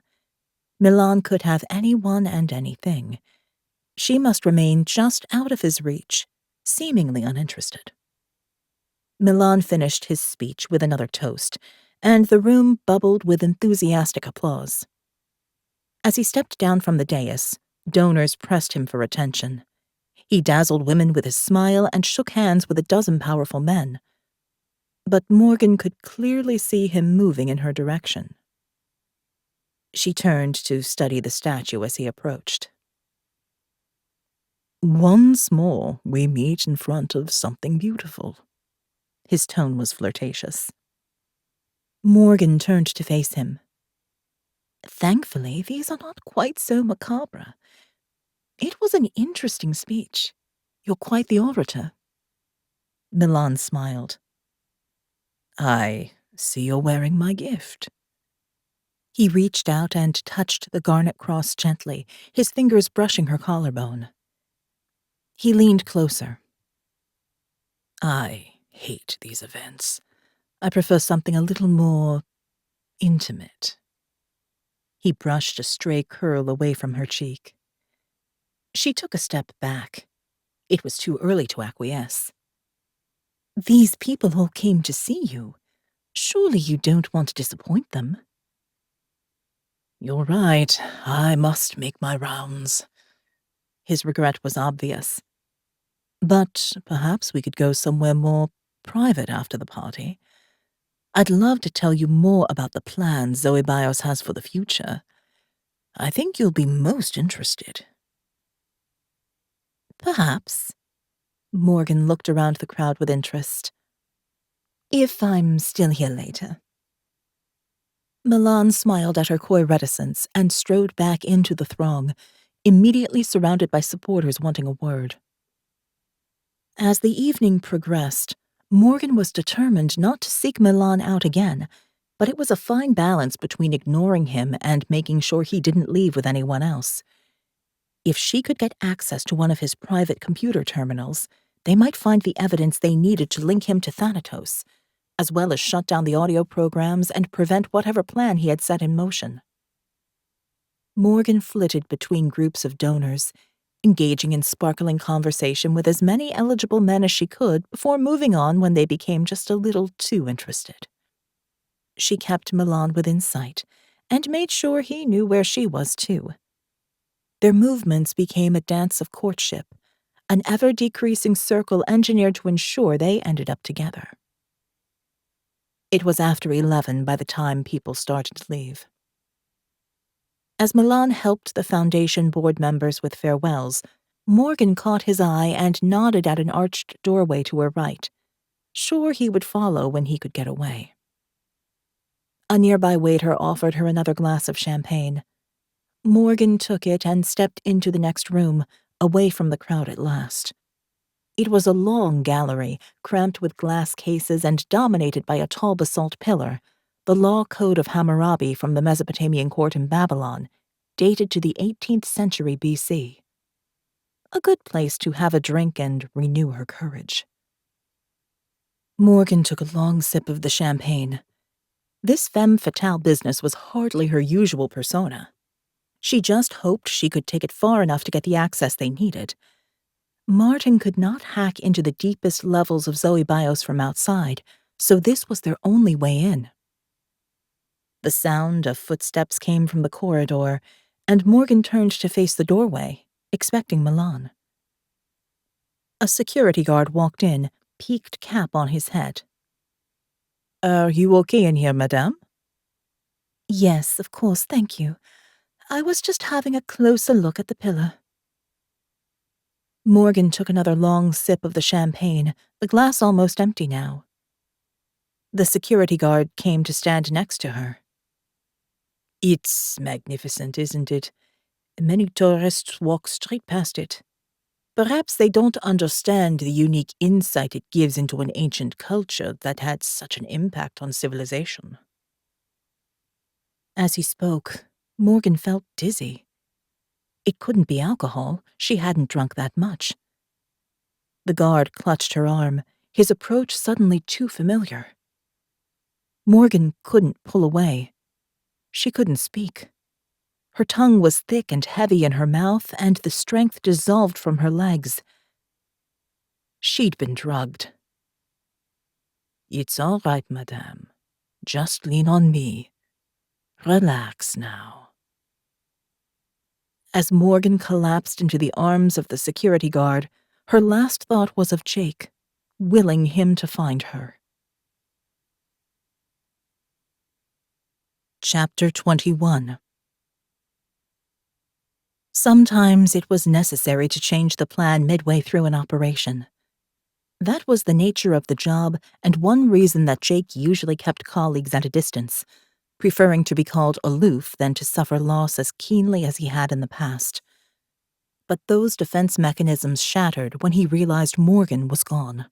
Milan could have anyone and anything. She must remain just out of his reach, seemingly uninterested. Milan finished his speech with another toast, and the room bubbled with enthusiastic applause. As he stepped down from the dais, donors pressed him for attention. He dazzled women with his smile and shook hands with a dozen powerful men. But Morgan could clearly see him moving in her direction. She turned to study the statue as he approached. Once more, we meet in front of something beautiful. His tone was flirtatious. Morgan turned to face him. Thankfully, these are not quite so macabre. It was an interesting speech. You're quite the orator. Milan smiled. I see you're wearing my gift. He reached out and touched the garnet cross gently, his fingers brushing her collarbone. He leaned closer. I hate these events. I prefer something a little more intimate. He brushed a stray curl away from her cheek. She took a step back. It was too early to acquiesce. These people all came to see you. Surely you don't want to disappoint them. You're right. I must make my rounds. His regret was obvious. But perhaps we could go somewhere more private after the party. I'd love to tell you more about the plans Zoe Bios has for the future. I think you'll be most interested. Perhaps. Morgan looked around the crowd with interest. If I'm still here later. Milan smiled at her coy reticence and strode back into the throng, immediately surrounded by supporters wanting a word. As the evening progressed, Morgan was determined not to seek Milan out again, but it was a fine balance between ignoring him and making sure he didn't leave with anyone else. If she could get access to one of his private computer terminals, they might find the evidence they needed to link him to Thanatos, as well as shut down the audio programs and prevent whatever plan he had set in motion. Morgan flitted between groups of donors, engaging in sparkling conversation with as many eligible men as she could before moving on when they became just a little too interested. She kept Milan within sight and made sure he knew where she was too. Their movements became a dance of courtship, an ever-decreasing circle engineered to ensure they ended up together. It was after 11 by the time people started to leave. As Milan helped the Foundation board members with farewells, Morgan caught his eye and nodded at an arched doorway to her right, sure he would follow when he could get away. A nearby waiter offered her another glass of champagne. Morgan took it and stepped into the next room, away from the crowd at last. It was a long gallery, cramped with glass cases and dominated by a tall basalt pillar, the law code of Hammurabi from the Mesopotamian court in Babylon, dated to the 18th century BC. A good place to have a drink and renew her courage. Morgan took a long sip of the champagne. This femme fatale business was hardly her usual persona. She just hoped she could take it far enough to get the access they needed. Martin could not hack into the deepest levels of Zoe Bios from outside, so this was their only way in. The sound of footsteps came from the corridor, and Morgan turned to face the doorway, expecting Milan. A security guard walked in, peaked cap on his head. Are you okay in here, madame? Yes, of course, thank you. I was just having a closer look at the pillar. Morgan took another long sip of the champagne, the glass almost empty now. The security guard came to stand next to her. It's magnificent, isn't it? Many tourists walk straight past it. Perhaps they don't understand the unique insight it gives into an ancient culture that had such an impact on civilization. As he spoke, Morgan felt dizzy. It couldn't be alcohol. She hadn't drunk that much. The guard clutched her arm, his approach suddenly too familiar. Morgan couldn't pull away. She couldn't speak. Her tongue was thick and heavy in her mouth, and the strength dissolved from her legs. She'd been drugged. It's all right, madame. Just lean on me. Relax now. As Morgan collapsed into the arms of the security guard, her last thought was of Jake, willing him to find her. Chapter 21. Sometimes it was necessary to change the plan midway through an operation. That was the nature of the job and one reason that Jake usually kept colleagues at a distance, preferring to be called aloof than to suffer loss as keenly as he had in the past. But those defense mechanisms shattered when he realized Morgan was gone.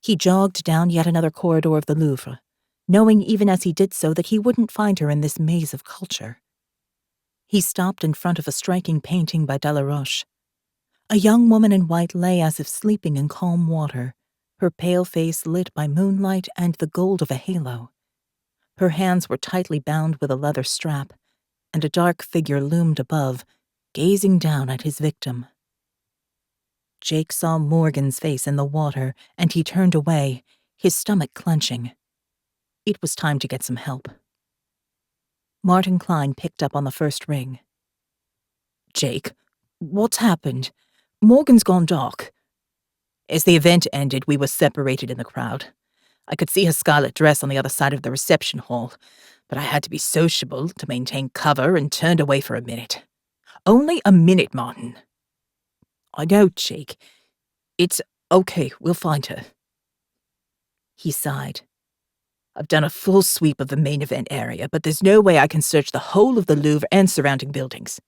He jogged down yet another corridor of the Louvre, knowing even as he did so that he wouldn't find her in this maze of culture. He stopped in front of a striking painting by Delaroche. A young woman in white lay as if sleeping in calm water, her pale face lit by moonlight and the gold of a halo. Her hands were tightly bound with a leather strap, and a dark figure loomed above, gazing down at his victim. Jake saw Morgan's face in the water, and he turned away, his stomach clenching. It was time to get some help. Martin Klein picked up on the first ring. "Jake, what's happened? Morgan's gone dark." As the event ended, we were separated in the crowd. I could see her scarlet dress on the other side of the reception hall, but I had to be sociable to maintain cover and turned away for a minute. Only a minute, Martin. I know, Jake. It's okay, we'll find her. He sighed. I've done a full sweep of the main event area, but there's no way I can search the whole of the Louvre and surrounding buildings.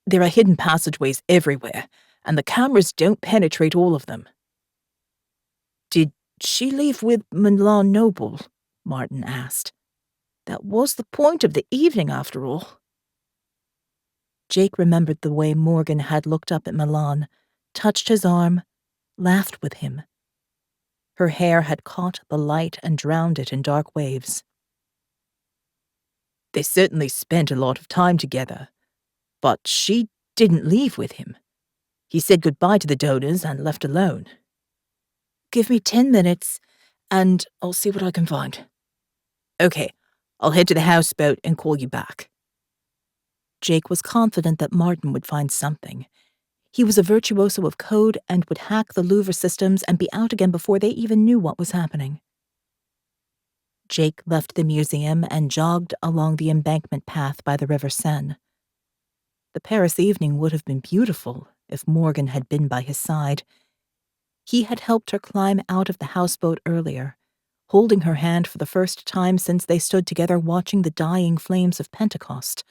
There are hidden passageways everywhere, and the cameras don't penetrate all of them. Did she leave with Milan Noble? Martin asked. That was the point of the evening, after all. Jake remembered the way Morgan had looked up at Milan, touched his arm, laughed with him. Her hair had caught the light and drowned it in dark waves. They certainly spent a lot of time together, but she didn't leave with him. He said goodbye to the donors and left alone. Give me 10 minutes, and I'll see what I can find. Okay, I'll head to the houseboat and call you back. Jake was confident that Martin would find something. He was a virtuoso of code and would hack the Louvre systems and be out again before they even knew what was happening. Jake left the museum and jogged along the embankment path by the River Seine. The Paris evening would have been beautiful if Morgan had been by his side. He had helped her climb out of the houseboat earlier, holding her hand for the first time since they stood together watching the dying flames of Pentecost.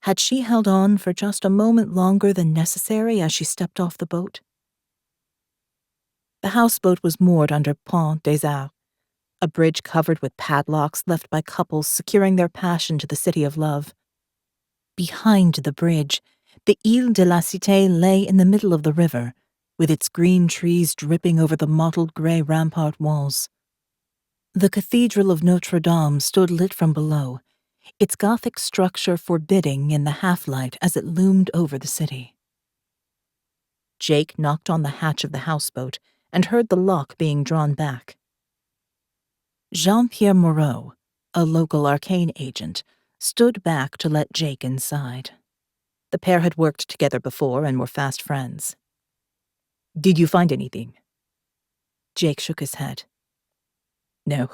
Had she held on for just a moment longer than necessary as she stepped off the boat? The houseboat was moored under Pont des Arts, a bridge covered with padlocks left by couples securing their passion to the city of love. Behind the bridge, the Ile de la Cité lay in the middle of the river, with its green trees dripping over the mottled grey rampart walls. The Cathedral of Notre Dame stood lit from below, its Gothic structure forbidding in the half-light as it loomed over the city. Jake knocked on the hatch of the houseboat and heard the lock being drawn back. Jean-Pierre Moreau, a local ARKANE agent, stood back to let Jake inside. The pair had worked together before and were fast friends. Did you find anything? Jake shook his head. No.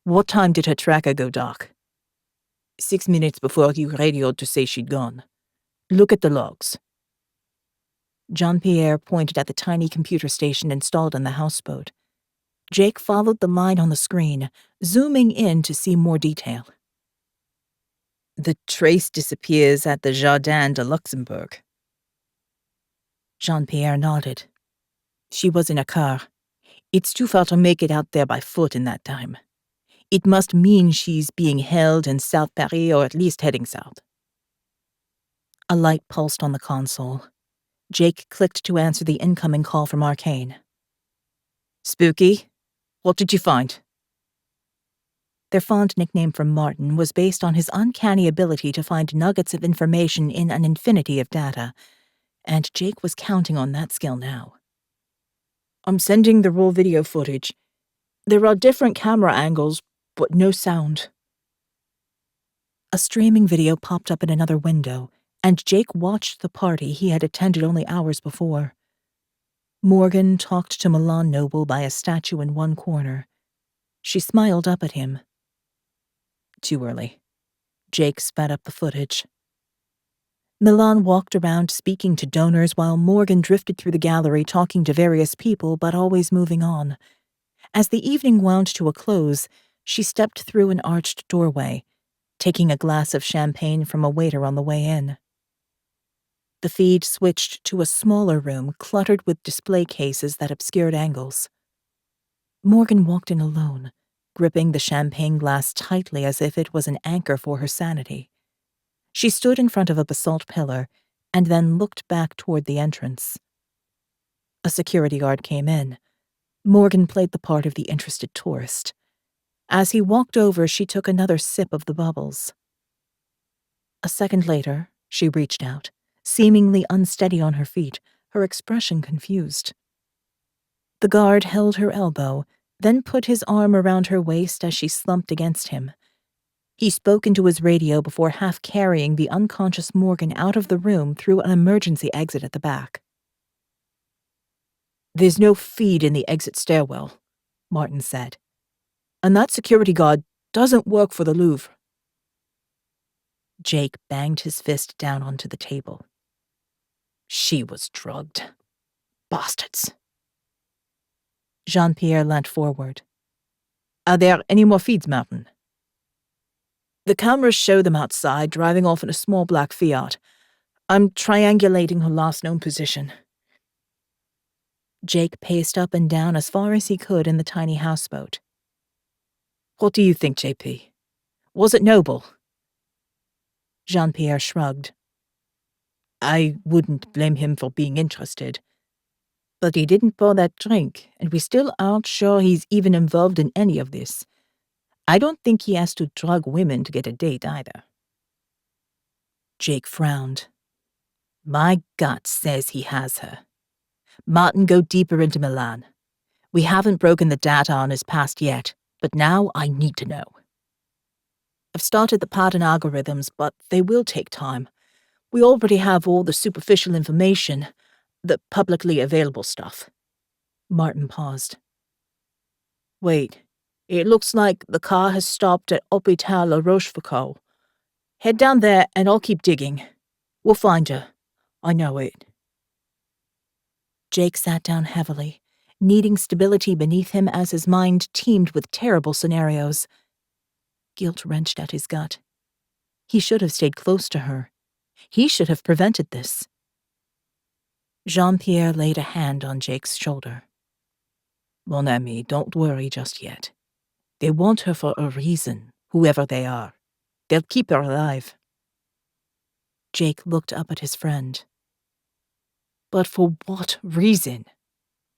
What time did her tracker go dark? 6 minutes before you radioed to say she'd gone. Look at the logs. Jean-Pierre pointed at the tiny computer station installed on the houseboat. Jake followed the line on the screen, zooming in to see more detail. The trace disappears at the Jardin de Luxembourg. Jean-Pierre nodded. She was in a car. It's too far to make it out there by foot in that time. It must mean she's being held in South Paris or at least heading south. A light pulsed on the console. Jake clicked to answer the incoming call from ARKANE. Spooky? What did you find? Their fond nickname from Martin was based on his uncanny ability to find nuggets of information in an infinity of data, and Jake was counting on that skill now. I'm sending the raw video footage. There are different camera angles, but no sound. A streaming video popped up in another window, and Jake watched the party he had attended only hours before. Morgan talked to Milan Noble by a statue in one corner. She smiled up at him. Too early. Jake sped up the footage. Milan walked around speaking to donors while Morgan drifted through the gallery talking to various people but always moving on. As the evening wound to a close, She stepped through an arched doorway, taking a glass of champagne from a waiter on the way in. The feed switched to a smaller room cluttered with display cases that obscured angles. Morgan walked in alone, gripping the champagne glass tightly as if it was an anchor for her sanity. She stood in front of a basalt pillar and then looked back toward the entrance. A security guard came in. Morgan played the part of the interested tourist. As he walked over, she took another sip of the bubbles. A second later, she reached out, seemingly unsteady on her feet, her expression confused. The guard held her elbow, then put his arm around her waist as she slumped against him. He spoke into his radio before half-carrying the unconscious Morgan out of the room through an emergency exit at the back. "There's no feed in the exit stairwell," Martin said. "And that security guard doesn't work for the Louvre." Jake banged his fist down onto the table. "She was drugged. Bastards." Jean-Pierre leant forward. "Are there any more feeds, Martin?" "The cameras show them outside, driving off in a small black Fiat. I'm triangulating her last known position." Jake paced up and down as far as he could in the tiny houseboat. "What do you think, JP? Was it noble?" Jean-Pierre shrugged. "I wouldn't blame him for being interested. But he didn't pour that drink, and we still aren't sure he's even involved in any of this. I don't think he has to drug women to get a date either." Jake frowned. "My gut says he has her. Martin, go deeper into Milan. We haven't broken the data on his past yet, but now I need to know. I've started the pattern algorithms, but they will take time. We already have all the superficial information, the publicly available stuff." Martin paused. "Wait, it looks like the car has stopped at Hôpital La Rochefoucauld. Head down there and I'll keep digging. We'll find her. I know it." Jake sat down heavily, needing stability beneath him as his mind teemed with terrible scenarios. Guilt wrenched at his gut. He should have stayed close to her. He should have prevented this. Jean-Pierre laid a hand on Jake's shoulder. "Mon ami, don't worry just yet. They want her for a reason, whoever they are. They'll keep her alive." Jake looked up at his friend. "But for what reason?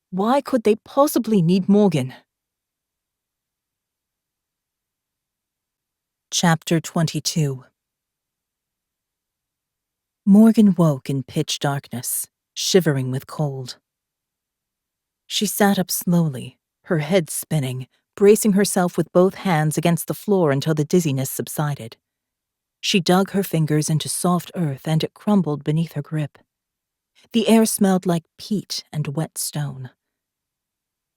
Why could they possibly need Morgan?" Chapter 22. Morgan woke in pitch darkness, shivering with cold. She sat up slowly, her head spinning, bracing herself with both hands against the floor until the dizziness subsided. She dug her fingers into soft earth and it crumbled beneath her grip. The air smelled like peat and wet stone.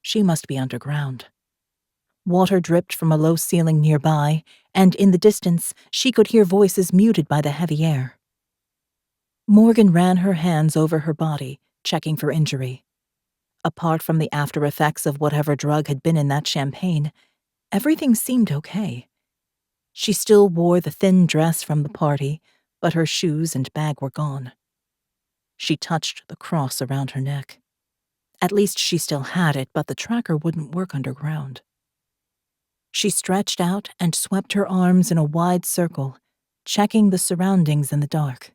She must be underground. Water dripped from a low ceiling nearby, and in the distance she could hear voices muted by the heavy air. Morgan ran her hands over her body, checking for injury. Apart from the after effects of whatever drug had been in that champagne, everything seemed okay. She still wore the thin dress from the party, but her shoes and bag were gone. She touched the cross around her neck. At least she still had it, but the tracker wouldn't work underground. She stretched out and swept her arms in a wide circle, checking the surroundings in the dark.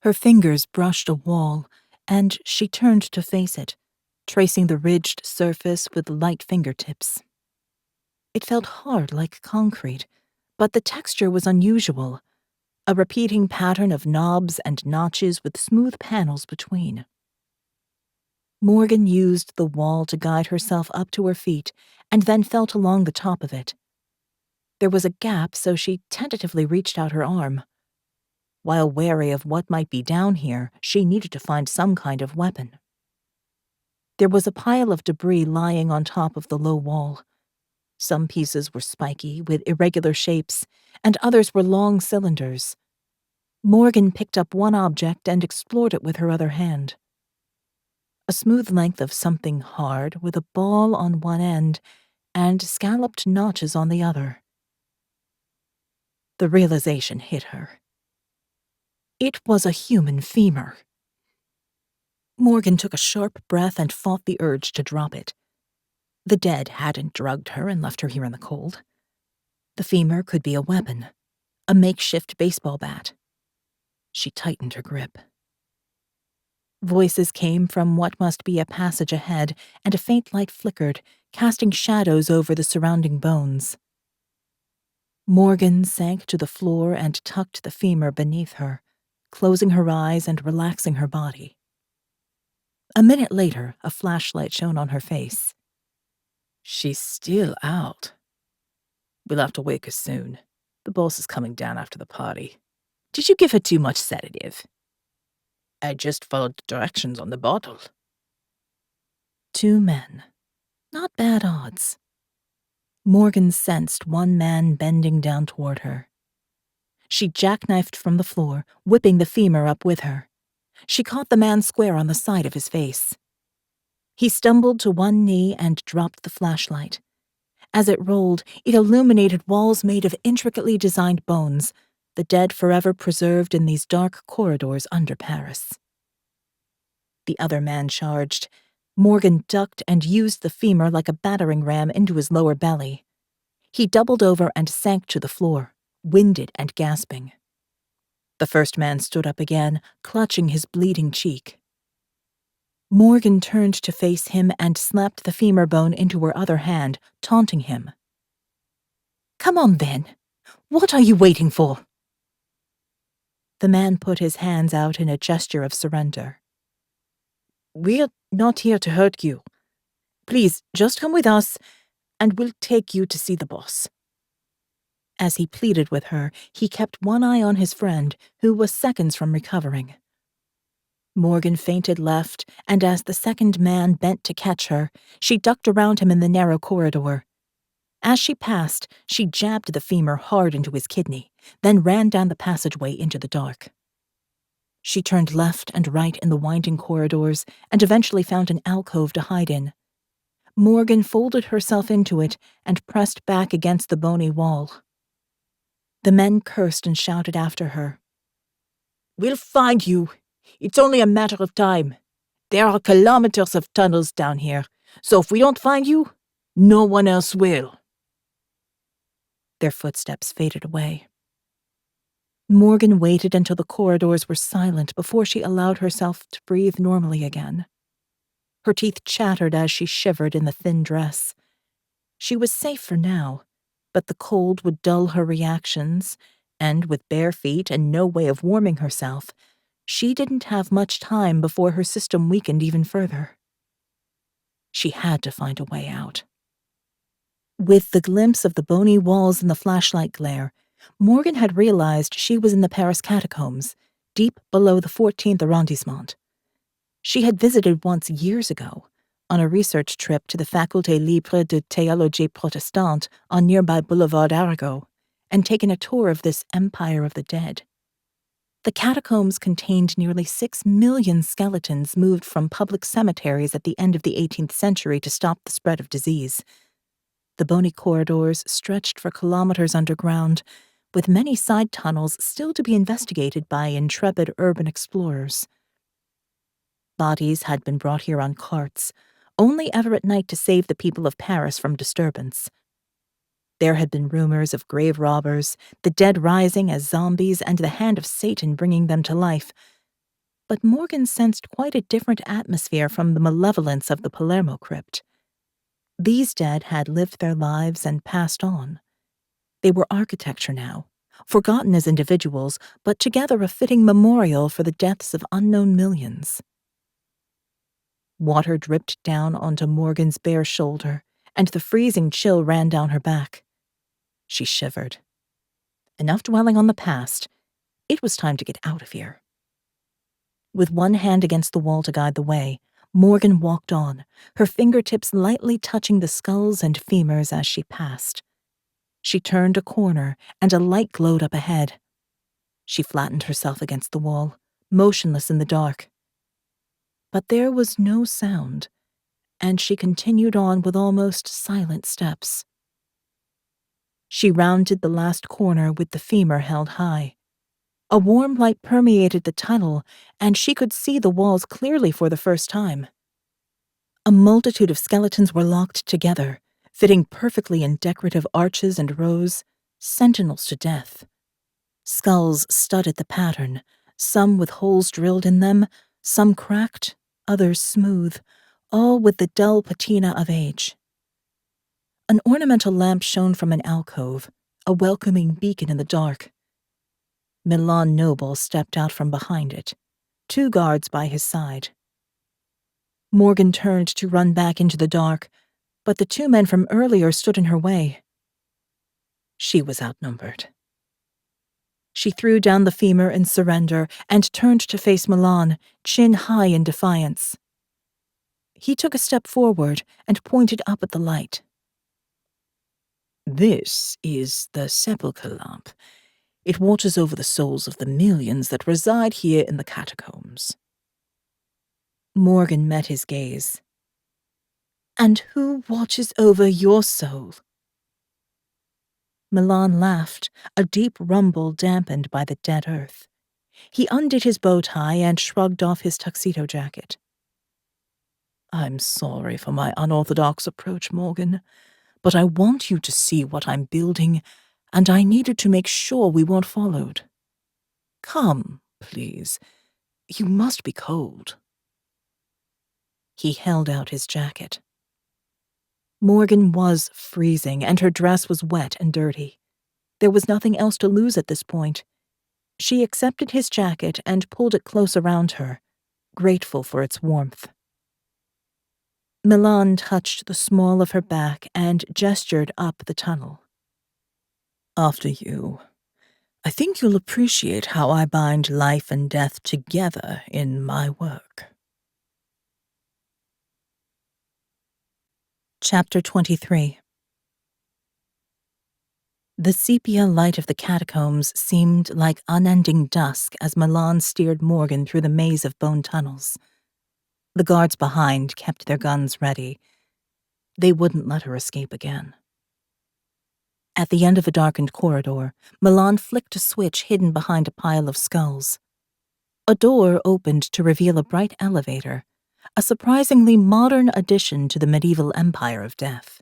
Her fingers brushed a wall, and she turned to face it, tracing the ridged surface with light fingertips. It felt hard like concrete, but the texture was unusual, a repeating pattern of knobs and notches with smooth panels between. Morgan used the wall to guide herself up to her feet and then felt along the top of it. There was a gap, so she tentatively reached out her arm. While wary of what might be down here, she needed to find some kind of weapon. There was a pile of debris lying on top of the low wall. Some pieces were spiky, with irregular shapes, and others were long cylinders. Morgan picked up one object and explored it with her other hand. A smooth length of something hard with a ball on one end and scalloped notches on the other. The realization hit her. It was a human femur. Morgan took a sharp breath and fought the urge to drop it. The dead hadn't drugged her and left her here in the cold. The femur could be a weapon, a makeshift baseball bat. She tightened her grip. Voices came from what must be a passage ahead, and a faint light flickered, casting shadows over the surrounding bones. Morgan sank to the floor and tucked the femur beneath her, closing her eyes and relaxing her body. A minute later, a flashlight shone on her face. She's still out. We'll have to wake her soon. The boss is coming down after the party. Did you give her too much sedative? I just followed the directions on the bottle. 2 men. Not bad odds. Morgan sensed one man bending down toward her. She jackknifed from the floor, whipping the femur up with her. She caught the man square on the side of his face. He stumbled to one knee and dropped the flashlight. As it rolled, it illuminated walls made of intricately designed bones, the dead forever preserved in these dark corridors under Paris. The other man charged. Morgan ducked and used the femur like a battering ram into his lower belly. He doubled over and sank to the floor, winded and gasping. The first man stood up again, clutching his bleeding cheek. Morgan turned to face him and slapped the femur bone into her other hand, taunting him. "Come on, then. What are you waiting for?" The man put his hands out in a gesture of surrender. "We're not here to hurt you. Please, just come with us, and we'll take you to see the boss." As he pleaded with her, he kept one eye on his friend, who was seconds from recovering. Morgan fainted left, and as the second man bent to catch her, she ducked around him in the narrow corridor. As she passed, she jabbed the femur hard into his kidney, then ran down the passageway into the dark. She turned left and right in the winding corridors and eventually found an alcove to hide in. Morgan folded herself into it and pressed back against the bony wall. The men cursed and shouted after her. "We'll find you. It's only a matter of time. There are kilometers of tunnels down here, so if we don't find you, no one else will." Their footsteps faded away. Morgan waited until the corridors were silent before she allowed herself to breathe normally again. Her teeth chattered as she shivered in the thin dress. She was safe for now, but the cold would dull her reactions, and with bare feet and no way of warming herself, she didn't have much time before her system weakened even further. She had to find a way out. With the glimpse of the bony walls and the flashlight glare, Morgan had realized she was in the Paris catacombs, deep below the 14th arrondissement. She had visited once years ago, on a research trip to the Faculté Libre de Théologie Protestante on nearby Boulevard Arago, and taken a tour of this empire of the dead. The catacombs contained nearly 6 million skeletons moved from public cemeteries at the end of the 18th century to stop the spread of disease. The bony corridors stretched for kilometers underground, with many side tunnels still to be investigated by intrepid urban explorers. Bodies had been brought here on carts, only ever at night to save the people of Paris from disturbance. There had been rumors of grave robbers, the dead rising as zombies, and the hand of Satan bringing them to life. But Morgan sensed quite a different atmosphere from the malevolence of the Palermo crypt. These dead had lived their lives and passed on. They were architecture now, forgotten as individuals, but together a fitting memorial for the deaths of unknown millions. Water dripped down onto Morgan's bare shoulder, and the freezing chill ran down her back. She shivered. Enough dwelling on the past. It was time to get out of here. With one hand against the wall to guide the way, Morgan walked on, her fingertips lightly touching the skulls and femurs as she passed. She turned a corner, and a light glowed up ahead. She flattened herself against the wall, motionless in the dark. But there was no sound, and she continued on with almost silent steps. She rounded the last corner with the femur held high. A warm light permeated the tunnel, and she could see the walls clearly for the first time. A multitude of skeletons were locked together, fitting perfectly in decorative arches and rows, sentinels to death. Skulls studded the pattern, some with holes drilled in them, some cracked, others smooth, all with the dull patina of age. An ornamental lamp shone from an alcove, a welcoming beacon in the dark. Milan Noble stepped out from behind it, 2 guards by his side. Morgan turned to run back into the dark, but the 2 men from earlier stood in her way. She was outnumbered. She threw down the femur in surrender and turned to face Milan, chin high in defiance. He took a step forward and pointed up at the light. "This is the sepulchre lamp. It watches over the souls of the millions that reside here in the catacombs." Morgan met his gaze. "And who watches over your soul?" Milan laughed, a deep rumble dampened by the dead earth. He undid his bow tie and shrugged off his tuxedo jacket. "I'm sorry for my unorthodox approach, Morgan, but I want you to see what I'm building, and I needed to make sure we weren't followed. Come, please. You must be cold." He held out his jacket. Morgan was freezing, and her dress was wet and dirty. There was nothing else to lose at this point. She accepted his jacket and pulled it close around her, grateful for its warmth. Milan touched the small of her back and gestured up the tunnel. "After you. I think you'll appreciate how I bind life and death together in my work." Chapter 23. The sepia light of the catacombs seemed like unending dusk as Milan steered Morgan through the maze of bone tunnels. The guards behind kept their guns ready. They wouldn't let her escape again. At the end of a darkened corridor, Milan flicked a switch hidden behind a pile of skulls. A door opened to reveal a bright elevator, a surprisingly modern addition to the medieval empire of death.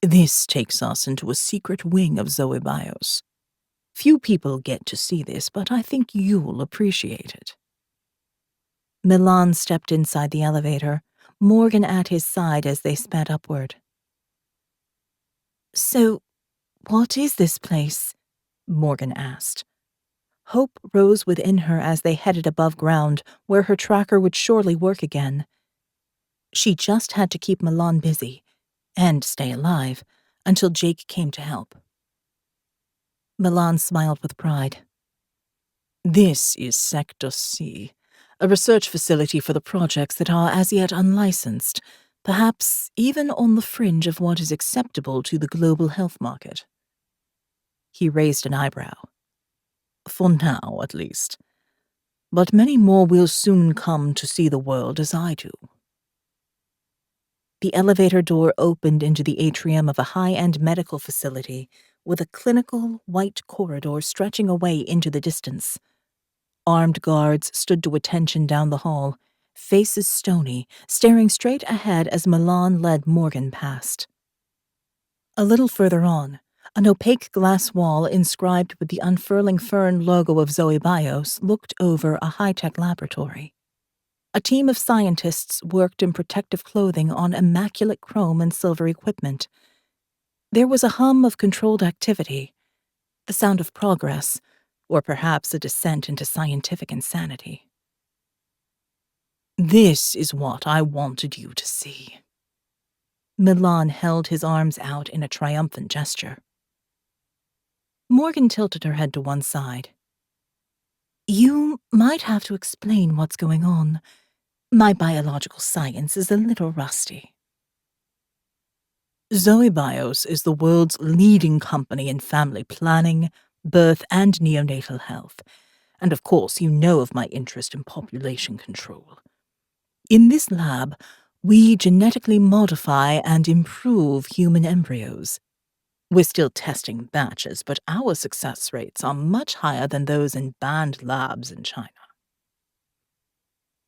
"This takes us into a secret wing of Zoe Bios. Few people get to see this, but I think you'll appreciate it." Milan stepped inside the elevator, Morgan at his side as they sped upward. "So, what is this place?" Morgan asked. Hope rose within her as they headed above ground, where her tracker would surely work again. She just had to keep Milan busy, and stay alive, until Jake came to help. Milan smiled with pride. "This is Sector C, a research facility for the projects that are as yet unlicensed, perhaps even on the fringe of what is acceptable to the global health market." He raised an eyebrow. "For now, at least. But many more will soon come to see the world as I do." The elevator door opened into the atrium of a high-end medical facility with a clinical, white corridor stretching away into the distance. Armed guards stood to attention down the hall, faces stony, staring straight ahead as Milan led Morgan past. A little further on, an opaque glass wall inscribed with the unfurling fern logo of Zoe Bios looked over a high-tech laboratory. A team of scientists worked in protective clothing on immaculate chrome and silver equipment. There was a hum of controlled activity, the sound of progress, or perhaps a descent into scientific insanity. "This is what I wanted you to see." Milan held his arms out in a triumphant gesture. Morgan tilted her head to one side. "You might have to explain what's going on. My biological science is a little rusty." Zoe Bios is the world's leading company in family planning, birth, and neonatal health. And of course, you know of my interest in population control. In this lab, we genetically modify and improve human embryos. We're still testing batches, but our success rates are much higher than those in banned labs in China.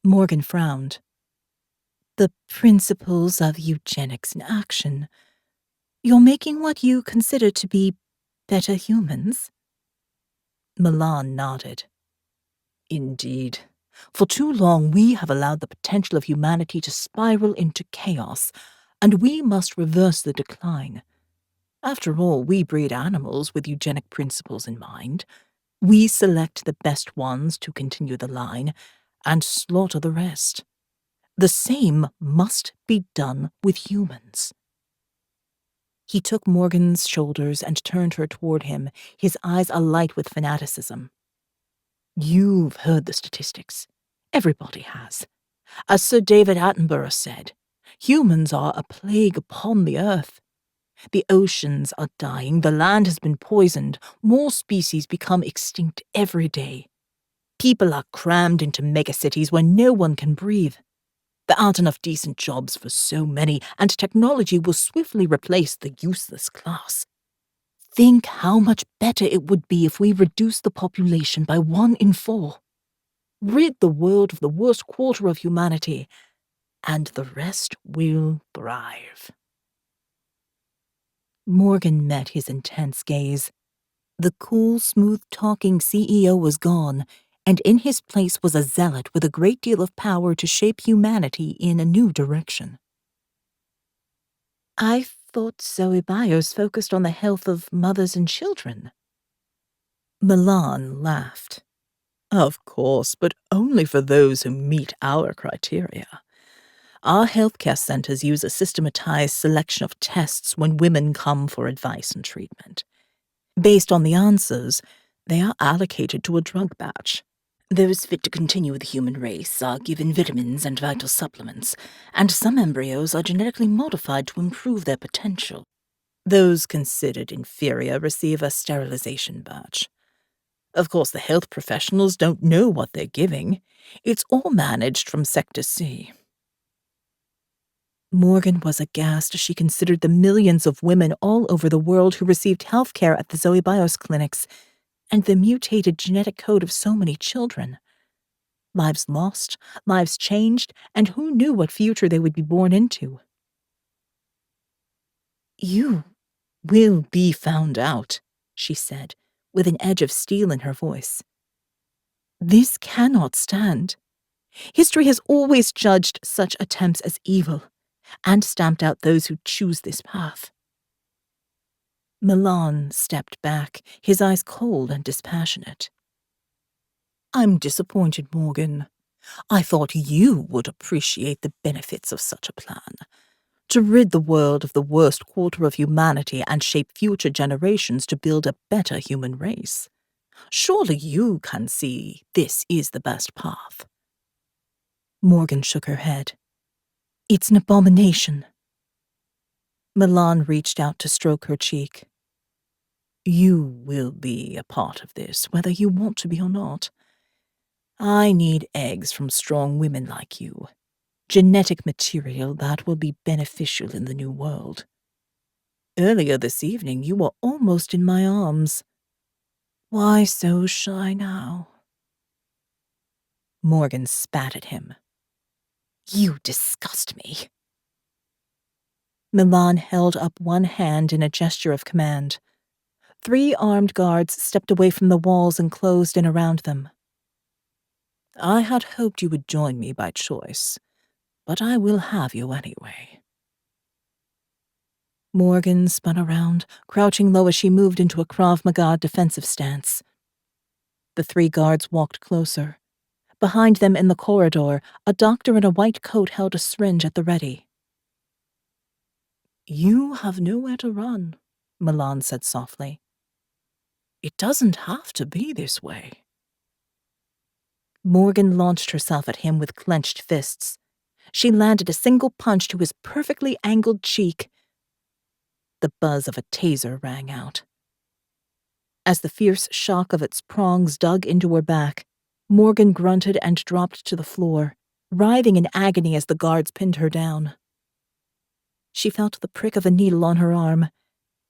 Morgan frowned. The principles of eugenics in action. You're making what you consider to be better humans? Milan nodded. Indeed. For too long we have allowed the potential of humanity to spiral into chaos, and we must reverse the decline. After all, we breed animals with eugenic principles in mind. We select the best ones to continue the line, and slaughter the rest. The same must be done with humans. He took Morgan's shoulders and turned her toward him, his eyes alight with fanaticism. You've heard the statistics. Everybody has. As Sir David Attenborough said, humans are a plague upon the earth. The oceans are dying, the land has been poisoned, more species become extinct every day. People are crammed into megacities where no one can breathe. There aren't enough decent jobs for so many, and technology will swiftly replace the useless class. Think how much better it would be if we reduced the population by 1 in 4. Rid the world of the worst quarter of humanity, and the rest will thrive. Morgan met his intense gaze. The cool, smooth-talking CEO was gone, and in his place was a zealot with a great deal of power to shape humanity in a new direction. I thought Zoe Bios focused on the health of mothers and children. Milan laughed. Of course, but only for those who meet our criteria. Our healthcare centers use a systematized selection of tests when women come for advice and treatment. Based on the answers, they are allocated to a drug batch. Those fit to continue with the human race are given vitamins and vital supplements, and some embryos are genetically modified to improve their potential. Those considered inferior receive a sterilization batch. Of course, the health professionals don't know what they're giving. It's all managed from Sector C. Morgan was aghast as she considered the millions of women all over the world who received health care at the Zoe Bios clinics, and the mutated genetic code of so many children. Lives lost, lives changed, and who knew what future they would be born into? You will be found out, she said, with an edge of steel in her voice. This cannot stand. History has always judged such attempts as evil, and stamped out those who choose this path. Milan stepped back, his eyes cold and dispassionate. I'm disappointed, Morgan. I thought you would appreciate the benefits of such a plan. To rid the world of the worst quarter of humanity and shape future generations to build a better human race. Surely you can see this is the best path. Morgan shook her head. It's an abomination. Milan reached out to stroke her cheek. You will be a part of this, whether you want to be or not. I need eggs from strong women like you. Genetic material that will be beneficial in the new world. Earlier this evening, you were almost in my arms. Why so shy now? Morgan spat at him. You disgust me. Milan held up one hand in a gesture of command. 3 armed guards stepped away from the walls and closed in around them. I had hoped you would join me by choice, but I will have you anyway. Morgan spun around, crouching low as she moved into a Krav Maga defensive stance. The 3 guards walked closer. Behind them in the corridor, a doctor in a white coat held a syringe at the ready. You have nowhere to run, Milan said softly. It doesn't have to be this way. Morgan launched herself at him with clenched fists. She landed a single punch to his perfectly angled cheek. The buzz of a taser rang out. As the fierce shock of its prongs dug into her back, Morgan grunted and dropped to the floor, writhing in agony as the guards pinned her down. She felt the prick of a needle on her arm,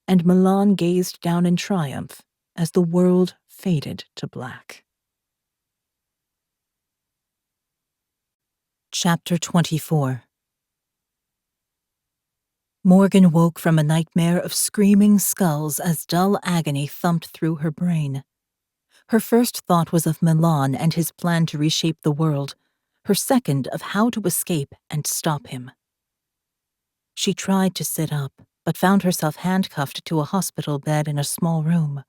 and Milan gazed down in triumph as the world faded to black. Chapter 24. Morgan woke from a nightmare of screaming skulls as dull agony thumped through her brain. Her first thought was of Milan and his plan to reshape the world, her second of how to escape and stop him. She tried to sit up, but found herself handcuffed to a hospital bed in a small room.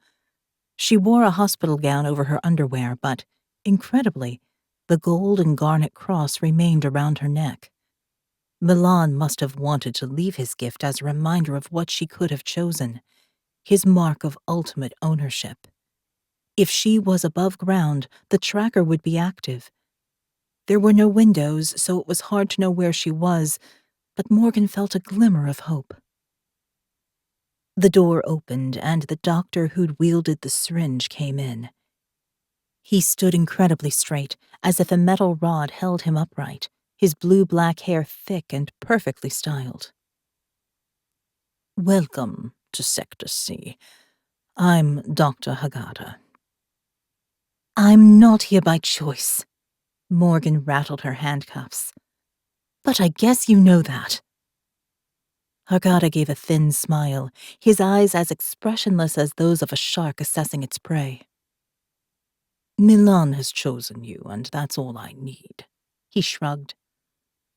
She wore a hospital gown over her underwear, but, incredibly, the gold and garnet cross remained around her neck. Milan must have wanted to leave his gift as a reminder of what she could have chosen, his mark of ultimate ownership. If she was above ground, the tracker would be active. There were no windows, so it was hard to know where she was, but Morgan felt a glimmer of hope. The door opened, and the doctor who'd wielded the syringe came in. He stood incredibly straight, as if a metal rod held him upright, his blue-black hair thick and perfectly styled. "Welcome to Sector C. I'm Dr. Hagata." "I'm not here by choice." Morgan rattled her handcuffs. "But I guess you know that." Hagata gave a thin smile, his eyes as expressionless as those of a shark assessing its prey. "Milan has chosen you, and that's all I need," he shrugged.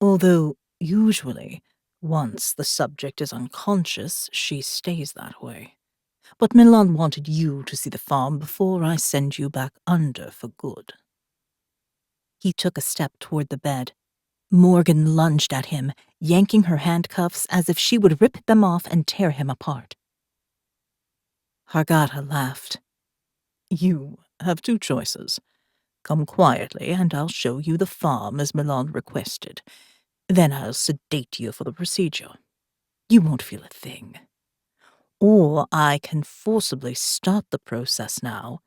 "Although, usually, once the subject is unconscious, she stays that way. But Milan wanted you to see the farm before I send you back under for good." He took a step toward the bed. Morgan lunged at him, yanking her handcuffs as if she would rip them off and tear him apart. Hagata laughed. "You have two choices. Come quietly, and I'll show you the farm as Milan requested. Then I'll sedate you for the procedure. You won't feel a thing. Or I can forcibly start the process now,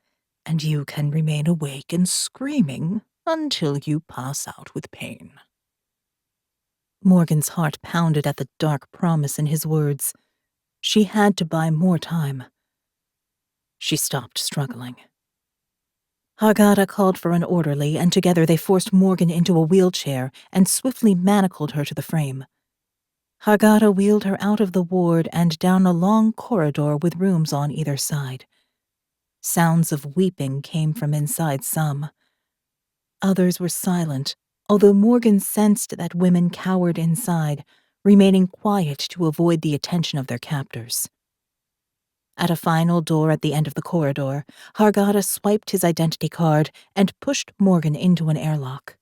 and you can remain awake and screaming until you pass out with pain." Morgan's heart pounded at the dark promise in his words. She had to buy more time. She stopped struggling. Hagata called for an orderly, and together they forced Morgan into a wheelchair and swiftly manacled her to the frame. Hagata wheeled her out of the ward and down a long corridor with rooms on either side. Sounds of weeping came from inside some. Others were silent, although Morgan sensed that women cowered inside, remaining quiet to avoid the attention of their captors. At a final door at the end of the corridor, Hagata swiped his identity card and pushed Morgan into an airlock.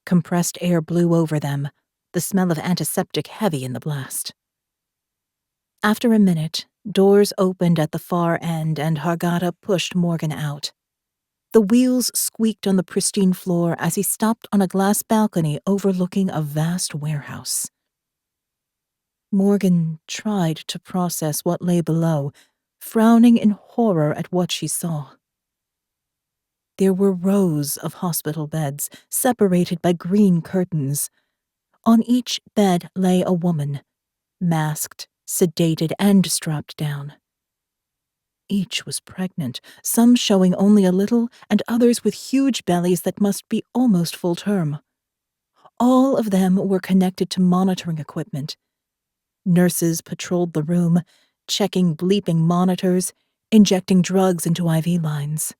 Compressed air blew over them, the smell of antiseptic heavy in the blast. After a minute, doors opened at the far end and Hagata pushed Morgan out. The wheels squeaked on the pristine floor as he stopped on a glass balcony overlooking a vast warehouse. Morgan tried to process what lay below, frowning in horror at what she saw. There were rows of hospital beds, separated by green curtains. On each bed lay a woman, masked, sedated, and strapped down. Each was pregnant, some showing only a little, and others with huge bellies that must be almost full term. All of them were connected to monitoring equipment. Nurses patrolled the room, checking bleeping monitors, injecting drugs into IV lines.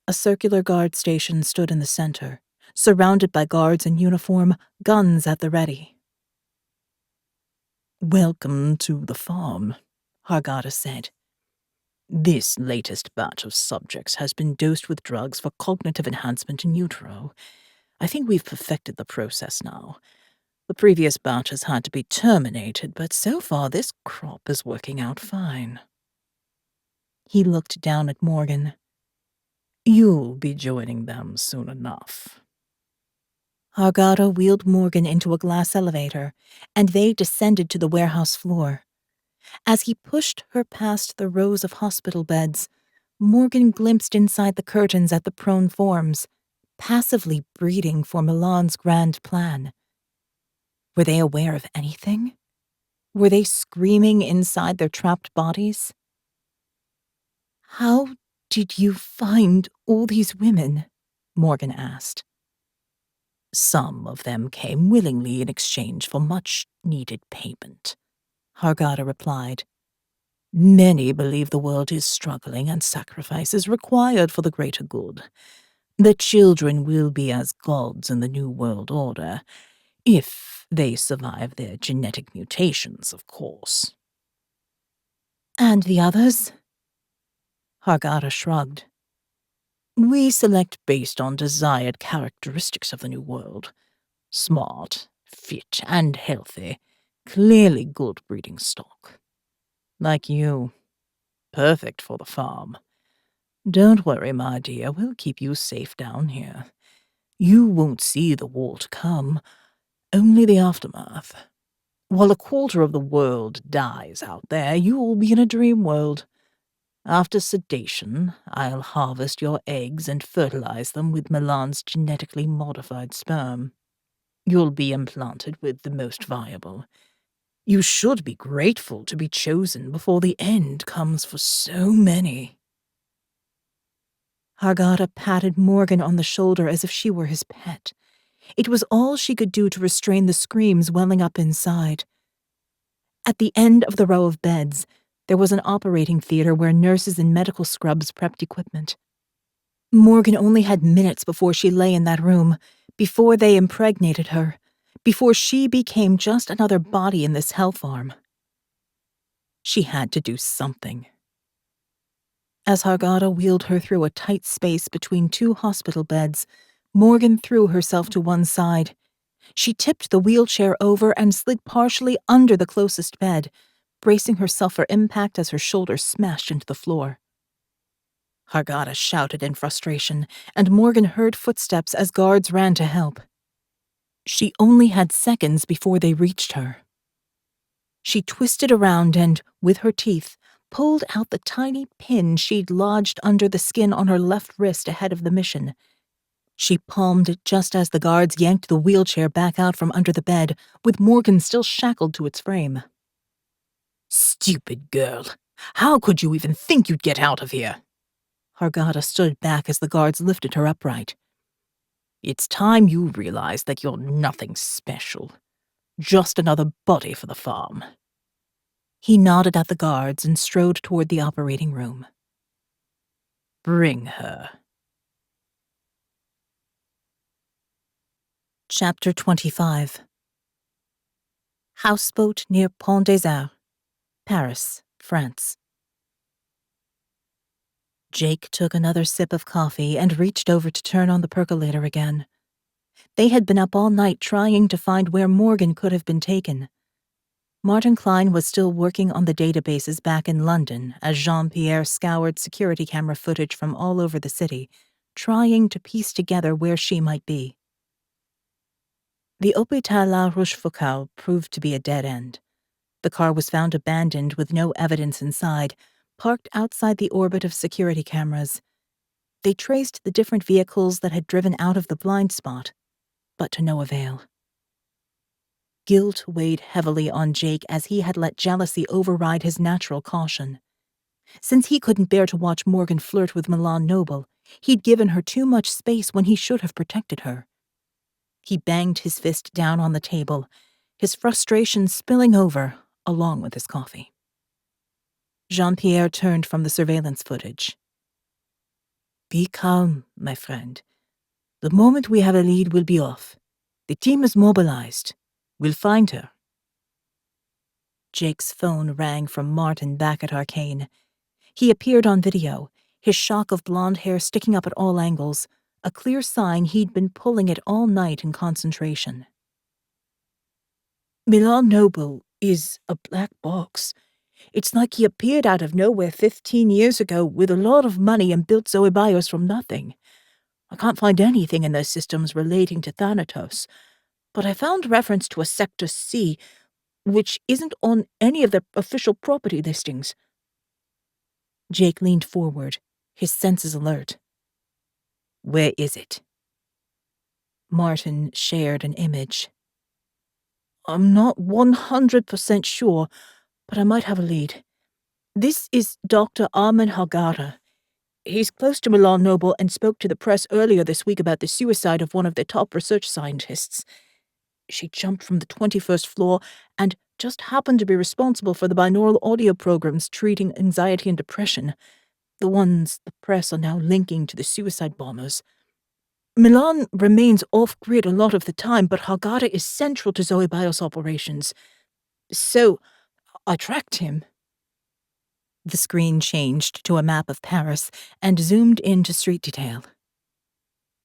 A circular guard station stood in the center, surrounded by guards in uniform, guns at the ready. "Welcome to the farm," Hagata said. "This latest batch of subjects has been dosed with drugs for cognitive enhancement in utero. I think we've perfected the process now. The previous batch has had to be terminated, but so far this crop is working out fine." He looked down at Morgan. "You'll be joining them soon enough." Hagata wheeled Morgan into a glass elevator, and they descended to the warehouse floor. As he pushed her past the rows of hospital beds, Morgan glimpsed inside the curtains at the prone forms. passively breeding for Milan's grand plan. Were they aware of anything? Were they screaming inside their trapped bodies? "How did you find all these women?" Morgan asked. "Some of them came willingly in exchange for much-needed payment," Hargada replied. "Many believe the world is struggling and sacrifice is required for the greater good. The children will be as gods in the New World Order, if they survive their genetic mutations, of course." "And the others?" Hargada shrugged. "We select based on desired characteristics of the New World. Smart, fit, and healthy. Clearly good breeding stock. Like you. Perfect for the farm. Don't worry, my dear, we'll keep you safe down here. You won't see the war to come, only the aftermath. While a quarter of the world dies out there, you'll be in a dream world. After sedation, I'll harvest your eggs and fertilize them with Milan's genetically modified sperm. You'll be implanted with the most viable. You should be grateful to be chosen before the end comes for so many." Hargada patted Morgan on the shoulder as if she were his pet. It was all she could do to restrain the screams welling up inside. At the end of the row of beds, there was an operating theater where nurses in medical scrubs prepped equipment. Morgan only had minutes before she lay in that room, before they impregnated her, before she became just another body in this hell farm. She had to do something. As Hargada wheeled her through a tight space between two hospital beds, Morgan threw herself to one side. She tipped the wheelchair over and slid partially under the closest bed, bracing herself for impact as her shoulders smashed into the floor. Hargada shouted in frustration, and Morgan heard footsteps as guards ran to help. She only had seconds before they reached her. She twisted around and, with her teeth, pulled out the tiny pin she'd lodged under the skin on her left wrist ahead of the mission. She palmed it just as the guards yanked the wheelchair back out from under the bed, with Morgan still shackled to its frame. "Stupid girl! How could you even think you'd get out of here?" Hargada stood back as the guards lifted her upright. "It's time you realize that you're nothing special. Just another body for the farm." He nodded at the guards and strode toward the operating room. "Bring her." Chapter 25. Houseboat near Pont des Arts, Paris, France. Jake took another sip of coffee and reached over to turn on the percolator again. They had been up all night trying to find where Morgan could have been taken. Martin Klein was still working on the databases back in London as Jean-Pierre scoured security camera footage from all over the city, trying to piece together where she might be. The Hôpital La Rochefoucauld proved to be a dead end. The car was found abandoned with no evidence inside, parked outside the orbit of security cameras. They traced the different vehicles that had driven out of the blind spot, but to no avail. Guilt weighed heavily on Jake as he had let jealousy override his natural caution. Since he couldn't bear to watch Morgan flirt with Milan Noble, he'd given her too much space when he should have protected her. He banged his fist down on the table, his frustration spilling over, along with his coffee. Jean-Pierre turned from the surveillance footage. "Be calm, my friend. The moment we have a lead, we'll be off. The team is mobilized. We'll find her." Jake's phone rang from Martin back at ARKANE. He appeared on video, his shock of blonde hair sticking up at all angles, a clear sign he'd been pulling it all night in concentration. "Milan Noble is a black box. It's like he appeared out of nowhere 15 years ago with a lot of money and built Zoe Bios from nothing. I can't find anything in their systems relating to Thanatos, but I found reference to a Sector C, which isn't on any of their official property listings." Jake leaned forward, his senses alert. "Where is it?" Martin shared an image. I'm not 100% sure, but I might have a lead. This is Dr. Armin Hagara. He's close to Milan Noble and spoke to the press earlier this week about the suicide of one of their top research scientists. She jumped from the 21st floor and just happened to be responsible for the binaural audio programs treating anxiety and depression, the ones the press are now linking to the suicide bombers. Milan remains off-grid a lot of the time, but Hagara is central to Zoe Bios operations. So, I tracked him. The screen changed to a map of Paris and zoomed into street detail.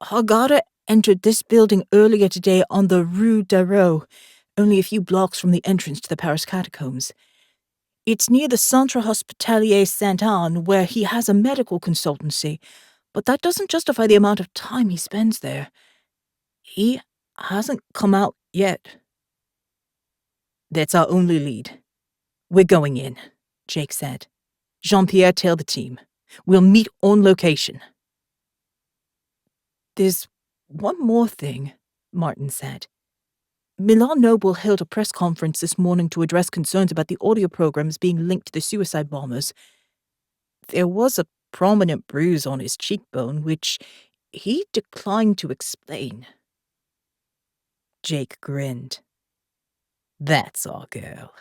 Hagara entered this building earlier today on the Rue Darrow, only a few blocks from the entrance to the Paris catacombs. It's near the Centre Hospitalier Sainte-Anne, where he has a medical consultancy, but that doesn't justify the amount of time he spends there. He hasn't come out yet. That's our only lead. We're going in, Jake said. Jean-Pierre, tell the team. We'll meet on location. There's one more thing, Martin said. Milan Noble held a press conference this morning to address concerns about the audio programs being linked to the suicide bombers. There was a prominent bruise on his cheekbone, which he declined to explain. Jake grinned. That's our girl.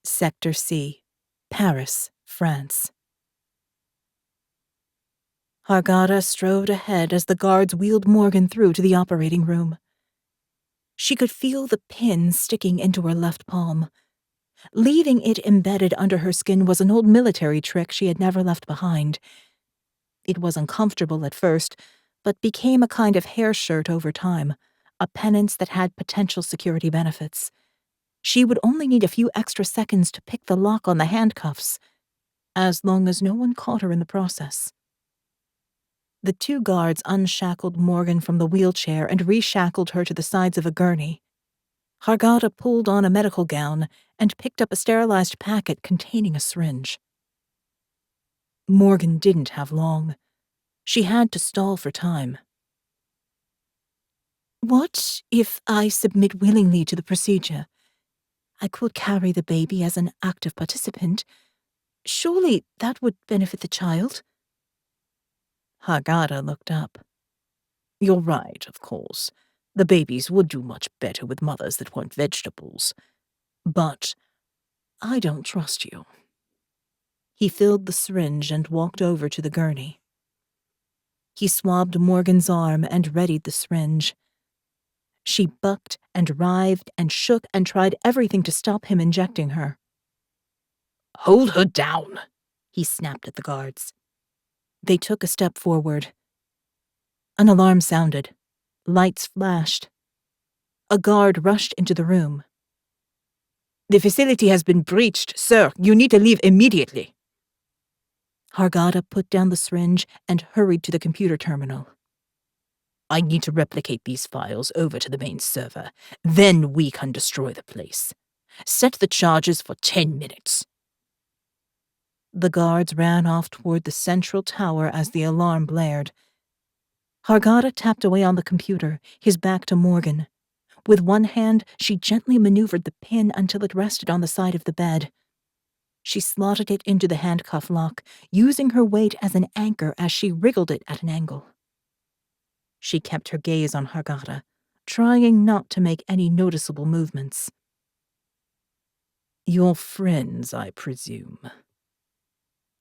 Sector C, Paris, France. Hagara strode ahead as the guards wheeled Morgan through to the operating room. She could feel the pin sticking into her left palm. Leaving it embedded under her skin was an old military trick she had never left behind. It was uncomfortable at first, but became a kind of hair shirt over time, a penance that had potential security benefits. She would only need a few extra seconds to pick the lock on the handcuffs, as long as no one caught her in the process. The two guards unshackled Morgan from the wheelchair and reshackled her to the sides of a gurney. Hagara pulled on a medical gown and picked up a sterilized packet containing a syringe. Morgan didn't have long. She had to stall for time. What if I submit willingly to the procedure? I could carry the baby as an active participant. Surely that would benefit the child? Hagara looked up. You're right, of course. The babies would do much better with mothers that weren't vegetables. But I don't trust you. He filled the syringe and walked over to the gurney. He swabbed Morgan's arm and readied the syringe. She bucked and writhed and shook and tried everything to stop him injecting her. Hold her down, he snapped at the guards. They took a step forward. An alarm sounded. Lights flashed. A guard rushed into the room. The facility has been breached, sir. You need to leave immediately. Hagara put down the syringe and hurried to the computer terminal. I need to replicate these files over to the main server. Then we can destroy the place. Set the charges for 10 minutes. The guards ran off toward the central tower as the alarm blared. Hagara tapped away on the computer, his back to Morgan. With one hand, she gently maneuvered the pin until it rested on the side of the bed. She slotted it into the handcuff lock, using her weight as an anchor as she wriggled it at an angle. She kept her gaze on Hagara, trying not to make any noticeable movements. Your friends, I presume.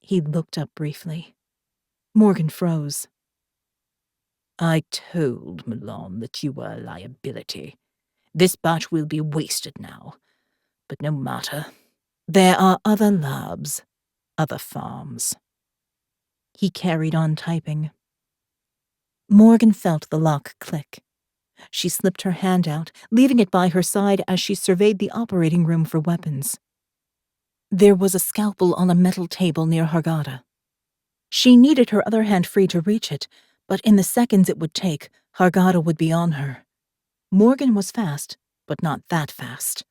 He looked up briefly. Morgan froze. I told Milan that you were a liability. This batch will be wasted now. But no matter. There are other labs, other farms. He carried on typing. Morgan felt the lock click. She slipped her hand out, leaving it by her side as she surveyed the operating room for weapons. There was a scalpel on a metal table near Hagara. She needed her other hand free to reach it, but in the seconds it would take, Hagara would be on her. Morgan was fast, but not that fast.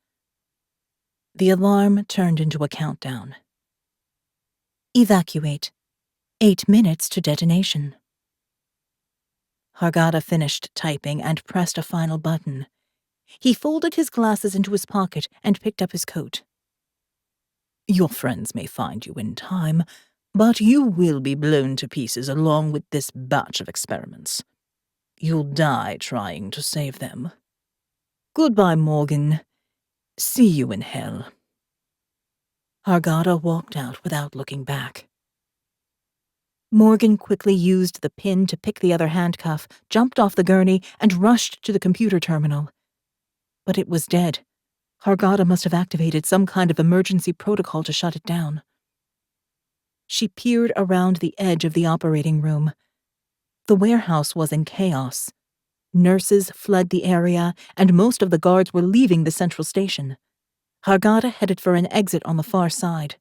The alarm turned into a countdown. Evacuate. 8 minutes to detonation. Hargada finished typing and pressed a final button. He folded his glasses into his pocket and picked up his coat. Your friends may find you in time, but you will be blown to pieces along with this batch of experiments. You'll die trying to save them. Goodbye, Morgan. See you in hell. Hargada walked out without looking back. Morgan quickly used the pin to pick the other handcuff, jumped off the gurney, and rushed to the computer terminal. But it was dead. Hargada must have activated some kind of emergency protocol to shut it down. She peered around the edge of the operating room. The warehouse was in chaos. Nurses fled the area, and most of the guards were leaving the central station. Hargada headed for an exit on the far side.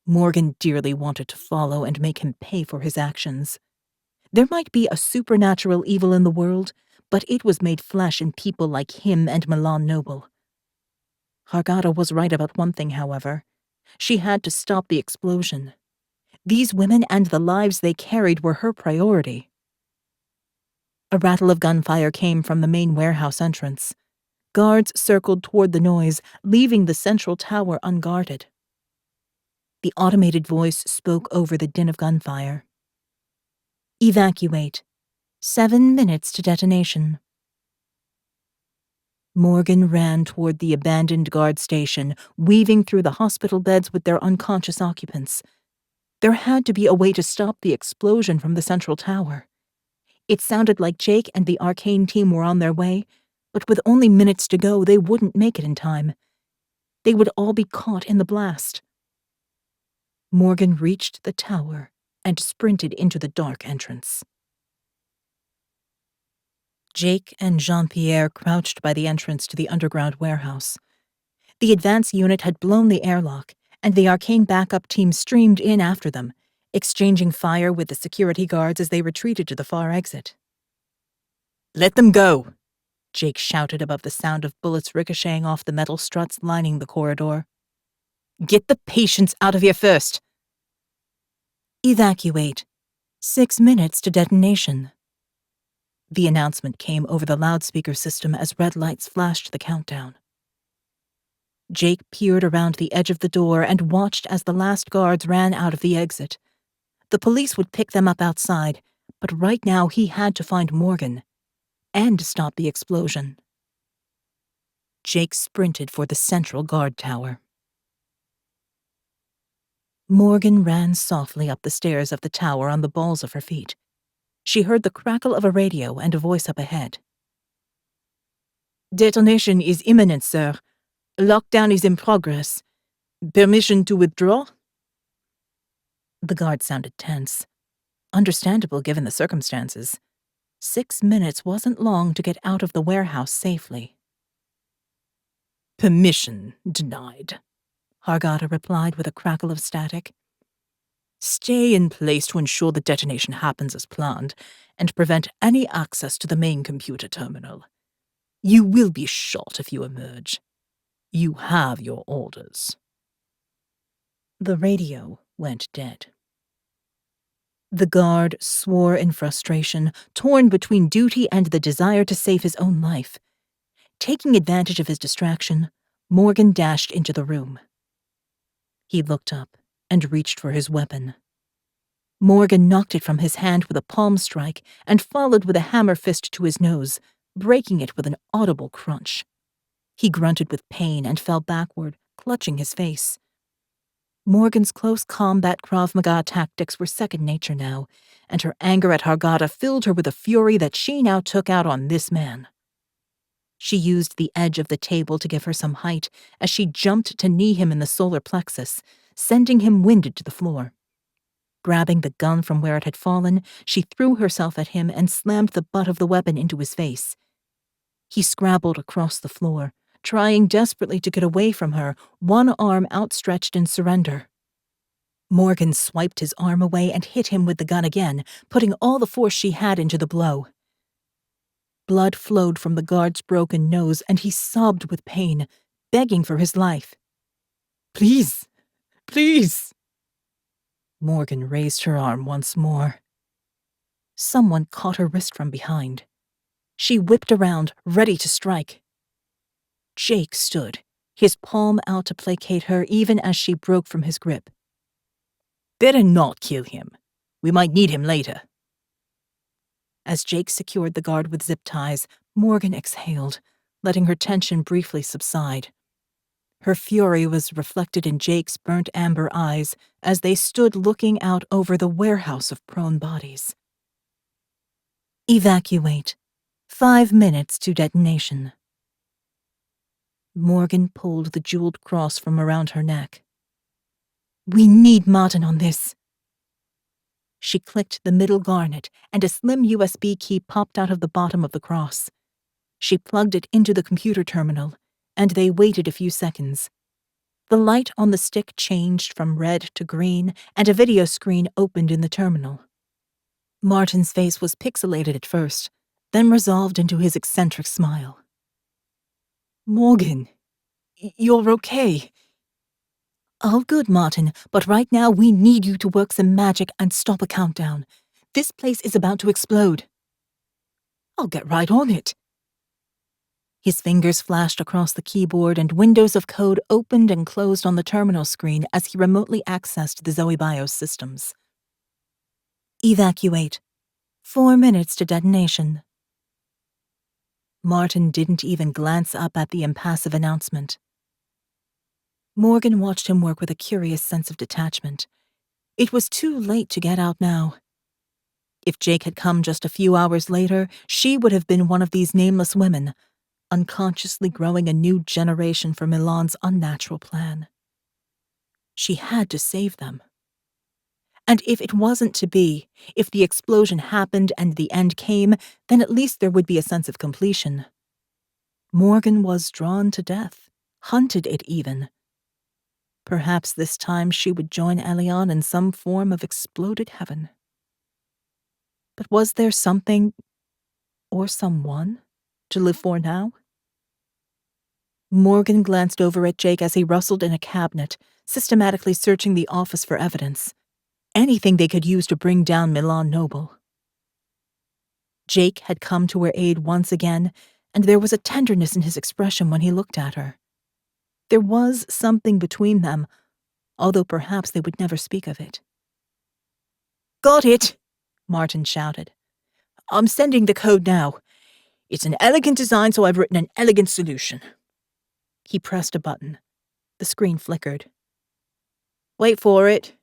Morgan dearly wanted to follow and make him pay for his actions. There might be a supernatural evil in the world, but it was made flesh in people like him and Milan Noble. Hargada was right about one thing, however. She had to stop the explosion. These women and the lives they carried were her priority. A rattle of gunfire came from the main warehouse entrance. Guards circled toward the noise, leaving the central tower unguarded. The automated voice spoke over the din of gunfire. Evacuate. 7 minutes to detonation. Morgan ran toward the abandoned guard station, weaving through the hospital beds with their unconscious occupants. There had to be a way to stop the explosion from the central tower. It sounded like Jake and the ARKANE team were on their way, but with only minutes to go, they wouldn't make it in time. They would all be caught in the blast. Morgan reached the tower and sprinted into the dark entrance. Jake and Jean-Pierre crouched by the entrance to the underground warehouse. The advance unit had blown the airlock, and the ARKANE backup team streamed in after them, exchanging fire with the security guards as they retreated to the far exit. "Let them go!" Jake shouted above the sound of bullets ricocheting off the metal struts lining the corridor. "Get the patients out of here first!" Evacuate. 6 minutes to detonation. The announcement came over the loudspeaker system as red lights flashed the countdown. Jake peered around the edge of the door and watched as the last guards ran out of the exit. The police would pick them up outside, but right now he had to find Morgan and stop the explosion. Jake sprinted for the central guard tower. Morgan ran softly up the stairs of the tower on the balls of her feet. She heard the crackle of a radio and a voice up ahead. "Detonation is imminent, sir. Lockdown is in progress. Permission to withdraw?" The guard sounded tense. Understandable given the circumstances. 6 minutes wasn't long to get out of the warehouse safely. "Permission denied," Hargada replied with a crackle of static. "Stay in place to ensure the detonation happens as planned, and prevent any access to the main computer terminal. You will be shot if you emerge. You have your orders." The radio went dead. The guard swore in frustration, torn between duty and the desire to save his own life. Taking advantage of his distraction, Morgan dashed into the room. He looked up and reached for his weapon. Morgan knocked it from his hand with a palm strike and followed with a hammer fist to his nose, breaking it with an audible crunch. He grunted with pain and fell backward, clutching his face. Morgan's close combat Krav Maga tactics were second nature now, and her anger at Hargada filled her with a fury that she now took out on this man. She used the edge of the table to give her some height as she jumped to knee him in the solar plexus, sending him winded to the floor. Grabbing the gun from where it had fallen, she threw herself at him and slammed the butt of the weapon into his face. He scrabbled across the floor, trying desperately to get away from her, one arm outstretched in surrender. Morgan swiped his arm away and hit him with the gun again, putting all the force she had into the blow. Blood flowed from the guard's broken nose, and he sobbed with pain, begging for his life. "Please, please!" Morgan raised her arm once more. Someone caught her wrist from behind. She whipped around, ready to strike. Jake stood, his palm out to placate her even as she broke from his grip. "Better not kill him. We might need him later." As Jake secured the guard with zip ties, Morgan exhaled, letting her tension briefly subside. Her fury was reflected in Jake's burnt amber eyes as they stood looking out over the warehouse of prone bodies. "Evacuate. 5 minutes to detonation." Morgan pulled the jeweled cross from around her neck. "We need Martin on this." She clicked the middle garnet, and a slim USB key popped out of the bottom of the cross. She plugged it into the computer terminal, and they waited a few seconds. The light on the stick changed from red to green, and a video screen opened in the terminal. Martin's face was pixelated at first, then resolved into his eccentric smile. "Morgan, you're okay." "All good, Martin, but right now we need you to work some magic and stop a countdown. This place is about to explode." "I'll get right on it." His fingers flashed across the keyboard and windows of code opened and closed on the terminal screen as he remotely accessed the Zoe BIOS systems. "Evacuate. 4 minutes to detonation." Martin didn't even glance up at the impassive announcement. Morgan watched him work with a curious sense of detachment. It was too late to get out now. If Jake had come just a few hours later, she would have been one of these nameless women, unconsciously growing a new generation for Milan's unnatural plan. She had to save them. And if it wasn't to be, if the explosion happened and the end came, then at least there would be a sense of completion. Morgan was drawn to death, hunted it even. Perhaps this time she would join Elion in some form of exploded heaven. But was there something, or someone, to live for now? Morgan glanced over at Jake as he rustled in a cabinet, systematically searching the office for evidence. Anything they could use to bring down Milan Noble. Jake had come to her aid once again, and there was a tenderness in his expression when he looked at her. There was something between them, although perhaps they would never speak of it. "Got it!" Martin shouted. "I'm sending the code now. It's an elegant design, so I've written an elegant solution." He pressed a button. The screen flickered. "Wait for it."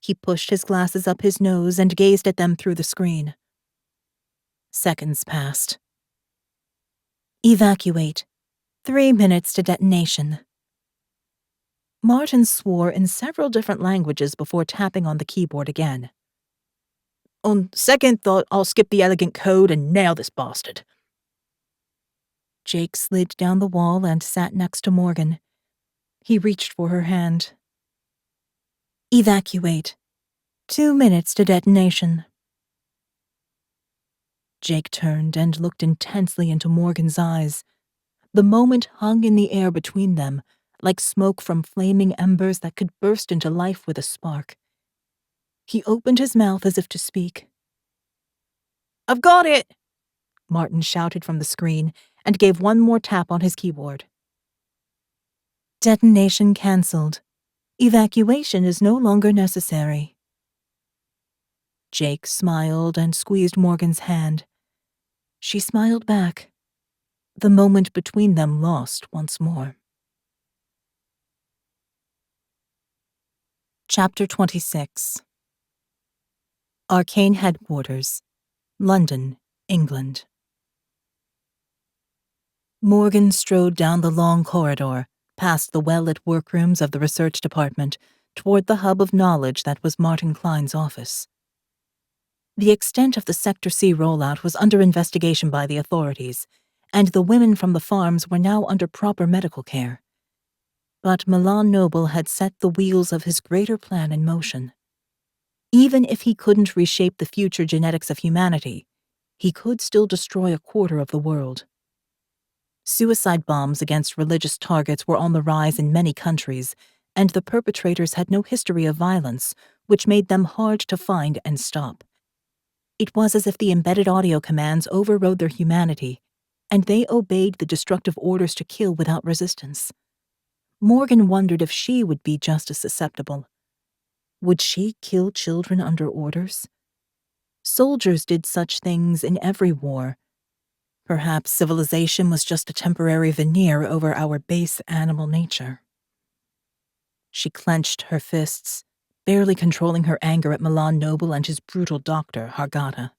He pushed his glasses up his nose and gazed at them through the screen. Seconds passed. "Evacuate. 3 minutes to detonation." Martin swore in several different languages before tapping on the keyboard again. "On second thought, I'll skip the elegant code and nail this bastard." Jake slid down the wall and sat next to Morgan. He reached for her hand. "Evacuate. 2 minutes to detonation." Jake turned and looked intensely into Morgan's eyes. The moment hung in the air between them, like smoke from flaming embers that could burst into life with a spark. He opened his mouth as if to speak. "I've got it!" Martin shouted from the screen and gave one more tap on his keyboard. "Detonation cancelled. Evacuation is no longer necessary." Jake smiled and squeezed Morgan's hand. She smiled back. The moment between them lost once more. Chapter 26. ARKANE Headquarters, London, England. Morgan strode down the long corridor, past the well-lit workrooms of the research department, toward the hub of knowledge that was Martin Klein's office. The extent of the Sector C rollout was under investigation by the authorities, and the women from the farms were now under proper medical care. But Milan Noble had set the wheels of his greater plan in motion. Even if he couldn't reshape the future genetics of humanity, he could still destroy a quarter of the world. Suicide bombs against religious targets were on the rise in many countries, and the perpetrators had no history of violence, which made them hard to find and stop. It was as if the embedded audio commands overrode their humanity, and they obeyed the destructive orders to kill without resistance. Morgan wondered if she would be just as susceptible. Would she kill children under orders? Soldiers did such things in every war. Perhaps civilization was just a temporary veneer over our base animal nature. She clenched her fists, barely controlling her anger at Milan Noble and his brutal doctor, Hargata.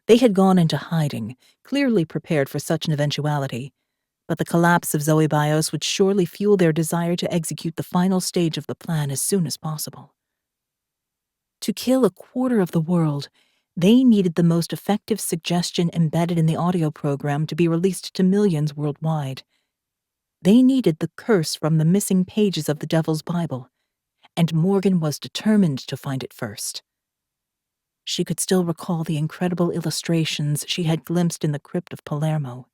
They had gone into hiding, clearly prepared for such an eventuality, but the collapse of Zoe Bios would surely fuel their desire to execute the final stage of the plan as soon as possible. To kill a quarter of the world, they needed the most effective suggestion embedded in the audio program to be released to millions worldwide. They needed the curse from the missing pages of the Devil's Bible, and Morgan was determined to find it first. She could still recall the incredible illustrations she had glimpsed in the crypt of Palermo.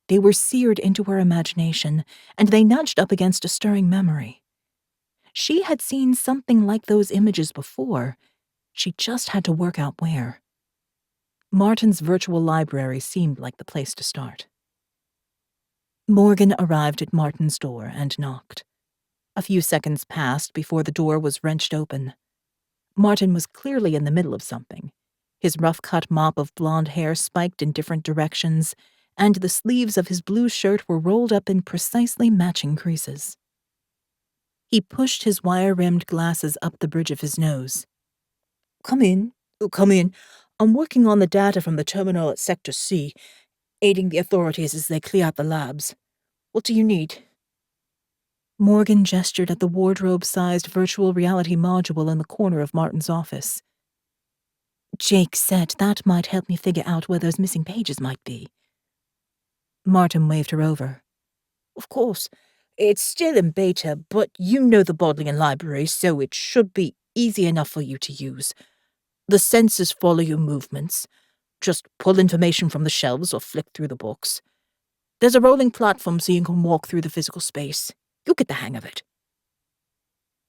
They were seared into her imagination, and they nudged up against a stirring memory. She had seen something like those images before. She just had to work out where. Martin's virtual library seemed like the place to start. Morgan arrived at Martin's door and knocked. A few seconds passed before the door was wrenched open. Martin was clearly in the middle of something. His rough-cut mop of blonde hair spiked in different directions, and the sleeves of his blue shirt were rolled up in precisely matching creases. He pushed his wire-rimmed glasses up the bridge of his nose. Come in. I'm working on the data from the terminal at Sector C, aiding the authorities as they clear out the labs. What do you need?" Morgan gestured at the wardrobe-sized virtual reality module in the corner of Martin's office. "Jake said that might help me figure out where those missing pages might be." Martin waved her over. "Of course. It's still in beta, but you know the Bodleian library, so it should be easy enough for you to use. The sensors follow your movements. Just pull information from the shelves or flick through the books. There's a rolling platform so you can walk through the physical space. You'll get the hang of it."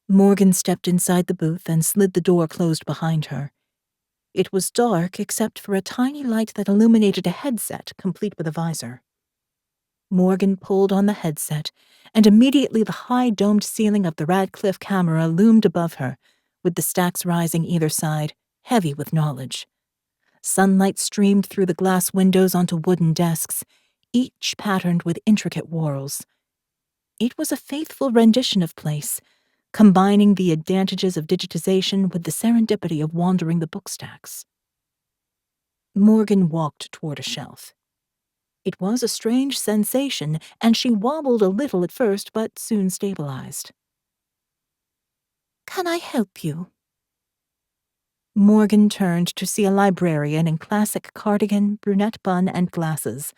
Morgan stepped inside the booth and slid the door closed behind her. It was dark except for a tiny light that illuminated a headset complete with a visor. Morgan pulled on the headset, and immediately the high domed ceiling of the Radcliffe camera loomed above her, with the stacks rising either side, heavy with knowledge. Sunlight streamed through the glass windows onto wooden desks, each patterned with intricate whorls. It was a faithful rendition of place, combining the advantages of digitization with the serendipity of wandering the book stacks. Morgan walked toward a shelf. It was a strange sensation, and she wobbled a little at first, but soon stabilized. "Can I help you?" Morgan turned to see a librarian in classic cardigan, brunette bun, and glasses,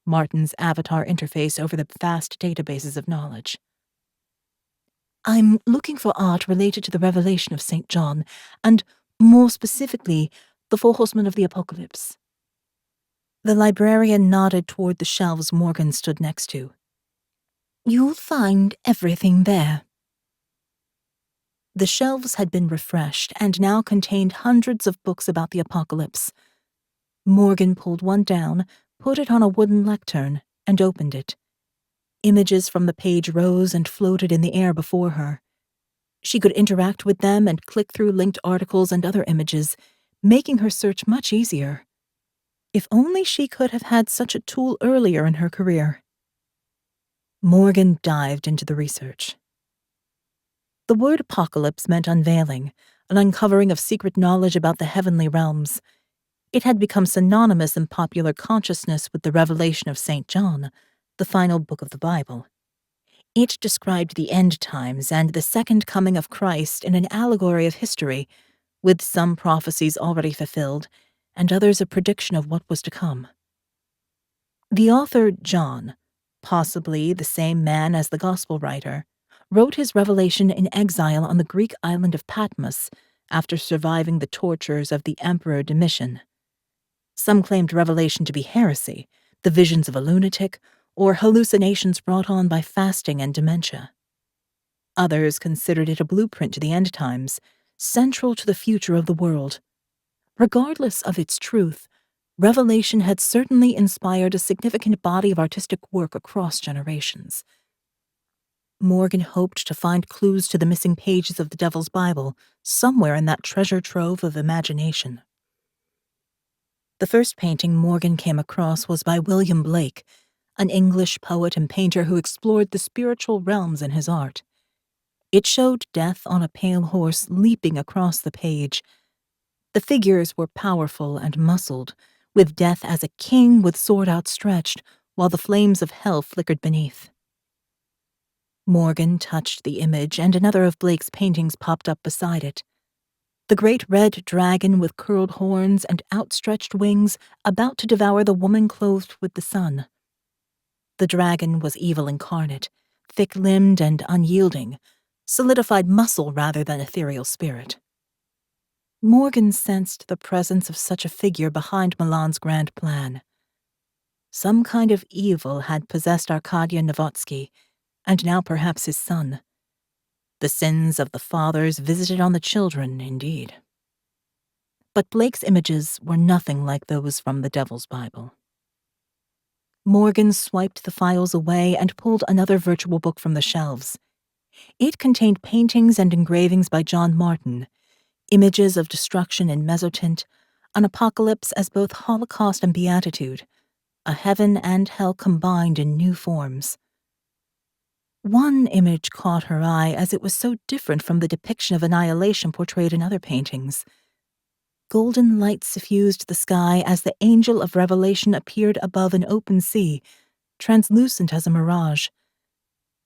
Martin's avatar interface over the vast databases of knowledge. "I'm looking for art related to the revelation of St. John, and, more specifically, the Four Horsemen of the Apocalypse." The librarian nodded toward the shelves Morgan stood next to. "You'll find everything there." The shelves had been refreshed and now contained hundreds of books about the apocalypse. Morgan pulled one down, put it on a wooden lectern, and opened it. Images from the page rose and floated in the air before her. She could interact with them and click through linked articles and other images, making her search much easier. If only she could have had such a tool earlier in her career. Morgan dived into the research. The word apocalypse meant unveiling, an uncovering of secret knowledge about the heavenly realms. It had become synonymous in popular consciousness with the revelation of St. John, the final book of the Bible. It described the end times and the second coming of Christ in an allegory of history, with some prophecies already fulfilled, and others a prediction of what was to come. The author, John, possibly the same man as the Gospel writer, wrote his revelation in exile on the Greek island of Patmos after surviving the tortures of the Emperor Domitian. Some claimed revelation to be heresy, the visions of a lunatic, or hallucinations brought on by fasting and dementia. Others considered it a blueprint to the end times, central to the future of the world. Regardless of its truth, Revelation had certainly inspired a significant body of artistic work across generations. Morgan hoped to find clues to the missing pages of the Devil's Bible somewhere in that treasure trove of imagination. The first painting Morgan came across was by William Blake, an English poet and painter who explored the spiritual realms in his art. It showed Death on a pale horse leaping across the page. The figures were powerful and muscled, with Death as a king with sword outstretched, while the flames of hell flickered beneath. Morgan touched the image, and another of Blake's paintings popped up beside it. The great red dragon with curled horns and outstretched wings about to devour the woman clothed with the sun. The dragon was evil incarnate, thick-limbed and unyielding, solidified muscle rather than ethereal spirit. Morgan sensed the presence of such a figure behind Milan's grand plan. Some kind of evil had possessed Arkadia Novotsky, and now perhaps his son. The sins of the fathers visited on the children, indeed. But Blake's images were nothing like those from the Devil's Bible. Morgan swiped the files away and pulled another virtual book from the shelves. It contained paintings and engravings by John Martin, images of destruction in mezzotint, an apocalypse as both Holocaust and beatitude, a heaven and hell combined in new forms. One image caught her eye as it was so different from the depiction of annihilation portrayed in other paintings. Golden light suffused the sky as the angel of Revelation appeared above an open sea, translucent as a mirage.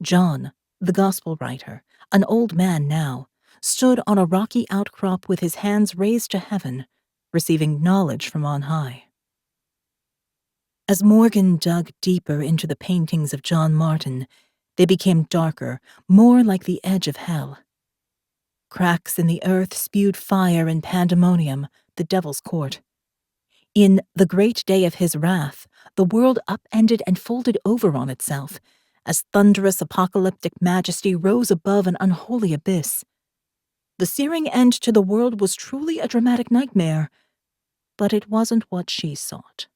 John, the gospel writer, an old man now, stood on a rocky outcrop with his hands raised to heaven, receiving knowledge from on high. As Morgan dug deeper into the paintings of John Martin, they became darker, more like the edge of hell. Cracks in the earth spewed fire and pandemonium, the devil's court. In the great day of his wrath, the world upended and folded over on itself, as thunderous apocalyptic majesty rose above an unholy abyss. The searing end to the world was truly a dramatic nightmare, but it wasn't what she sought.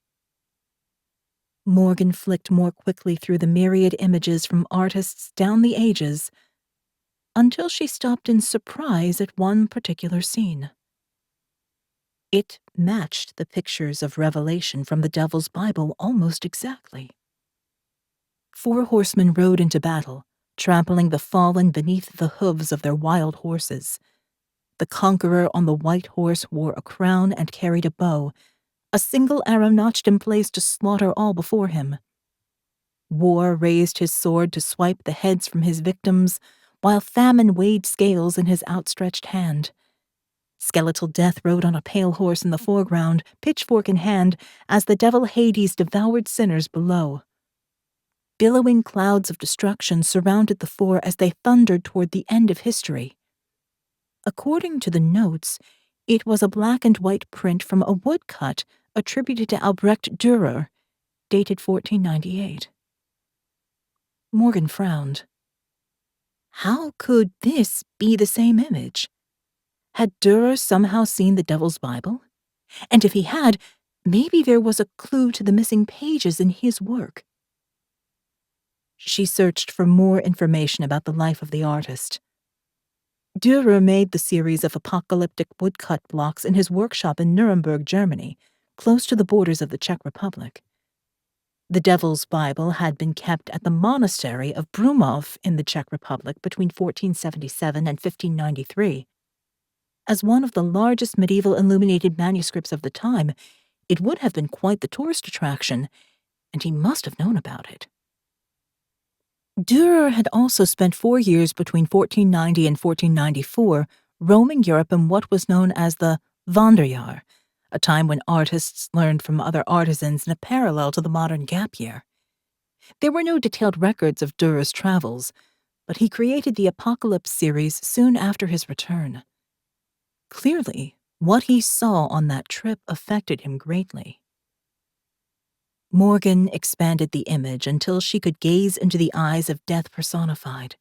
Morgan flicked more quickly through the myriad images from artists down the ages, until she stopped in surprise at one particular scene. It matched the pictures of Revelation from the Devil's Bible almost exactly. 4 horsemen rode into battle, trampling the fallen beneath the hooves of their wild horses. The conqueror on the white horse wore a crown and carried a bow, a single arrow notched in place to slaughter all before him. War raised his sword to swipe the heads from his victims, while famine weighed scales in his outstretched hand. Skeletal Death rode on a pale horse in the foreground, pitchfork in hand, as the devil Hades devoured sinners below. Billowing clouds of destruction surrounded the 4 as they thundered toward the end of history. According to the notes, it was a black and white print from a woodcut attributed to Albrecht Dürer, dated 1498. Morgan frowned. How could this be the same image? Had Dürer somehow seen the Devil's Bible? And if he had, maybe there was a clue to the missing pages in his work. She searched for more information about the life of the artist. Dürer made the series of apocalyptic woodcut blocks in his workshop in Nuremberg, Germany, close to the borders of the Czech Republic. The Devil's Bible had been kept at the monastery of Brumov in the Czech Republic between 1477 and 1593. As one of the largest medieval illuminated manuscripts of the time, it would have been quite the tourist attraction, and he must have known about it. Dürer had also spent 4 years between 1490 and 1494 roaming Europe in what was known as the Wanderjahr, a time when artists learned from other artisans in a parallel to the modern gap year. There were no detailed records of Dürer's travels, but he created the Apocalypse series soon after his return. Clearly, what he saw on that trip affected him greatly. Morgan expanded the image until she could gaze into the eyes of death personified.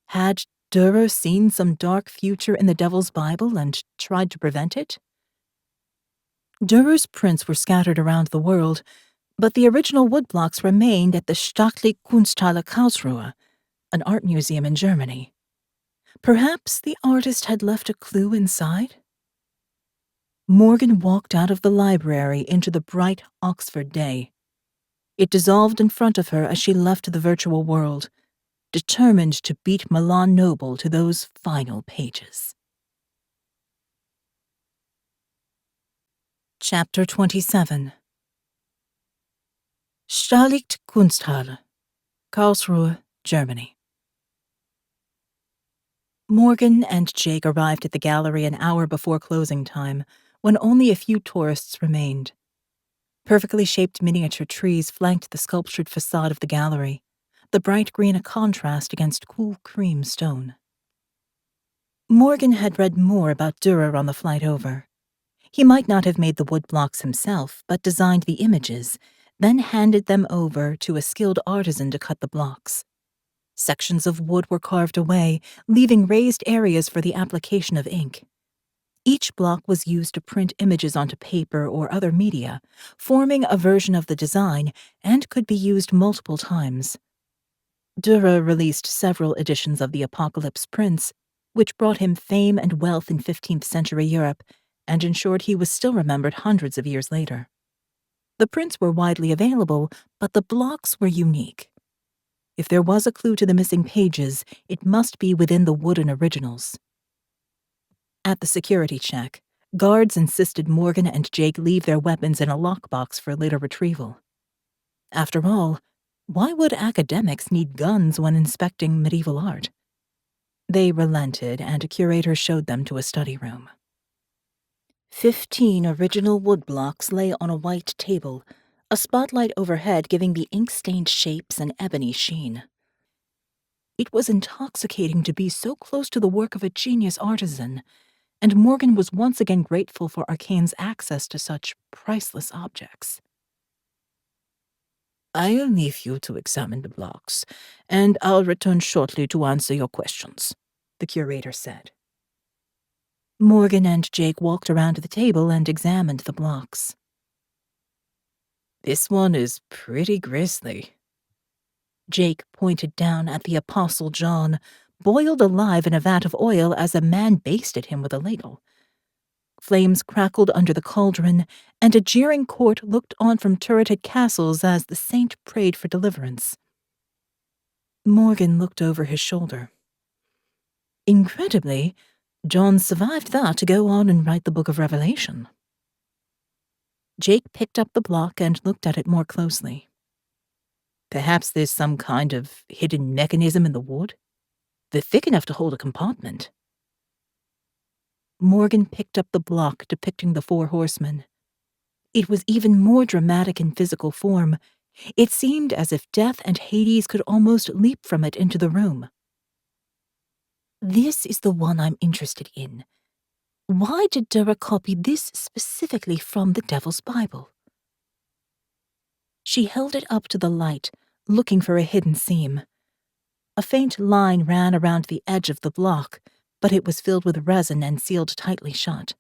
Had Dürer seen some dark future in the Devil's Bible and tried to prevent it? Durer's prints were scattered around the world, but the original woodblocks remained at the Staatliche Kunsthalle Karlsruhe, an art museum in Germany. Perhaps the artist had left a clue inside? Morgan walked out of the library into the bright Oxford day. It dissolved in front of her as she left the virtual world, determined to beat Milan Noble to those final pages. Chapter 27. Staatliche Kunsthalle, Karlsruhe, Germany. Morgan and Jake arrived at the gallery an hour before closing time, when only a few tourists remained. Perfectly shaped miniature trees flanked the sculptured facade of the gallery, the bright green a contrast against cool cream stone. Morgan had read more about Dürer on the flight over. He might not have made the woodblocks himself, but designed the images, then handed them over to a skilled artisan to cut the blocks. Sections of wood were carved away, leaving raised areas for the application of ink. Each block was used to print images onto paper or other media, forming a version of the design, and could be used multiple times. Dürer released several editions of the Apocalypse prints, which brought him fame and wealth in 15th century Europe, and ensured he was still remembered hundreds of years later. The prints were widely available, but the blocks were unique. If there was a clue to the missing pages, it must be within the wooden originals. At the security check, guards insisted Morgan and Jake leave their weapons in a lockbox for later retrieval. After all, why would academics need guns when inspecting medieval art? They relented, and a curator showed them to a study room. 15 original woodblocks lay on a white table, a spotlight overhead giving the ink-stained shapes an ebony sheen. It was intoxicating to be so close to the work of a genius artisan, and Morgan was once again grateful for ARKANE's access to such priceless objects. "I'll leave you to examine the blocks, and I'll return shortly to answer your questions," the curator said. Morgan and Jake walked around the table and examined the blocks. "This one is pretty grisly." Jake pointed down at the Apostle John, boiled alive in a vat of oil as a man basted him with a ladle. Flames crackled under the cauldron, and a jeering court looked on from turreted castles as the saint prayed for deliverance. Morgan looked over his shoulder. Incredibly, John survived that to go on and write the Book of Revelation. Jake picked up the block and looked at it more closely. Perhaps there's some kind of hidden mechanism in the wood? They're thick enough to hold a compartment. Morgan picked up the block depicting the 4 horsemen. It was even more dramatic in physical form. It seemed as if Death and Hades could almost leap from it into the room. "This is the one I'm interested in. Why did Dürer copy this specifically from the Devil's Bible?" She held it up to the light, looking for a hidden seam. A faint line ran around the edge of the block, but it was filled with resin and sealed tightly shut.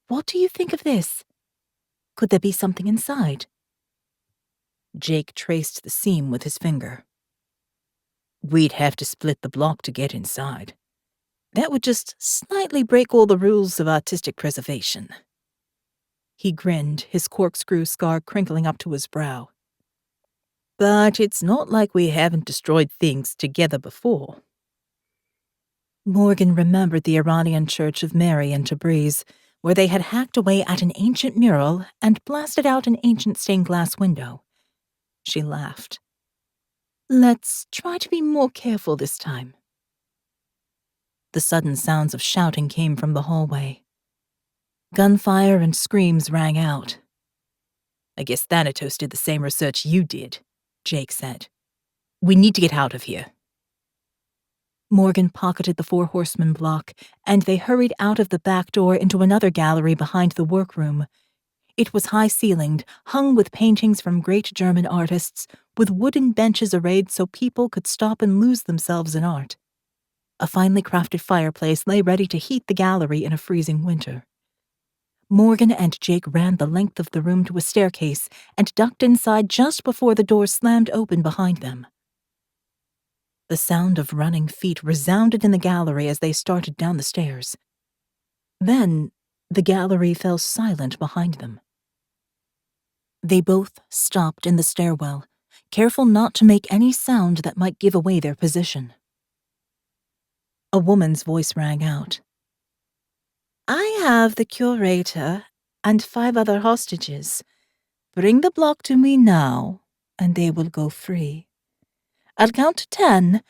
"What do you think of this? Could there be something inside?" Jake traced the seam with his finger. "We'd have to split the block to get inside. That would just slightly break all the rules of artistic preservation." He grinned, his corkscrew scar crinkling up to his brow. "But it's not like we haven't destroyed things together before." Morgan remembered the Iranian Church of Mary in Tabriz, where they had hacked away at an ancient mural and blasted out an ancient stained glass window. She laughed. "Let's try to be more careful this time." The sudden sounds of shouting came from the hallway. Gunfire and screams rang out. "I guess Thanatos did the same research you did," Jake said. "We need to get out of here." Morgan pocketed the 4 horsemen block, and they hurried out of the back door into another gallery behind the workroom. It was high-ceilinged, hung with paintings from great German artists, with wooden benches arrayed so people could stop and lose themselves in art. A finely crafted fireplace lay ready to heat the gallery in a freezing winter. Morgan and Jake ran the length of the room to a staircase and ducked inside just before the door slammed open behind them. The sound of running feet resounded in the gallery as they started down the stairs. Then, the gallery fell silent behind them. They both stopped in the stairwell, careful not to make any sound that might give away their position. A woman's voice rang out. "I have the curator and 5 other hostages. Bring the block to me now, and they will go free. I'll count to 10,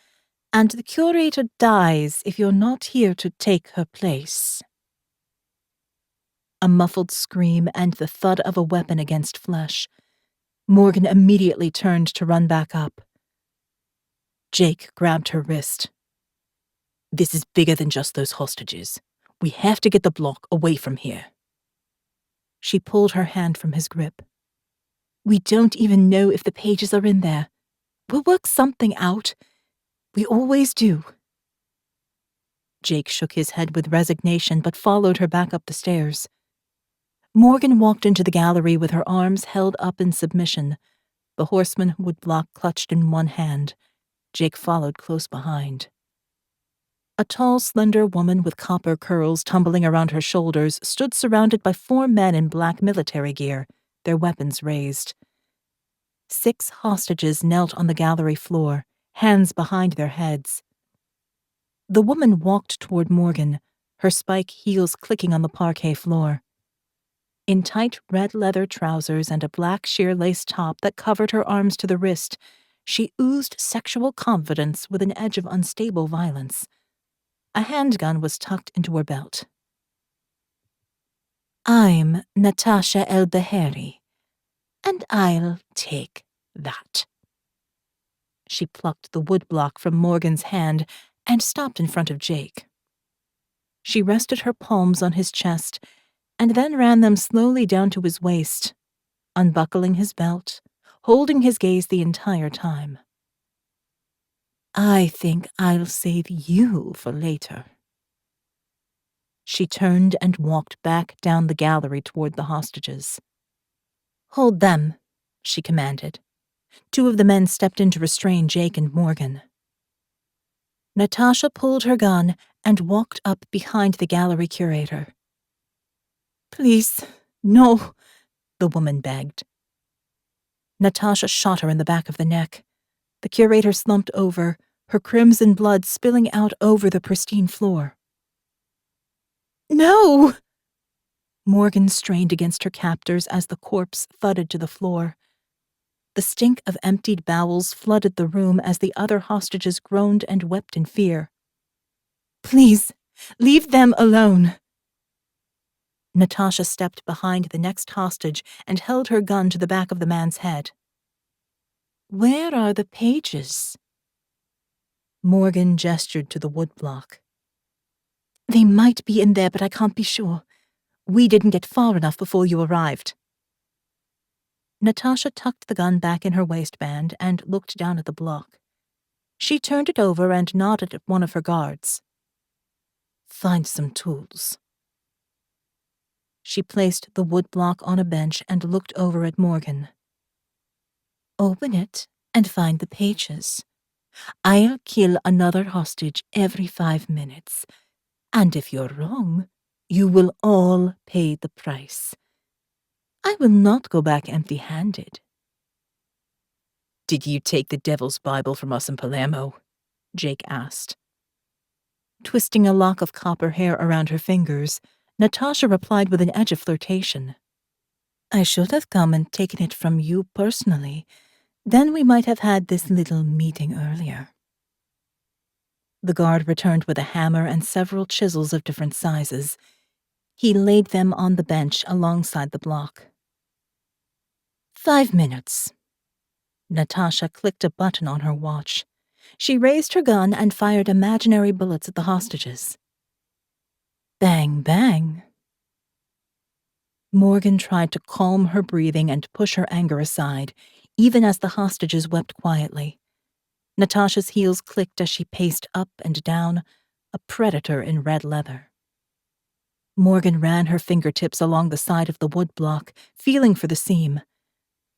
and the curator dies if you're not here to take her place." A muffled scream and the thud of a weapon against flesh. Morgan immediately turned to run back up. Jake grabbed her wrist. "This is bigger than just those hostages. We have to get the block away from here." She pulled her hand from his grip. "We don't even know if the pages are in there. We'll work something out. We always do." Jake shook his head with resignation but followed her back up the stairs. Morgan walked into the gallery with her arms held up in submission, the horseman woodblock clutched in one hand. Jake followed close behind. A tall, slender woman with copper curls tumbling around her shoulders stood surrounded by 4 men in black military gear, their weapons raised. 6 hostages knelt on the gallery floor, hands behind their heads. The woman walked toward Morgan, her spike heels clicking on the parquet floor. In tight red leather trousers and a black sheer lace top that covered her arms to the wrist, she oozed sexual confidence with an edge of unstable violence. A handgun was tucked into her belt. "I'm Natasha El-Bahari, and I'll take that." She plucked the woodblock from Morgan's hand and stopped in front of Jake. She rested her palms on his chest and then ran them slowly down to his waist, unbuckling his belt, holding his gaze the entire time. "I think I'll save you for later." She turned and walked back down the gallery toward the hostages. "Hold them," she commanded. 2 of the men stepped in to restrain Jake and Morgan. Natasha pulled her gun and walked up behind the gallery curator. "Please, no," the woman begged. Natasha shot her in the back of the neck. The curator slumped over, her crimson blood spilling out over the pristine floor. "No!" Morgan strained against her captors as the corpse thudded to the floor. The stink of emptied bowels flooded the room as the other hostages groaned and wept in fear. "Please, leave them alone." Natasha stepped behind the next hostage and held her gun to the back of the man's head. "Where are the pages?" Morgan gestured to the woodblock. "They might be in there, but I can't be sure. We didn't get far enough before you arrived." Natasha tucked the gun back in her waistband and looked down at the block. She turned it over and nodded at one of her guards. "Find some tools." She placed the woodblock on a bench and looked over at Morgan. "Open it and find the pages. I'll kill another hostage every 5 minutes. And if you're wrong, you will all pay the price. I will not go back empty-handed." "Did you take the Devil's Bible from us in Palermo?" Jake asked. Twisting a lock of copper hair around her fingers, Natasha replied with an edge of flirtation. "I should have come and taken it from you personally. Then we might have had this little meeting earlier." The guard returned with a hammer and several chisels of different sizes. He laid them on the bench alongside the block. 5 minutes. Natasha clicked a button on her watch. She raised her gun and fired imaginary bullets at the hostages. Bang, bang. Morgan tried to calm her breathing and push her anger aside, even as the hostages wept quietly. Natasha's heels clicked as she paced up and down, a predator in red leather. Morgan ran her fingertips along the side of the wood block, feeling for the seam.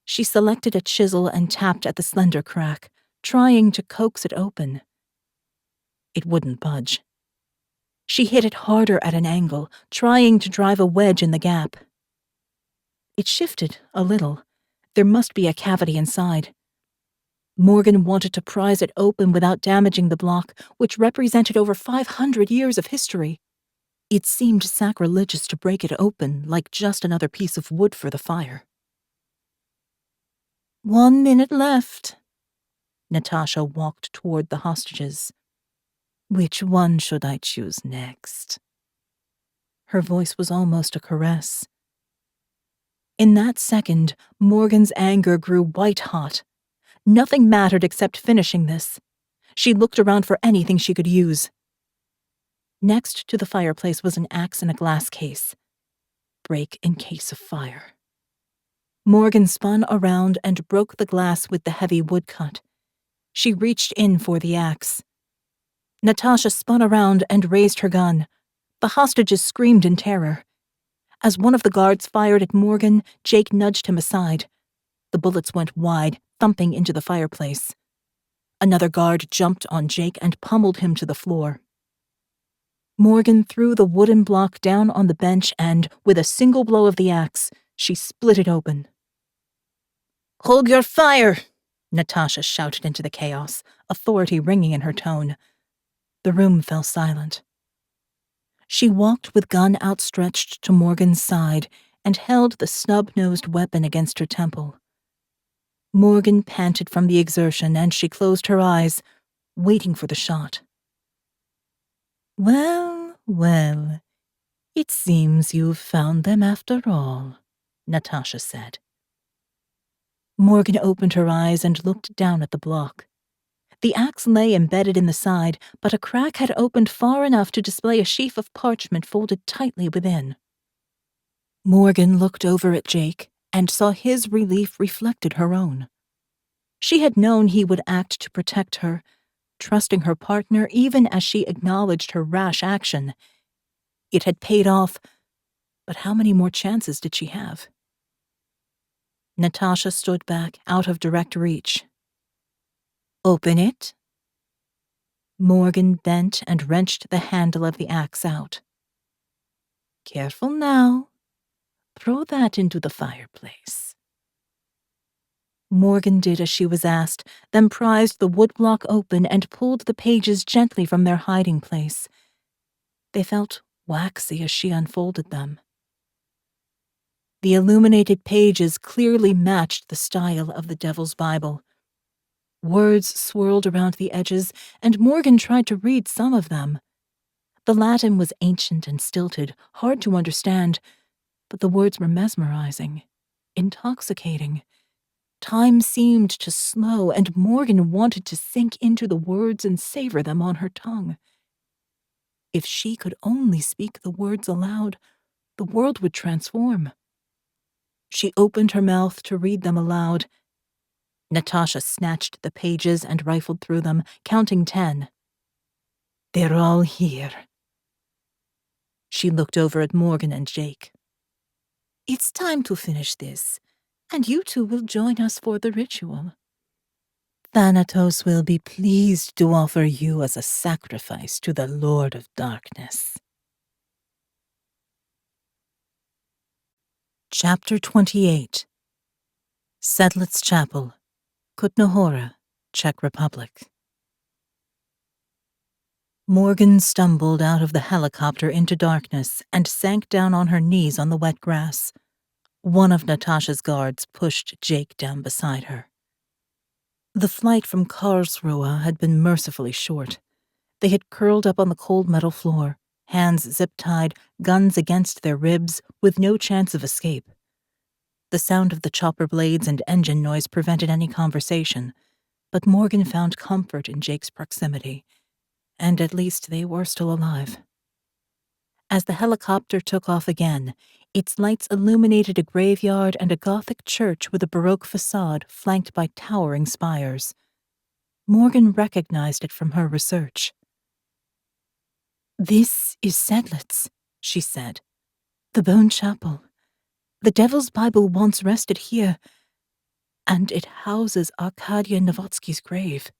She selected a chisel and tapped at the slender crack, trying to coax it open. It wouldn't budge. She hit it harder at an angle, trying to drive a wedge in the gap. It shifted a little. There must be a cavity inside. Morgan wanted to prise it open without damaging the block, which represented over 500 years of history. It seemed sacrilegious to break it open like just another piece of wood for the fire. 1 minute left. Natasha walked toward the hostages. Which one should I choose next? Her voice was almost a caress. In that second, Morgan's anger grew white-hot. Nothing mattered except finishing this. She looked around for anything she could use. Next to the fireplace was an axe in a glass case. Break in case of fire. Morgan spun around and broke the glass with the heavy woodcut. She reached in for the axe. Natasha spun around and raised her gun. The hostages screamed in terror. As one of the guards fired at Morgan, Jake nudged him aside. The bullets went wide, thumping into the fireplace. Another guard jumped on Jake and pummeled him to the floor. Morgan threw the wooden block down on the bench and, with a single blow of the axe, she split it open. "Hold your fire!" Natasha shouted into the chaos, authority ringing in her tone. The room fell silent. She walked with gun outstretched to Morgan's side and held the snub-nosed weapon against her temple. Morgan panted from the exertion and she closed her eyes, waiting for the shot. "Well, well, it seems you've found them after all," Natasha said. Morgan opened her eyes and looked down at the block. The axe lay embedded in the side, but a crack had opened far enough to display a sheaf of parchment folded tightly within. Morgan looked over at Jake and saw his relief reflected her own. She had known he would act to protect her, trusting her partner even as she acknowledged her rash action. It had paid off, but how many more chances did she have? Natasha stood back, out of direct reach. "Open it." Morgan bent and wrenched the handle of the axe out. "Careful now. Throw that into the fireplace." Morgan did as she was asked, then prized the woodblock open and pulled the pages gently from their hiding place. They felt waxy as she unfolded them. The illuminated pages clearly matched the style of the Devil's Bible. Words swirled around the edges, and Morgan tried to read some of them. The Latin was ancient and stilted, hard to understand, but the words were mesmerizing, intoxicating. Time seemed to slow, and Morgan wanted to sink into the words and savor them on her tongue. If she could only speak the words aloud, the world would transform. She opened her mouth to read them aloud. Natasha snatched the pages and rifled through them, counting 10. "They're all here." She looked over at Morgan and Jake. "It's time to finish this, and you two will join us for the ritual. Thanatos will be pleased to offer you as a sacrifice to the Lord of Darkness." Chapter 28. Sedlitz Chapel, Kutna Hora, Czech Republic. Morgan stumbled out of the helicopter into darkness and sank down on her knees on the wet grass. One of Natasha's guards pushed Jake down beside her. The flight from Karlsruhe had been mercifully short. They had curled up on the cold metal floor, hands zip-tied, guns against their ribs, with no chance of escape. The sound of the chopper blades and engine noise prevented any conversation, but Morgan found comfort in Jake's proximity, and at least they were still alive. As the helicopter took off again, its lights illuminated a graveyard and a Gothic church with a Baroque facade flanked by towering spires. Morgan recognized it from her research. "This is Sedlitz," she said. "The Bone Chapel. The Devil's Bible once rested here, and it houses Arkady Novotsky's grave."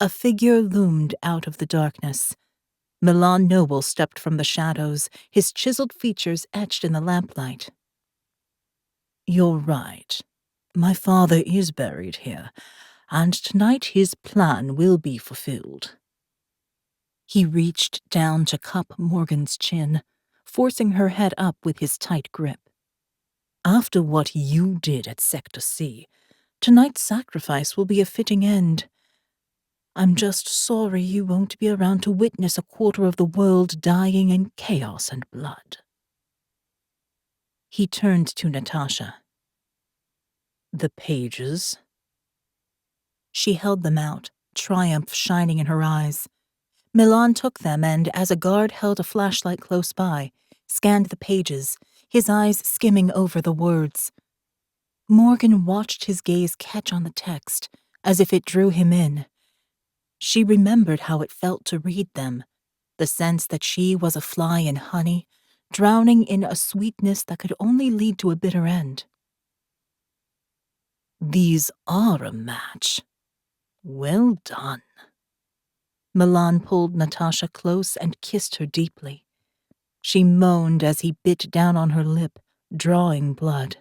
A figure loomed out of the darkness. Milan Noble stepped from the shadows, his chiseled features etched in the lamplight. "You're right. My father is buried here, and tonight his plan will be fulfilled." He reached down to cup Morgan's chin, forcing her head up with his tight grip. "After what you did at Sector C, tonight's sacrifice will be a fitting end. I'm just sorry you won't be around to witness a quarter of the world dying in chaos and blood." He turned to Natasha. "The pages?" She held them out, triumph shining in her eyes. Milan took them and, as a guard held a flashlight close by, scanned the pages, his eyes skimming over the words. Morgan watched his gaze catch on the text, as if it drew him in. She remembered how it felt to read them, the sense that she was a fly in honey, drowning in a sweetness that could only lead to a bitter end. "These are a match. Well done." Milan pulled Natasha close and kissed her deeply. She moaned as he bit down on her lip, drawing blood.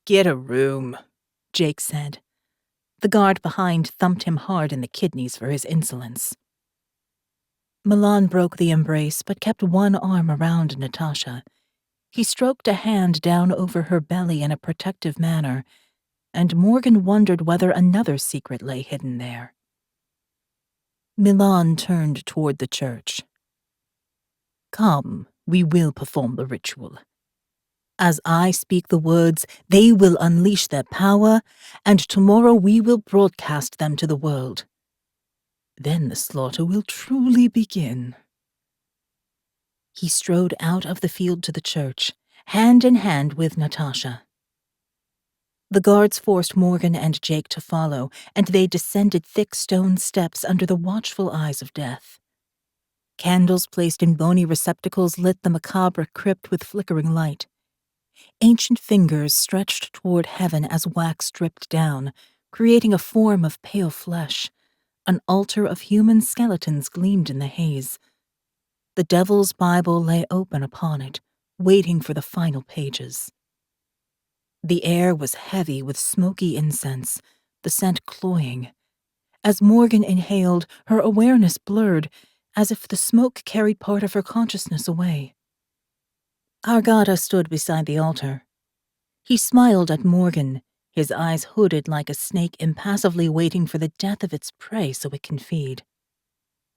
"Get a room," Jake said. The guard behind thumped him hard in the kidneys for his insolence. Milan broke the embrace but kept one arm around Natasha. He stroked a hand down over her belly in a protective manner, and Morgan wondered whether another secret lay hidden there. Milan turned toward the church. "Come, we will perform the ritual. As I speak the words, they will unleash their power, and tomorrow we will broadcast them to the world. Then the slaughter will truly begin." He strode out of the field to the church, hand in hand with Natasha. The guards forced Morgan and Jake to follow, and they descended thick stone steps under the watchful eyes of death. Candles placed in bony receptacles lit the macabre crypt with flickering light. Ancient fingers stretched toward heaven as wax dripped down, creating a form of pale flesh. An altar of human skeletons gleamed in the haze. The Devil's Bible lay open upon it, waiting for the final pages. The air was heavy with smoky incense, the scent cloying. As Morgan inhaled, her awareness blurred, as if the smoke carried part of her consciousness away. Argata stood beside the altar. He smiled at Morgan, his eyes hooded like a snake impassively waiting for the death of its prey so it can feed.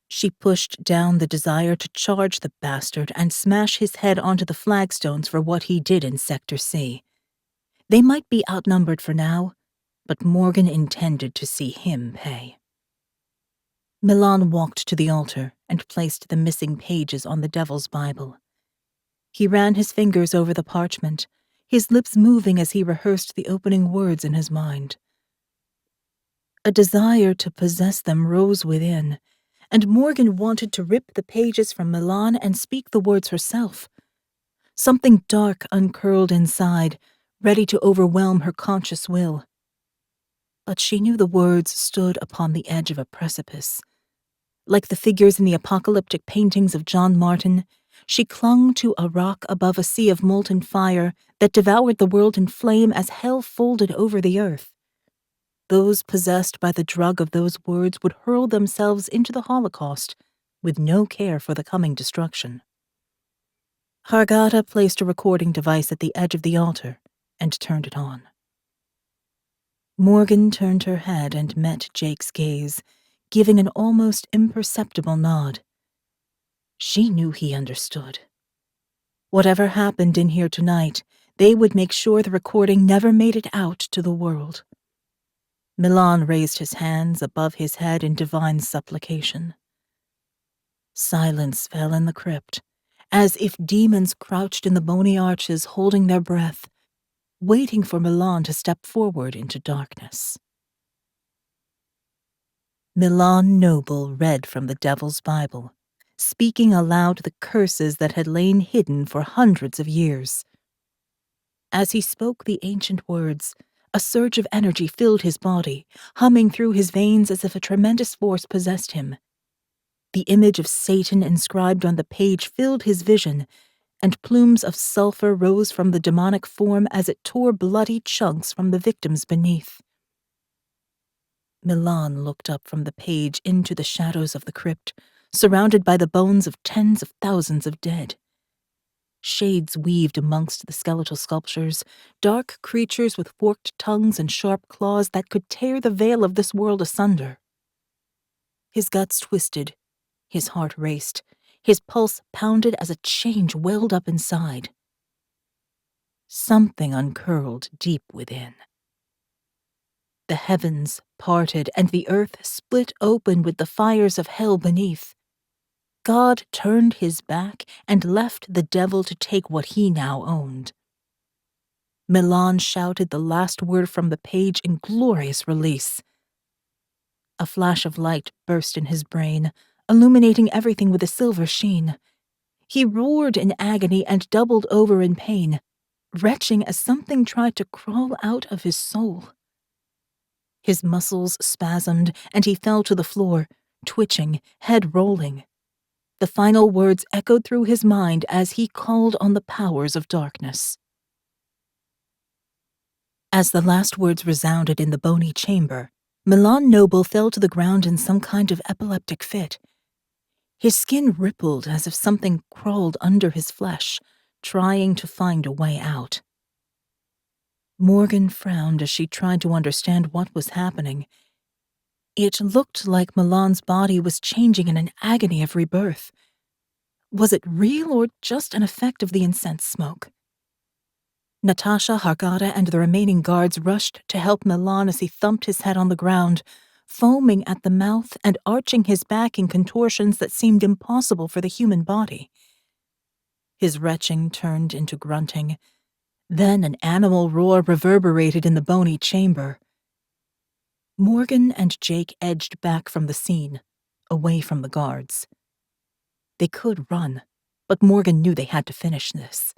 She pushed down the desire to charge the bastard and smash his head onto the flagstones for what he did in Sector C. They might be outnumbered for now, but Morgan intended to see him pay. Milan walked to the altar and placed the missing pages on the Devil's Bible. He ran his fingers over the parchment, his lips moving as he rehearsed the opening words in his mind. A desire to possess them rose within, and Morgan wanted to rip the pages from Milan and speak the words herself. Something dark uncurled inside, ready to overwhelm her conscious will. But she knew the words stood upon the edge of a precipice. Like the figures in the apocalyptic paintings of John Martin, she clung to a rock above a sea of molten fire that devoured the world in flame as hell folded over the earth. Those possessed by the drug of those words would hurl themselves into the Holocaust, with no care for the coming destruction. Hargata placed a recording device at the edge of the altar and turned it on. Morgan turned her head and met Jake's gaze, giving an almost imperceptible nod. She knew he understood. Whatever happened in here tonight, they would make sure the recording never made it out to the world. Milan raised his hands above his head in divine supplication. Silence fell in the crypt, as if demons crouched in the bony arches holding their breath, waiting for Milan to step forward into darkness. Milan Noble read from the Devil's Bible, speaking aloud the curses that had lain hidden for hundreds of years. As he spoke the ancient words, a surge of energy filled his body, humming through his veins as if a tremendous force possessed him. The image of Satan inscribed on the page filled his vision, and plumes of sulfur rose from the demonic form as it tore bloody chunks from the victims beneath. Milan looked up from the page into the shadows of the crypt, surrounded by the bones of tens of thousands of dead. Shades weaved amongst the skeletal sculptures, dark creatures with forked tongues and sharp claws that could tear the veil of this world asunder. His guts twisted, his heart raced, his pulse pounded as a change welled up inside. Something uncurled deep within. The heavens parted and the earth split open with the fires of hell beneath. God turned his back and left the devil to take what he now owned. Milan shouted the last word from the page in glorious release. A flash of light burst in his brain, illuminating everything with a silver sheen. He roared in agony and doubled over in pain, retching as something tried to crawl out of his soul. His muscles spasmed, and he fell to the floor, twitching, head rolling. The final words echoed through his mind as he called on the powers of darkness. As the last words resounded in the bony chamber, Milan Noble fell to the ground in some kind of epileptic fit. His skin rippled as if something crawled under his flesh, trying to find a way out. Morgan frowned as she tried to understand what was happening. It looked like Milan's body was changing in an agony of rebirth. Was it real or just an effect of the incense smoke? Natasha, Hargada, and the remaining guards rushed to help Milan as he thumped his head on the ground, foaming at the mouth and arching his back in contortions that seemed impossible for the human body. His retching turned into grunting. Then an animal roar reverberated in the bony chamber. Morgan and Jake edged back from the scene, away from the guards. They could run, but Morgan knew they had to finish this.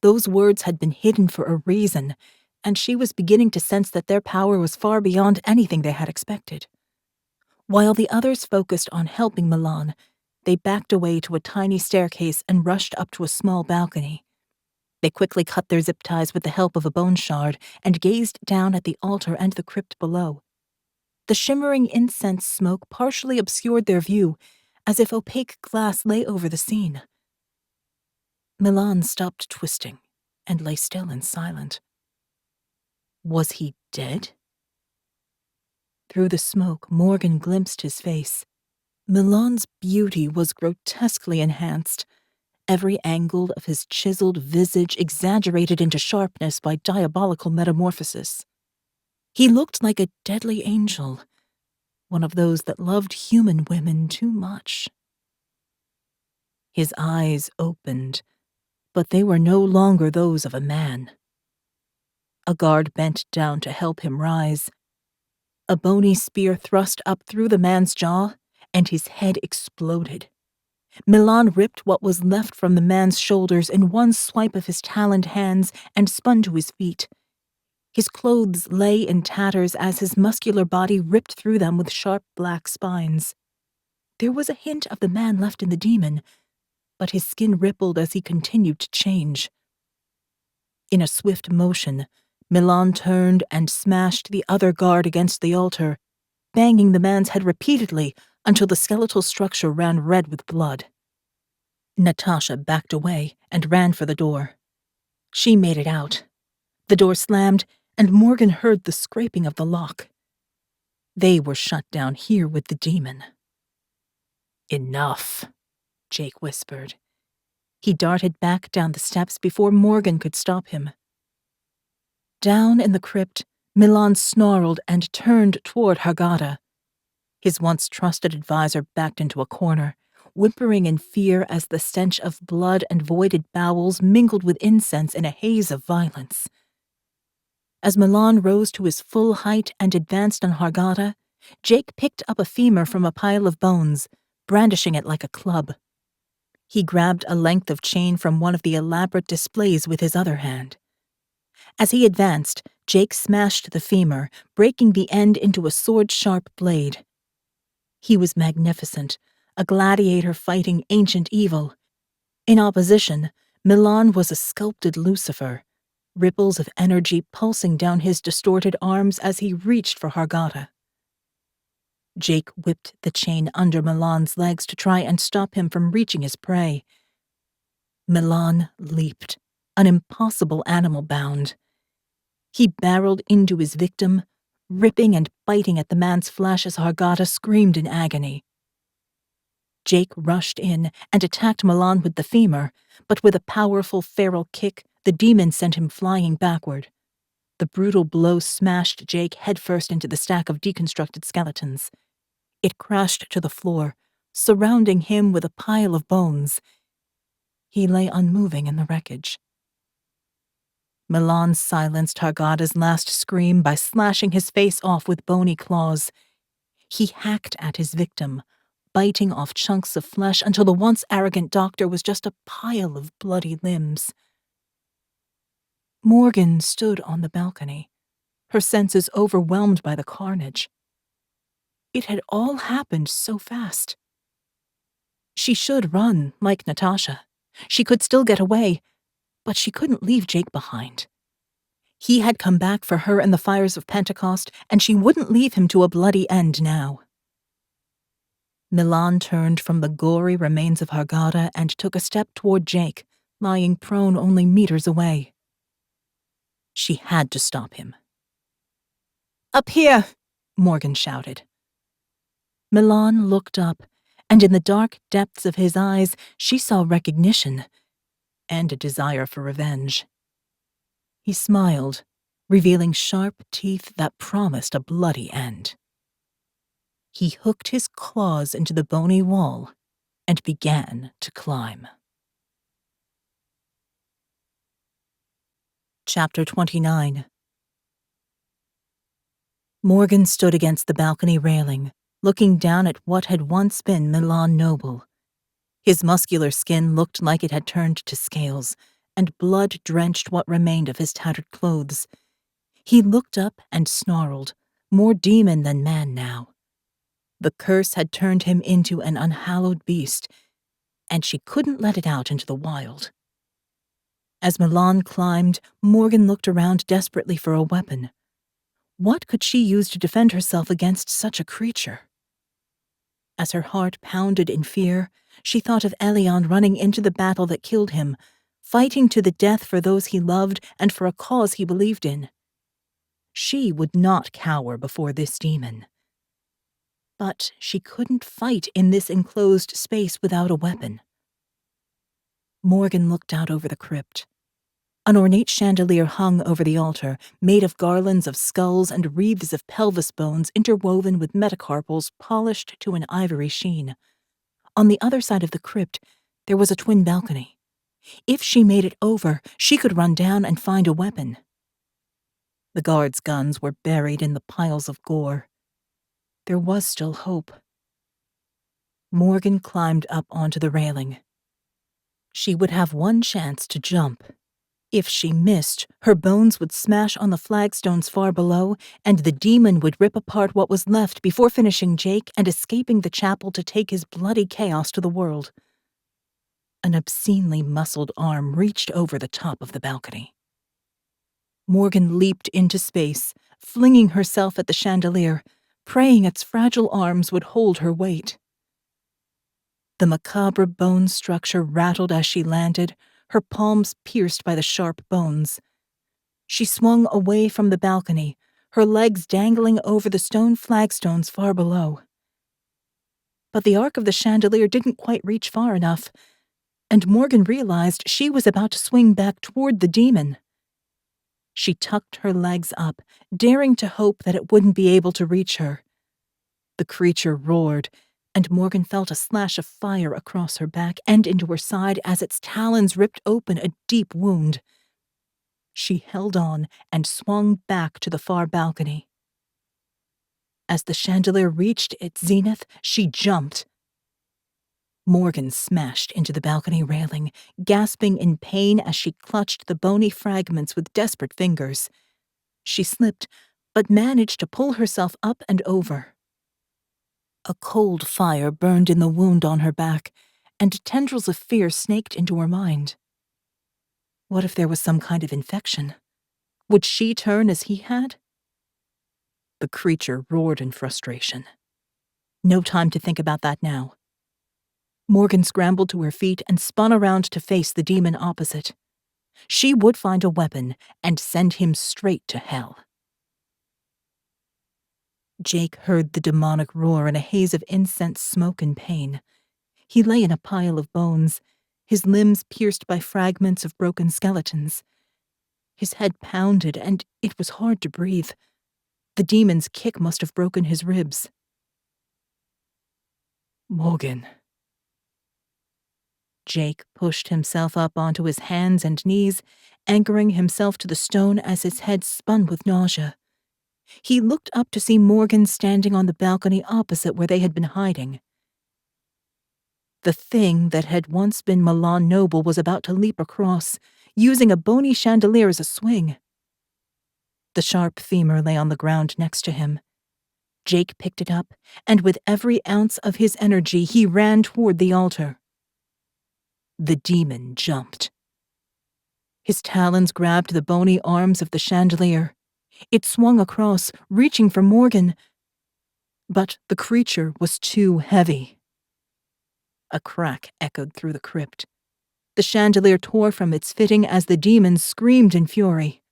Those words had been hidden for a reason, and she was beginning to sense that their power was far beyond anything they had expected. While the others focused on helping Milan, they backed away to a tiny staircase and rushed up to a small balcony. They quickly cut their zip ties with the help of a bone shard and gazed down at the altar and the crypt below. The shimmering incense smoke partially obscured their view, as if opaque glass lay over the scene. Milan stopped twisting and lay still and silent. Was he dead? Through the smoke, Morgan glimpsed his face. Milan's beauty was grotesquely enhanced, every angle of his chiseled visage exaggerated into sharpness by diabolical metamorphosis. He looked like a deadly angel, one of those that loved human women too much. His eyes opened, but they were no longer those of a man. A guard bent down to help him rise. A bony spear thrust up through the man's jaw, and his head exploded. Milan ripped what was left from the man's shoulders in one swipe of his taloned hands and spun to his feet. His clothes lay in tatters as his muscular body ripped through them with sharp black spines. There was a hint of the man left in the demon, but his skin rippled as he continued to change. In a swift motion, Milan turned and smashed the other guard against the altar, banging the man's head repeatedly until the skeletal structure ran red with blood. Natasha backed away and ran for the door. She made it out. The door slammed, and Morgan heard the scraping of the lock. They were shut down here with the demon. "Enough," Jake whispered. He darted back down the steps before Morgan could stop him. Down in the crypt, Milan snarled and turned toward Hargada. His once trusted advisor backed into a corner, whimpering in fear as the stench of blood and voided bowels mingled with incense in a haze of violence. As Milan rose to his full height and advanced on Hargada, Jake picked up a femur from a pile of bones, brandishing it like a club. He grabbed a length of chain from one of the elaborate displays with his other hand. As he advanced, Jake smashed the femur, breaking the end into a sword-sharp blade. He was magnificent, a gladiator fighting ancient evil. In opposition, Milan was a sculpted Lucifer, ripples of energy pulsing down his distorted arms as he reached for Hargata. Jake whipped the chain under Milan's legs to try and stop him from reaching his prey. Milan leaped, an impossible animal bound. He barreled into his victim, ripping and biting at the man's flesh as Hargata screamed in agony. Jake rushed in and attacked Milan with the femur, but with a powerful feral kick, the demon sent him flying backward. The brutal blow smashed Jake headfirst into the stack of deconstructed skeletons. It crashed to the floor, surrounding him with a pile of bones. He lay unmoving in the wreckage. Milan silenced Hargata's last scream by slashing his face off with bony claws. He hacked at his victim, biting off chunks of flesh until the once arrogant doctor was just a pile of bloody limbs. Morgan stood on the balcony, her senses overwhelmed by the carnage. It had all happened so fast. She should run, like Natasha. She could still get away, but she couldn't leave Jake behind. He had come back for her in the fires of Pentecost, and she wouldn't leave him to a bloody end now. Milan turned from the gory remains of Hargata and took a step toward Jake, lying prone only meters away. She had to stop him. "Up here!" Morgan shouted. Milan looked up, and in the dark depths of his eyes she saw recognition and a desire for revenge. He smiled, revealing sharp teeth that promised a bloody end. He hooked his claws into the bony wall and began to climb. Chapter 29. Morgan stood against the balcony railing, looking down at what had once been Milan Noble. His muscular skin looked like it had turned to scales, and blood drenched what remained of his tattered clothes. He looked up and snarled, more demon than man now. The curse had turned him into an unhallowed beast, and she couldn't let it out into the wild. As Milan climbed, Morgan looked around desperately for a weapon. What could she use to defend herself against such a creature? As her heart pounded in fear, she thought of Elion running into the battle that killed him, fighting to the death for those he loved and for a cause he believed in. She would not cower before this demon. But she couldn't fight in this enclosed space without a weapon. Morgan looked out over the crypt. An ornate chandelier hung over the altar, made of garlands of skulls and wreaths of pelvis bones interwoven with metacarpals polished to an ivory sheen. On the other side of the crypt, there was a twin balcony. If she made it over, she could run down and find a weapon. The guards' guns were buried in the piles of gore. There was still hope. Morgan climbed up onto the railing. She would have one chance to jump. If she missed, her bones would smash on the flagstones far below, and the demon would rip apart what was left before finishing Jake and escaping the chapel to take his bloody chaos to the world. An obscenely muscled arm reached over the top of the balcony. Morgan leaped into space, flinging herself at the chandelier, praying its fragile arms would hold her weight. The macabre bone structure rattled as she landed, her palms pierced by the sharp bones. She swung away from the balcony, her legs dangling over the stone flagstones far below. But the arc of the chandelier didn't quite reach far enough, and Morgan realized she was about to swing back toward the demon. She tucked her legs up, daring to hope that it wouldn't be able to reach her. The creature roared, and Morgan felt a slash of fire across her back and into her side as its talons ripped open a deep wound. She held on and swung back to the far balcony. As the chandelier reached its zenith, she jumped. Morgan smashed into the balcony railing, gasping in pain as she clutched the bony fragments with desperate fingers. She slipped, but managed to pull herself up and over. A cold fire burned in the wound on her back, and tendrils of fear snaked into her mind. What if there was some kind of infection? Would she turn as he had? The creature roared in frustration. No time to think about that now. Morgan scrambled to her feet and spun around to face the demon opposite. She would find a weapon and send him straight to hell. Jake heard the demonic roar in a haze of incense smoke and pain. He lay in a pile of bones, his limbs pierced by fragments of broken skeletons. His head pounded, and it was hard to breathe. The demon's kick must have broken his ribs. Morgan. Jake pushed himself up onto his hands and knees, anchoring himself to the stone as his head spun with nausea. He looked up to see Morgan standing on the balcony opposite where they had been hiding. The thing that had once been Milan Noble was about to leap across, using a bony chandelier as a swing. The sharp femur lay on the ground next to him. Jake picked it up, and with every ounce of his energy, he ran toward the altar. The demon jumped. His talons grabbed the bony arms of the chandelier. It swung across, reaching for Morgan. But the creature was too heavy. A crack echoed through the crypt. The chandelier tore from its fitting as the demon screamed in fury.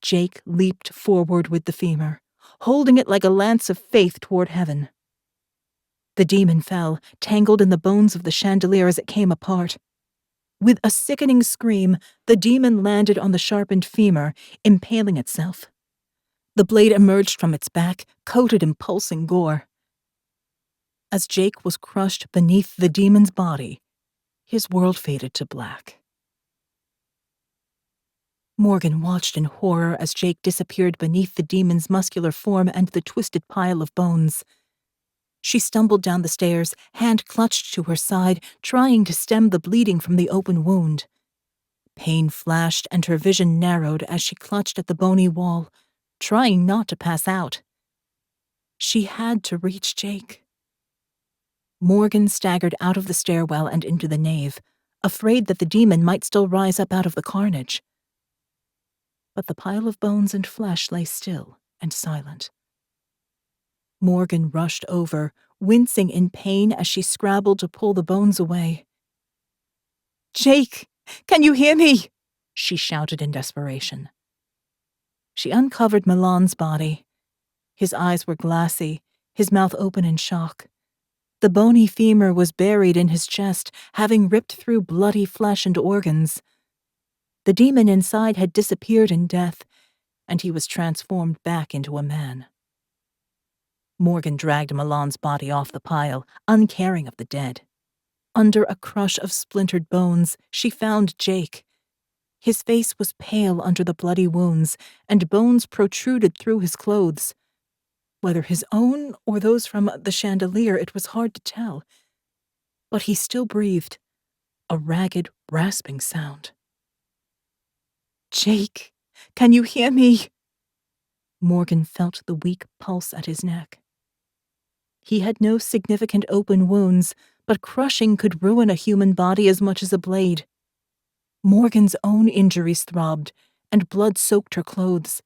Jake leaped forward with the femur, holding it like a lance of faith toward heaven. The demon fell, tangled in the bones of the chandelier as it came apart. With a sickening scream, the demon landed on the sharpened femur, impaling itself. The blade emerged from its back, coated in pulsing gore. As Jake was crushed beneath the demon's body, his world faded to black. Morgan watched in horror as Jake disappeared beneath the demon's muscular form and the twisted pile of bones. She stumbled down the stairs, hand clutched to her side, trying to stem the bleeding from the open wound. Pain flashed and her vision narrowed as she clutched at the bony wall, trying not to pass out. She had to reach Jake. Morgan staggered out of the stairwell and into the nave, afraid that the demon might still rise up out of the carnage. But the pile of bones and flesh lay still and silent. Morgan rushed over, wincing in pain as she scrabbled to pull the bones away. "Jake, can you hear me?" she shouted in desperation. She uncovered Milan's body. His eyes were glassy, his mouth open in shock. The bony femur was buried in his chest, having ripped through bloody flesh and organs. The demon inside had disappeared in death, and he was transformed back into a man. Morgan dragged Milan's body off the pile, uncaring of the dead. Under a crush of splintered bones, she found Jake. His face was pale under the bloody wounds, and bones protruded through his clothes. Whether his own or those from the chandelier, it was hard to tell. But he still breathed, a ragged, rasping sound. "Jake, can you hear me?" Morgan felt the weak pulse at his neck. He had no significant open wounds, but crushing could ruin a human body as much as a blade. Morgan's own injuries throbbed, and blood soaked her clothes.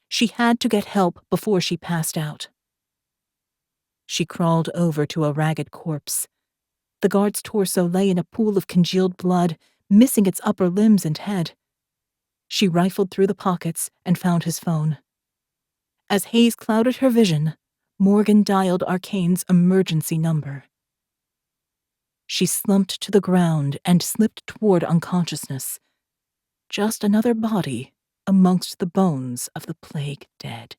She had to get help before she passed out. She crawled over to a ragged corpse. The guard's torso lay in a pool of congealed blood, missing its upper limbs and head. She rifled through the pockets and found his phone. As haze clouded her vision, Morgan dialed ARKANE's emergency number. She slumped to the ground and slipped toward unconsciousness. Just another body amongst the bones of the plague dead.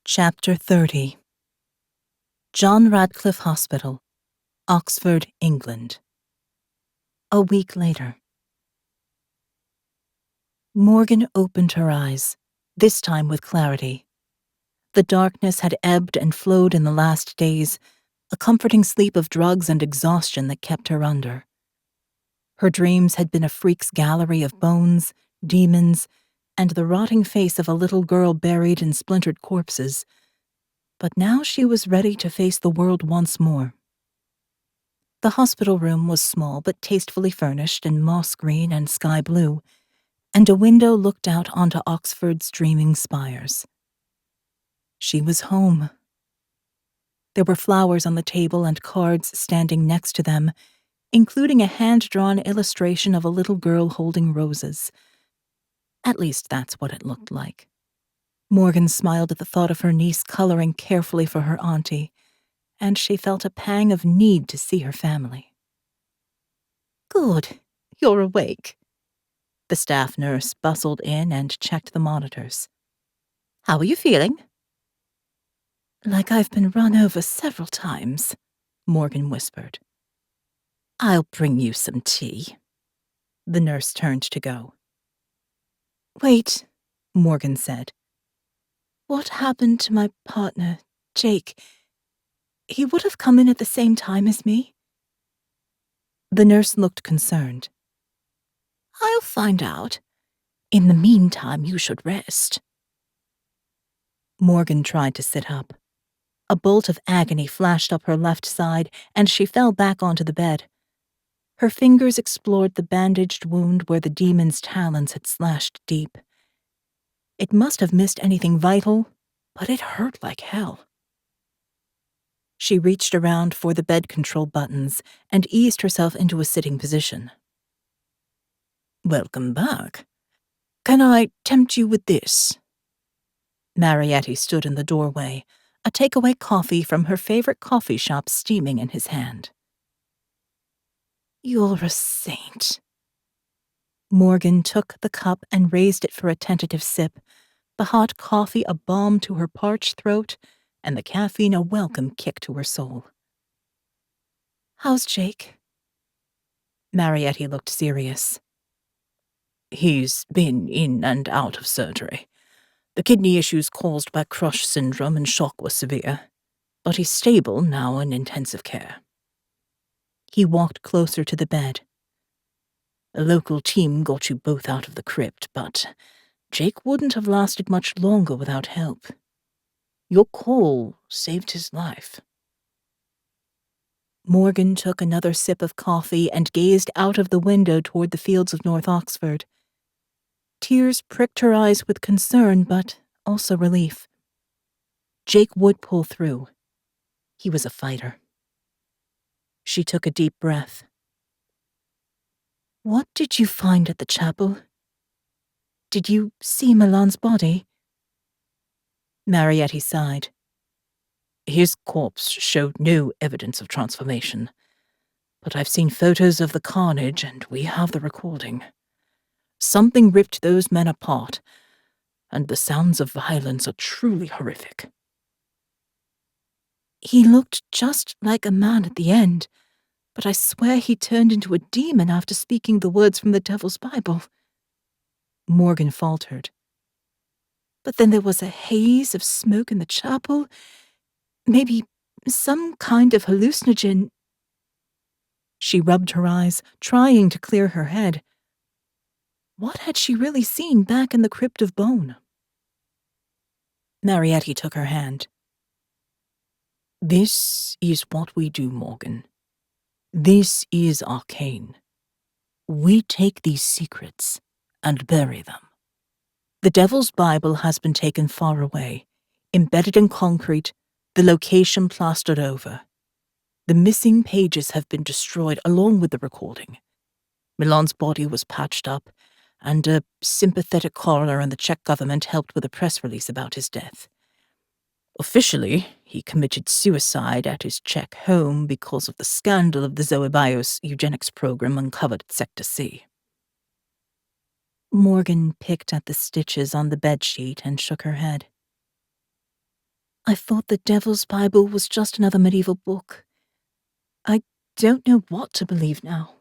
Chapter 30. John Radcliffe Hospital, Oxford, England. A week later. Morgan opened her eyes, this time with clarity. The darkness had ebbed and flowed in the last days, a comforting sleep of drugs and exhaustion that kept her under. Her dreams had been a freak's gallery of bones, demons, and the rotting face of a little girl buried in splintered corpses. But now she was ready to face the world once more. The hospital room was small but tastefully furnished in moss green and sky blue, and a window looked out onto Oxford's dreaming spires. She was home. There were flowers on the table and cards standing next to them, including a hand-drawn illustration of a little girl holding roses. At least that's what it looked like. Morgan smiled at the thought of her niece coloring carefully for her auntie, and she felt a pang of need to see her family. "Good, you're awake." The staff nurse bustled in and checked the monitors. "How are you feeling?" "Like I've been run over several times," Morgan whispered. "I'll bring you some tea." The nurse turned to go. "Wait," Morgan said. "What happened to my partner, Jake? He would have come in at the same time as me?" The nurse looked concerned. "I'll find out. In the meantime, you should rest." Morgan tried to sit up. A bolt of agony flashed up her left side, and she fell back onto the bed. Her fingers explored the bandaged wound where the demon's talons had slashed deep. It must have missed anything vital, but it hurt like hell. She reached around for the bed control buttons and eased herself into a sitting position. "Welcome back. Can I tempt you with this?" Marietti stood in the doorway, a takeaway coffee from her favorite coffee shop steaming in his hand. "You're a saint." Morgan took the cup and raised it for a tentative sip, the hot coffee a balm to her parched throat, and the caffeine a welcome kick to her soul. "How's Jake?" Marietti looked serious. "He's been in and out of surgery. The kidney issues caused by crush syndrome and shock were severe, but he's stable now in intensive care." He walked closer to the bed. "A local team got you both out of the crypt, but Jake wouldn't have lasted much longer without help. Your call saved his life." Morgan took another sip of coffee and gazed out of the window toward the fields of North Oxford. Tears pricked her eyes with concern, but also relief. Jake would pull through. He was a fighter. She took a deep breath. "What did you find at the chapel? Did you see Milan's body?" Marietti sighed. "His corpse showed no evidence of transformation, but I've seen photos of the carnage and we have the recording. Something ripped those men apart, and the sounds of violence are truly horrific." "He looked just like a man at the end, but I swear he turned into a demon after speaking the words from the Devil's Bible." Morgan faltered. "But then there was a haze of smoke in the chapel. Maybe some kind of hallucinogen." She rubbed her eyes, trying to clear her head. What had she really seen back in the crypt of bone? Marietti took her hand. "This is what we do, Morgan. This is ARKANE. We take these secrets and bury them. The Devil's Bible has been taken far away, embedded in concrete, the location plastered over. The missing pages have been destroyed along with the recording. Milan's body was patched up, and a sympathetic coroner in the Czech government helped with a press release about his death. Officially, he committed suicide at his Czech home because of the scandal of the Zoe Bios eugenics program uncovered at Sector C." Morgan picked at the stitches on the bedsheet and shook her head. "I thought the Devil's Bible was just another medieval book. I don't know what to believe now."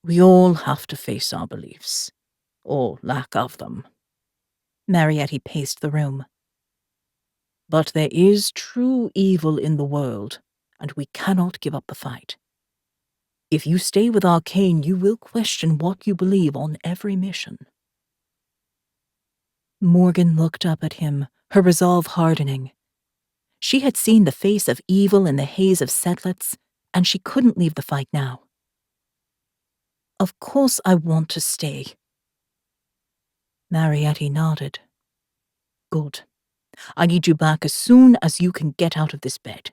"We all have to face our beliefs, or lack of them." Marietti paced the room. But there is true evil in the world, and we cannot give up the fight. If you stay with ARKANE, you will question what you believe on every mission." Morgan looked up at him, her resolve hardening. She had seen the face of evil in the haze of Setlets, and she couldn't leave the fight now. "Of course I want to stay." Marietti nodded. "Good. I need you back as soon as you can get out of this bed."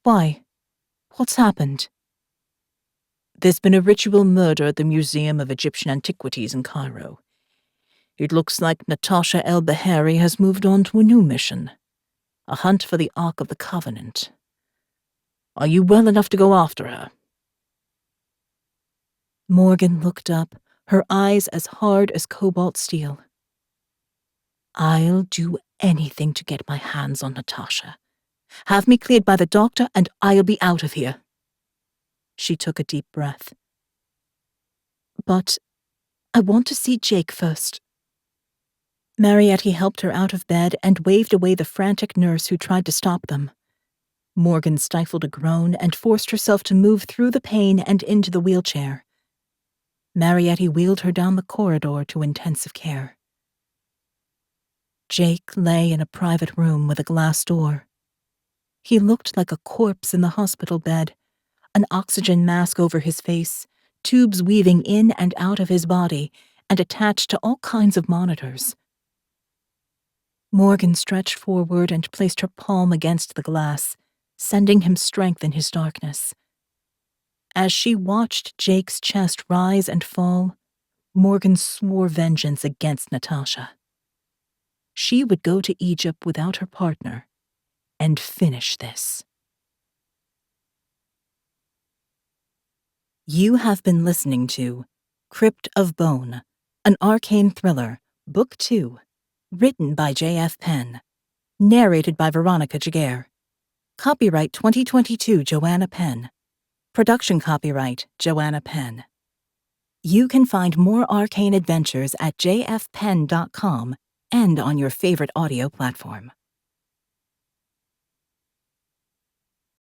"Why? What's happened?" "There's been a ritual murder at the Museum of Egyptian Antiquities in Cairo. It looks like Natasha El-Bahari has moved on to a new mission, a hunt for the Ark of the Covenant. Are you well enough to go after her?" Morgan looked up, her eyes as hard as cobalt steel. "I'll do anything to get my hands on Natasha. Have me cleared by the doctor and I'll be out of here." She took a deep breath. "But I want to see Jake first." Marietti helped her out of bed and waved away the frantic nurse who tried to stop them. Morgan stifled a groan and forced herself to move through the pain and into the wheelchair. Marietti wheeled her down the corridor to intensive care. Jake lay in a private room with a glass door. He looked like a corpse in the hospital bed, an oxygen mask over his face, tubes weaving in and out of his body, and attached to all kinds of monitors. Morgan stretched forward and placed her palm against the glass, sending him strength in his darkness. As she watched Jake's chest rise and fall, Morgan swore vengeance against Natasha. She would go to Egypt without her partner and finish this. You have been listening to Crypt of Bone, an ARKANE thriller, Book 2, written by J.F. Penn, narrated by Veronica Jaguar. Copyright 2022 Joanna Penn. Production copyright Joanna Penn. You can find more ARKANE adventures at jfpenn.com and on your favorite audio platform.